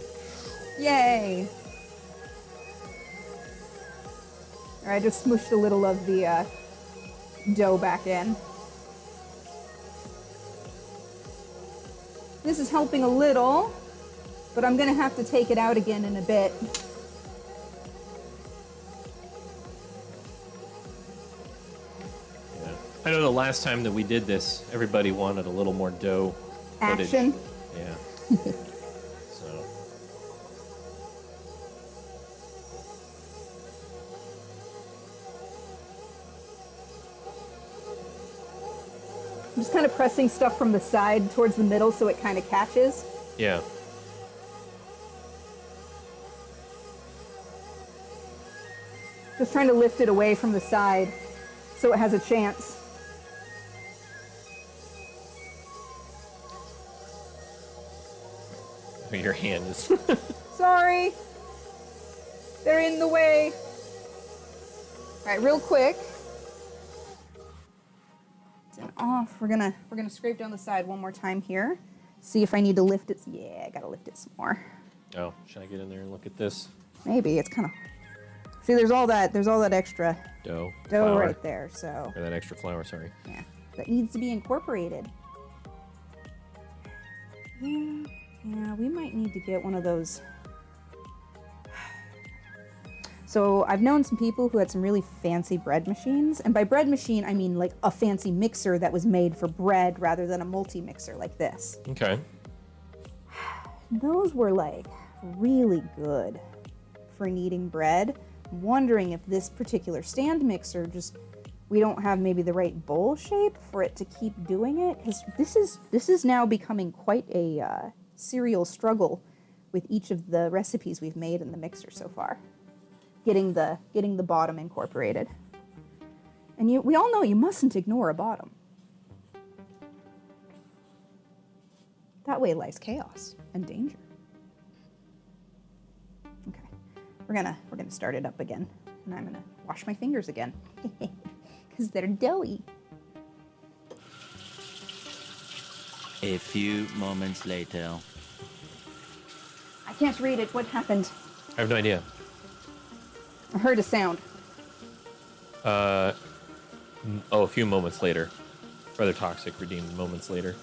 [SPEAKER 6] Yay. All right, I just smooshed a little of the dough back in. This is helping a little, but I'm gonna have to take it out again in a bit.
[SPEAKER 1] Yeah. I know the last time that we did this, everybody wanted a little more dough footage.
[SPEAKER 6] Action.
[SPEAKER 1] Yeah. So.
[SPEAKER 6] I'm just kind of pressing stuff from the side towards the middle so it kind of catches.
[SPEAKER 1] Yeah.
[SPEAKER 6] Just trying to lift it away from the side so it has a chance.
[SPEAKER 1] Your hand is.
[SPEAKER 6] Sorry. They're in the way. All right, real quick. It's off. We're gonna scrape down the side one more time here. See if I need to lift it. Yeah, I gotta lift it some more.
[SPEAKER 1] Oh, should I get in there and look at this?
[SPEAKER 6] Maybe it's kind of. See, there's all that extra
[SPEAKER 1] Dough.
[SPEAKER 6] dough
[SPEAKER 1] Flour.
[SPEAKER 6] right there. So
[SPEAKER 1] Or that extra flour, sorry.
[SPEAKER 6] yeah, that needs to be incorporated. Yeah, we might need to get one of those. So I've known some people who had some really fancy bread machines. And by bread machine, I mean like a fancy mixer that was made for bread rather than a multi-mixer like this.
[SPEAKER 1] Okay.
[SPEAKER 6] Those were like really good for kneading bread. I'm wondering if this particular stand mixer we don't have maybe the right bowl shape for it to keep doing it, because this is now becoming quite a serial struggle with each of the recipes we've made in the mixer so far. Getting the bottom incorporated. And we all know you mustn't ignore a bottom. That way lies chaos and danger. Okay, we're gonna start it up again, and I'm gonna wash my fingers again because they're doughy.
[SPEAKER 5] A few moments later.
[SPEAKER 6] I can't read it. What happened?
[SPEAKER 1] I have no idea.
[SPEAKER 6] I heard a sound.
[SPEAKER 1] A few moments later. Rather toxic, redeemed moments later.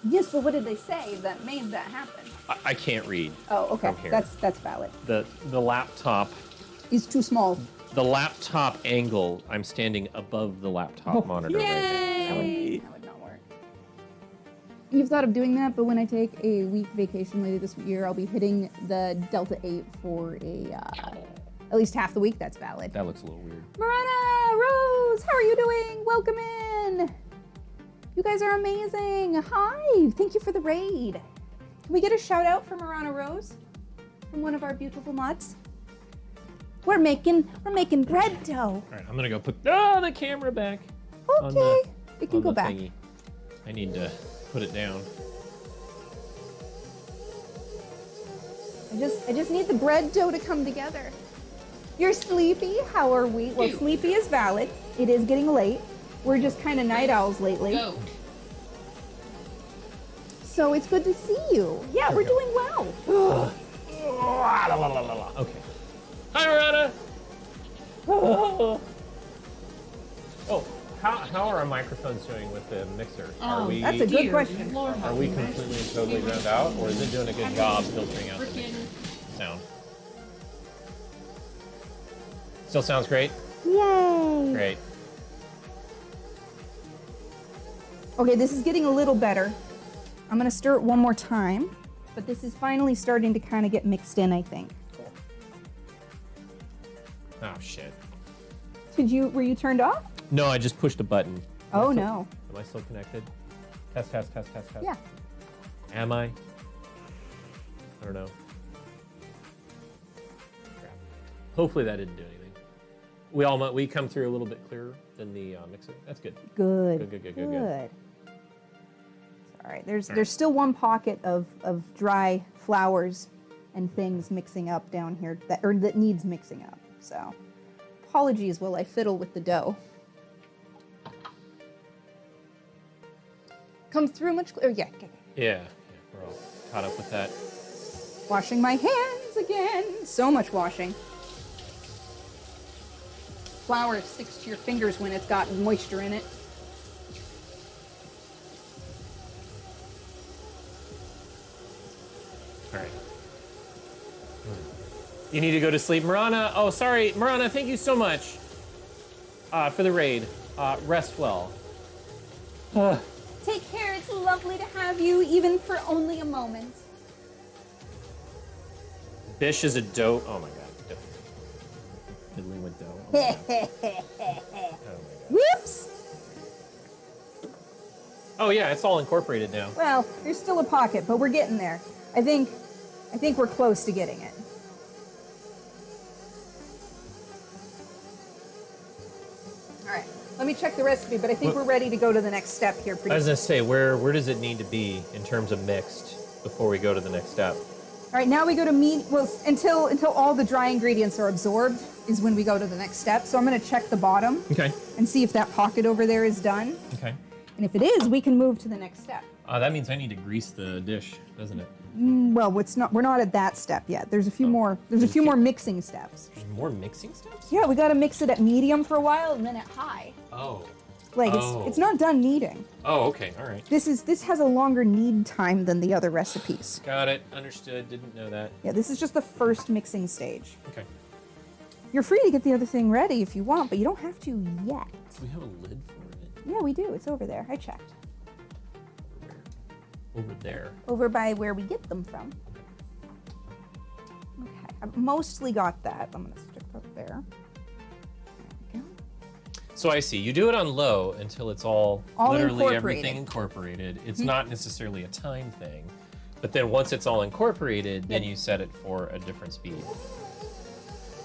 [SPEAKER 6] Yes, but what did they say that made that happen?
[SPEAKER 1] I can't read.
[SPEAKER 6] Oh, okay.
[SPEAKER 1] From here.
[SPEAKER 6] That's valid.
[SPEAKER 1] The laptop.
[SPEAKER 6] He's too small.
[SPEAKER 1] The laptop angle. I'm standing above the laptop monitor right
[SPEAKER 6] That would not work. You've thought of doing that, but when I take a week vacation later this year, I'll be hitting the Delta 8 for at least half the week. That's valid.
[SPEAKER 1] now. That looks a little weird.
[SPEAKER 6] Marana, Rose, how are you doing? Welcome in. You guys are amazing. Hi, thank you for the raid. Can we get a shout out from Marana Rose? From one of our beautiful mods? We're making bread dough.
[SPEAKER 1] All right, I'm gonna go put the camera back.
[SPEAKER 6] Okay, it can
[SPEAKER 1] on
[SPEAKER 6] go
[SPEAKER 1] the
[SPEAKER 6] back.
[SPEAKER 1] thingy. I need to put it down.
[SPEAKER 6] I just need the bread dough to come together. You're sleepy? How are we? Well, sleepy is valid. It is getting late. We're just kind of night owls lately.
[SPEAKER 2] Go.
[SPEAKER 6] So it's good to see you. Yeah, we're doing well.
[SPEAKER 1] Okay. Hi, Marana. Oh, how are our microphones doing with the mixer? Are we
[SPEAKER 6] That's a good question.
[SPEAKER 2] Lord,
[SPEAKER 1] are we completely and totally drowned out, or is it doing a good job filtering out the
[SPEAKER 2] Frickin'
[SPEAKER 1] sound? Still sounds great.
[SPEAKER 6] Yay.
[SPEAKER 1] Great.
[SPEAKER 6] Okay, this is getting a little better. I'm gonna stir it one more time, but this is finally starting to kind of get mixed in, I think.
[SPEAKER 1] Oh shit.
[SPEAKER 6] Were you turned off?
[SPEAKER 1] No, I just pushed a button.
[SPEAKER 6] Oh no.
[SPEAKER 1] Am I still connected? Test, test, test, test, test.
[SPEAKER 6] Yeah.
[SPEAKER 1] Am I? I don't know. Crap. Hopefully that didn't do anything. We come through a little bit clearer than the mixer. That's good.
[SPEAKER 6] Good.
[SPEAKER 1] Good.
[SPEAKER 6] All right. There's still one pocket of dry flowers and things mixing up down here that needs mixing up. So, apologies while I fiddle with the dough. Come through much clearer. Yeah. Okay.
[SPEAKER 1] Yeah, we're all caught up with that.
[SPEAKER 6] Washing my hands again. So much washing. Flour sticks to your fingers when it's got moisture in it.
[SPEAKER 1] All right. You need to go to sleep, Marana. Oh, sorry, Marana. Thank you so much for the raid. Rest well.
[SPEAKER 6] Take care. It's lovely to have you, even for only a moment.
[SPEAKER 1] Bish is a dough. Oh my god. Fiddling with dough. Oh my god.
[SPEAKER 6] Whoops!
[SPEAKER 1] Oh yeah, it's all incorporated now.
[SPEAKER 6] Well, there's still a pocket, but we're getting there. I think we're close to getting it. All right, let me check the recipe, but I think we're ready to go to the next step here.
[SPEAKER 1] I was gonna say, where does it need to be in terms of mixed before we go to the next step?
[SPEAKER 6] All right, now we go to meat. Well, until all the dry ingredients are absorbed is when we go to the next step. So I'm going to check the bottom
[SPEAKER 1] Okay.
[SPEAKER 6] and see if that pocket over there is done.
[SPEAKER 1] Okay.
[SPEAKER 6] And if it is, we can move to the next step.
[SPEAKER 1] That means I need to grease the dish, doesn't it?
[SPEAKER 6] Well, we're not at that step yet. There's a few more. There's a few more mixing steps.
[SPEAKER 1] There's more mixing steps?
[SPEAKER 6] Yeah, we got to mix it at medium for a while and then at high.
[SPEAKER 1] Oh.
[SPEAKER 6] Like it's not done kneading.
[SPEAKER 1] Oh, okay. All right.
[SPEAKER 6] This has a longer knead time than the other recipes.
[SPEAKER 1] Got it. Understood. Didn't know that.
[SPEAKER 6] Yeah, this is just the first mixing stage.
[SPEAKER 1] Okay.
[SPEAKER 6] You're free to get the other thing ready if you want, but you don't have to yet.
[SPEAKER 1] Do we have a lid for it?
[SPEAKER 6] Yeah, we do. It's over there. I checked.
[SPEAKER 1] Over there.
[SPEAKER 6] Over by where we get them from. Okay, I've mostly got that. I'm gonna stick that there. There we go.
[SPEAKER 1] So I see. You do it on low until it's all literally
[SPEAKER 6] incorporated.
[SPEAKER 1] everything incorporated. It's not necessarily a time thing. But then once it's all incorporated, then
[SPEAKER 6] Yep.
[SPEAKER 1] you set it for a different speed.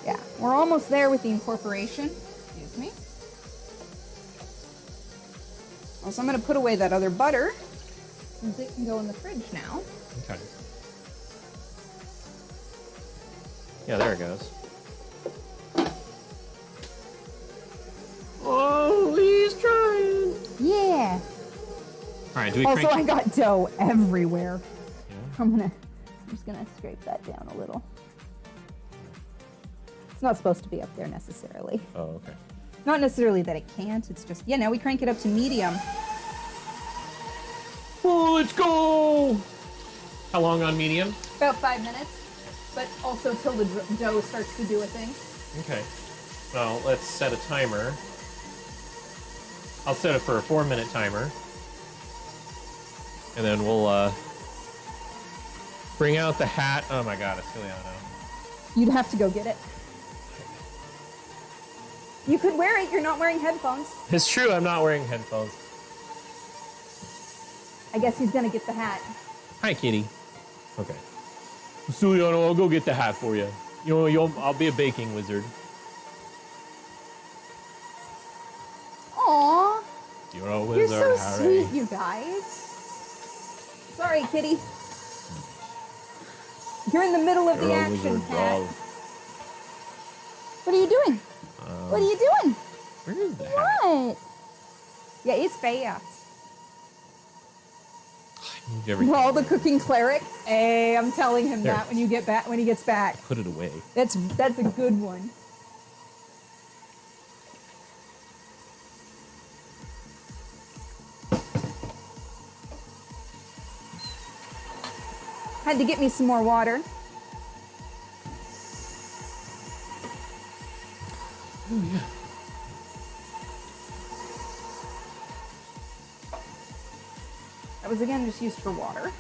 [SPEAKER 6] Yeah, we're almost there with the incorporation. Excuse me. Also, I'm going to put away that other butter since it can go in the fridge now.
[SPEAKER 1] Okay. Yeah, there it goes. Oh, he's trying.
[SPEAKER 6] Yeah.
[SPEAKER 1] All right, do we
[SPEAKER 6] Also,
[SPEAKER 1] crank?
[SPEAKER 6] I got dough everywhere.
[SPEAKER 1] Yeah.
[SPEAKER 6] I'm just gonna scrape that down a little. It's not supposed to be up there necessarily.
[SPEAKER 1] Oh, okay.
[SPEAKER 6] Not necessarily that it can't. It's just now we crank it up to medium.
[SPEAKER 1] Oh, let's go. How long on medium?
[SPEAKER 6] About 5 minutes, but also till the dough starts to do a thing.
[SPEAKER 1] Okay. Well, let's set a timer. I'll set it for a 4-minute timer. And then we'll bring out the hat. Oh my god, it's Ciliano.
[SPEAKER 6] You'd have to go get it. You could wear it. You're not wearing headphones.
[SPEAKER 1] It's true, I'm not wearing headphones.
[SPEAKER 6] I guess he's gonna get the hat.
[SPEAKER 1] Hi, kitty. Okay. Ciliano, I'll go get the hat for you. I'll be a baking wizard.
[SPEAKER 6] Aww,
[SPEAKER 1] You're a
[SPEAKER 6] you're
[SPEAKER 1] wizard,
[SPEAKER 6] so
[SPEAKER 1] Harry.
[SPEAKER 6] sweet, you guys. Sorry, kitty. You're in the middle of
[SPEAKER 1] You're
[SPEAKER 6] the
[SPEAKER 1] a
[SPEAKER 6] action,
[SPEAKER 1] wizard,
[SPEAKER 6] cat.
[SPEAKER 1] doll.
[SPEAKER 6] What are you doing? What are you doing?
[SPEAKER 1] Where is the hat?
[SPEAKER 6] What? Yeah, it's fast.
[SPEAKER 1] Everything.
[SPEAKER 6] Well, the cooking cleric. Hey, I'm telling him
[SPEAKER 1] There.
[SPEAKER 6] that when he gets back.
[SPEAKER 1] Put it away.
[SPEAKER 6] That's a good one. Had to get me some more water.
[SPEAKER 1] Oh, yeah.
[SPEAKER 6] That was again just used for water.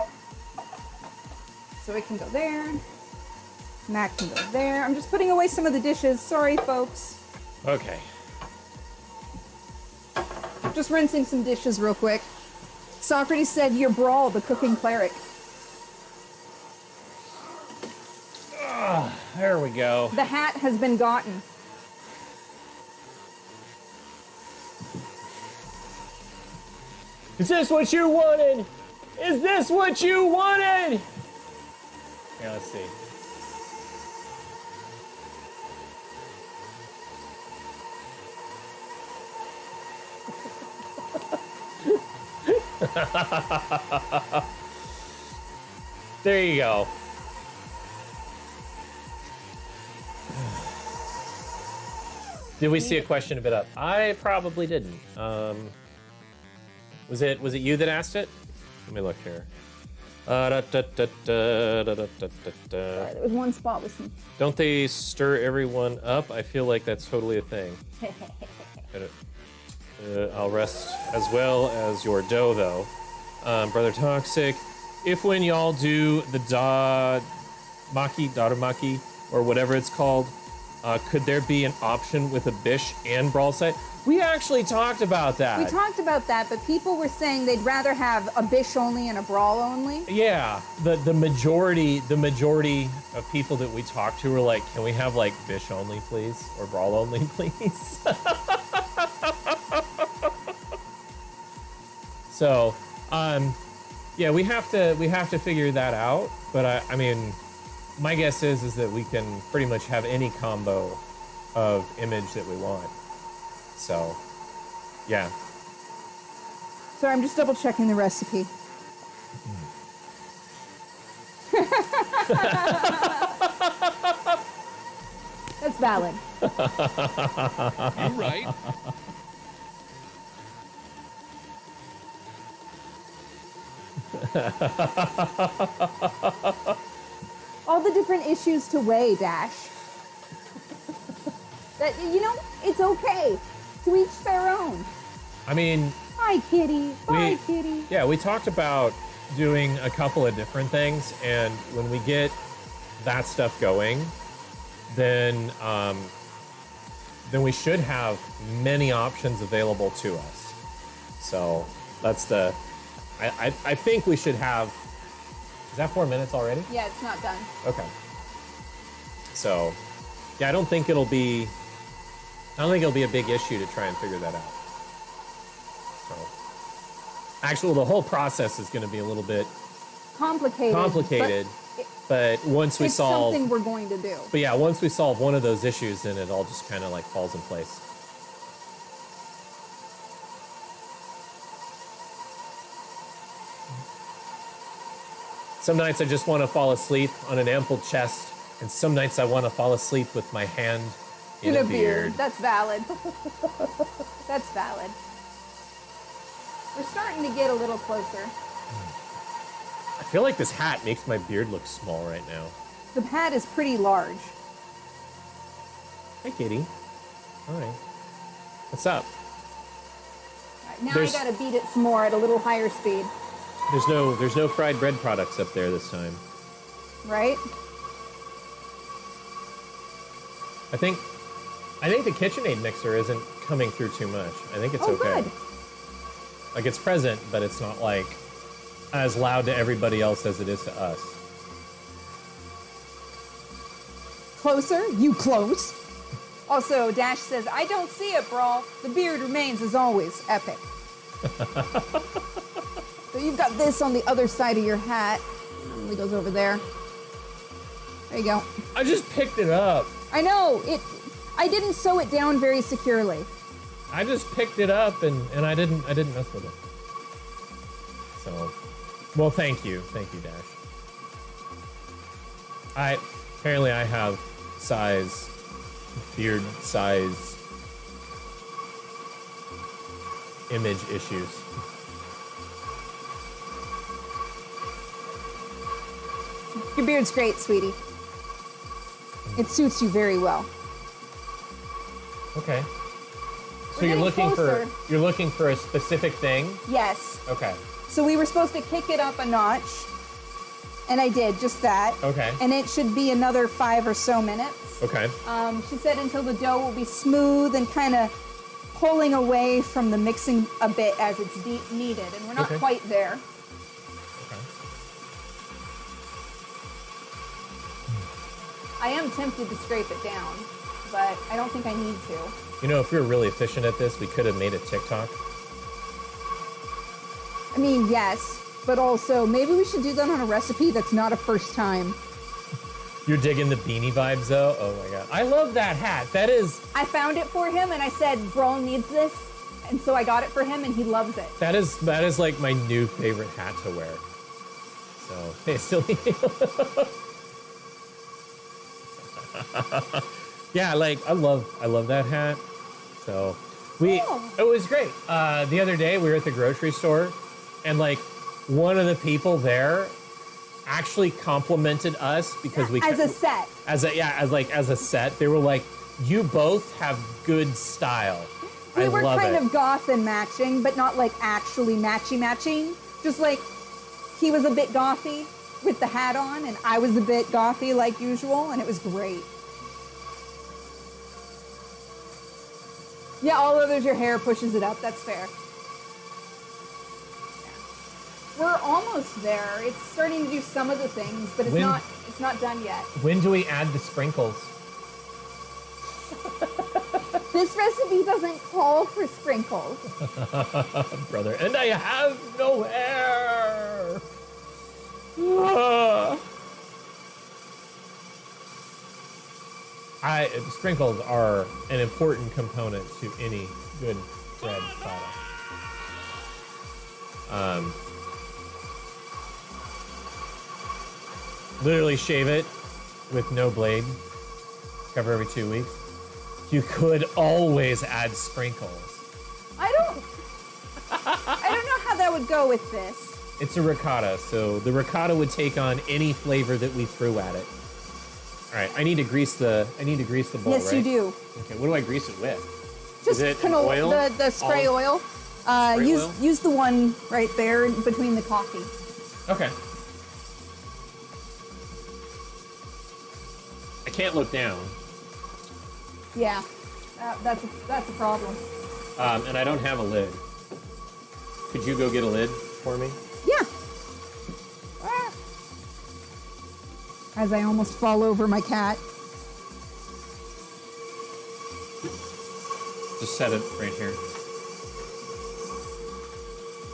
[SPEAKER 6] So it can go there. And that can go there. I'm just putting away some of the dishes. Sorry, folks.
[SPEAKER 1] Okay.
[SPEAKER 6] Just rinsing some dishes real quick. Socrates said, "You're Brawl, the cooking cleric."
[SPEAKER 1] There we go.
[SPEAKER 6] The hat has been gotten.
[SPEAKER 1] Is this what you wanted? Is this what you wanted? Yeah, let's see. There you go. Did we see a question a bit up? I probably didn't. Was it you that asked it? Let me look here.
[SPEAKER 6] Sorry, there was one spot with some.
[SPEAKER 1] Don't they stir everyone up? I feel like that's totally a thing. I'll rest as well as your dough, though. Brother Toxic, if when y'all do the Daramaki, or whatever it's called, could there be an option with a Bish and Brawl set? We actually talked about that.
[SPEAKER 6] We talked about that, but people were saying they'd rather have a Bish only and a Brawl only.
[SPEAKER 1] Yeah, the majority of people that we talked to were like, can we have like Bish only, please, or Brawl only, please? So, yeah, we have to figure that out. But I mean, my guess is that we can pretty much have any combo of image that we want. So, yeah.
[SPEAKER 6] Sorry, I'm just double checking the recipe. That's valid.
[SPEAKER 2] You're right.
[SPEAKER 6] All the different issues to weigh, Dash. That, it's okay. To each their own.
[SPEAKER 1] I mean,
[SPEAKER 6] Hi, kitty. Bye, kitty.
[SPEAKER 1] yeah, we talked about doing a couple of different things, and when we get that stuff going, then we should have many options available to us. So that's I think we should have Is that 4 minutes already?
[SPEAKER 6] Yeah, it's not done.
[SPEAKER 1] Okay. So, yeah, I don't think it'll be a big issue to try and figure that out. So, actually, the whole process is going to be a little bit
[SPEAKER 6] Complicated.
[SPEAKER 1] but once we
[SPEAKER 6] It's
[SPEAKER 1] solve,
[SPEAKER 6] something we're going to do.
[SPEAKER 1] but yeah, once we solve one of those issues, then it all just kind of like falls in place. Some nights I just want to fall asleep on an ample chest, and some nights I want to fall asleep with my hand in a beard.
[SPEAKER 6] That's valid. That's valid. We're starting to get a little closer.
[SPEAKER 1] I feel like this hat makes my beard look small right now.
[SPEAKER 6] The hat is pretty large.
[SPEAKER 1] Hi, kitty. All right. What's up?
[SPEAKER 6] All right, now
[SPEAKER 1] There's-
[SPEAKER 6] I gotta beat it some more at a little higher speed,
[SPEAKER 1] There's no fried bread products up there this time.
[SPEAKER 6] right?
[SPEAKER 1] I think the KitchenAid mixer isn't coming through too much. I think it's okay.
[SPEAKER 6] Good.
[SPEAKER 1] Like it's present, but it's not like as loud to everybody else as it is to us.
[SPEAKER 6] Closer? You close? Also, Dash says, I don't see it, Brawl. The beard remains, as always, epic. So you've got this on the other side of your hat. It goes over there. There you go.
[SPEAKER 1] I just picked it up.
[SPEAKER 6] I know, I didn't sew it down very securely.
[SPEAKER 1] I just picked it up and I didn't mess with it. So, well, thank you, Dash. Apparently I have beard size image issues.
[SPEAKER 6] Your beard's great, sweetie. It suits you very well.
[SPEAKER 1] Okay. So
[SPEAKER 6] We're
[SPEAKER 1] you're
[SPEAKER 6] getting
[SPEAKER 1] looking for a specific thing?
[SPEAKER 6] Yes.
[SPEAKER 1] Okay.
[SPEAKER 6] So we were supposed to kick it up a notch, and I did just that.
[SPEAKER 1] Okay.
[SPEAKER 6] And it should be another 5 or so minutes.
[SPEAKER 1] Okay.
[SPEAKER 6] She said until the dough will be smooth and kind of pulling away from the mixing a bit as it's needed, and we're not
[SPEAKER 1] Okay.
[SPEAKER 6] quite there.
[SPEAKER 1] Okay.
[SPEAKER 6] I am tempted to scrape it down, but I don't think I need to.
[SPEAKER 1] You know, if we were really efficient at this, we could have made a TikTok.
[SPEAKER 6] I mean, yes, but also maybe we should do that on a recipe that's not a first time.
[SPEAKER 1] You're digging the beanie vibes, though? Oh my god. I love that hat. That is
[SPEAKER 6] I found it for him, and I said, Brawl needs this, and so I got it for him, and he loves it.
[SPEAKER 1] that is like my new favorite hat to wear. So, hey, silly. Yeah, like I love that hat. So it was great. The other day we were at the grocery store, and like one of the people there actually complimented us because we
[SPEAKER 6] As a set.
[SPEAKER 1] as a set. They were like, "You both have good style."
[SPEAKER 6] We
[SPEAKER 1] I
[SPEAKER 6] were
[SPEAKER 1] love
[SPEAKER 6] kind
[SPEAKER 1] it.
[SPEAKER 6] of goth and matching, but not like actually matching. Just like he was a bit gothy with the hat on, and I was a bit gothy like usual, and it was great. Yeah, all others, your hair pushes it up. That's fair. We're almost there. It's starting to do some of the things, but it's
[SPEAKER 1] When-
[SPEAKER 6] not done yet.
[SPEAKER 1] When do we add the sprinkles?
[SPEAKER 6] This recipe doesn't call for sprinkles.
[SPEAKER 1] Brother, and I have no hair. Ah. Sprinkles are an important component to any good bread product. Literally shave it with no blade. Cover every 2 weeks. You could always add sprinkles.
[SPEAKER 6] I don't know how that would go with this.
[SPEAKER 1] It's a ricotta, so the ricotta would take on any flavor that we threw at it. All right, I need to grease the bowl,
[SPEAKER 6] Yes,
[SPEAKER 1] right?
[SPEAKER 6] you do.
[SPEAKER 1] Okay, what do I grease it with?
[SPEAKER 6] Just
[SPEAKER 1] Is it
[SPEAKER 6] canola,
[SPEAKER 1] oil?
[SPEAKER 6] the spray oil.
[SPEAKER 1] Spray
[SPEAKER 6] use
[SPEAKER 1] oil?
[SPEAKER 6] use the one right there between the coffee.
[SPEAKER 1] Okay. I can't look down,
[SPEAKER 6] Yeah, that's a problem.
[SPEAKER 1] and I don't have a lid. Could you go get a lid for me?
[SPEAKER 6] Yeah. Ah. As I almost fall over my cat.
[SPEAKER 1] Just set it right here.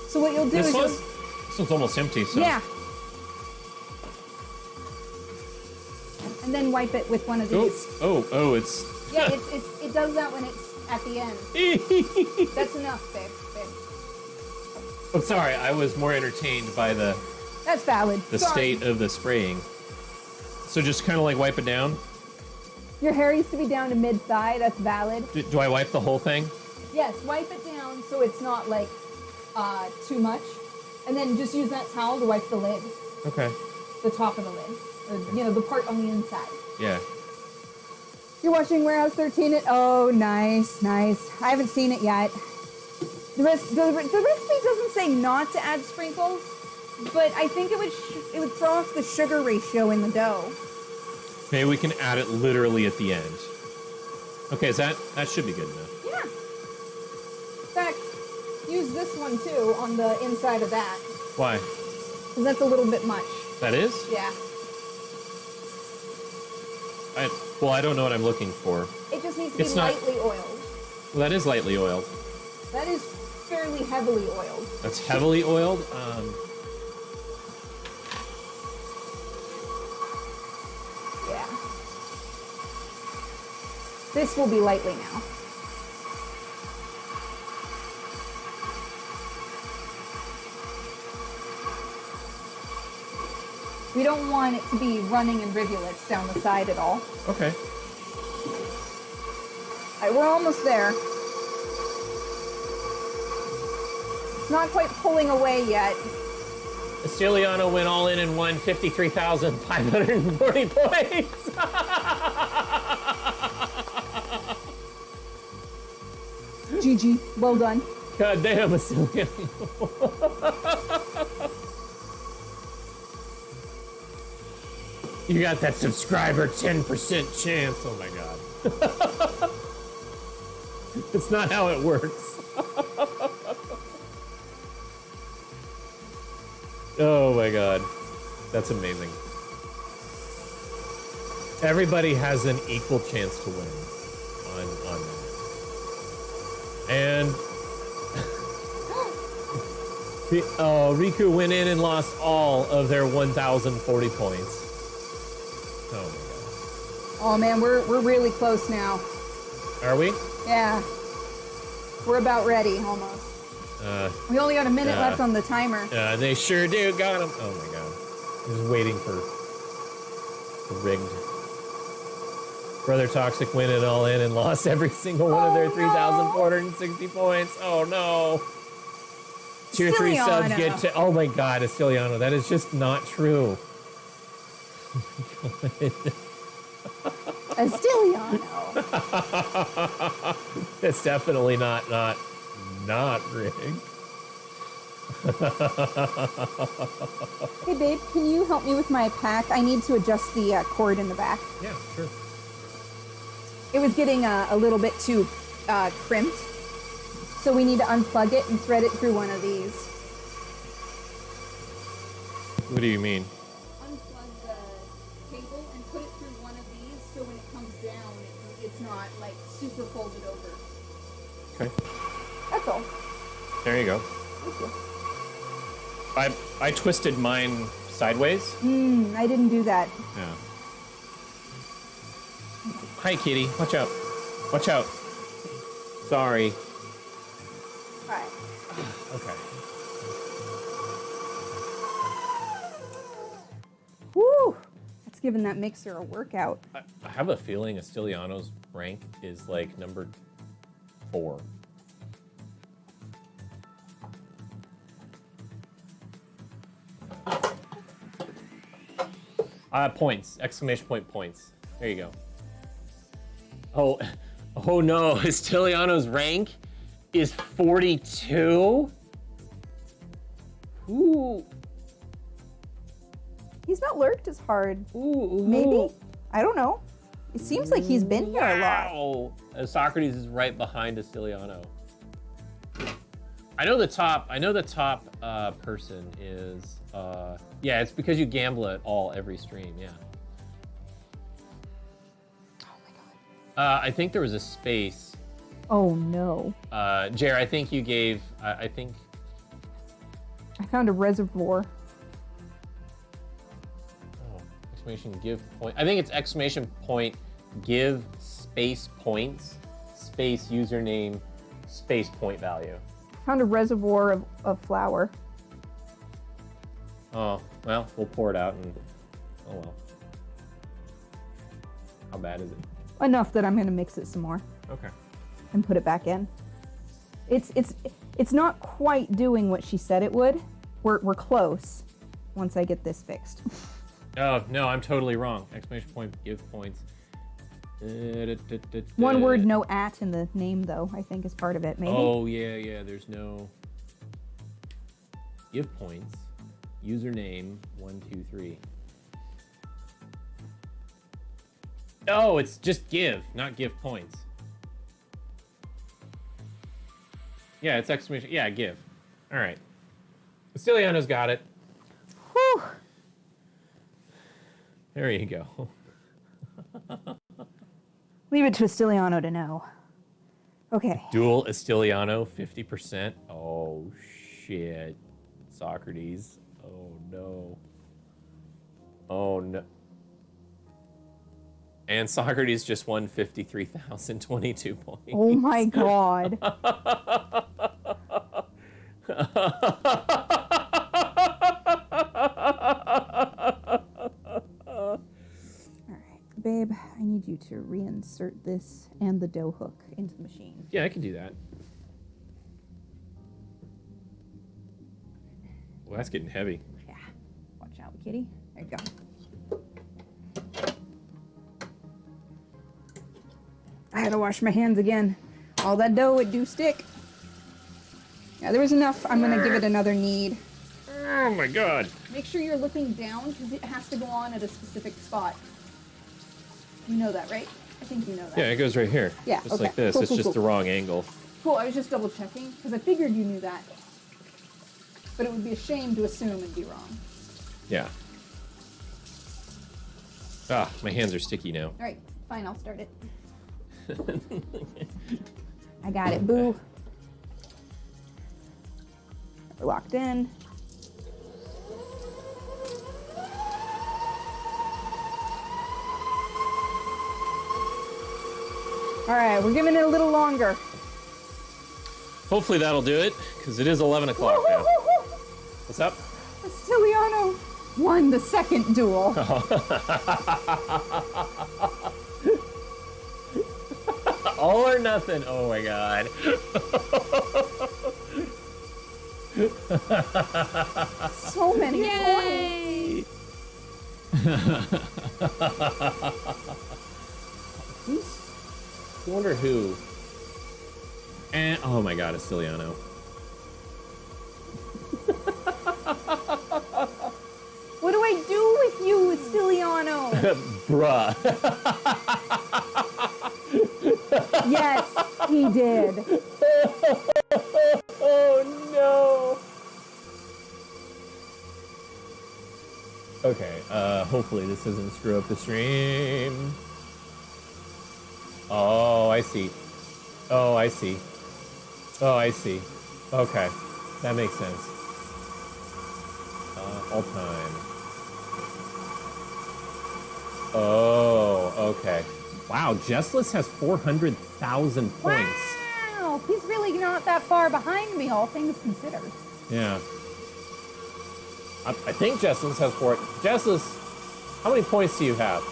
[SPEAKER 6] So what you'll do is
[SPEAKER 1] This one's almost empty, so.
[SPEAKER 6] yeah. And then wipe it with one of
[SPEAKER 1] Oh,
[SPEAKER 6] these.
[SPEAKER 1] oh, it's.
[SPEAKER 6] Yeah, it does that when it's at the end. That's enough, babe.
[SPEAKER 1] I'm sorry, I was more entertained by the
[SPEAKER 6] That's valid. Sorry.
[SPEAKER 1] state of the spraying. So just kind of like wipe it down.
[SPEAKER 6] Your hair used to be down to mid-thigh. That's valid.
[SPEAKER 1] Do I wipe the whole thing?
[SPEAKER 6] Yes, wipe it down so it's not like too much. And then just use that towel to wipe the lid,
[SPEAKER 1] Okay.
[SPEAKER 6] the top of the lid. Or, the part on the inside.
[SPEAKER 1] Yeah.
[SPEAKER 6] You're watching Warehouse 13? Oh, nice, nice. I haven't seen it yet. The recipe doesn't say not to add sprinkles, but I think it would throw off the sugar ratio in the dough.
[SPEAKER 1] Maybe we can add it literally at the end. Okay, that should be good enough.
[SPEAKER 6] Yeah. In fact, use this one too on the inside of that,
[SPEAKER 1] Why?
[SPEAKER 6] because that's a little bit much.
[SPEAKER 1] That is?
[SPEAKER 6] Yeah.
[SPEAKER 1] I don't know what I'm looking for.
[SPEAKER 6] It just needs to be
[SPEAKER 1] It's not-
[SPEAKER 6] lightly oiled.
[SPEAKER 1] Well, that is lightly oiled.
[SPEAKER 6] That is fairly heavily oiled.
[SPEAKER 1] That's heavily oiled.
[SPEAKER 6] Yeah. This will be lightly now. We don't want it to be running in rivulets down the side at all.
[SPEAKER 1] Okay.
[SPEAKER 6] All right, we're almost there. It's not quite pulling away yet.
[SPEAKER 1] Estiliano went all in and won 53,540 points.
[SPEAKER 6] GG, well done.
[SPEAKER 1] God damn, Estiliano. You got that subscriber 10% chance. Oh my god. It's not how it works. Oh my god. That's amazing. Everybody has an equal chance to win on that. And Riku went in and lost all of their 1,040 points. Oh my god.
[SPEAKER 6] Oh man, we're really close now.
[SPEAKER 1] Are we?
[SPEAKER 6] Yeah. We're about ready, almost. We only got a minute left on the timer.
[SPEAKER 1] They sure do got him. Oh my god. I'm just waiting for the rigged. Brother Toxic went it all in and lost every single one of their 3,460 points. Oh no. Tier 3 subs get to. Oh my god, Estiliano, that is just not true.
[SPEAKER 6] Estiliano.
[SPEAKER 1] It's definitely not rigged.
[SPEAKER 6] Hey babe, can you help me with my pack? I need to adjust the cord in the back.
[SPEAKER 1] Yeah, sure.
[SPEAKER 6] It was getting a little bit too crimped. So we need to unplug it and thread it through one of these.
[SPEAKER 1] What do you mean?
[SPEAKER 6] Unplug the cable and put it through one of these so when it comes down, it's not like super folded over.
[SPEAKER 1] Okay.
[SPEAKER 6] That's all.
[SPEAKER 1] There you go.
[SPEAKER 6] Thank you.
[SPEAKER 1] I twisted mine sideways.
[SPEAKER 6] I didn't do that.
[SPEAKER 1] Yeah. Hi, kitty. Watch out. Watch out. Sorry.
[SPEAKER 6] All right.
[SPEAKER 1] Okay.
[SPEAKER 6] Woo! That's giving that mixer a workout.
[SPEAKER 1] I have a feeling Estiliano's rank is like number 4. Points. Exclamation point points. There you go. Oh no, Estiliano's rank is 42? Ooh.
[SPEAKER 6] He's not lurked as hard.
[SPEAKER 1] Ooh.
[SPEAKER 6] Maybe? I don't know. It seems like he's been here a lot.
[SPEAKER 1] Wow. Socrates is right behind Estiliano. I know the top person is, yeah, it's because you gamble it all every stream, yeah. I think there was a space.
[SPEAKER 6] Oh no.
[SPEAKER 1] Jer, I think you gave. I think.
[SPEAKER 6] I found a reservoir.
[SPEAKER 1] Oh, exclamation give point. I think it's exclamation point give space points space username space point value.
[SPEAKER 6] Found a reservoir of flour.
[SPEAKER 1] Oh, well, we'll pour it out and. Oh well. How bad is it?
[SPEAKER 6] Enough that I'm gonna mix it some more
[SPEAKER 1] Okay.
[SPEAKER 6] and put it back in. It's not quite doing what she said it would. We're close once I get this fixed.
[SPEAKER 1] Oh no, I'm totally wrong. Exclamation point give points.
[SPEAKER 6] One word, no at in the name though, I think is part of it, maybe.
[SPEAKER 1] Oh yeah. There's no give points. Username 1, 2, 3. Oh, it's just give, not give points. Yeah, it's exclamation. Yeah, give. All right. Castiliano's got it.
[SPEAKER 6] Whew.
[SPEAKER 1] There you go.
[SPEAKER 6] Leave it to Astiliano to know. Okay.
[SPEAKER 1] Dual Astiliano, 50%. Oh, shit. Socrates. Oh, no. Oh, no. And Socrates just won 53,022 points.
[SPEAKER 6] Oh my god. Alright, babe, I need you to reinsert this and the dough hook into the machine.
[SPEAKER 1] Yeah, I can do that. Well, that's getting heavy.
[SPEAKER 6] Yeah. Watch out, kitty. There you go. I had to wash my hands again. All that dough, it do stick. Yeah, there was enough. I'm gonna give it another knead.
[SPEAKER 1] Oh my god.
[SPEAKER 6] Make sure you're looking down because it has to go on at a specific spot. You know that, right? I think you know that.
[SPEAKER 1] Yeah, it goes right here.
[SPEAKER 6] Yeah,
[SPEAKER 1] Just
[SPEAKER 6] okay.
[SPEAKER 1] like this.
[SPEAKER 6] Cool,
[SPEAKER 1] It's
[SPEAKER 6] cool,
[SPEAKER 1] just
[SPEAKER 6] cool.
[SPEAKER 1] the wrong angle.
[SPEAKER 6] Cool, I was just double checking because I figured you knew that. But it would be a shame to assume and be wrong.
[SPEAKER 1] Yeah. Ah, my hands are sticky now.
[SPEAKER 6] All right, fine, I'll start it. I got it, boo. We're locked in. All right, we're giving it a little longer.
[SPEAKER 1] Hopefully that'll do it, because it is 11 o'clock now. What's up?
[SPEAKER 6] Astiliano won the second duel.
[SPEAKER 1] All or nothing. Oh my god.
[SPEAKER 6] So many points.
[SPEAKER 1] I wonder who. And oh my god, Astiliano.
[SPEAKER 6] What do I do with you, Astiliano?
[SPEAKER 1] Bruh.
[SPEAKER 6] Yes, he did.
[SPEAKER 1] Oh no. Okay, hopefully this doesn't screw up the stream. Oh, I see. Oh, I see. Oh, I see. Okay, that makes sense. All time. Oh, okay. Wow, Jessless has 400,000 points.
[SPEAKER 6] Wow, he's really not that far behind me, all things considered.
[SPEAKER 1] Yeah. I think Jessless has 4. Jessless, how many points do you have?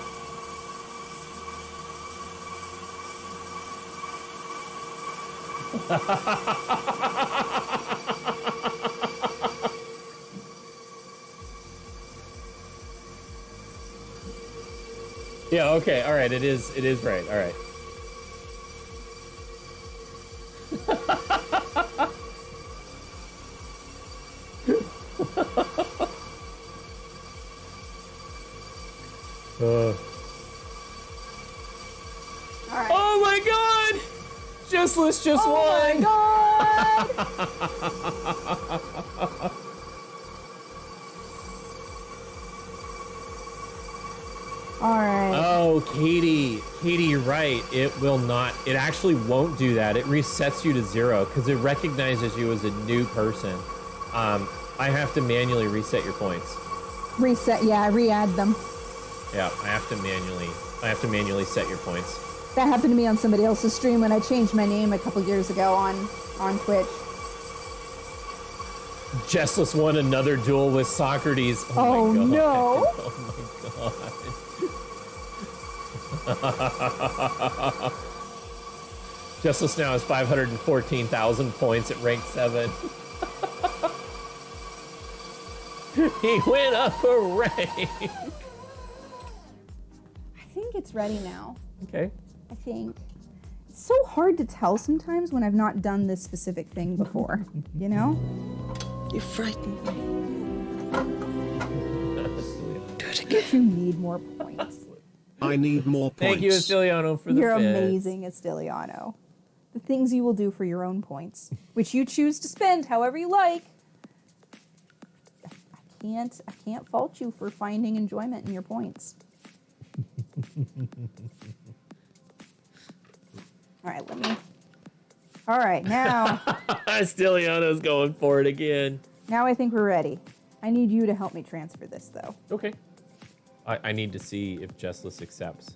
[SPEAKER 1] Yeah, okay, all right, it is right, all right.
[SPEAKER 6] All right.
[SPEAKER 1] Oh my god! Jessless just
[SPEAKER 6] Oh
[SPEAKER 1] won!
[SPEAKER 6] my god! All right.
[SPEAKER 1] Oh, Katie. Katie, you're right. It will not. It actually won't do that. It resets you to 0 because it recognizes you as a new person. I have to manually reset your points.
[SPEAKER 6] Reset, yeah, re-add them.
[SPEAKER 1] Yeah, I have to manually set your points.
[SPEAKER 6] That happened to me on somebody else's stream when I changed my name a couple years ago on Twitch.
[SPEAKER 1] Jessless won another duel with Socrates.
[SPEAKER 6] Oh,
[SPEAKER 1] my God.
[SPEAKER 6] no.
[SPEAKER 1] Oh my God. Jessless now has 514,000 points at rank 7. He went up a rank.
[SPEAKER 6] I think it's ready now.
[SPEAKER 1] Okay.
[SPEAKER 6] I think. It's so hard to tell sometimes when I've not done this specific thing before, you know?
[SPEAKER 5] You frightened me. Do it again.
[SPEAKER 6] You need more points.
[SPEAKER 7] I need more points.
[SPEAKER 1] Thank you, Estiliano, for the
[SPEAKER 6] You're
[SPEAKER 1] bits.
[SPEAKER 6] amazing, Estiliano. The things you will do for your own points, which you choose to spend however you like. I can't fault you for finding enjoyment in your points. All right, now.
[SPEAKER 1] Estiliano's going for it again.
[SPEAKER 6] Now I think we're ready. I need you to help me transfer this, though.
[SPEAKER 1] Okay. I need to see if Jessless accepts.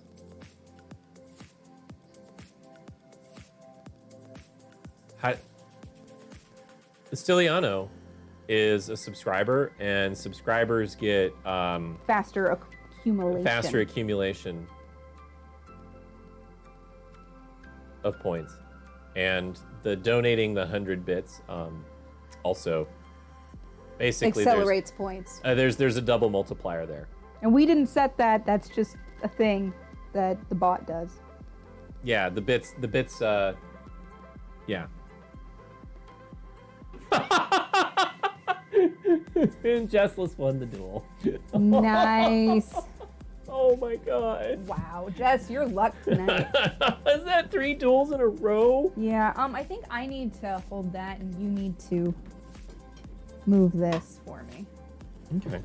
[SPEAKER 1] Estiliano is a subscriber, and subscribers get
[SPEAKER 6] Faster accumulation.
[SPEAKER 1] faster accumulation of points. And the donating the 100 bits also basically
[SPEAKER 6] Accelerates points.
[SPEAKER 1] there's a double multiplier there.
[SPEAKER 6] And we didn't set that. That's just a thing that the bot does.
[SPEAKER 1] Yeah, the bits yeah. And Jessless won the duel.
[SPEAKER 6] Nice.
[SPEAKER 1] Oh my God.
[SPEAKER 6] Wow, Jess, your luck tonight.
[SPEAKER 1] Is that 3 duels in a row?
[SPEAKER 6] Yeah, I think I need to hold that and you need to move this for me.
[SPEAKER 1] Okay.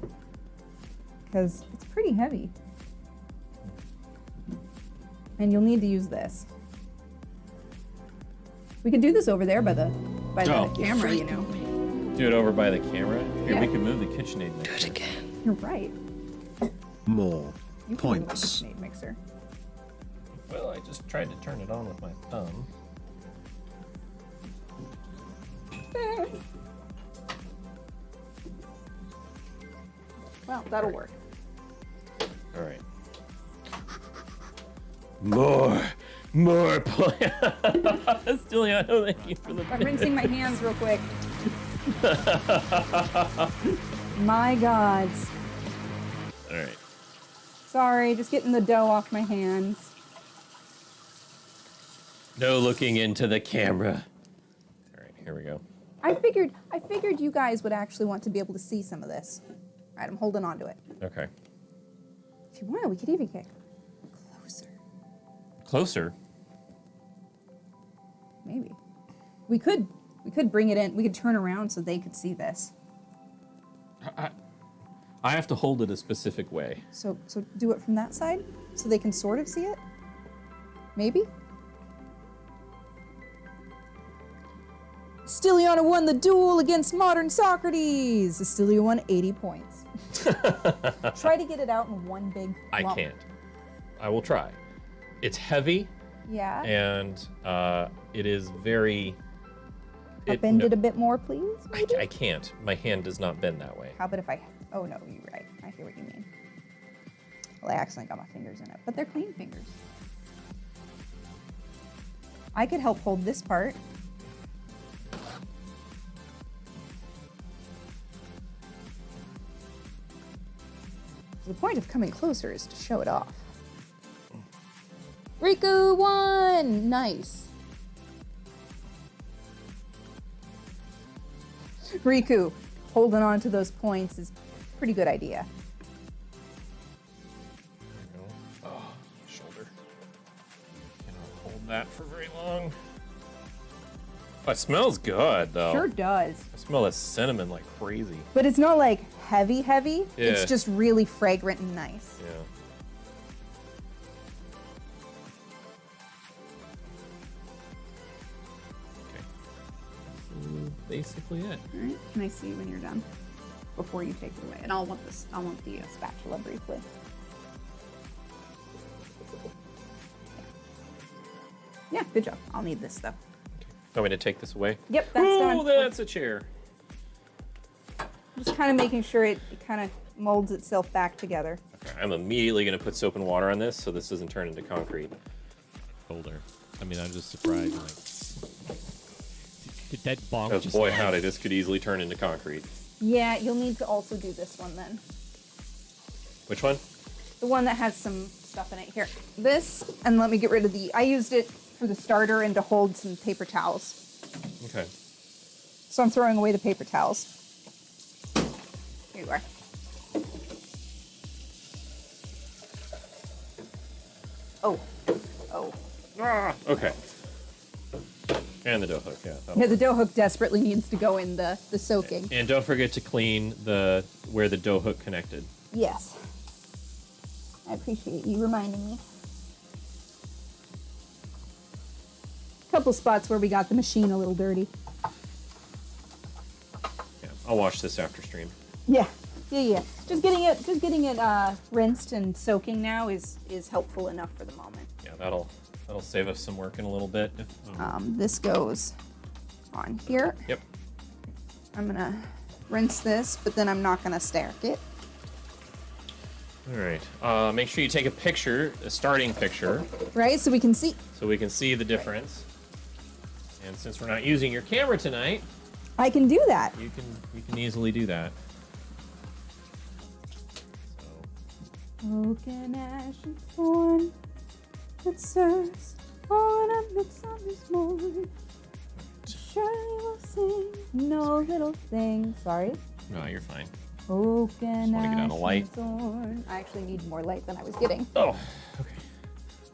[SPEAKER 6] Because it's pretty heavy. And you'll need to use this. We could do this over there by the camera, you know.
[SPEAKER 1] Do it over by the camera. Here,
[SPEAKER 6] Yeah.
[SPEAKER 1] we can move the KitchenAid mixer.
[SPEAKER 5] Do it again.
[SPEAKER 6] You're right.
[SPEAKER 7] More
[SPEAKER 6] You can move the
[SPEAKER 7] points.
[SPEAKER 6] KitchenAid mixer.
[SPEAKER 1] Well, I just tried to turn it on with my thumb.
[SPEAKER 6] Well, that'll work.
[SPEAKER 1] All right. More points. Estiliano, thank you for the
[SPEAKER 6] I'm rinsing my hands real quick. My gods.
[SPEAKER 1] All right.
[SPEAKER 6] Sorry, just getting the dough off my hands.
[SPEAKER 1] No looking into the camera. All right, here we go.
[SPEAKER 6] I figured you guys would actually want to be able to see some of this. All right, I'm holding on to it.
[SPEAKER 1] Okay.
[SPEAKER 6] If you want, we could even get closer.
[SPEAKER 1] Closer.
[SPEAKER 6] Maybe. We could bring it in. We could turn around so they could see this.
[SPEAKER 1] I have to hold it a specific way.
[SPEAKER 6] So do it from that side so they can sort of see it. Maybe. Estiliano won the duel against modern Socrates. Estilio won 80 points. Try to get it out in one big
[SPEAKER 1] I
[SPEAKER 6] lump.
[SPEAKER 1] can't. I will try. It's heavy
[SPEAKER 6] Yeah.
[SPEAKER 1] and it is very.
[SPEAKER 6] Bend it a bit more, please. Maybe?
[SPEAKER 1] I can't. My hand does not bend that way.
[SPEAKER 6] How about if I... Oh, no, you're right. I hear what you mean. Well, I accidentally got my fingers in it, but they're clean fingers. I could help hold this part. The point of coming closer is to show it off. Riku won! Nice. Riku, holding on to those points is a pretty good idea.
[SPEAKER 1] There we go. Oh, shoulder. Cannot hold that for very long. Oh, it smells good, though.
[SPEAKER 6] Sure does.
[SPEAKER 1] I smell the cinnamon like crazy.
[SPEAKER 6] But it's not like heavy. It's
[SPEAKER 1] Yeah.
[SPEAKER 6] just really fragrant and nice.
[SPEAKER 1] Yeah. basically it.
[SPEAKER 4] All right. Can I see when you're done? Before you take it away. And I want the spatula briefly. Yeah, good job. I'll need this though.
[SPEAKER 1] Want me to take this away?
[SPEAKER 4] Yep, that's
[SPEAKER 1] Oh,
[SPEAKER 4] done.
[SPEAKER 1] that's a chair.
[SPEAKER 4] Just kind of making sure it kind of molds itself back together.
[SPEAKER 1] Okay, I'm immediately going to put soap and water on this so this doesn't turn into concrete.
[SPEAKER 2] Older. I mean, I'm just surprised. Like, did that bonk
[SPEAKER 1] Because
[SPEAKER 2] just
[SPEAKER 1] boy,
[SPEAKER 2] land?
[SPEAKER 1] howdy, this could easily turn into concrete.
[SPEAKER 4] Yeah, you'll need to also do this one then.
[SPEAKER 1] Which one?
[SPEAKER 4] The one that has some stuff in it. Here, this, and let me get rid of the, I used it for the starter and to hold some paper towels.
[SPEAKER 1] Okay.
[SPEAKER 4] So I'm throwing away the paper towels. Here you are. Oh, oh.
[SPEAKER 1] Ah, okay. And the dough hook, yeah.
[SPEAKER 4] Yeah, the dough hook desperately needs to go in the soaking.
[SPEAKER 1] And don't forget to clean where the dough hook connected.
[SPEAKER 4] Yes. I appreciate you reminding me. Couple spots where we got the machine a little dirty.
[SPEAKER 1] Yeah, I'll wash this after stream.
[SPEAKER 4] Yeah. Just getting it rinsed and soaking now is helpful enough for the moment.
[SPEAKER 1] Yeah, that'll save us some work in a little bit.
[SPEAKER 4] This goes on here.
[SPEAKER 1] Yep.
[SPEAKER 4] I'm gonna rinse this, but then I'm not gonna stack it.
[SPEAKER 1] All right. Make sure you take a picture, a starting picture,
[SPEAKER 4] Right, so we can see.
[SPEAKER 1] so we can see the difference. And since we're not using your camera tonight,
[SPEAKER 4] I can do that.
[SPEAKER 1] you can easily do that. So,
[SPEAKER 4] Broken ash and thorn that serves on a midsummer's morn. Surely we'll sing no little thing. Sorry.
[SPEAKER 1] no, you're fine.
[SPEAKER 4] Broken
[SPEAKER 1] wanna get out
[SPEAKER 4] ash
[SPEAKER 1] of light.
[SPEAKER 4] and thorn. I actually need more light than I was getting.
[SPEAKER 1] Oh, okay.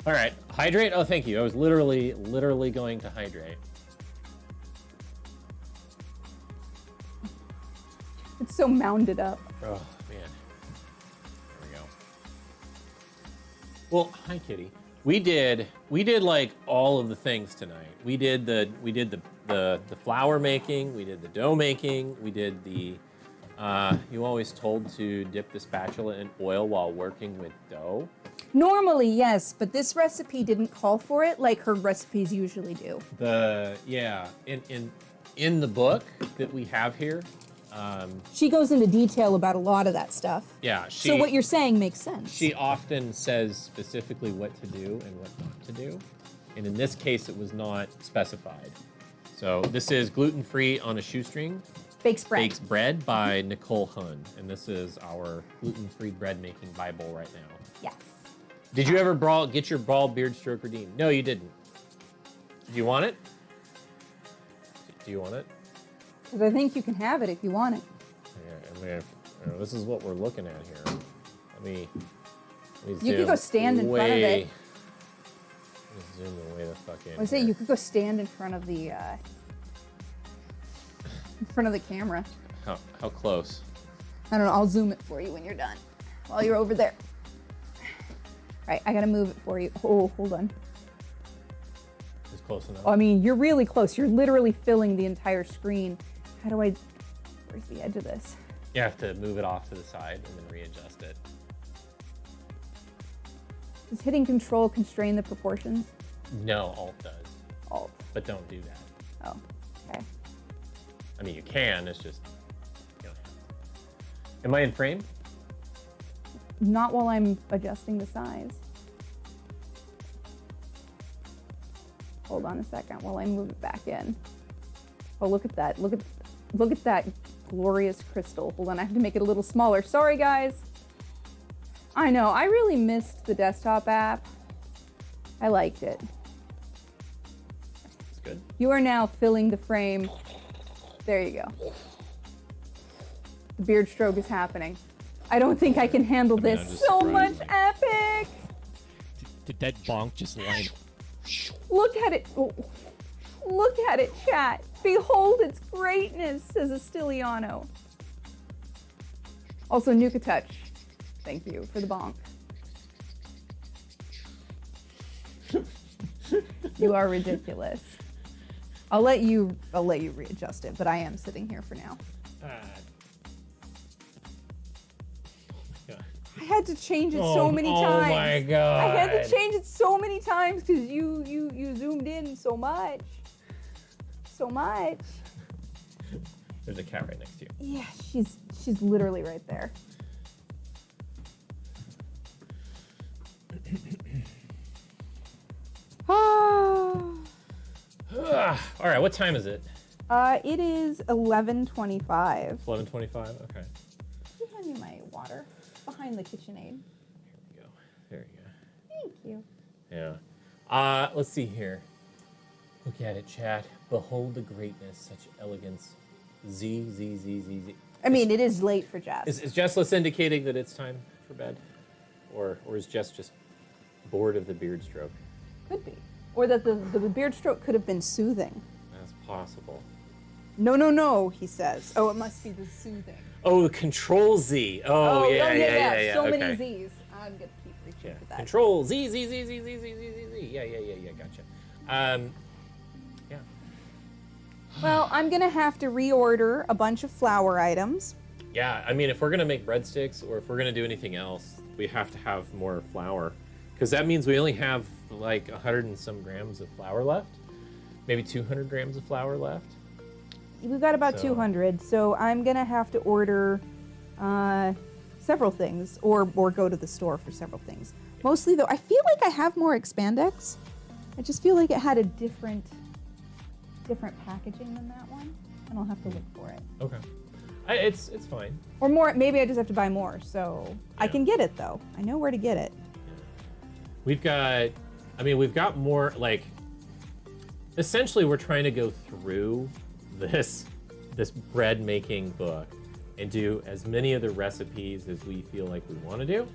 [SPEAKER 1] All right, hydrate. Oh, thank you. I was literally going to hydrate.
[SPEAKER 4] It's so mounded up.
[SPEAKER 1] Oh man. There we go. Well, hi Kitty. We did like all of the things tonight. We did the flour making, we did the dough making, we did the you always told to dip the spatula in oil while working with dough.
[SPEAKER 4] Normally, yes, but this recipe didn't call for it like her recipes usually do.
[SPEAKER 1] In the book that we have here,
[SPEAKER 4] She goes into detail about a lot of that stuff.
[SPEAKER 1] yeah,
[SPEAKER 4] So what you're saying makes sense.
[SPEAKER 1] she often says specifically what to do and what not to do. And in this case, it was not specified. So this is gluten-free on a shoestring.
[SPEAKER 4] Bakes bread.
[SPEAKER 1] Bakes bread by Nicole Hun. And this is our gluten-free bread making Bible right now.
[SPEAKER 4] Yes.
[SPEAKER 1] Did you ever get your bald beard stroke redeemed? No, you didn't. Do you want it? Do you want it?
[SPEAKER 4] Because I think you can have it if you want it.
[SPEAKER 1] Yeah, this is what we're looking at here. Let me
[SPEAKER 4] You
[SPEAKER 1] zoom
[SPEAKER 4] could go stand in front of it.
[SPEAKER 1] Let me zoom the way the fuck in.
[SPEAKER 4] I say
[SPEAKER 1] here.
[SPEAKER 4] you could go stand in front of the camera.
[SPEAKER 1] How close?
[SPEAKER 4] I don't know. I'll zoom it for you when you're done. While you're over there. Right, I gotta move it for you. Oh, hold on.
[SPEAKER 1] Is close enough?
[SPEAKER 4] I mean, you're really close. You're literally filling the entire screen. How do I? Where's the edge of this?
[SPEAKER 1] You have to move it off to the side and then readjust it.
[SPEAKER 4] Does hitting Control constrain the proportions?
[SPEAKER 1] No, Alt does,
[SPEAKER 4] Alt.
[SPEAKER 1] but don't do that.
[SPEAKER 4] Oh, okay.
[SPEAKER 1] I mean, you can. It's just. You know. Am I in frame?
[SPEAKER 4] Not while I'm adjusting the size. Hold on a second while I move it back in. Oh, look at that. Look at that glorious crystal. Hold on, I have to make it a little smaller. Sorry, guys. I know, I really missed the desktop app. I liked it.
[SPEAKER 1] It's good.
[SPEAKER 4] You are now filling the frame. There you go. The beard stroke is happening. I don't think I can handle
[SPEAKER 2] I mean,
[SPEAKER 4] this.
[SPEAKER 2] I'm just
[SPEAKER 4] So
[SPEAKER 2] surprised.
[SPEAKER 4] much epic.
[SPEAKER 2] Did that bonk just land?
[SPEAKER 4] Look at it. Oh, look at it, chat. Behold its greatness, says Astiliano. Also, Nuka Touch. Thank you for the bonk. You are ridiculous.
[SPEAKER 6] I'll let you readjust it, but I am sitting here for now. I had to change it so many times.
[SPEAKER 1] Oh my god.
[SPEAKER 6] I had to change it so many times because you zoomed in so much. So much.
[SPEAKER 1] There's a cat right next to you.
[SPEAKER 6] Yeah, she's literally right there.
[SPEAKER 1] All right, what time is it?
[SPEAKER 6] It is 11:25.
[SPEAKER 1] 11:25. Okay.
[SPEAKER 6] Can you hand me my water? Behind the KitchenAid.
[SPEAKER 1] Here we go. There you go.
[SPEAKER 6] Thank you.
[SPEAKER 1] Yeah. Let's see here. Look at it, chat. Behold the greatness, such elegance. Z, Z, Z, Z, Z.
[SPEAKER 6] I mean, it is late for Jess.
[SPEAKER 1] Is Jess indicating that it's time for bed? Or is Jess just bored of the beard stroke?
[SPEAKER 6] Could be. Or that the beard stroke could have been soothing.
[SPEAKER 1] That's possible.
[SPEAKER 6] No, he says. Oh, it must be the soothing.
[SPEAKER 1] Oh, Control Z. Oh, yeah.
[SPEAKER 6] So
[SPEAKER 1] okay.
[SPEAKER 6] many Z's. I'm going to keep reaching for that.
[SPEAKER 1] Control Z, Z, Z, Z, Z, Z, Z, Z, Z. Yeah, gotcha. Yeah.
[SPEAKER 6] Well, I'm going to have to reorder a bunch of flour items.
[SPEAKER 1] Yeah, I mean, if we're going to make breadsticks or if we're going to do anything else, we have to have more flour. Because that means we only have like 100 and some grams of flour left. Maybe 200 grams of flour left.
[SPEAKER 6] We've got about
[SPEAKER 1] So-
[SPEAKER 6] 200, so I'm going to have to order several things or go to the store for several things. Mostly, though, I feel like I have more expandex. I just feel like it had a different packaging than that one, and I'll have to look for it.
[SPEAKER 1] Okay. It's fine.
[SPEAKER 6] Or more, maybe I just have to buy more, so I
[SPEAKER 1] Yeah.
[SPEAKER 6] can get it, though. I know where to get it.
[SPEAKER 1] We've got more, like, essentially we're trying to go through this bread making book and do as many of the recipes as we feel like we want to do.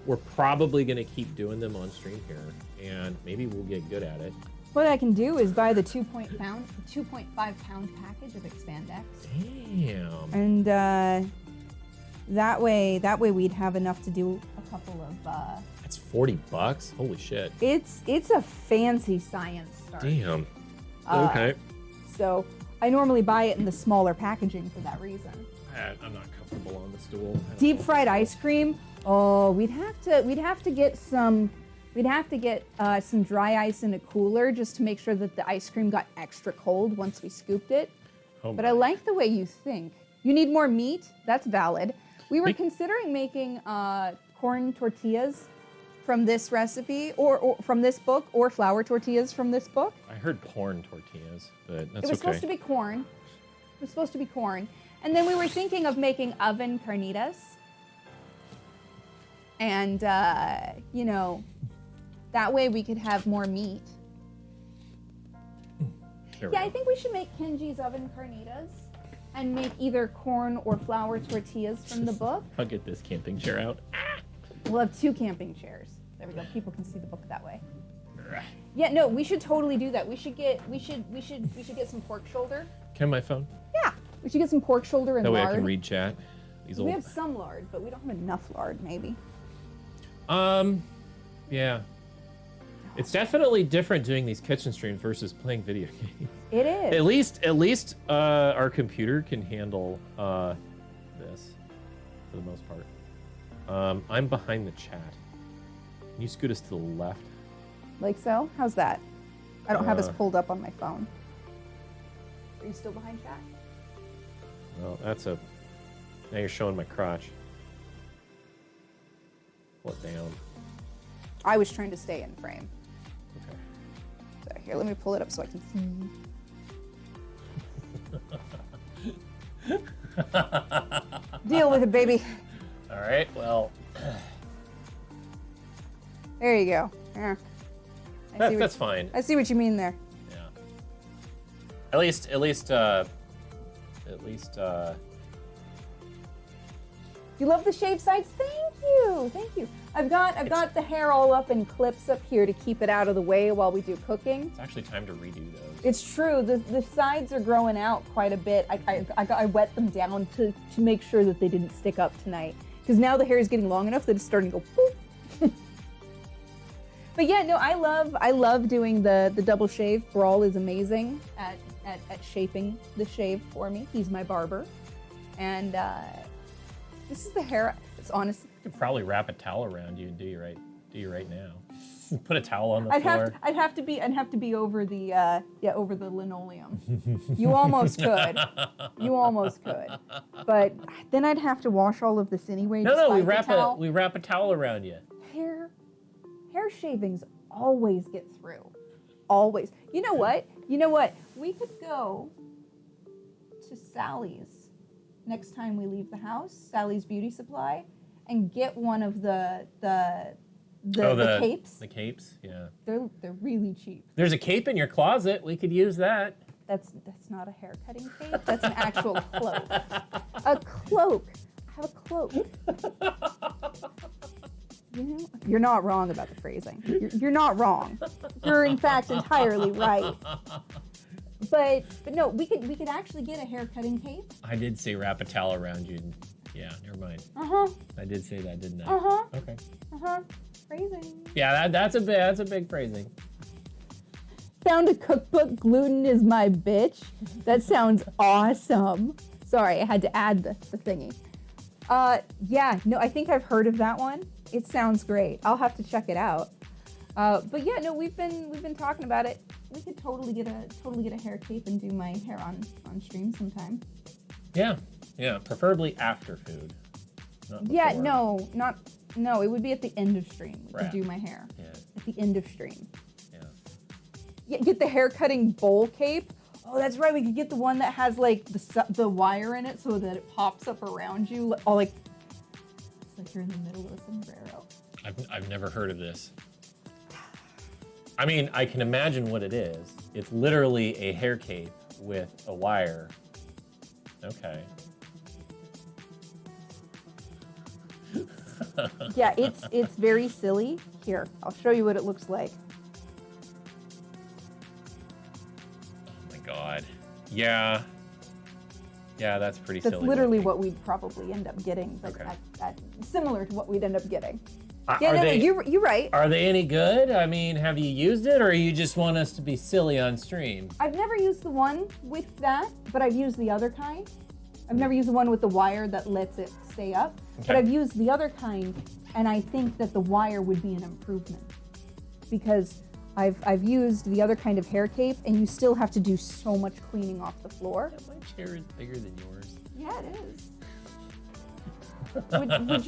[SPEAKER 1] We're probably going to keep doing them on stream here, and maybe we'll get good at it.
[SPEAKER 6] What I can do is buy the 2.5 pound package of expandex.
[SPEAKER 1] Damn.
[SPEAKER 6] And that way we'd have enough to do a couple of.
[SPEAKER 1] That's $40. Holy shit.
[SPEAKER 6] It's a fancy science start.
[SPEAKER 1] Damn.
[SPEAKER 6] Uh,
[SPEAKER 1] Okay.
[SPEAKER 6] So I normally buy it in the smaller packaging for that reason.
[SPEAKER 1] I'm not comfortable on the stool. I don't
[SPEAKER 6] Deep
[SPEAKER 1] know.
[SPEAKER 6] fried ice cream. Oh, we'd have to get some dry ice in a cooler just to make sure that the ice cream got extra cold once we scooped it.
[SPEAKER 1] Oh
[SPEAKER 6] But
[SPEAKER 1] my.
[SPEAKER 6] I like the way you think. You need more meat? That's valid. We were
[SPEAKER 1] Meat-
[SPEAKER 6] considering making corn tortillas from this recipe, or from this book, or flour tortillas from this book.
[SPEAKER 1] I heard porn tortillas, but that's
[SPEAKER 6] It was supposed to be corn. It was supposed to be corn. And then we were thinking of making oven carnitas. And, that way we could have more meat.
[SPEAKER 1] There we
[SPEAKER 6] Yeah,
[SPEAKER 1] go.
[SPEAKER 6] I think we should make Kenji's oven carnitas and make either corn or flour tortillas from the book.
[SPEAKER 1] I'll get this camping chair out.
[SPEAKER 6] We'll have 2 camping chairs. There we go. People can see the book that way. Yeah, no, we should totally do that. We should get some pork shoulder.
[SPEAKER 1] Can my phone?
[SPEAKER 6] Yeah, we should get some pork shoulder and
[SPEAKER 1] That way
[SPEAKER 6] lard.
[SPEAKER 1] I can read chat. These
[SPEAKER 6] We
[SPEAKER 1] old.
[SPEAKER 6] have some lard, but we don't have enough lard. Maybe.
[SPEAKER 1] Yeah. It's definitely different doing these kitchen streams versus playing video games.
[SPEAKER 6] It is.
[SPEAKER 1] At least our computer can handle this for the most part. I'm behind the chat. Can you scoot us to the left?
[SPEAKER 6] Like so? How's that? I don't have us
[SPEAKER 1] Uh,
[SPEAKER 6] pulled up on my phone. Are you still behind chat?
[SPEAKER 1] Well, now you're showing my crotch. Pull it down.
[SPEAKER 6] I was trying to stay in frame.
[SPEAKER 1] Okay.
[SPEAKER 6] So here, let me pull it up so I can see. Deal with it, baby.
[SPEAKER 1] All right. Well,
[SPEAKER 6] There you go. Yeah.
[SPEAKER 1] that's fine.
[SPEAKER 6] I see what you mean there.
[SPEAKER 1] Yeah. At least.
[SPEAKER 6] You love the shaved sides? Thank you. I've got the hair all up in clips up here to keep it out of the way while we do cooking.
[SPEAKER 1] It's actually time to redo those.
[SPEAKER 6] It's true. The sides are growing out quite a bit. I wet them down to make sure that they didn't stick up tonight. Because now the hair is getting long enough that it's starting to go poof. But yeah, no, I love doing the double shave. Brawl is amazing at shaping the shave for me. He's my barber. And this is the hair. It's honestly.
[SPEAKER 1] You could probably wrap a towel around you and do you right now. Put a towel on the
[SPEAKER 6] I'd
[SPEAKER 1] floor.
[SPEAKER 6] have to be over the over the linoleum. You almost could. You almost could. But then I'd have to wash all of this anyway.
[SPEAKER 1] No, we
[SPEAKER 6] despite the towel.
[SPEAKER 1] we wrap a towel around you.
[SPEAKER 6] Hair shavings always get through. Always. You know what? We could go to Sally's next time we leave the house, Sally's Beauty Supply, and get one of the capes.
[SPEAKER 1] The capes, yeah.
[SPEAKER 6] They're really cheap.
[SPEAKER 1] There's a cape in your closet. We could use that.
[SPEAKER 6] That's not a hair cutting cape. That's an actual cloak. A cloak. I have a cloak. You know, you're not wrong about the phrasing. You're not wrong. You're in fact entirely right. But no, we could actually get a hair cutting cape.
[SPEAKER 1] I did say wrap a towel around you. Yeah, never mind. I did say that, didn't I? Okay.
[SPEAKER 6] Phrasing.
[SPEAKER 1] Yeah, that's a big phrasing.
[SPEAKER 6] Found a cookbook. Gluten is my bitch. That sounds awesome. Sorry, I had to add the thingy. Yeah, no, I think I've heard of that one. It sounds great. I'll have to check it out. But yeah, no, we've been talking about it. We could totally get a hair cape and do my hair on stream sometime.
[SPEAKER 1] Yeah, preferably after food. Not
[SPEAKER 6] Yeah,
[SPEAKER 1] before.
[SPEAKER 6] no, it would be at the end of stream. We could
[SPEAKER 1] Right.
[SPEAKER 6] do my hair.
[SPEAKER 1] Yeah.
[SPEAKER 6] At the end of stream.
[SPEAKER 1] Yeah.
[SPEAKER 6] Yeah, get the hair cutting bowl cape. Oh, that's right. We could get the one that has like the wire in it so that it pops up around you. All like it's like you're in the middle of a sombrero.
[SPEAKER 1] I've never heard of this. I mean, I can imagine what it is. It's literally a hair cape with a wire. Okay.
[SPEAKER 6] Yeah, it's very silly. Here, I'll show you what it looks like.
[SPEAKER 1] Oh my god. Yeah. Yeah, that's pretty
[SPEAKER 6] That's
[SPEAKER 1] silly.
[SPEAKER 6] literally
[SPEAKER 1] looking.
[SPEAKER 6] what we'd probably end up getting, but
[SPEAKER 1] Okay.
[SPEAKER 6] at similar to what we'd end up getting.
[SPEAKER 1] Are
[SPEAKER 6] Yeah, no,
[SPEAKER 1] they,
[SPEAKER 6] you're right.
[SPEAKER 1] Are they any good? I mean, have you used it, or you just want us to be silly on stream?
[SPEAKER 6] I've never used the one with that, but I've used the other kind. I've never used the one with the wire that lets it stay up, but
[SPEAKER 1] Okay.
[SPEAKER 6] I've used the other kind, and I think that the wire would be an improvement because I've used the other kind of hair cape, and you still have to do so much cleaning off the floor.
[SPEAKER 1] Yeah, my chair is bigger than yours.
[SPEAKER 6] Yeah, it is. Would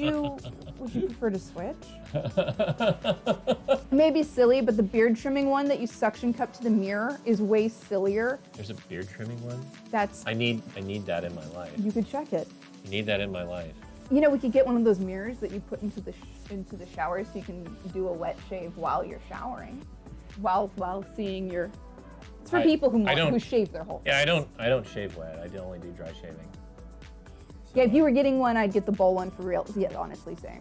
[SPEAKER 6] you prefer to switch? It may be silly, but the beard trimming one that you suction cup to the mirror is way sillier.
[SPEAKER 1] There's a beard trimming one.
[SPEAKER 6] That's
[SPEAKER 1] I need that in my life.
[SPEAKER 6] you could check it.
[SPEAKER 1] I need that in my life.
[SPEAKER 6] You know, we could get one of those mirrors that you put into the shower, so you can do a wet shave while you're showering, while seeing your. It's for people who shave their whole.
[SPEAKER 1] Yeah, I don't shave wet. I only do dry shaving.
[SPEAKER 6] Yeah, if you were getting one, I'd get the bowl one for real. Yeah, honestly, same.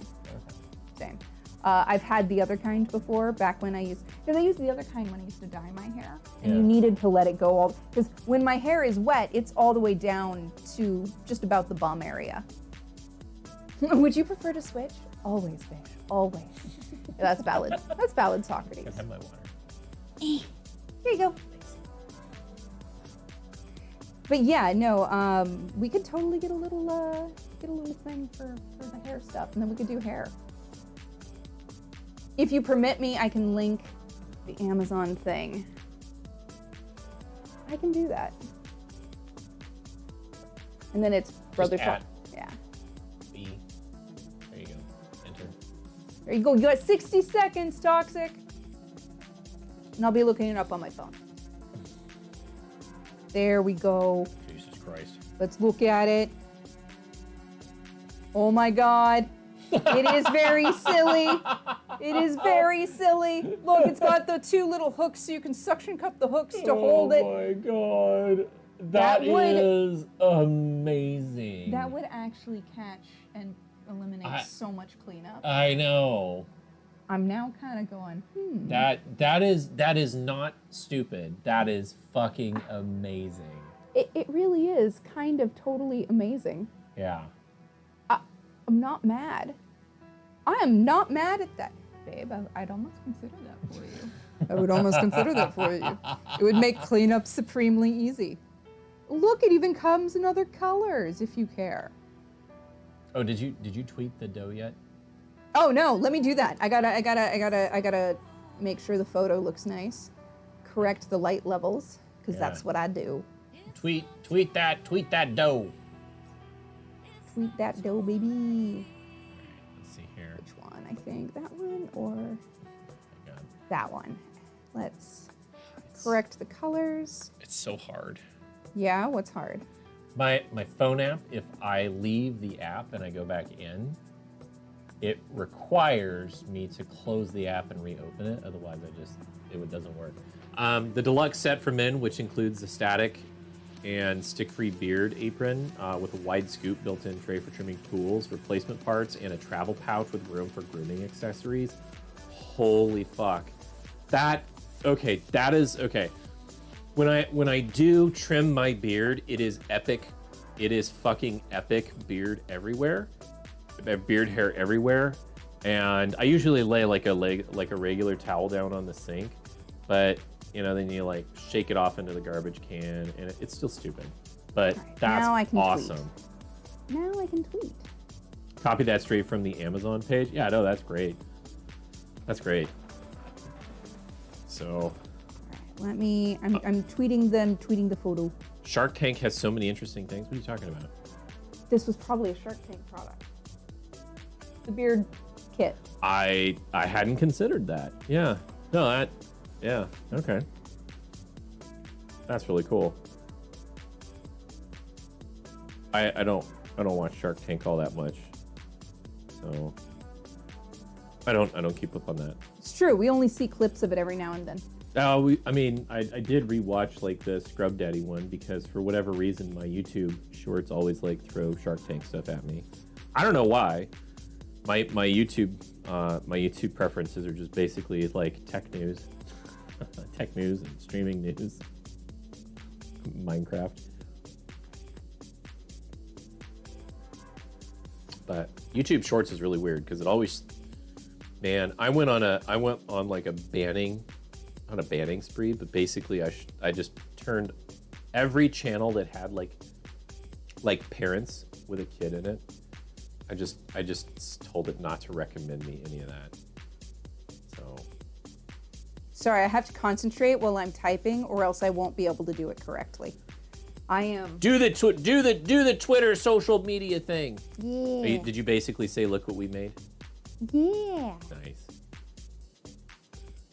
[SPEAKER 6] Same. I've had the other kind before, back when I used the other kind when I used to dye my hair, and
[SPEAKER 1] Yeah.
[SPEAKER 6] you needed to let it go all, because when my hair is wet, it's all the way down to just about the bum area. Would you prefer to switch? Always, babe, always. That's valid. That's valid, Socrates.
[SPEAKER 1] I have my water.
[SPEAKER 6] Here you go. But yeah, no, we could totally get a little thing for the hair stuff, and then we could do hair. If you permit me, I can link the Amazon thing. I can do that. And then it's Brother Talk.
[SPEAKER 1] add.
[SPEAKER 6] Yeah.
[SPEAKER 1] B. There you go. Enter.
[SPEAKER 6] There you go. You got 60 seconds, Toxic. And I'll be looking it up on my phone. There we go.
[SPEAKER 1] Jesus Christ.
[SPEAKER 6] Let's look at it. Oh my God. It is very silly. It is very silly. Look, it's got the two little hooks so you can suction cup the hooks to hold it.
[SPEAKER 1] Oh my god.
[SPEAKER 6] That would-
[SPEAKER 1] is amazing.
[SPEAKER 6] That would actually catch and eliminate so much cleanup.
[SPEAKER 1] I know.
[SPEAKER 6] I'm now kind of going,
[SPEAKER 1] That is not stupid. That is fucking amazing.
[SPEAKER 6] It really is kind of totally amazing.
[SPEAKER 1] Yeah.
[SPEAKER 6] I'm not mad. I am not mad at that. Babe, I'd almost consider that for you. I would almost consider that for you. It would make cleanup supremely easy. Look, it even comes in other colors if you care.
[SPEAKER 1] Oh, did you tweet the dough yet?
[SPEAKER 6] Oh no, let me do that. I gotta make sure the photo looks nice. Correct the light levels, because that's what I do.
[SPEAKER 1] Tweet that dough.
[SPEAKER 6] Tweet that dough, baby.
[SPEAKER 2] Let's see here.
[SPEAKER 6] Which one? I think that one or
[SPEAKER 1] God,
[SPEAKER 6] that one. Let's correct the colors.
[SPEAKER 1] it's so hard.
[SPEAKER 6] Yeah, what's hard?
[SPEAKER 1] My phone app, if I leave the app and I go back in, it requires me to close the app and reopen it. Otherwise, it doesn't work. The deluxe set for men, which includes the static and stick-free beard apron with a wide scoop built-in tray for trimming tools, replacement parts, and a travel pouch with room for grooming accessories. Holy fuck. That is okay. When I do trim my beard, it is epic. It is fucking epic beard everywhere. Beard hair everywhere. And I usually lay like a regular towel down on the sink, but then you like shake it off into the garbage can, and it's still stupid. But
[SPEAKER 6] Right,
[SPEAKER 1] that's
[SPEAKER 6] now I can
[SPEAKER 1] awesome.
[SPEAKER 6] Tweet. Now I can tweet.
[SPEAKER 1] Copy that straight from the Amazon page. Yeah, no, that's great. That's great. So,
[SPEAKER 6] Let me. I'm tweeting the photo.
[SPEAKER 1] Shark Tank has so many interesting things. What are you talking about?
[SPEAKER 6] This was probably a Shark Tank product. The beard kit.
[SPEAKER 1] I hadn't considered that. Yeah. No, yeah. Okay. That's really cool. I don't watch Shark Tank all that much, so I don't keep up on that.
[SPEAKER 6] It's true. We only see clips of it every now and then.
[SPEAKER 1] I did rewatch like the Scrub Daddy one because for whatever reason my YouTube shorts always like throw Shark Tank stuff at me. I don't know why. My YouTube preferences are just basically like tech news, tech news and streaming news, Minecraft. But YouTube Shorts is really weird because it always, man, I went on like a banning spree, but basically I just turned every channel that had like parents with a kid in it. I just told it not to recommend me any of that. So
[SPEAKER 6] Sorry, I have to concentrate while I'm typing, or else I won't be able to do it correctly. I am.
[SPEAKER 1] do the Twitter social media thing.
[SPEAKER 6] Yeah.
[SPEAKER 1] Did you basically say, look what we made?
[SPEAKER 6] Yeah.
[SPEAKER 1] Nice.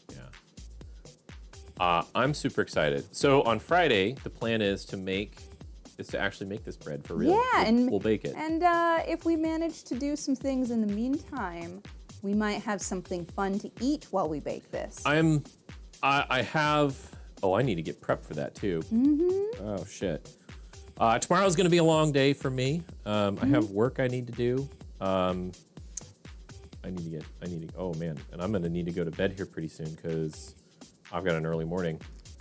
[SPEAKER 1] Yeah. I'm super excited. So on Friday, the plan is to actually make this bread for real.
[SPEAKER 6] Yeah,
[SPEAKER 1] We'll bake it.
[SPEAKER 6] And if we manage to do some things in the meantime, we might have something fun to eat while we bake this.
[SPEAKER 1] I have. Oh, I need to get prepped for that too.
[SPEAKER 6] Mm-hmm.
[SPEAKER 1] Oh shit. Tomorrow's gonna be a long day for me. I have work I need to do. I need to. Oh man, and I'm gonna need to go to bed here pretty soon because I've got an early morning.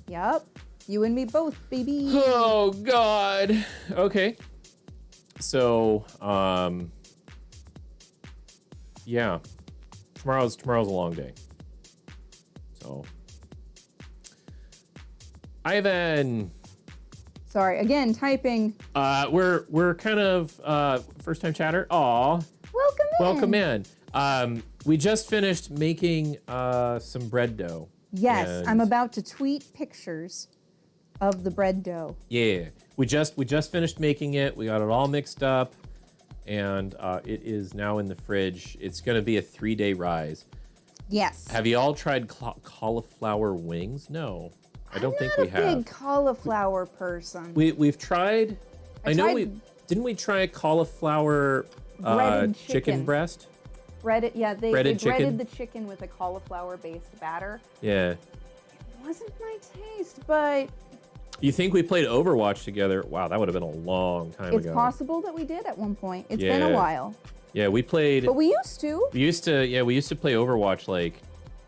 [SPEAKER 6] Yep. You and me both, baby.
[SPEAKER 1] Oh God. Okay. So, yeah. Tomorrow's a long day. So, Ivan.
[SPEAKER 6] Sorry, again, typing.
[SPEAKER 1] We're kind of first time chatter. Aw.
[SPEAKER 6] Welcome in.
[SPEAKER 1] Welcome in. We just finished making some bread dough.
[SPEAKER 6] Yes,
[SPEAKER 1] and
[SPEAKER 6] I'm about to tweet pictures of the bread dough.
[SPEAKER 1] Yeah, we just finished making it. We got it all mixed up, and it is now in the fridge. It's gonna be a 3-day rise.
[SPEAKER 6] Yes.
[SPEAKER 1] Have you all tried cauliflower wings? No, I don't think we have.
[SPEAKER 6] I'm not a big cauliflower person.
[SPEAKER 1] We've tried. I know
[SPEAKER 6] tried
[SPEAKER 1] didn't we try cauliflower
[SPEAKER 6] breaded
[SPEAKER 1] chicken breast?
[SPEAKER 6] Breaded, yeah, they
[SPEAKER 1] Breaded
[SPEAKER 6] breaded
[SPEAKER 1] chicken?
[SPEAKER 6] the chicken with a cauliflower-based batter.
[SPEAKER 1] Yeah.
[SPEAKER 6] It wasn't my taste, but
[SPEAKER 1] You think we played Overwatch together? Wow, that would have been a long time
[SPEAKER 6] it's
[SPEAKER 1] ago.
[SPEAKER 6] possible that we did at one point. It's been a
[SPEAKER 1] Yeah.
[SPEAKER 6] while.
[SPEAKER 1] Yeah, we played.
[SPEAKER 6] But we used to.
[SPEAKER 1] We used to play Overwatch like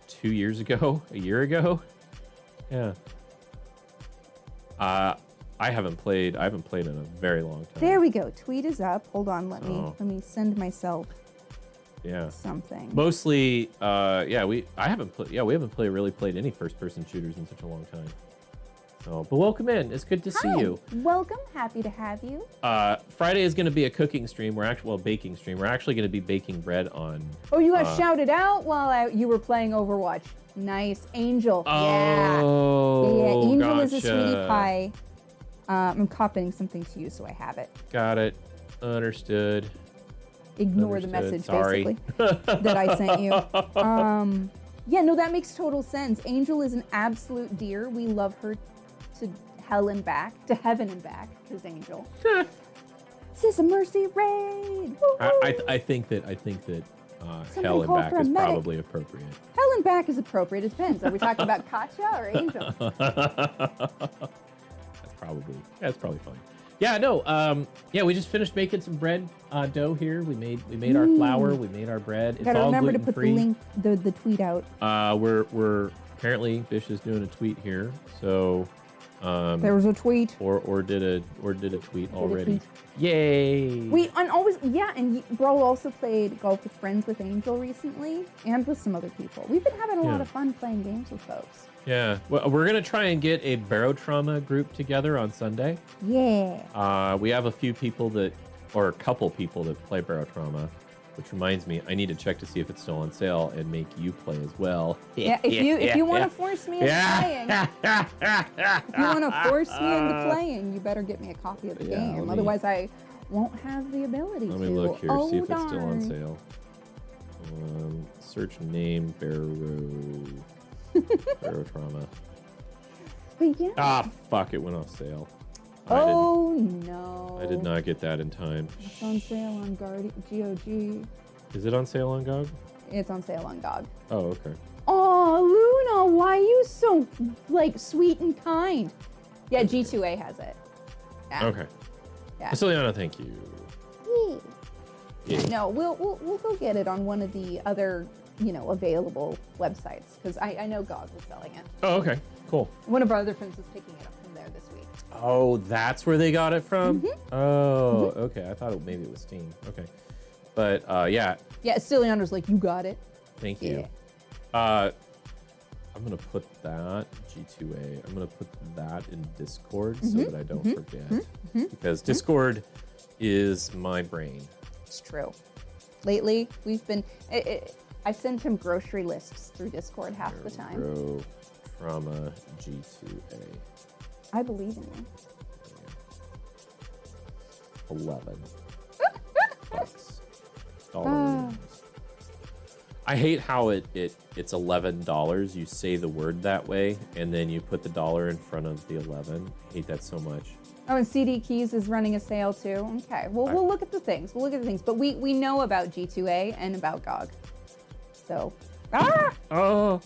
[SPEAKER 1] 2 years ago, a year ago. Yeah. I haven't played in a very long time.
[SPEAKER 6] There we go. Tweet is up. Hold on, let
[SPEAKER 1] Oh.
[SPEAKER 6] me send myself
[SPEAKER 1] Yeah.
[SPEAKER 6] something.
[SPEAKER 1] Mostly, I haven't really played any first-person shooters in such a long time. So, but welcome in. It's good to see you.
[SPEAKER 6] Welcome. Happy to have you.
[SPEAKER 1] Friday is going to be a cooking stream. Baking stream. We're actually going to be baking bread on.
[SPEAKER 6] Oh, you got shouted out while you were playing Overwatch. Nice. Angel. Yeah.
[SPEAKER 1] Oh,
[SPEAKER 6] Angel is a
[SPEAKER 1] gotcha.
[SPEAKER 6] sweetie pie. I'm copying something to you so I have it.
[SPEAKER 1] Got it. Understood.
[SPEAKER 6] Ignore the message,
[SPEAKER 1] Sorry.
[SPEAKER 6] basically, that I sent you. Yeah, no, that makes total sense. Angel is an absolute dear. We love her to hell and back, to heaven and back, because Angel. This is a mercy raid.
[SPEAKER 1] I think that
[SPEAKER 6] Somebody
[SPEAKER 1] hell and
[SPEAKER 6] call
[SPEAKER 1] back
[SPEAKER 6] for a
[SPEAKER 1] is
[SPEAKER 6] medic.
[SPEAKER 1] probably appropriate.
[SPEAKER 6] Hell and back is appropriate. It depends. Are we talking about Katya or Angel?
[SPEAKER 1] That's probably fine. Yeah, no. We just finished making some bread dough here. We made our flour. We made our bread. It's
[SPEAKER 6] Gotta
[SPEAKER 1] all
[SPEAKER 6] remember to
[SPEAKER 1] gluten
[SPEAKER 6] put the
[SPEAKER 1] free.
[SPEAKER 6] link, the tweet out.
[SPEAKER 1] We're apparently Bish is doing a tweet here. So
[SPEAKER 6] There was a tweet.
[SPEAKER 1] or did a tweet already.
[SPEAKER 6] tweet.
[SPEAKER 1] Yay!
[SPEAKER 6] And Bro also played Golf with Friends with Angel recently, and with some other people. We've been having a lot
[SPEAKER 1] Yeah.
[SPEAKER 6] of fun playing games with folks.
[SPEAKER 1] Yeah. Well, we're gonna try and get a Barrow Trauma group together on Sunday.
[SPEAKER 6] Yeah.
[SPEAKER 1] We have a few people or a couple people that play Barrow Trauma, which reminds me, I need to check to see if it's still on sale and make you play as well.
[SPEAKER 6] Yeah, if you want to force me into playing, if you want to force me into playing, you better get me a copy of the
[SPEAKER 1] Yeah,
[SPEAKER 6] game.
[SPEAKER 1] let me-
[SPEAKER 6] Otherwise, I won't have the ability
[SPEAKER 1] Let
[SPEAKER 6] to.
[SPEAKER 1] me look here,
[SPEAKER 6] oh,
[SPEAKER 1] see if it's still on
[SPEAKER 6] darn.
[SPEAKER 1] sale. Search name Barrow Trauma.
[SPEAKER 6] But yeah.
[SPEAKER 1] Ah, fuck! It went off sale.
[SPEAKER 6] Oh no.
[SPEAKER 1] I did not get that in time.
[SPEAKER 6] It's on sale on GOG.
[SPEAKER 1] Is it on sale on GOG?
[SPEAKER 6] It's on sale on GOG.
[SPEAKER 1] Oh, okay.
[SPEAKER 6] Oh, Luna, why you so sweet and kind? Yeah, G2A has it. Yeah.
[SPEAKER 1] Okay.
[SPEAKER 6] Yeah.
[SPEAKER 1] Vasiliana, thank you. Yeah.
[SPEAKER 6] No, we'll go get it on one of the other available websites because I know GOG was selling it.
[SPEAKER 1] Oh, okay. Cool.
[SPEAKER 6] One of our other friends was picking it up from there this week.
[SPEAKER 1] Oh, that's where they got it from?
[SPEAKER 6] Mm-hmm.
[SPEAKER 1] Oh, okay. I thought maybe it was Steam. Okay. But, yeah.
[SPEAKER 6] Yeah, Stiliander's like, you got it.
[SPEAKER 1] Thank you. I'm going to put that, G2A, I'm going to put that in Discord so that I don't forget. Because Discord is my brain.
[SPEAKER 6] It's true. Lately, we've been. I send him grocery lists through Discord half the time.
[SPEAKER 1] Barrow Trauma G2A.
[SPEAKER 6] I believe in you.
[SPEAKER 1] 11 bucks. Dollars. I hate how it's $11. You say the word that way, and then you put the dollar in front of the 11. I hate that so much.
[SPEAKER 6] Oh, and CD Keys is running a sale too. Okay, well, we'll look at the things. But we know about G2A and about GOG. So,
[SPEAKER 1] Oh,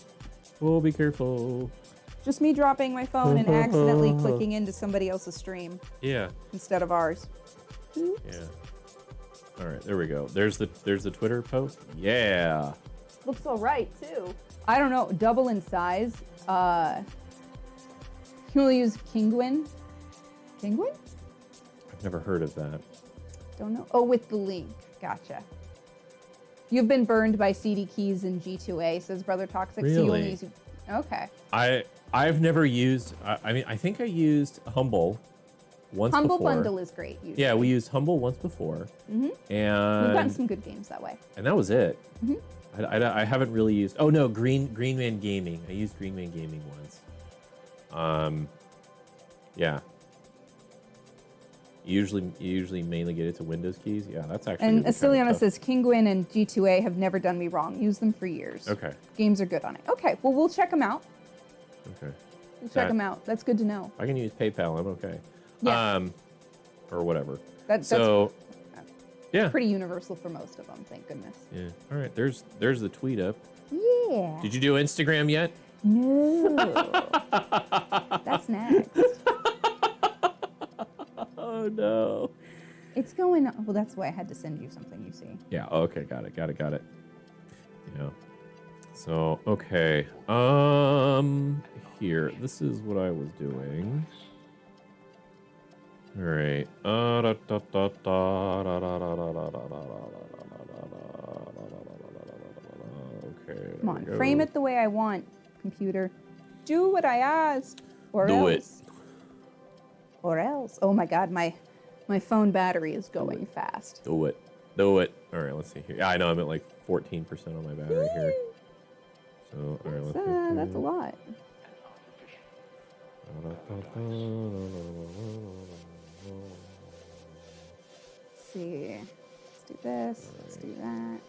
[SPEAKER 1] be careful.
[SPEAKER 6] just me dropping my phone and accidentally clicking into somebody else's stream
[SPEAKER 1] Yeah.
[SPEAKER 6] instead of ours.
[SPEAKER 1] Yeah. All right, there we go. There's the Twitter post. Yeah.
[SPEAKER 6] Looks all right too. I don't know, double in size. You will use Kinguin. Kinguin?
[SPEAKER 1] I've never heard of that.
[SPEAKER 6] Don't know. Oh, with the link. Gotcha. You've been burned by CD Keys and G2A, says Brother Toxic. So you
[SPEAKER 1] Really?
[SPEAKER 6] only use. Okay.
[SPEAKER 1] I've never used. I think I used Humble once
[SPEAKER 6] Humble
[SPEAKER 1] before.
[SPEAKER 6] Bundle is great. Usually.
[SPEAKER 1] Yeah, we used Humble once before, and
[SPEAKER 6] We've gotten some good games that way.
[SPEAKER 1] and that was it. I haven't really used. Oh no, Green Man Gaming. I used Green Man Gaming once. Yeah. You usually mainly get it to Windows keys. Yeah, that's actually.
[SPEAKER 6] And
[SPEAKER 1] gonna be kinda
[SPEAKER 6] Asiliana
[SPEAKER 1] tough.
[SPEAKER 6] says Kinguin and G2A have never done me wrong. Use them for years.
[SPEAKER 1] Okay.
[SPEAKER 6] Games are good on it. Okay. Well, we'll check them out.
[SPEAKER 1] Okay.
[SPEAKER 6] We'll check
[SPEAKER 1] That-
[SPEAKER 6] them out. That's good to know.
[SPEAKER 1] I can use PayPal. I'm okay.
[SPEAKER 6] Yeah.
[SPEAKER 1] Or whatever.
[SPEAKER 6] That's
[SPEAKER 1] So. Yeah.
[SPEAKER 6] pretty universal for most of them. Thank goodness.
[SPEAKER 1] Yeah. All right. There's the tweet up.
[SPEAKER 6] Yeah.
[SPEAKER 1] Did you do Instagram yet?
[SPEAKER 6] No. That's next.
[SPEAKER 1] Oh no.
[SPEAKER 6] It's going on. Well, that's why I had to send you something, you see.
[SPEAKER 1] Yeah. Okay. Got it. Yeah. So okay. Here. This is what I was doing. All right. Okay.
[SPEAKER 6] Come on, frame it the way I want, computer. Do what I asked, or
[SPEAKER 1] Do
[SPEAKER 6] else. Or else. Oh my God, my phone battery is going fast.
[SPEAKER 1] Do it. Do it. All right, let's see here. Yeah, I know I'm at like 14% on my battery here. So, all right, let's see.
[SPEAKER 6] That's a lot. Let's see. Let's do this. Let's do that.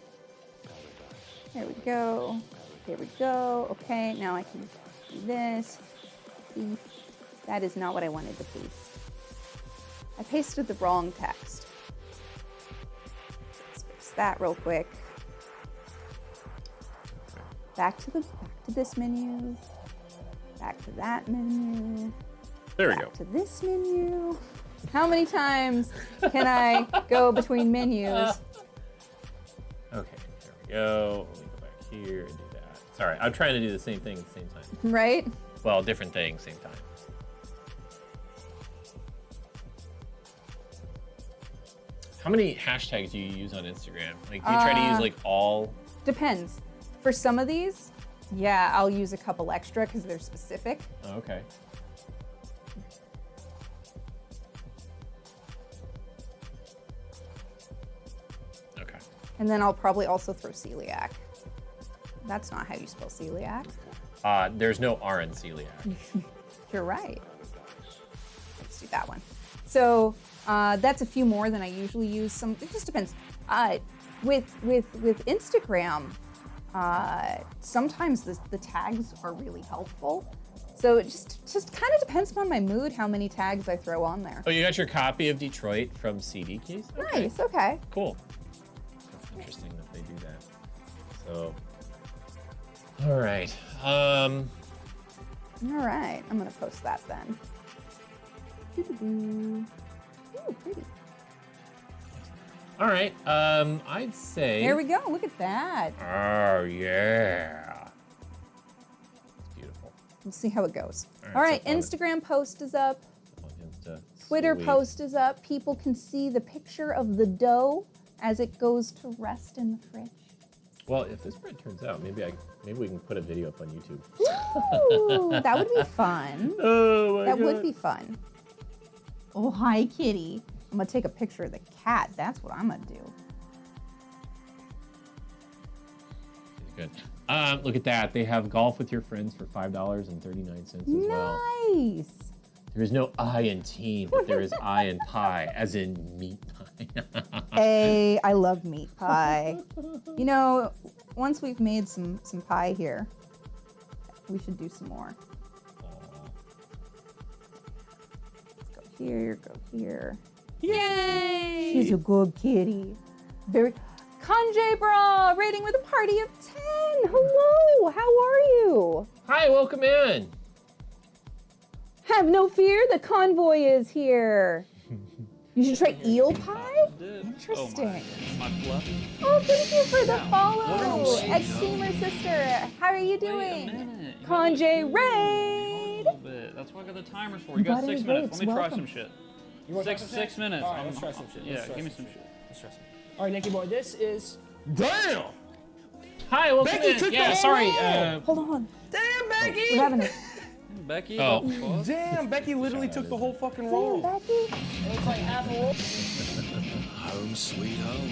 [SPEAKER 6] There we go. There we go. Okay, now I can do this. That is not what I wanted to paste. I pasted the wrong text. Let's fix that real quick. Back to this menu. Back to that menu.
[SPEAKER 1] There we go.
[SPEAKER 6] Back to this menu. How many times can I go between menus?
[SPEAKER 1] Okay, there we go. Let me go back here and do that. Sorry, I'm trying to do the same thing at the same time.
[SPEAKER 6] Right?
[SPEAKER 1] Well, different thing, same time. How many hashtags do you use on Instagram? Like, do you try to use like all?
[SPEAKER 6] Depends. For some of these, yeah, I'll use a couple extra because they're specific.
[SPEAKER 1] Oh, okay. Okay.
[SPEAKER 6] And then I'll probably also throw celiac. That's not how you spell celiac.
[SPEAKER 1] There's no R in celiac.
[SPEAKER 6] You're right. Let's do that one. So that's a few more than I usually use. It just depends. With Instagram, sometimes the tags are really helpful. So it just kind of depends upon my mood how many tags I throw on there.
[SPEAKER 1] Oh, you got your copy of Detroit from CD Keys? Okay.
[SPEAKER 6] Nice. Okay.
[SPEAKER 1] Cool. That's interesting that they do that. So, all right.
[SPEAKER 6] All right. I'm gonna post that then. Doo-doo-doo. Ooh, pretty.
[SPEAKER 1] All right. I'd say.
[SPEAKER 6] There we go. Look at that.
[SPEAKER 1] Oh yeah. It's beautiful.
[SPEAKER 6] We'll see how it goes.
[SPEAKER 1] All right,
[SPEAKER 6] All right.
[SPEAKER 1] so fun.
[SPEAKER 6] Instagram post is up.
[SPEAKER 1] On Insta.
[SPEAKER 6] Twitter
[SPEAKER 1] Sweet.
[SPEAKER 6] post is up. People can see the picture of the dough as it goes to rest in the fridge.
[SPEAKER 1] Well, if this bread turns out, maybe we can put a video up on YouTube.
[SPEAKER 6] Ooh, that would be fun.
[SPEAKER 1] Oh my
[SPEAKER 6] That
[SPEAKER 1] god.
[SPEAKER 6] would be fun. Oh, hi, kitty. I'm gonna take a picture of the cat. That's what I'm gonna do.
[SPEAKER 1] Good. Look at that. They have golf with your friends for $5.39 as well.
[SPEAKER 6] Nice.
[SPEAKER 1] There is no I in team, but there is I in pie, as in meat pie.
[SPEAKER 6] Hey, I love meat pie. You know, once we've made some pie here, we should do some more. Let's go here, go here.
[SPEAKER 1] Yay!
[SPEAKER 6] She's a good kitty. Very. Kanjay Bra, rating with a party of 10. Hello, how are you?
[SPEAKER 1] Hi, welcome in.
[SPEAKER 6] Have no fear, the convoy is here. You should try eel pie? Interesting.
[SPEAKER 8] My fluff.
[SPEAKER 6] Oh, thank you for the follow. Ex-steamer sister, how are you doing? Kanjay Raid.
[SPEAKER 8] That's what I got the timers for. You got 6 minutes. Let me try
[SPEAKER 6] Welcome.
[SPEAKER 8] some shit.
[SPEAKER 9] You want
[SPEAKER 8] 6 minutes.
[SPEAKER 9] All right, let's try some shit.
[SPEAKER 8] Yeah,
[SPEAKER 9] Let's try
[SPEAKER 8] give me
[SPEAKER 9] some
[SPEAKER 8] some shit.
[SPEAKER 9] Let's try some. All right, Nicky boy, this is. Damn!
[SPEAKER 1] Hi, welcome
[SPEAKER 9] Becky
[SPEAKER 1] in.
[SPEAKER 9] took
[SPEAKER 1] Yeah,
[SPEAKER 9] the
[SPEAKER 1] sorry.
[SPEAKER 9] whole
[SPEAKER 6] Hold on.
[SPEAKER 9] Damn, Becky!
[SPEAKER 6] We're having a.
[SPEAKER 8] Becky,
[SPEAKER 1] Oh.
[SPEAKER 8] the fuck?
[SPEAKER 9] Damn, Becky literally took the whole fucking
[SPEAKER 6] Damn,
[SPEAKER 9] roll.
[SPEAKER 6] Becky.
[SPEAKER 9] And it's like half a roll.
[SPEAKER 7] Home sweet home.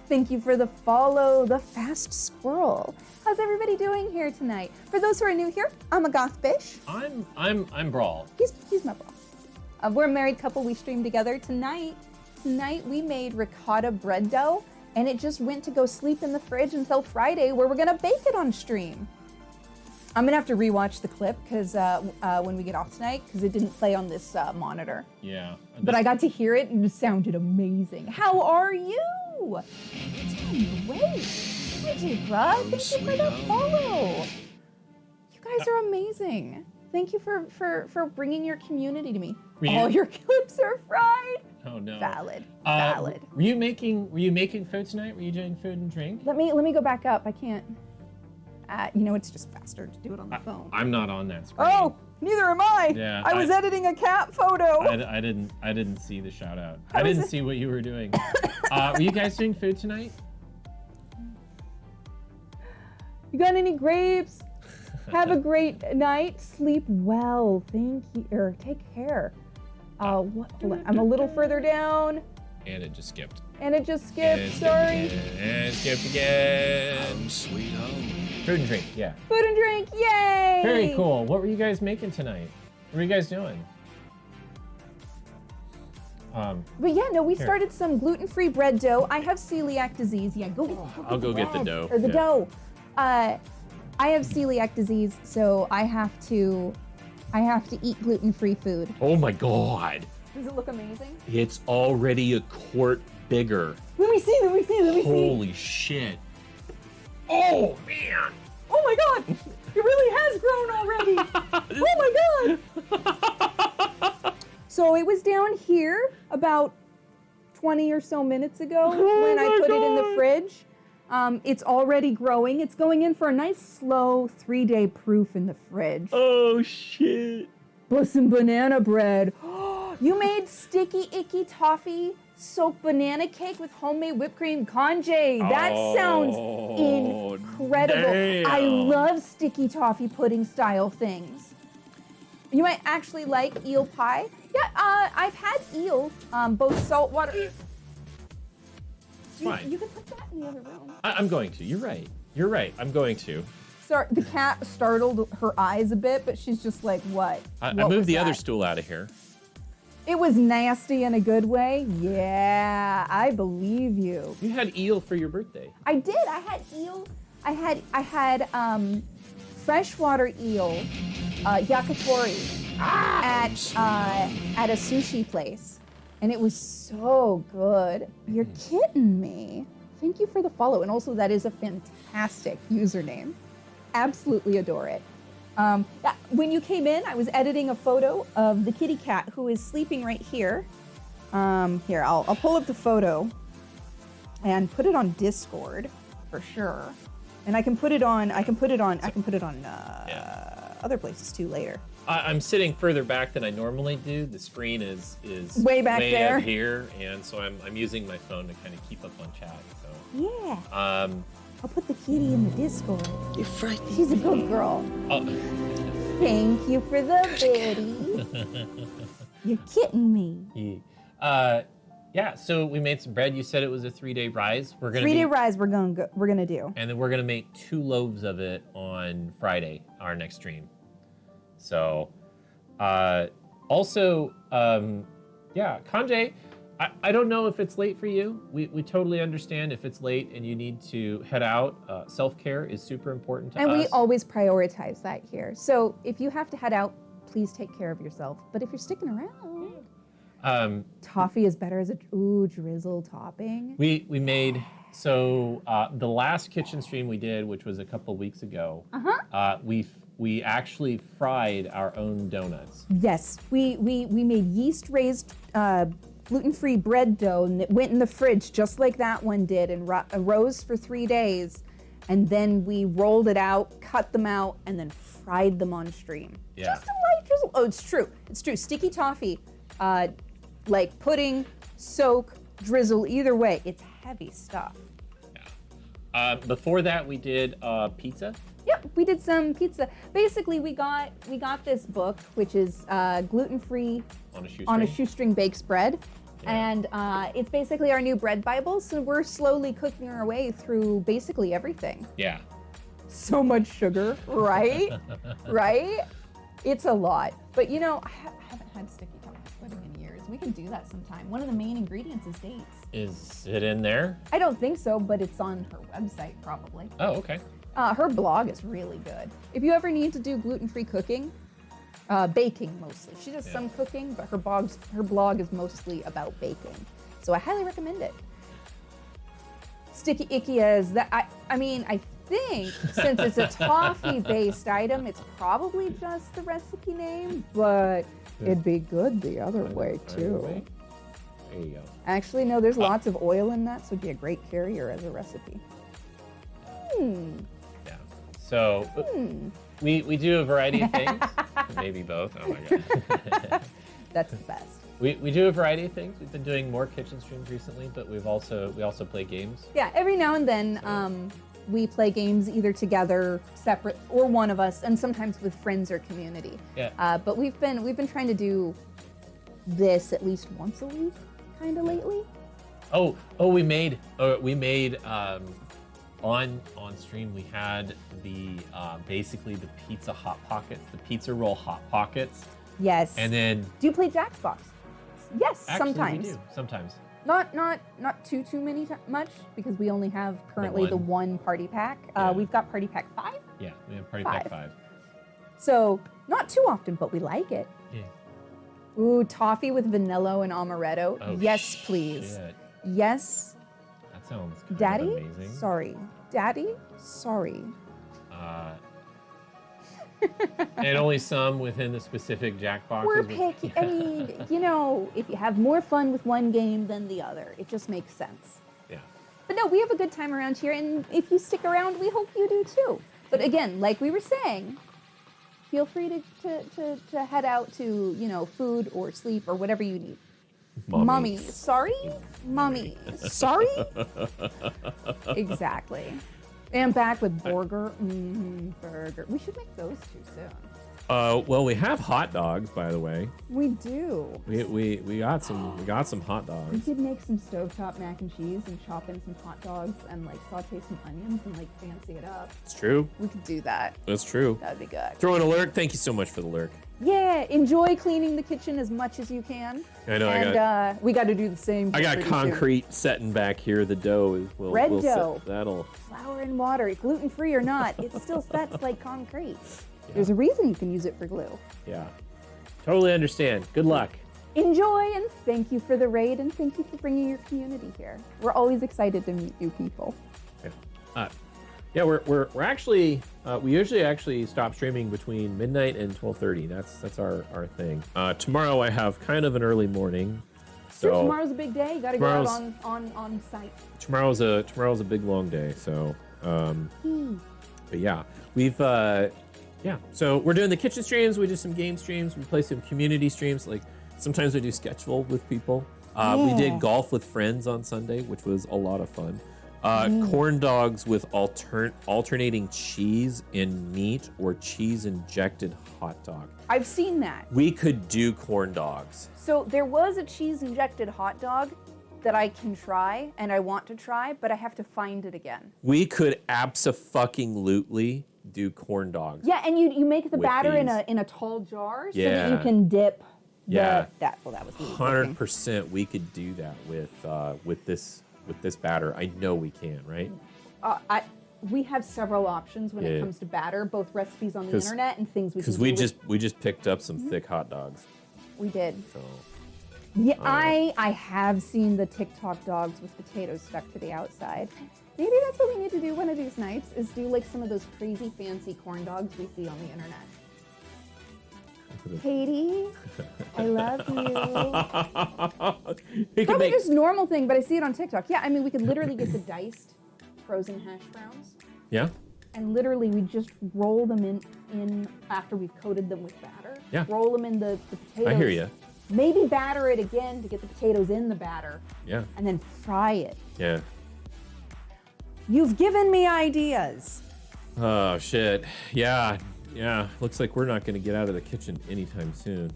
[SPEAKER 6] Thank you for the follow, the fast squirrel. How's everybody doing here tonight? For those who are new here, I'm a goth bish.
[SPEAKER 1] I'm Brawl.
[SPEAKER 6] He's my boss. We're a married couple. We stream together tonight. Tonight we made ricotta bread dough, and it just went to go sleep in the fridge until Friday, where we're gonna bake it on stream. I'm gonna have to rewatch the clip because when we get off tonight, because it didn't play on this monitor.
[SPEAKER 1] Yeah.
[SPEAKER 6] But I got to hear it, and it sounded amazing. How are you? It's on the way. Hi, J-Bra. Thank you for the follow. You guys are amazing. Thank you for bringing your community to me. All your clips are fried.
[SPEAKER 1] Oh no.
[SPEAKER 6] Valid.
[SPEAKER 1] Uh,
[SPEAKER 6] Valid.
[SPEAKER 1] Were you making food tonight? Were you doing food and drink?
[SPEAKER 6] Let me go back up. I can't. You know, it's just faster to do it on the phone.
[SPEAKER 1] I'm not on that screen.
[SPEAKER 6] Oh, neither am I.
[SPEAKER 1] Yeah,
[SPEAKER 6] I was editing a cat photo.
[SPEAKER 1] I didn't see the shout out. I
[SPEAKER 6] How is
[SPEAKER 1] didn't
[SPEAKER 6] it?
[SPEAKER 1] see what you were doing. Were you guys doing food tonight?
[SPEAKER 6] You got any grapes? Have a great night. Sleep well. Thank you. Or take care. What? Hold on. I'm a little further down.
[SPEAKER 1] And it just skipped.
[SPEAKER 6] And it just skipped. Sorry.
[SPEAKER 1] And it skipped again.
[SPEAKER 7] Home sweet home.
[SPEAKER 1] Food and drink, yeah.
[SPEAKER 6] Food and drink. Yay!
[SPEAKER 1] Very cool. What were you guys making tonight? What were you guys doing?
[SPEAKER 6] But yeah, no, we started some gluten-free bread dough. I have celiac disease. Yeah,
[SPEAKER 1] I'll go get the
[SPEAKER 6] bread,
[SPEAKER 1] dough.
[SPEAKER 6] Or the
[SPEAKER 1] Yeah.
[SPEAKER 6] dough. I have celiac disease, so I have to eat gluten-free food.
[SPEAKER 1] Oh my God.
[SPEAKER 6] Does it look amazing?
[SPEAKER 1] It's already a quart bigger.
[SPEAKER 6] Let me see.
[SPEAKER 1] Holy shit. Oh man.
[SPEAKER 6] Oh my God! It really has grown already. Oh my God! So it was down here about 20 or so minutes ago when I put it in the fridge. It's already growing. It's going in for a nice slow 3-day proof in the fridge.
[SPEAKER 1] Oh shit.
[SPEAKER 6] Plus some banana bread. You made sticky icky toffee soaked banana cake with homemade whipped cream congee. That sounds incredible.
[SPEAKER 1] Damn.
[SPEAKER 6] I love sticky toffee pudding style things. You might actually like eel pie. Yeah, I've had eel, both saltwater.
[SPEAKER 1] Fine.
[SPEAKER 6] You can put that in the other room.
[SPEAKER 1] I'm going to. You're right. You're right. I'm going to.
[SPEAKER 6] Sorry, the cat startled her eyes a bit, but she's just like, what?
[SPEAKER 1] I
[SPEAKER 6] What
[SPEAKER 1] moved
[SPEAKER 6] was
[SPEAKER 1] the other
[SPEAKER 6] that?
[SPEAKER 1] stool out of here.
[SPEAKER 6] It was nasty in a good way. Yeah, I believe you.
[SPEAKER 1] You had eel for your birthday.
[SPEAKER 6] I did. I had eel. I had freshwater eel, yakitori, at a sushi place, and it was so good. You're kidding me. Thank you for the follow, and also that is a fantastic username. Absolutely adore it. Yeah, when you came in, I was editing a photo of the kitty cat who is sleeping right here. Here, I'll pull up the photo and put it on Discord for sure. And I can put it on other places too later.
[SPEAKER 1] I'm sitting further back than I normally do. The screen is
[SPEAKER 6] Way back there.
[SPEAKER 1] up here, and so I'm using my phone to kind of keep up on chat. So
[SPEAKER 6] Yeah. I'll put the kitty in the Discord.
[SPEAKER 5] You frighten me.
[SPEAKER 6] She's a good girl. Thank you for the biddy. You're kidding me.
[SPEAKER 1] Yeah. So we made some bread. You said it was a 3-day rise. We're gonna
[SPEAKER 6] 3-day rise. We're gonna do.
[SPEAKER 1] and then we're gonna make 2 loaves of it on Friday, our next stream. So, also, yeah, Kanjay, I don't know if it's late for you. We totally understand if it's late and you need to head out. Self-care is super important to us.
[SPEAKER 6] And we always prioritize that here. So if you have to head out, please take care of yourself. But if you're sticking around, toffee is better as a drizzle topping.
[SPEAKER 1] We made, so the last kitchen stream we did, which was a couple weeks ago, we actually fried our own donuts.
[SPEAKER 6] Yes, we made yeast-raised gluten-free bread dough, and it went in the fridge just like that one did, and rose for 3 days, and then we rolled it out, cut them out, and then fried them on stream.
[SPEAKER 1] Yeah.
[SPEAKER 6] Just a light drizzle. Oh, it's true. It's true. Sticky toffee, like pudding, soak, drizzle. Either way, it's heavy stuff.
[SPEAKER 1] Yeah. Before that, we did pizza.
[SPEAKER 6] Yep, we did some pizza. Basically, we got this book, which is gluten-free
[SPEAKER 1] On a
[SPEAKER 6] shoestring bakes bread.
[SPEAKER 1] Yeah.
[SPEAKER 6] And it's basically our new bread Bible. So we're slowly cooking our way through basically everything.
[SPEAKER 1] Yeah.
[SPEAKER 6] So much sugar, right? Right? It's a lot. But you know, I haven't had sticky toffee pudding in years. We can do that sometime. One of the main ingredients is dates.
[SPEAKER 1] Is it in there?
[SPEAKER 6] I don't think so, but it's on her website probably.
[SPEAKER 1] Oh, okay.
[SPEAKER 6] Her blog is really good. If you ever need to do gluten-free cooking, baking mostly. She does some cooking, but her blog is mostly about baking. So I highly recommend it. Sticky icky as that. I mean, I think since it's a toffee-based item, it's probably just the recipe name, but it'd be good the other way too.
[SPEAKER 1] There you go.
[SPEAKER 6] Actually, no, there's lots of oil in that, so it'd be a great carrier as a recipe.
[SPEAKER 1] Yeah. So we do a variety of things. Maybe both. Oh my god.
[SPEAKER 6] That's the best.
[SPEAKER 1] We do a variety of things. We've been doing more kitchen streams recently, but we also play games.
[SPEAKER 6] Yeah, every now and then we play games either together, separate, or one of us, and sometimes with friends or community.
[SPEAKER 1] Yeah.
[SPEAKER 6] But we've been trying to do this at least once a week, kind of lately.
[SPEAKER 1] We made on stream we had the basically the pizza hot pockets, the pizza roll hot pockets.
[SPEAKER 6] Yes.
[SPEAKER 1] And then
[SPEAKER 6] Do you play Jackbox? Yes,
[SPEAKER 1] actually
[SPEAKER 6] sometimes.
[SPEAKER 1] we do sometimes.
[SPEAKER 6] Not too much because we only have currently the one party pack.
[SPEAKER 1] Yeah.
[SPEAKER 6] We've got party pack 5.
[SPEAKER 1] Yeah, we have party pack 5.
[SPEAKER 6] So not too often, but we like it.
[SPEAKER 1] Yeah.
[SPEAKER 6] Ooh, toffee with vanilla and amaretto.
[SPEAKER 1] Oh,
[SPEAKER 6] yes, please.
[SPEAKER 1] shit.
[SPEAKER 6] Yes.
[SPEAKER 1] That sounds kind
[SPEAKER 6] Daddy?
[SPEAKER 1] of amazing.
[SPEAKER 6] Sorry. Daddy? Sorry.
[SPEAKER 1] And only some within the specific Jackboxes.
[SPEAKER 6] We're picky. I mean, if you have more fun with one game than the other, it just makes sense.
[SPEAKER 1] Yeah.
[SPEAKER 6] But no, we have a good time around here, and if you stick around, we hope you do too. But again, like we were saying, feel free to head out to, food or sleep or whatever you need. Mommy, sorry? Mommy, sorry? Exactly. And back with burger. Burger. We should make those too soon.
[SPEAKER 1] Well, we have hot dogs, by the way.
[SPEAKER 6] We do.
[SPEAKER 1] We got some hot
[SPEAKER 6] We
[SPEAKER 1] dogs.
[SPEAKER 6] could make some stovetop mac and cheese and chop in some hot dogs and saute some onions and fancy it up.
[SPEAKER 1] It's true.
[SPEAKER 6] We could do that.
[SPEAKER 1] That's true.
[SPEAKER 6] That'd be good.
[SPEAKER 1] Throw in a lurk. Thank you so much for the lurk.
[SPEAKER 6] Yeah, enjoy cleaning the kitchen as much as you can.
[SPEAKER 1] I know.
[SPEAKER 6] And we got to do the same.
[SPEAKER 1] I got
[SPEAKER 6] pretty soon.
[SPEAKER 1] concrete setting back here. The dough is
[SPEAKER 6] Red dough.
[SPEAKER 1] That'll.
[SPEAKER 6] Flour and water, gluten free or not, it still sets like concrete. There's a reason you can use it for glue.
[SPEAKER 1] Yeah. Totally understand. Good luck.
[SPEAKER 6] Enjoy, and thank you for the raid, and thank you for bringing your community here. We're always excited to meet new people.
[SPEAKER 1] Yeah, we're actually we usually actually stop streaming between midnight and 12:30. That's our thing. Tomorrow I have kind of an early morning. So
[SPEAKER 6] Sure, tomorrow's a big day. You got to go out on site.
[SPEAKER 1] tomorrow's a big long day. So but yeah, we've so we're doing the kitchen streams, we do some game streams, we play some community streams, like sometimes we do Sketchful with people. We did golf with friends on Sunday, which was a lot of fun. Corn dogs with alternating cheese and meat or cheese injected hot dog.
[SPEAKER 6] I've seen that.
[SPEAKER 1] We could do corn dogs.
[SPEAKER 6] So there was a cheese injected hot dog that I can try and I want to try, but I have to find it again.
[SPEAKER 1] We could abso-fucking-lutely do corn dogs.
[SPEAKER 6] Yeah, and you make the
[SPEAKER 1] With
[SPEAKER 6] batter in
[SPEAKER 1] these.
[SPEAKER 6] a tall jar so that
[SPEAKER 1] Yeah.
[SPEAKER 6] you can dip.
[SPEAKER 1] Yeah.
[SPEAKER 6] That was really
[SPEAKER 1] 100% we could do that with this batter. I know we can, right?
[SPEAKER 6] We have several options when it
[SPEAKER 1] Yeah.
[SPEAKER 6] comes to batter, both recipes on the
[SPEAKER 1] 'Cause-
[SPEAKER 6] internet and things we can
[SPEAKER 1] Because
[SPEAKER 6] do.
[SPEAKER 1] we just picked up some thick hot dogs.
[SPEAKER 6] We did.
[SPEAKER 1] So
[SPEAKER 6] Yeah, I have seen the TikTok dogs with potatoes stuck to the outside. Maybe that's what we need to do one of these nights, is do some of those crazy fancy corn dogs we see on the internet. Katie, I love you.
[SPEAKER 1] we could
[SPEAKER 6] Probably
[SPEAKER 1] make
[SPEAKER 6] just normal thing, but I see it on TikTok. Yeah, I mean, we could literally get the diced frozen hash browns,
[SPEAKER 1] yeah.
[SPEAKER 6] and literally we just roll them in after we've coated them with batter.
[SPEAKER 1] Yeah.
[SPEAKER 6] Roll them in the potatoes.
[SPEAKER 1] I hear you.
[SPEAKER 6] Maybe batter it again to get the potatoes in the batter,
[SPEAKER 1] Yeah.
[SPEAKER 6] and then fry it.
[SPEAKER 1] Yeah.
[SPEAKER 6] You've given me ideas.
[SPEAKER 1] Oh shit. Yeah. Yeah. Looks like we're not going to get out of the kitchen anytime soon.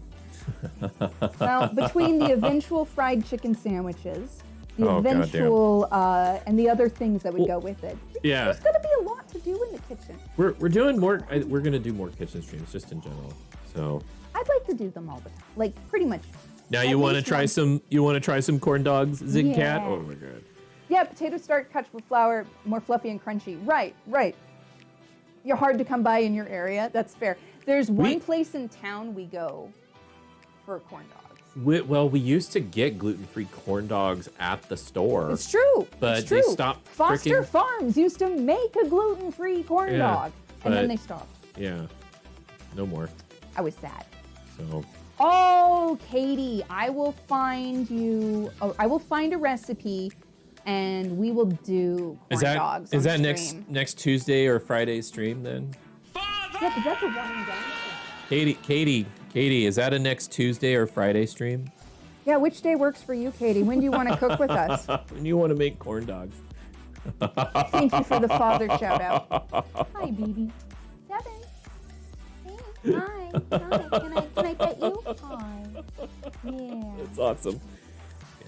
[SPEAKER 6] Well, between the eventual fried chicken sandwiches, the
[SPEAKER 1] Oh, goddamn.
[SPEAKER 6] eventual, and the other things that would go with it,
[SPEAKER 1] Yeah.
[SPEAKER 6] there's going to be a lot to do in the kitchen.
[SPEAKER 1] We're doing more. We're going to do more kitchen streams just in general. So
[SPEAKER 6] I'd like to do them all the time, like pretty much.
[SPEAKER 1] now
[SPEAKER 6] At
[SPEAKER 1] you want to
[SPEAKER 6] least
[SPEAKER 1] try
[SPEAKER 6] one.
[SPEAKER 1] some. You want to try some corn dogs, Zig Cat?
[SPEAKER 6] Yeah.
[SPEAKER 1] Oh my god.
[SPEAKER 6] Yeah, potato starch cut with flour, more fluffy and crunchy. Right. You're hard to come by in your area. That's fair. There's one place in town we go for corn dogs.
[SPEAKER 1] We used to get gluten-free corn dogs at the store.
[SPEAKER 6] It's true.
[SPEAKER 1] But
[SPEAKER 6] it's
[SPEAKER 1] they
[SPEAKER 6] true.
[SPEAKER 1] stopped
[SPEAKER 6] Foster
[SPEAKER 1] freaking-
[SPEAKER 6] Farms used to make a gluten-free corn
[SPEAKER 1] Yeah,
[SPEAKER 6] dog, and then
[SPEAKER 1] but-
[SPEAKER 6] they stopped.
[SPEAKER 1] Yeah. No more.
[SPEAKER 6] I was sad.
[SPEAKER 1] So
[SPEAKER 6] Oh, Katie, I will find a recipe, and we will do corn dogs.
[SPEAKER 1] is
[SPEAKER 6] on
[SPEAKER 1] that
[SPEAKER 6] stream.
[SPEAKER 1] next Tuesday or Friday stream then?
[SPEAKER 6] Yeah, 'cause that's a running down.
[SPEAKER 1] Katie, is that a next Tuesday or Friday stream?
[SPEAKER 6] Yeah, which day works for you, Katie? When do you want to cook with us?
[SPEAKER 1] When you want to make corn dogs?
[SPEAKER 6] Thank you for the father shout out. Hi, BB. Seven. Hey, hi. Hi. Can I pet you? Hi. Yeah.
[SPEAKER 1] That's awesome. Yeah.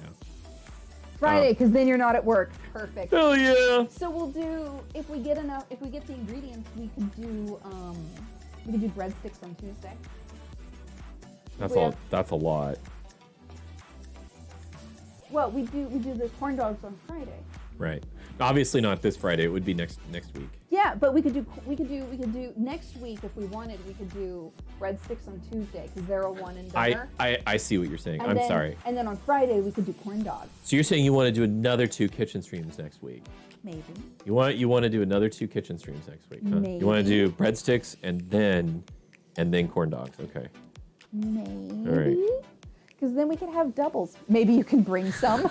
[SPEAKER 6] Friday, because then you're not at work. Perfect.
[SPEAKER 1] Hell yeah.
[SPEAKER 6] So we'll do if we get the ingredients, we could do breadsticks on Tuesday.
[SPEAKER 1] That's a lot.
[SPEAKER 6] Well, we do the corn dogs on Friday.
[SPEAKER 1] Right. Obviously not this Friday. It would be next week.
[SPEAKER 6] Yeah, but we could do next week if we wanted. We could do breadsticks on Tuesday because they're a one and done.
[SPEAKER 1] I see what you're saying.
[SPEAKER 6] And
[SPEAKER 1] I'm
[SPEAKER 6] then,
[SPEAKER 1] sorry.
[SPEAKER 6] And then on Friday we could do corn dogs.
[SPEAKER 1] So you're saying you want to do another 2 kitchen streams next week?
[SPEAKER 6] Maybe.
[SPEAKER 1] You want to do another 2 kitchen streams next week, huh?
[SPEAKER 6] Maybe.
[SPEAKER 1] You want to do breadsticks and then corn dogs. Okay.
[SPEAKER 6] Maybe.
[SPEAKER 1] All right.
[SPEAKER 6] Because then we could have doubles. Maybe you can bring some.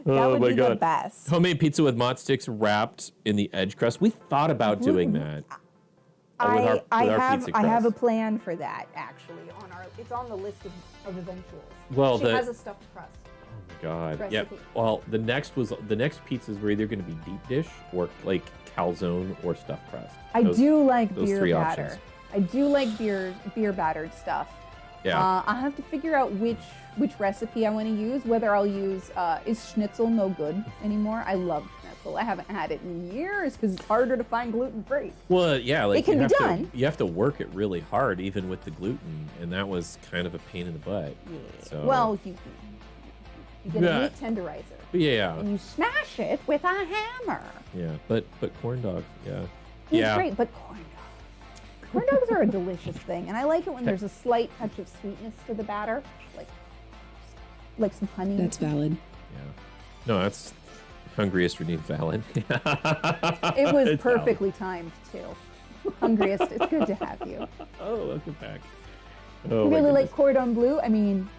[SPEAKER 6] That would be the best.
[SPEAKER 1] Homemade pizza with mott sticks wrapped in the edge crust. We thought about doing that. With our pizza
[SPEAKER 6] I have a
[SPEAKER 1] crust.
[SPEAKER 6] plan for that actually. It's on the list of eventuals.
[SPEAKER 1] Well,
[SPEAKER 6] she has a stuffed crust.
[SPEAKER 1] God.
[SPEAKER 6] Recipe.
[SPEAKER 1] Yep. Well, the next pizzas were either going to be deep dish or like calzone or stuffed crust.
[SPEAKER 6] I do like
[SPEAKER 1] those
[SPEAKER 6] beer
[SPEAKER 1] 3
[SPEAKER 6] batter.
[SPEAKER 1] options.
[SPEAKER 6] I do like beer battered stuff.
[SPEAKER 1] Yeah.
[SPEAKER 6] I have to figure out which recipe I want to use. Whether I'll use is schnitzel no good anymore? I love schnitzel. I haven't had it in years because it's harder to find gluten free.
[SPEAKER 1] Well, yeah, like
[SPEAKER 6] It can
[SPEAKER 1] you
[SPEAKER 6] be
[SPEAKER 1] have
[SPEAKER 6] done.
[SPEAKER 1] you have to work it really hard, even with the gluten, and that was kind of a pain in the butt.
[SPEAKER 6] Yeah.
[SPEAKER 1] So,
[SPEAKER 6] Well, you get
[SPEAKER 1] Yeah.
[SPEAKER 6] a meat tenderizer
[SPEAKER 1] yeah,
[SPEAKER 6] and you smash it with a hammer.
[SPEAKER 1] yeah, but corn dogs, yeah,
[SPEAKER 6] It's
[SPEAKER 1] yeah.
[SPEAKER 6] great, but corn dogs are a delicious thing, and I like it when there's a slight touch of sweetness to the batter, like some honey.
[SPEAKER 5] That's valid.
[SPEAKER 1] Yeah. No, that's hungriest Renee Fallon.
[SPEAKER 6] It was
[SPEAKER 1] It's
[SPEAKER 6] perfectly timed too. Hungriest, it's good to have you.
[SPEAKER 1] Oh, welcome back.
[SPEAKER 6] You
[SPEAKER 1] Oh, my
[SPEAKER 6] really like
[SPEAKER 1] goodness.
[SPEAKER 6] cordon bleu? I mean,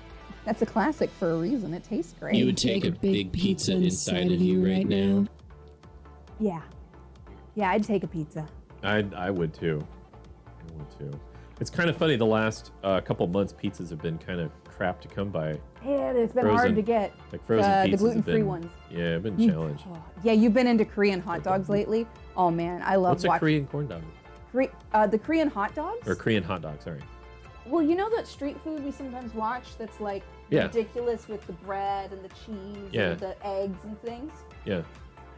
[SPEAKER 6] that's a classic for a reason. It tastes great.
[SPEAKER 2] You would take a big pizza inside of you right now.
[SPEAKER 6] Yeah. Yeah, I'd take a pizza.
[SPEAKER 1] I would too. I would too. It's kind of funny. The last couple months, pizzas have been kind of crap to come by.
[SPEAKER 6] Yeah, it's been hard
[SPEAKER 1] Frozen-
[SPEAKER 6] to get.
[SPEAKER 1] Like frozen pizzas
[SPEAKER 6] the
[SPEAKER 1] have
[SPEAKER 6] gluten-free
[SPEAKER 1] been-
[SPEAKER 6] ones.
[SPEAKER 1] Yeah, been challenged.
[SPEAKER 6] Oh, yeah, you've been into Korean hot dogs lately? Oh man, I love
[SPEAKER 1] What's a
[SPEAKER 6] watching
[SPEAKER 1] Korean corn dog?
[SPEAKER 6] the Korean hot dogs.
[SPEAKER 1] Or Korean hot dog? Sorry.
[SPEAKER 6] Well, you know that street food we sometimes watch that's like
[SPEAKER 1] Yeah.
[SPEAKER 6] ridiculous with the bread and the cheese
[SPEAKER 1] Yeah.
[SPEAKER 6] and the eggs and things?
[SPEAKER 1] Yeah.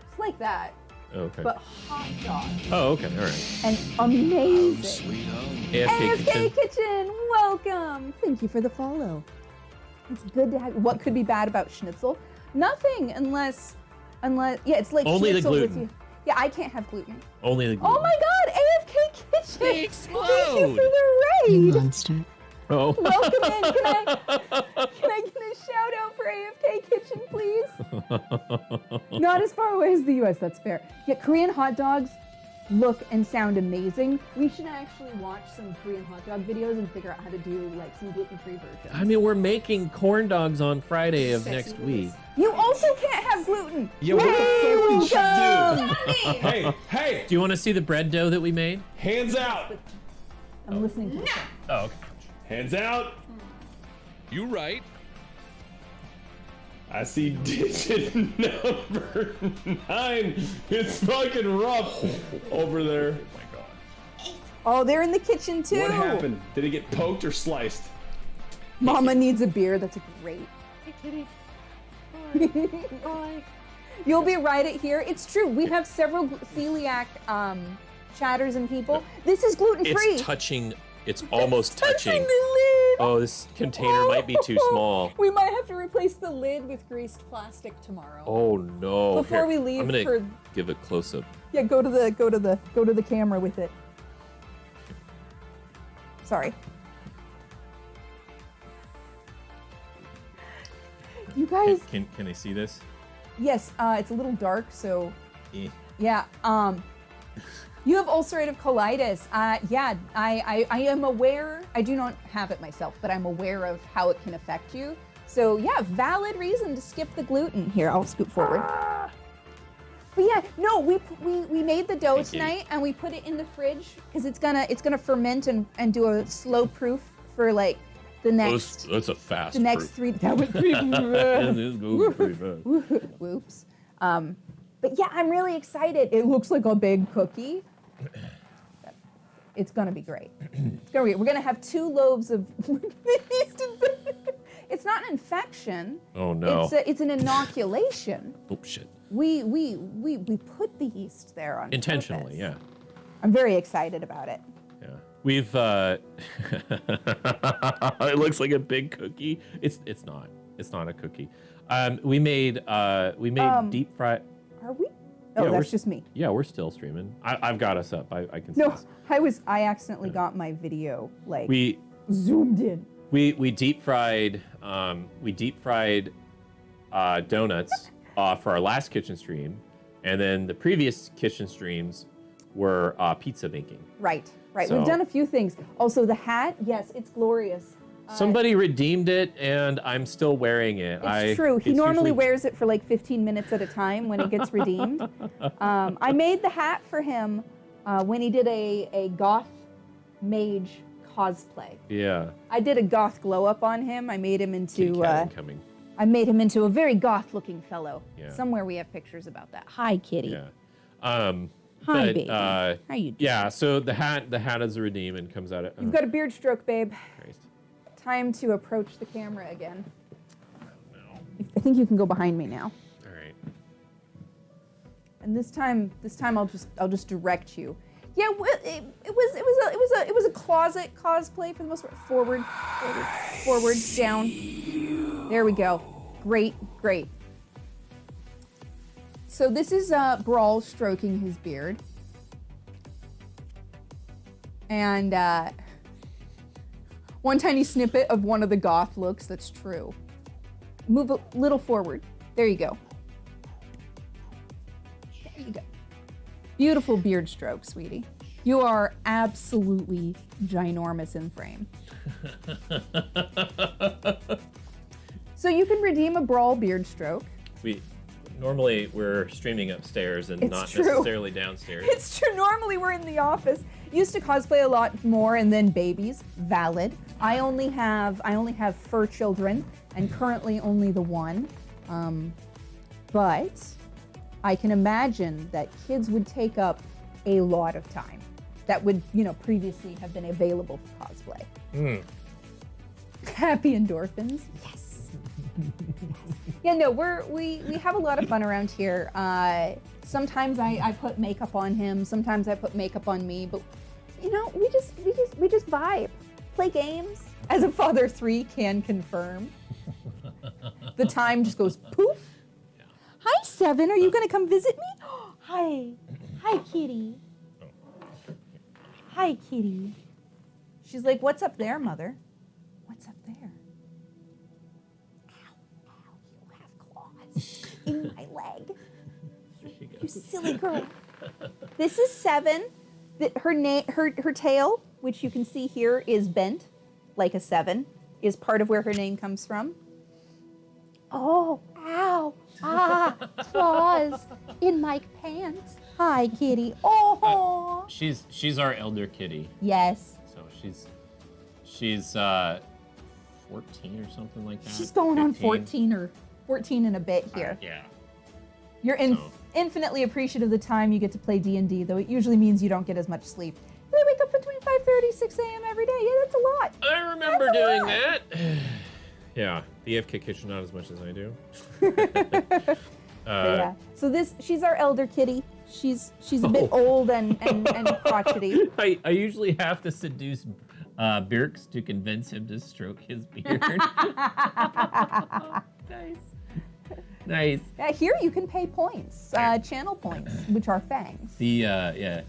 [SPEAKER 6] It's like that,
[SPEAKER 1] Oh, okay.
[SPEAKER 6] but hot dogs.
[SPEAKER 1] Oh, okay. All right.
[SPEAKER 6] And
[SPEAKER 7] Home
[SPEAKER 6] amazing.
[SPEAKER 7] sweet home.
[SPEAKER 1] AFK
[SPEAKER 6] AFK
[SPEAKER 1] Kitchen.
[SPEAKER 6] Kitchen, welcome. Thank you for the follow. It's good to have. What could be bad about schnitzel? Nothing, unless yeah, it's like
[SPEAKER 1] Only the
[SPEAKER 6] schnitzel with
[SPEAKER 1] gluten.
[SPEAKER 6] you. Yeah, I can't have gluten.
[SPEAKER 1] Only the gluten.
[SPEAKER 6] Oh my God, AFK Kitchen!
[SPEAKER 2] They
[SPEAKER 6] Thank
[SPEAKER 2] explode.
[SPEAKER 6] you for the raid.
[SPEAKER 5] Monster.
[SPEAKER 1] Oh.
[SPEAKER 6] Welcome in. Can I get a shout out for AFK Kitchen, please? Not as far away as the US, that's fair. Yeah, Korean hot dogs look and sound amazing. We should actually watch some Korean hot dog videos and figure out how to do like some gluten-free versions.
[SPEAKER 1] I mean, we're making corn dogs on Friday of
[SPEAKER 6] Sexy
[SPEAKER 1] next
[SPEAKER 6] Louise.
[SPEAKER 1] week.
[SPEAKER 6] You also can't have gluten.
[SPEAKER 9] Yeah, what the fuck did
[SPEAKER 6] Welcome.
[SPEAKER 9] you do? Hey, hey,
[SPEAKER 1] Do you want to see the bread dough that we made?
[SPEAKER 9] hands out.
[SPEAKER 6] I'm listening to this.
[SPEAKER 1] Oh, okay.
[SPEAKER 9] Hands out.
[SPEAKER 7] You right.
[SPEAKER 9] I see digit number 9. It's fucking rough over there.
[SPEAKER 1] Oh my God.
[SPEAKER 6] Oh, they're in the kitchen too.
[SPEAKER 9] What happened? Did it get poked or sliced?
[SPEAKER 6] Mama needs a beer. That's great.
[SPEAKER 1] Hey, kitty.
[SPEAKER 6] You'll be right at here. It's true. We have several celiac chatters and people. This is gluten free.
[SPEAKER 1] It's touching. It's almost touching.
[SPEAKER 6] the lid.
[SPEAKER 1] Oh, this container might be too small.
[SPEAKER 6] We might have to replace the lid with greased plastic tomorrow.
[SPEAKER 1] Oh no!
[SPEAKER 6] Before we leave
[SPEAKER 1] I'm gonna
[SPEAKER 6] for-
[SPEAKER 1] give it close up.
[SPEAKER 6] Yeah, go to the camera with it. Sorry. You guys,
[SPEAKER 1] Can they see this?
[SPEAKER 6] yes, it's a little dark, so
[SPEAKER 1] Eh.
[SPEAKER 6] yeah. You have ulcerative colitis. Yeah, I am aware. I do not have it myself, but I'm aware of how it can affect you. So yeah, valid reason to skip the gluten. Here, I'll scoot forward. But yeah, no, we made the dough
[SPEAKER 1] Thank you.
[SPEAKER 6] tonight and we put it in the fridge because it's gonna ferment and do a slow proof for like the next
[SPEAKER 1] That's a fast.
[SPEAKER 6] the next 3. That was pretty.
[SPEAKER 1] Pretty fast.
[SPEAKER 6] Whoops. But yeah, I'm really excited. It looks like a big cookie. It's gonna be great. It's gonna be. We're gonna have 2 loaves of. It's not an infection.
[SPEAKER 1] Oh no.
[SPEAKER 6] It's an inoculation.
[SPEAKER 1] Oh shit.
[SPEAKER 6] We put the yeast there on
[SPEAKER 1] Intentionally,
[SPEAKER 6] purpose.
[SPEAKER 1] yeah.
[SPEAKER 6] I'm very excited about it.
[SPEAKER 1] Yeah. We've it looks like a big cookie. It's not. It's not a cookie. We made deep fried.
[SPEAKER 6] Are we? Oh,
[SPEAKER 1] Yeah,
[SPEAKER 6] that's just me.
[SPEAKER 1] Yeah, we're still streaming. I've got us up. I can see
[SPEAKER 6] No,
[SPEAKER 1] us.
[SPEAKER 6] I accidentally got my video like
[SPEAKER 1] We
[SPEAKER 6] zoomed in.
[SPEAKER 1] we deep fried donuts for our last kitchen stream, and then the previous kitchen streams were pizza making.
[SPEAKER 6] Right.
[SPEAKER 1] So-
[SPEAKER 6] We've done a few things. Also, the hat, yes, it's glorious.
[SPEAKER 1] Somebody redeemed it, and I'm still wearing it.
[SPEAKER 6] It's true. He
[SPEAKER 1] it's
[SPEAKER 6] normally
[SPEAKER 1] usually-
[SPEAKER 6] wears it for like 15 minutes at a time when it gets redeemed. I made the hat for him when he did a goth mage cosplay.
[SPEAKER 1] Yeah.
[SPEAKER 6] I did a goth glow up on him. I made him
[SPEAKER 1] Kitty
[SPEAKER 6] into
[SPEAKER 1] cat incoming.
[SPEAKER 6] I made him into a very goth looking fellow.
[SPEAKER 1] Yeah.
[SPEAKER 6] Somewhere we have pictures about that. Hi, kitty.
[SPEAKER 1] Yeah.
[SPEAKER 6] Hi,
[SPEAKER 1] but,
[SPEAKER 6] baby. How you doing?
[SPEAKER 1] Yeah. So the hat is a redeem and comes out.
[SPEAKER 6] You've got a beard stroke, babe.
[SPEAKER 1] Christ.
[SPEAKER 6] Time to approach the camera again.
[SPEAKER 1] No.
[SPEAKER 6] I think you can go behind me now.
[SPEAKER 1] All right.
[SPEAKER 6] And this time I'll just direct you. Yeah, it was a closet cosplay for the most part. Forward, down. There we go. Great. So this is Brawl stroking his beard. And one tiny snippet of one of the goth looks that's true. Move a little forward. There you go. There you go. Beautiful beard stroke, sweetie. You are absolutely ginormous in frame. So you can redeem a Brawl beard stroke.
[SPEAKER 1] Normally we're streaming upstairs and
[SPEAKER 6] It's
[SPEAKER 1] not
[SPEAKER 6] true.
[SPEAKER 1] necessarily downstairs.
[SPEAKER 6] It's true. Normally we're in the office. Used to cosplay a lot more, and then babies. Valid. I only have fur children, and currently only the one. But I can imagine that kids would take up a lot of time that would, previously have been available for cosplay. Happy endorphins. Yes. Yeah, no, we have a lot of fun around here. Sometimes I put makeup on him. Sometimes I put makeup on me. But we just vibe, play games. As a father 3 can confirm, the time just goes poof.
[SPEAKER 1] Yeah.
[SPEAKER 6] Hi, 7. Are you gonna come visit me? Hi, kitty. Hi, kitty. She's like, "What's up there, mother? What's up there?" Ow, you have claws in my leg. You silly girl. This is 7. Her tail, which you can see here, is bent like a 7, is part of where her name comes from. Oh, ow, claws in my pants. Hi, kitty. Oh.
[SPEAKER 1] She's our elder kitty.
[SPEAKER 6] Yes.
[SPEAKER 1] So she's 14 or something like that.
[SPEAKER 6] She's going on
[SPEAKER 1] 15.
[SPEAKER 6] 14 and a bit here.
[SPEAKER 1] Yeah.
[SPEAKER 6] You're infinitely appreciative of the time you get to play D&D, though it usually means you don't get as much sleep. I wake up between 5:30, 6 a.m. every day. Yeah, that's a lot.
[SPEAKER 1] I remember doing that. Yeah, the AFK kitchen, not as much as I do.
[SPEAKER 6] Yeah. So she's our elder kitty. She's a bit old and crotchety.
[SPEAKER 1] I usually have to seduce Birks to convince him to stroke his beard. Nice.
[SPEAKER 6] Yeah, here you can pay points, channel points, which are fangs.
[SPEAKER 1] Here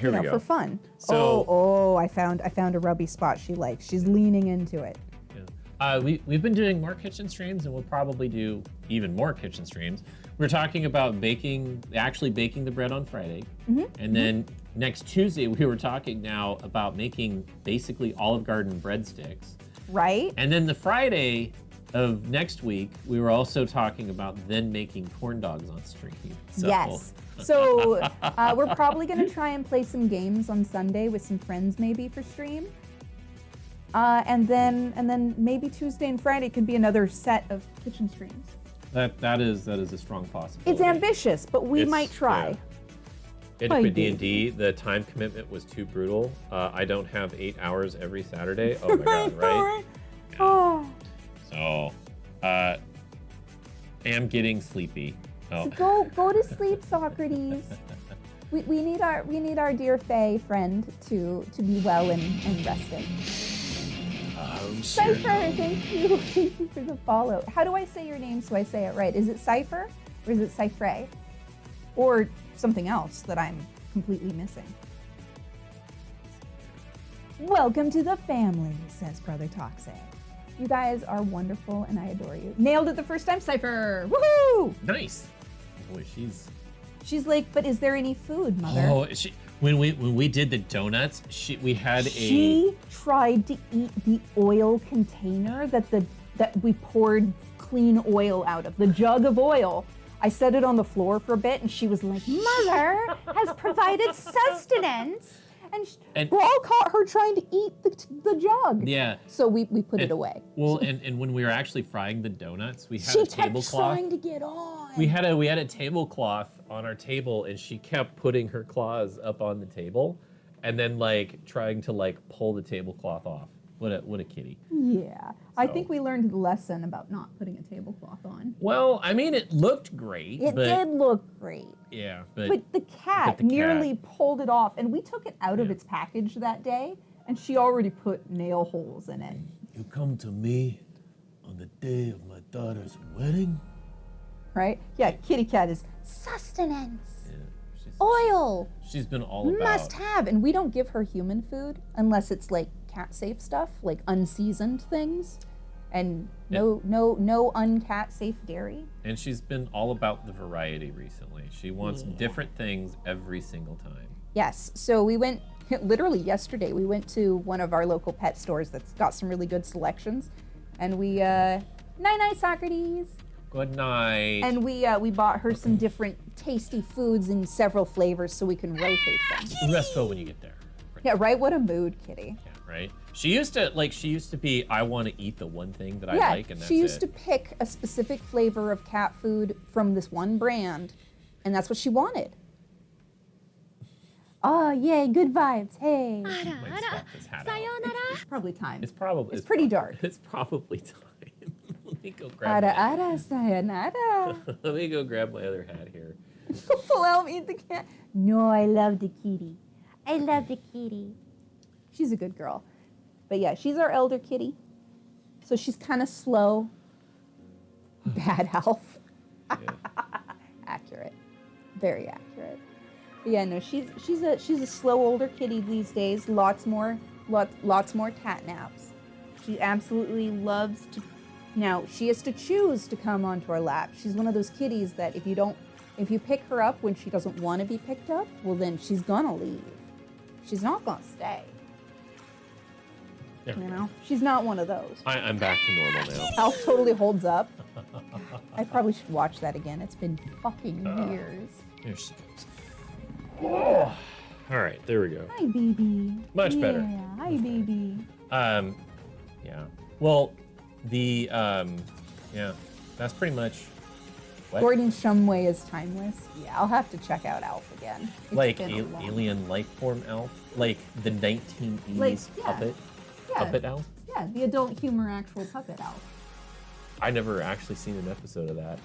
[SPEAKER 1] we go.
[SPEAKER 6] For fun.
[SPEAKER 1] So-
[SPEAKER 6] I found a rubby spot she likes. She's leaning into it.
[SPEAKER 1] Yeah. We've been doing more kitchen streams, and we'll probably do even more kitchen streams. We're talking about actually baking the bread on Friday. And then next Tuesday, we were talking now about making basically Olive Garden breadsticks.
[SPEAKER 6] Right?
[SPEAKER 1] And then the Friday of next week, we were also talking about then making corn dogs on stream. So.
[SPEAKER 6] Yes. So we're probably going to try and play some games on Sunday with some friends maybe for stream. And then maybe Tuesday and Friday could be another set of kitchen streams.
[SPEAKER 1] That is a strong possibility.
[SPEAKER 6] It's ambitious, but we
[SPEAKER 1] It's-
[SPEAKER 6] might try.
[SPEAKER 1] yeah.
[SPEAKER 6] My
[SPEAKER 1] In D&D, the time commitment was too brutal. I don't have 8 hours every Saturday. Oh my god, right?
[SPEAKER 6] Oh.
[SPEAKER 1] So, am getting sleepy. Oh.
[SPEAKER 6] So go to sleep, Socrates. We need our dear Fae friend to be well and rested. Cypher, thank you. Thank you for the follow. How do I say your name so I say it right? Is it Cypher or is it Cypher? Or something else that I'm completely missing? Welcome to the family, says Brother Toxic. You guys are wonderful and I adore you. Nailed it the first time, Cypher! Woohoo!
[SPEAKER 1] Nice. Boy,
[SPEAKER 6] She's like, but is there any food, Mother?
[SPEAKER 1] Oh, when we did the donuts, we had
[SPEAKER 6] She tried to eat the oil container that we poured clean oil out of, the jug of oil. I set it on the floor for a bit, and she was like, "Mother has provided sustenance," and Brawl caught her trying to eat the jug.
[SPEAKER 1] Yeah.
[SPEAKER 6] So we put it away.
[SPEAKER 1] Well, and when we were actually frying the donuts, we had
[SPEAKER 6] She
[SPEAKER 1] a
[SPEAKER 6] kept
[SPEAKER 1] tablecloth.
[SPEAKER 6] trying to get on.
[SPEAKER 1] We had a tablecloth on our table, and she kept putting her claws up on the table, and then like trying to like pull the tablecloth off. What a kitty.
[SPEAKER 6] Yeah, I
[SPEAKER 1] So.
[SPEAKER 6] think we learned the lesson about not putting a tablecloth on.
[SPEAKER 1] Well, I mean, it looked great.
[SPEAKER 6] It
[SPEAKER 1] but,
[SPEAKER 6] did look great.
[SPEAKER 1] Yeah,
[SPEAKER 6] But the cat nearly pulled it off, and we took it out of its package that day, and she already put nail holes in it.
[SPEAKER 10] You come to me on the day of my daughter's wedding?
[SPEAKER 6] Right? Yeah, kitty cat is sustenance,
[SPEAKER 1] Yeah,
[SPEAKER 6] oil,
[SPEAKER 1] she's been all about.
[SPEAKER 6] must have, and we don't give her human food unless it's like cat safe stuff, like unseasoned things, and no uncat safe dairy.
[SPEAKER 1] And she's been all about the variety recently. She wants different things every single time.
[SPEAKER 6] Yes. So we went, literally yesterday, we went to one of our local pet stores that's got some really good selections. And we, night-night, Socrates.
[SPEAKER 1] Good night.
[SPEAKER 6] And we bought her some different tasty foods in several flavors so we can rotate them.
[SPEAKER 1] Restful when you get there.
[SPEAKER 6] Yeah, right? What a mood, kitty.
[SPEAKER 1] Yeah, right? She used to be, I want to eat the one thing that I
[SPEAKER 6] Yeah,
[SPEAKER 1] like, and that's
[SPEAKER 6] she used
[SPEAKER 1] it.
[SPEAKER 6] to pick a specific flavor of cat food from this one brand, and that's what she wanted. Oh, yay, good vibes. Hey.
[SPEAKER 1] Might swap this hat out.
[SPEAKER 6] It's probably time.
[SPEAKER 1] It's
[SPEAKER 6] pretty dark.
[SPEAKER 1] It's probably time. Let me go grab
[SPEAKER 6] Sayonara.
[SPEAKER 1] Let me go grab my other hat here.
[SPEAKER 6] Full elm eat the cat. No, I love the kitty. I love the kitty. She's a good girl. But yeah, she's our elder kitty. So she's kind of slow. Bad elf. Accurate. Very accurate. But yeah, no, she's a slow older kitty these days. Lots more cat naps. She absolutely loves to. Now she has to choose to come onto our lap. She's one of those kitties that if you pick her up when she doesn't want to be picked up, well then she's gonna leave. She's not gonna stay.
[SPEAKER 1] There we
[SPEAKER 6] You
[SPEAKER 1] go.
[SPEAKER 6] know, she's not one of those.
[SPEAKER 1] I'm back to normal now.
[SPEAKER 6] Elf totally holds up. I probably should watch that again. It's been fucking years.
[SPEAKER 1] There she goes. Oh. All right, there we go.
[SPEAKER 6] Hi, baby.
[SPEAKER 1] Much better.
[SPEAKER 6] Yeah, hi, baby.
[SPEAKER 1] Yeah. Well, that's pretty much. What?
[SPEAKER 6] Gordon Shumway is timeless. Yeah, I'll have to check out Elf again. It's
[SPEAKER 1] Like
[SPEAKER 6] been a long-
[SPEAKER 1] alien life form elf, like the 1980s
[SPEAKER 6] Like, yeah.
[SPEAKER 1] puppet elf.
[SPEAKER 6] Yeah, the adult humor actual puppet Elf.
[SPEAKER 1] I never actually seen an episode of that.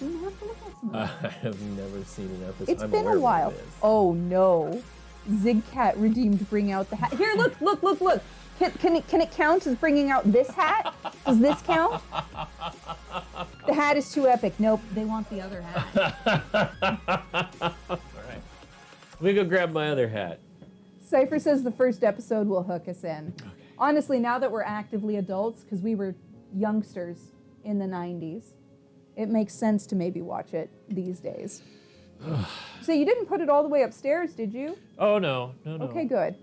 [SPEAKER 6] You have to look at some of that.
[SPEAKER 1] I have never seen an episode.
[SPEAKER 6] It's
[SPEAKER 1] I'm
[SPEAKER 6] been
[SPEAKER 1] aware
[SPEAKER 6] a
[SPEAKER 1] of what
[SPEAKER 6] while.
[SPEAKER 1] it is.
[SPEAKER 6] Oh no. Zigcat redeemed bring out the hat. Here, look. Can it count as bringing out this hat? Does this count? The hat is too epic. Nope, they want the other hat.
[SPEAKER 1] All right. Let me go grab my other hat.
[SPEAKER 6] Cypher says the first episode will hook us in. Okay. Honestly, now that we're actively adults, because we were youngsters in the 90s, it makes sense to maybe watch it these days. So you didn't put it all the way upstairs, did you?
[SPEAKER 1] Oh no.
[SPEAKER 6] Okay, good.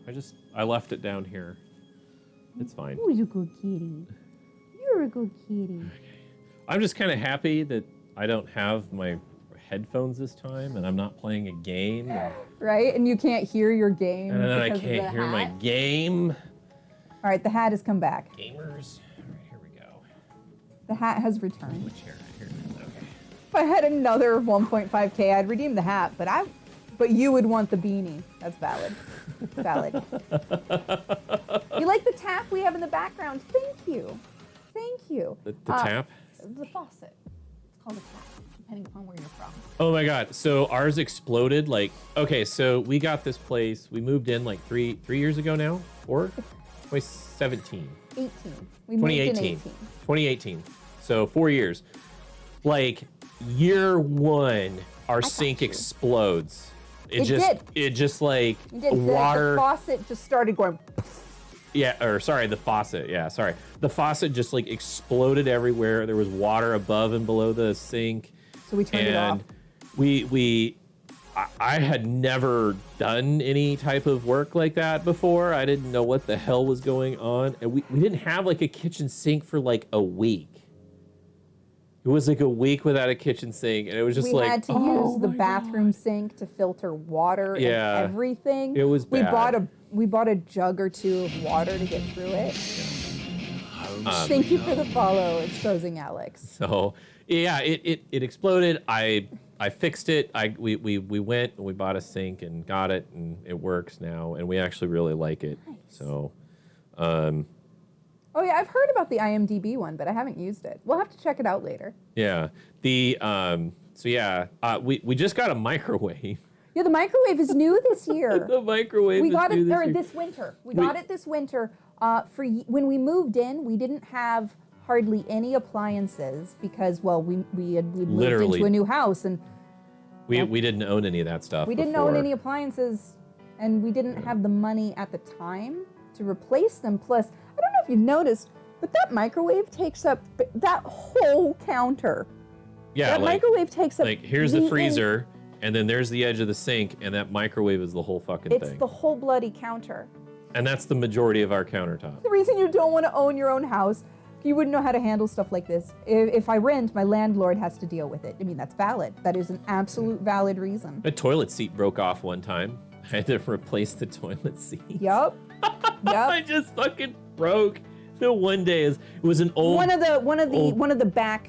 [SPEAKER 1] I left it down here. It's fine.
[SPEAKER 6] Who's a good kitty? You're a good kitty.
[SPEAKER 1] I'm just kind of happy that I don't have my headphones this time, and I'm not playing a game.
[SPEAKER 6] Right? And you can't hear your game.
[SPEAKER 1] And then I
[SPEAKER 6] because of
[SPEAKER 1] can't
[SPEAKER 6] the
[SPEAKER 1] hear my
[SPEAKER 6] hat?
[SPEAKER 1] game.
[SPEAKER 6] All right, the hat has come back.
[SPEAKER 1] Gamers. All right, here we go.
[SPEAKER 6] The hat has returned.
[SPEAKER 2] Chair right here. Okay.
[SPEAKER 6] If I had another 1.5K, I'd redeem the hat, but you would want the beanie. That's valid. Valid. You like the tap we have in the background? Thank you. Thank you.
[SPEAKER 1] The tap?
[SPEAKER 6] The faucet. It's called a tap, depending upon where you're from.
[SPEAKER 1] Oh my God. So ours exploded. Like, okay, so we got this place. We moved in like three years ago now. 2017.
[SPEAKER 6] 18. We moved in
[SPEAKER 1] 2018.
[SPEAKER 6] 18.
[SPEAKER 1] 2018. So 4 years. Like year one, our sink explodes. It just like
[SPEAKER 6] You did.
[SPEAKER 1] water.
[SPEAKER 6] The faucet just started going.
[SPEAKER 1] Yeah, or sorry, the faucet. Yeah, sorry. The faucet just like exploded everywhere. There was water above and below the sink.
[SPEAKER 6] So we turned it off.
[SPEAKER 1] I had never done any type of work like that before. I didn't know what the hell was going on. And we didn't have like a kitchen sink for like a week. It was like a week without a kitchen sink, and it was just
[SPEAKER 6] we
[SPEAKER 1] like,
[SPEAKER 6] had to use the bathroom sink to filter water and everything.
[SPEAKER 1] It was bad.
[SPEAKER 6] We bought a jug or two of water to get through it. Thank you for the follow, exposing Alex.
[SPEAKER 1] So yeah, it exploded. I fixed it. We went and we bought a sink and got it, and it works now, and we actually really like it.
[SPEAKER 6] Nice.
[SPEAKER 1] So
[SPEAKER 6] Oh yeah, I've heard about the IMDb one, but I haven't used it. We'll have to check it out later.
[SPEAKER 1] yeah, we just got a microwave.
[SPEAKER 6] Yeah, the microwave is new this year.
[SPEAKER 1] The microwave
[SPEAKER 6] We
[SPEAKER 1] is
[SPEAKER 6] got
[SPEAKER 1] new
[SPEAKER 6] it
[SPEAKER 1] this year.
[SPEAKER 6] this winter. We got it this winter. When we moved in, we didn't have hardly any appliances because, well, we moved
[SPEAKER 1] Literally.
[SPEAKER 6] into a new house and
[SPEAKER 1] We didn't own any of that stuff.
[SPEAKER 6] we didn't
[SPEAKER 1] before.
[SPEAKER 6] own any appliances, and we didn't have the money at the time to replace them. Plus, I don't know if you've noticed, but that microwave takes up that whole counter.
[SPEAKER 1] Yeah,
[SPEAKER 6] That
[SPEAKER 1] like,
[SPEAKER 6] microwave takes up.
[SPEAKER 1] like here's the freezer, and then there's the edge of the sink, and that microwave is the whole fucking
[SPEAKER 6] It's
[SPEAKER 1] thing.
[SPEAKER 6] the whole bloody counter.
[SPEAKER 1] And that's the majority of our countertop.
[SPEAKER 6] The reason you don't want to own your own house, you wouldn't know how to handle stuff like this. If I rent, my landlord has to deal with it. I mean, that's valid. That is an absolute valid reason.
[SPEAKER 1] A toilet seat broke off one time. I had to replace the toilet seat.
[SPEAKER 6] Yup.
[SPEAKER 1] It just fucking broke. So one day it was an old
[SPEAKER 6] One of the back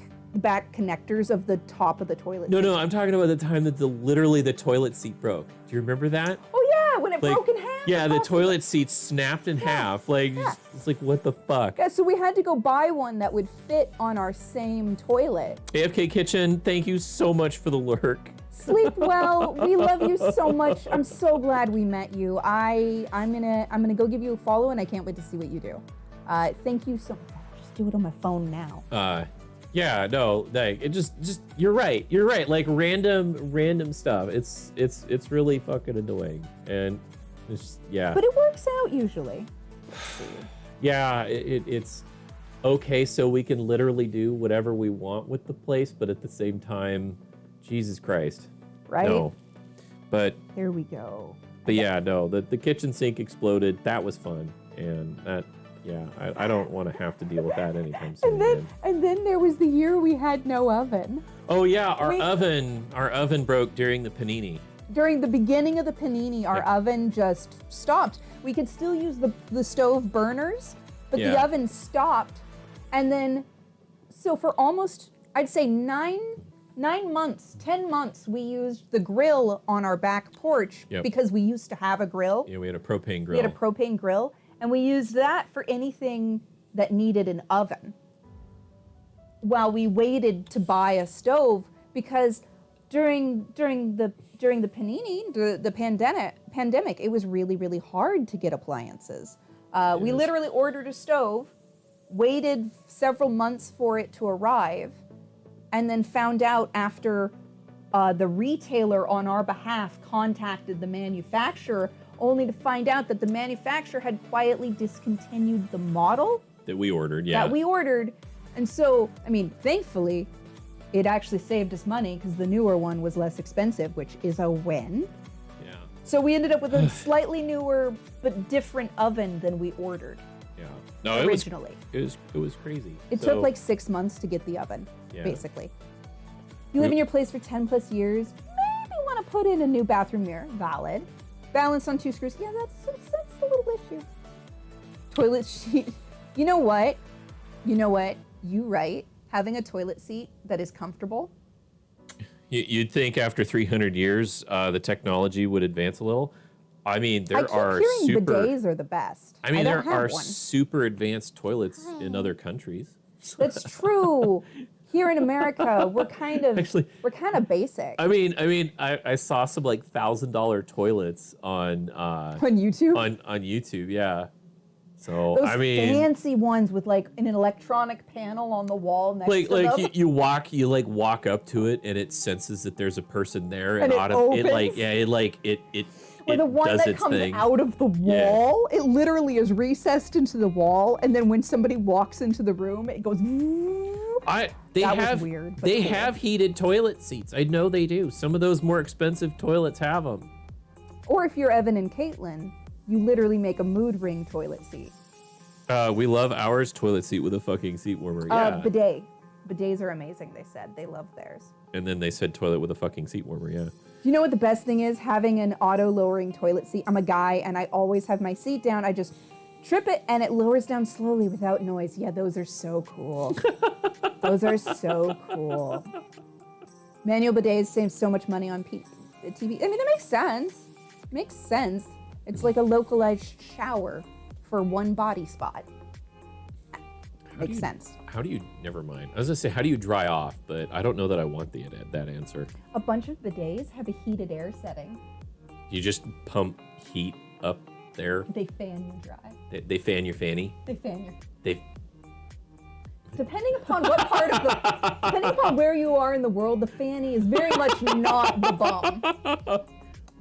[SPEAKER 6] connectors of the top of the toilet.
[SPEAKER 1] No, I'm talking about the time that literally the toilet seat broke. Do you remember that?
[SPEAKER 6] Oh yeah, when it broke in half.
[SPEAKER 1] Yeah, the toilet seat snapped in half. Like it's like what the fuck?
[SPEAKER 6] Yeah, so we had to go buy one that would fit on our same toilet.
[SPEAKER 1] AFK Kitchen, thank you so much for the lurk.
[SPEAKER 6] Sleep well. We love you so much. I'm so glad we met you. I'm gonna go give you a follow, and I can't wait to see what you do. Thank you so much. Just do it on my phone now.
[SPEAKER 1] Yeah, no, like it just you're right. Like random stuff. It's really fucking annoying, and it's
[SPEAKER 6] But it works out usually.
[SPEAKER 1] Yeah, it's okay. So we can literally do whatever we want with the place, but at the same time, Jesus Christ,
[SPEAKER 6] Right?
[SPEAKER 1] no. But
[SPEAKER 6] There we go.
[SPEAKER 1] yeah, no. The kitchen sink exploded. That was fun, and that. Yeah, I don't want to have to deal with that anytime soon.
[SPEAKER 6] And then there was the year we had no oven.
[SPEAKER 1] Oh yeah, our oven broke during the panini.
[SPEAKER 6] During the beginning of the panini, our oven just stopped. We could still use the stove burners, but the oven stopped. And then, so for almost, I'd say 9 months, 10 months, we used the grill on our back porch because we used to have a grill.
[SPEAKER 1] Yeah, we had a propane grill.
[SPEAKER 6] We had a propane grill. And we used that for anything that needed an oven while we waited to buy a stove, because during the panini, the pandemic, it was really, really hard to get appliances. We literally ordered a stove, waited several months for it to arrive, and then found out after the retailer on our behalf contacted the manufacturer, only to find out that the manufacturer had quietly discontinued the model
[SPEAKER 1] that we ordered. Yeah.
[SPEAKER 6] That we ordered. And so, I mean, thankfully, it actually saved us money because the newer one was less expensive, which is a win.
[SPEAKER 1] Yeah.
[SPEAKER 6] So we ended up with a slightly newer but different oven than we ordered.
[SPEAKER 1] Yeah. No,
[SPEAKER 6] originally.
[SPEAKER 1] It was crazy.
[SPEAKER 6] It took like 6 months to get the oven,
[SPEAKER 1] Yeah.
[SPEAKER 6] basically. You live in your place for 10 plus years, maybe want to put in a new bathroom mirror. Valid. Balance on 2 screws. Yeah, that's a little issue. Toilet sheet. You know what? You right. having a toilet seat that is comfortable.
[SPEAKER 1] You'd think after 300 years, the technology would advance a little. I mean,
[SPEAKER 6] I keep hearing bidets are the best.
[SPEAKER 1] I mean,
[SPEAKER 6] don't
[SPEAKER 1] there
[SPEAKER 6] have
[SPEAKER 1] are
[SPEAKER 6] one.
[SPEAKER 1] super advanced toilets in other countries.
[SPEAKER 6] That's true. Here in America, we're kind of basic.
[SPEAKER 1] I mean, I saw some like $1,000 toilets on
[SPEAKER 6] YouTube?
[SPEAKER 1] On YouTube, yeah. So
[SPEAKER 6] Those
[SPEAKER 1] I mean,
[SPEAKER 6] fancy ones with like an electronic panel on the wall next to them.
[SPEAKER 1] like you walk up to it and it senses that there's a person there
[SPEAKER 6] And it opens.
[SPEAKER 1] it
[SPEAKER 6] Or the one
[SPEAKER 1] does
[SPEAKER 6] that
[SPEAKER 1] its
[SPEAKER 6] comes
[SPEAKER 1] thing.
[SPEAKER 6] out of the wall, it literally is recessed into the wall, and then when somebody walks into the room, it goes. Was weird. But
[SPEAKER 1] They
[SPEAKER 6] cool.
[SPEAKER 1] have heated toilet seats. I know they do. Some of those more expensive toilets have them.
[SPEAKER 6] Or if you're Evan and Caitlin, you literally make a mood ring toilet seat.
[SPEAKER 1] We love ours toilet seat with a fucking seat warmer. Yeah.
[SPEAKER 6] Bidet. Bidets are amazing, they said. They love theirs.
[SPEAKER 1] And then they said toilet with a fucking seat warmer. Yeah.
[SPEAKER 6] You know what the best thing is? Having an auto-lowering toilet seat. I'm a guy, and I always have my seat down. I just trip it, and it lowers down slowly without noise. Yeah, those are so cool. Those are so cool. Manual bidets save so much money on TV. I mean, that makes sense. Makes sense. It's like a localized shower for one body spot. Makes sense.
[SPEAKER 1] How do you? Never mind. I was gonna say, how do you dry off? But I don't know that I want that answer.
[SPEAKER 6] A bunch of bidets have a heated air setting.
[SPEAKER 1] You just pump heat up there.
[SPEAKER 6] They fan you dry.
[SPEAKER 1] They fan your fanny.
[SPEAKER 6] They fan your.
[SPEAKER 1] They.
[SPEAKER 6] Depending upon what part of depending upon where you are in the world, the fanny is very much not the bum.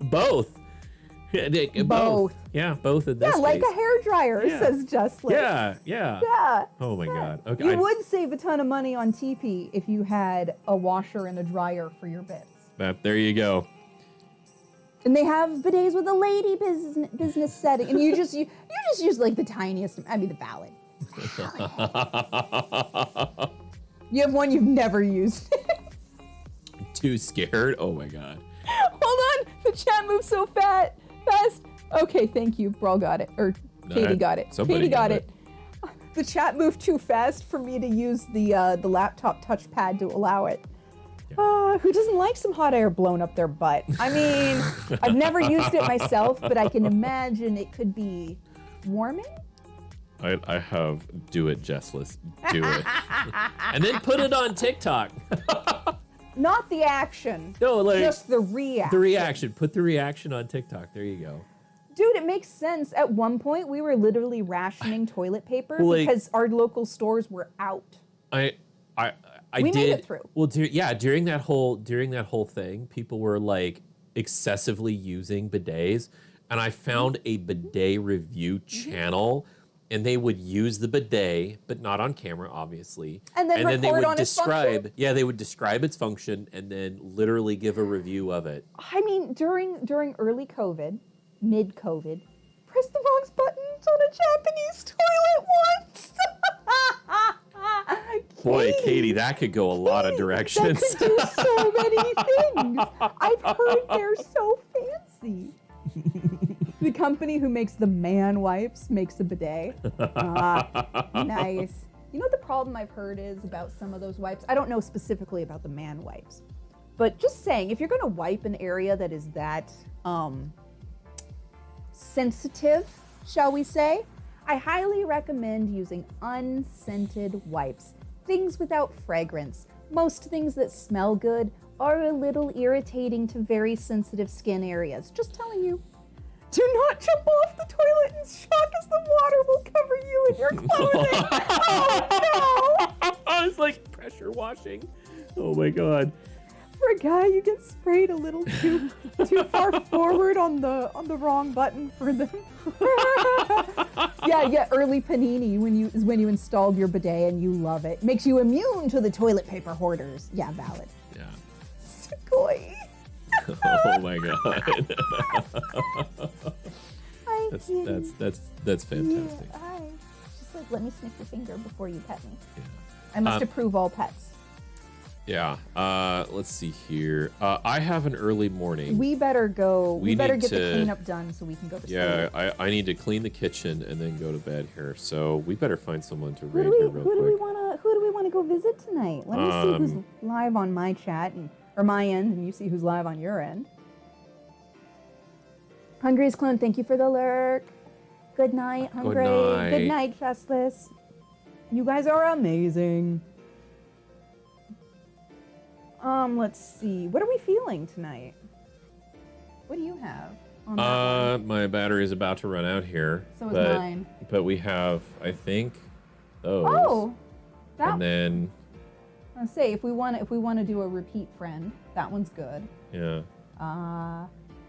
[SPEAKER 1] Both. Both. Yeah, both in this
[SPEAKER 6] Yeah, like
[SPEAKER 1] case.
[SPEAKER 6] a hairdryer, says Justless.
[SPEAKER 1] Yeah.
[SPEAKER 6] Yeah.
[SPEAKER 1] Oh my God. Okay.
[SPEAKER 6] You would save a ton of money on TP if you had a washer and a dryer for your bits.
[SPEAKER 1] There you go.
[SPEAKER 6] And they have bidets with a lady business setting, and you just use like the tiniest. I mean, the Valid. You have one you've never used.
[SPEAKER 1] Too scared. Oh my God.
[SPEAKER 6] Hold on, the chat moves so fast. Okay, thank you. Brawl got it, or Katie got it.
[SPEAKER 1] Somebody
[SPEAKER 6] Katie got it. The chat moved too fast for me to use the laptop touchpad to allow it. Who doesn't like some hot air blown up their butt? I mean, I've never used it myself, but I can imagine it could be warming.
[SPEAKER 1] I have do it, Jessless. Do it. And then put it on TikTok.
[SPEAKER 6] Not the action.
[SPEAKER 1] No, like
[SPEAKER 6] just the reaction.
[SPEAKER 1] The reaction. Put the reaction on TikTok. There you go.
[SPEAKER 6] Dude, it makes sense. At one point, we were literally rationing toilet paper
[SPEAKER 1] Like,
[SPEAKER 6] because our local stores were out.
[SPEAKER 1] I
[SPEAKER 6] We
[SPEAKER 1] did.
[SPEAKER 6] made it through.
[SPEAKER 1] Well, during that whole thing, people were like excessively using bidets, and I found a bidet review channel. And they would use the bidet, but not on camera, obviously.
[SPEAKER 6] And then
[SPEAKER 1] they would
[SPEAKER 6] on its
[SPEAKER 1] describe,
[SPEAKER 6] function?
[SPEAKER 1] they would describe its function and then literally give a review of it.
[SPEAKER 6] I mean, during early COVID, mid-COVID, press the wrong buttons on a Japanese toilet once.
[SPEAKER 1] Boy, Katie, that could go a lot of directions.
[SPEAKER 6] That could do so many things. I've heard they're so fancy. The company who makes the man wipes makes a bidet. Nice. You know what the problem I've heard is about some of those wipes? I don't know specifically about the man wipes, but just saying, if you're going to wipe an area that is that sensitive, shall we say, I highly recommend using unscented wipes. Things without fragrance. Most things that smell good are a little irritating to very sensitive skin areas. Just telling you. Do not jump off the toilet in shock as the water will cover you in your clothing. Oh no!
[SPEAKER 1] It's like pressure washing. Oh my God.
[SPEAKER 6] For a guy, you get sprayed a little too far forward on the wrong button for them. Yeah, early panini when you installed your bidet and you love it. Makes you immune to the toilet paper hoarders. Yeah, valid.
[SPEAKER 1] Yeah.
[SPEAKER 6] Sugoi.
[SPEAKER 1] Oh my God. That's fantastic.
[SPEAKER 6] Yeah, just like, let me sniff your finger before you pet me.
[SPEAKER 1] Yeah.
[SPEAKER 6] I must approve all pets.
[SPEAKER 1] Yeah. Let's see here. I have an early morning.
[SPEAKER 6] We better go. We better
[SPEAKER 1] need
[SPEAKER 6] get the
[SPEAKER 1] to-
[SPEAKER 6] cleanup done so we can go to
[SPEAKER 1] Yeah,
[SPEAKER 6] sleep.
[SPEAKER 1] I need to clean the kitchen and then go to bed here. So we better find someone to
[SPEAKER 6] Who
[SPEAKER 1] raid
[SPEAKER 6] do we
[SPEAKER 1] here real quick.
[SPEAKER 6] want to go visit tonight? Let me see who's live on my chat or my end, and you see who's live on your end. Hungry's Clone, thank you for the lurk. Good night, Hungry.
[SPEAKER 1] night.
[SPEAKER 6] Good night, Chestless. You guys are amazing. Let's see. What are we feeling tonight? What do you have on that one?
[SPEAKER 1] My battery is about to run out here.
[SPEAKER 6] So is
[SPEAKER 1] but,
[SPEAKER 6] mine.
[SPEAKER 1] But we have, I think, those.
[SPEAKER 6] Oh, that.
[SPEAKER 1] And then,
[SPEAKER 6] I'll say if we want to do a repeat friend, that one's good.
[SPEAKER 1] yeah.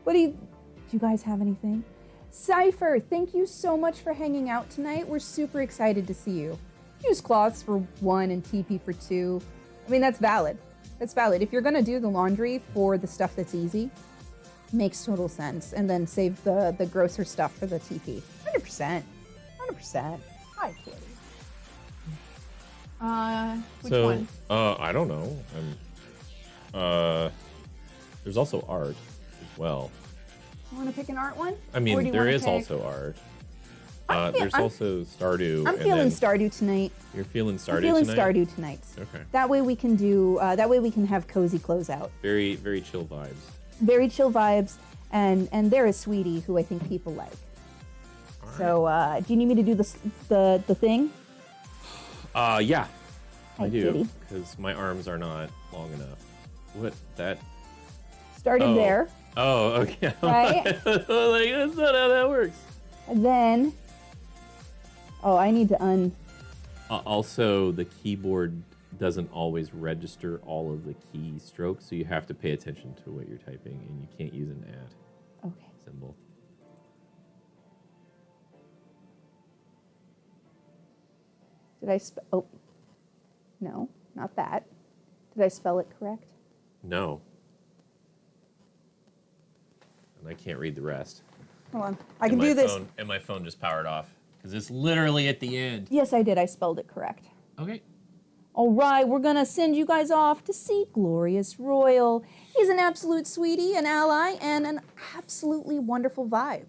[SPEAKER 6] What do you guys have anything? Cypher, thank you so much for hanging out tonight. We're super excited to see you. Use cloths for 1 and TP for 2. I mean, that's valid. That's valid. If you're going to do the laundry for the stuff that's easy, makes total sense. And then save the grosser stuff for the TP. 100%. 100%. Hi, kitty. Which one?
[SPEAKER 1] I don't know. There's also art as well.
[SPEAKER 6] You want to pick an art one?
[SPEAKER 1] I
[SPEAKER 6] Or do
[SPEAKER 1] mean,
[SPEAKER 6] you
[SPEAKER 1] there
[SPEAKER 6] wanna
[SPEAKER 1] is
[SPEAKER 6] pick-
[SPEAKER 1] also art.
[SPEAKER 6] I'm
[SPEAKER 1] There's also Stardew.
[SPEAKER 6] I'm
[SPEAKER 1] and
[SPEAKER 6] feeling
[SPEAKER 1] then
[SPEAKER 6] Stardew tonight.
[SPEAKER 1] You're feeling Stardew
[SPEAKER 6] I'm feeling
[SPEAKER 1] tonight?
[SPEAKER 6] Stardew tonight.
[SPEAKER 1] Okay.
[SPEAKER 6] That way we can do. That way we can have cozy closeout.
[SPEAKER 1] Very, very chill vibes.
[SPEAKER 6] Very chill vibes, and there is Sweetie, who I think people like. So, do you need me to do the thing?
[SPEAKER 1] Yeah.
[SPEAKER 6] Hi,
[SPEAKER 1] I do,
[SPEAKER 6] kitty.
[SPEAKER 1] because my arms are not long enough. What, that?
[SPEAKER 6] Started
[SPEAKER 1] Oh.
[SPEAKER 6] there,
[SPEAKER 1] Oh, okay.
[SPEAKER 6] Right?
[SPEAKER 1] like, that's not how that works.
[SPEAKER 6] and then. Oh, I need to
[SPEAKER 1] Also, the keyboard doesn't always register all of the keystrokes, so you have to pay attention to what you're typing, and you can't use an @
[SPEAKER 6] Okay.
[SPEAKER 1] symbol.
[SPEAKER 6] Did I spell? Oh, no, not that. Did I spell it correct?
[SPEAKER 1] No. And I can't read the rest.
[SPEAKER 6] Hold on. I can do this.
[SPEAKER 1] And my phone just powered off, because it's literally at the end.
[SPEAKER 6] Yes, I did. I spelled it correct.
[SPEAKER 1] Okay.
[SPEAKER 6] All right, we're going to send you guys off to see Glorious Royal. He's an absolute sweetie, an ally, and an absolutely wonderful vibe.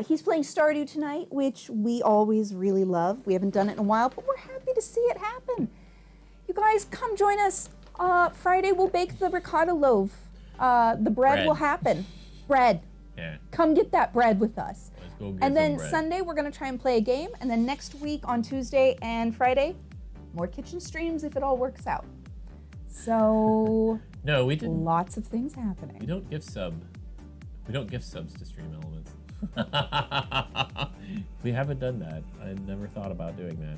[SPEAKER 6] He's playing Stardew tonight, which we always really love. We haven't done it in a while, but we're happy to see it happen. You guys, come join us. Friday, we'll bake the ricotta loaf. The bread will happen. Bread.
[SPEAKER 1] Yeah.
[SPEAKER 6] Come get that bread with us.
[SPEAKER 1] Let's go get
[SPEAKER 6] And then
[SPEAKER 1] some bread.
[SPEAKER 6] Sunday, we're going to try and play a game. And then next week on Tuesday and Friday, more kitchen streams if it all works out. So
[SPEAKER 1] No, we didn't.
[SPEAKER 6] lots of things happening.
[SPEAKER 1] We don't gift subs to Stream Elements. We haven't done that. I never thought about doing that.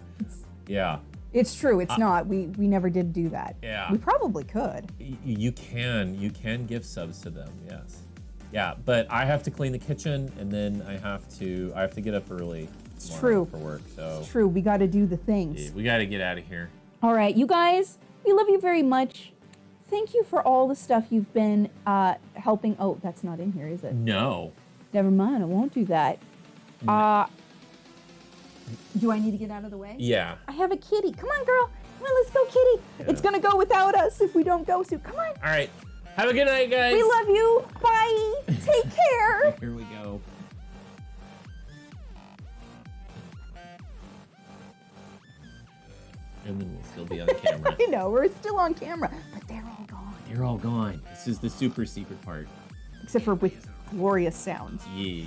[SPEAKER 1] Yeah.
[SPEAKER 6] It's true. It's not. We never did do that.
[SPEAKER 1] Yeah.
[SPEAKER 6] We probably could.
[SPEAKER 1] You can gift subs to them, yes. Yeah, but I have to clean the kitchen, and then I have to get up early tomorrow
[SPEAKER 6] true.
[SPEAKER 1] for work. So
[SPEAKER 6] It's true. We got to do the things.
[SPEAKER 1] we got to get out of here.
[SPEAKER 6] All right, you guys. We love you very much. Thank you for all the stuff you've been helping. Oh, that's not in here, is it?
[SPEAKER 1] No.
[SPEAKER 6] Never mind. I won't do that. Do I need to get out of the way?
[SPEAKER 1] Yeah.
[SPEAKER 6] I have a kitty. Come on, girl. Come on, let's go, kitty. It's gonna go without us if we don't go soon. Come on.
[SPEAKER 1] All right. Have a good night, guys.
[SPEAKER 6] We love you. Bye. Take care.
[SPEAKER 1] Here we go. And then we'll still be on camera.
[SPEAKER 6] I know, we're still on camera, but they're all gone.
[SPEAKER 1] You're all gone. This is the super secret part.
[SPEAKER 6] Except for with glorious sounds.
[SPEAKER 1] Yeah.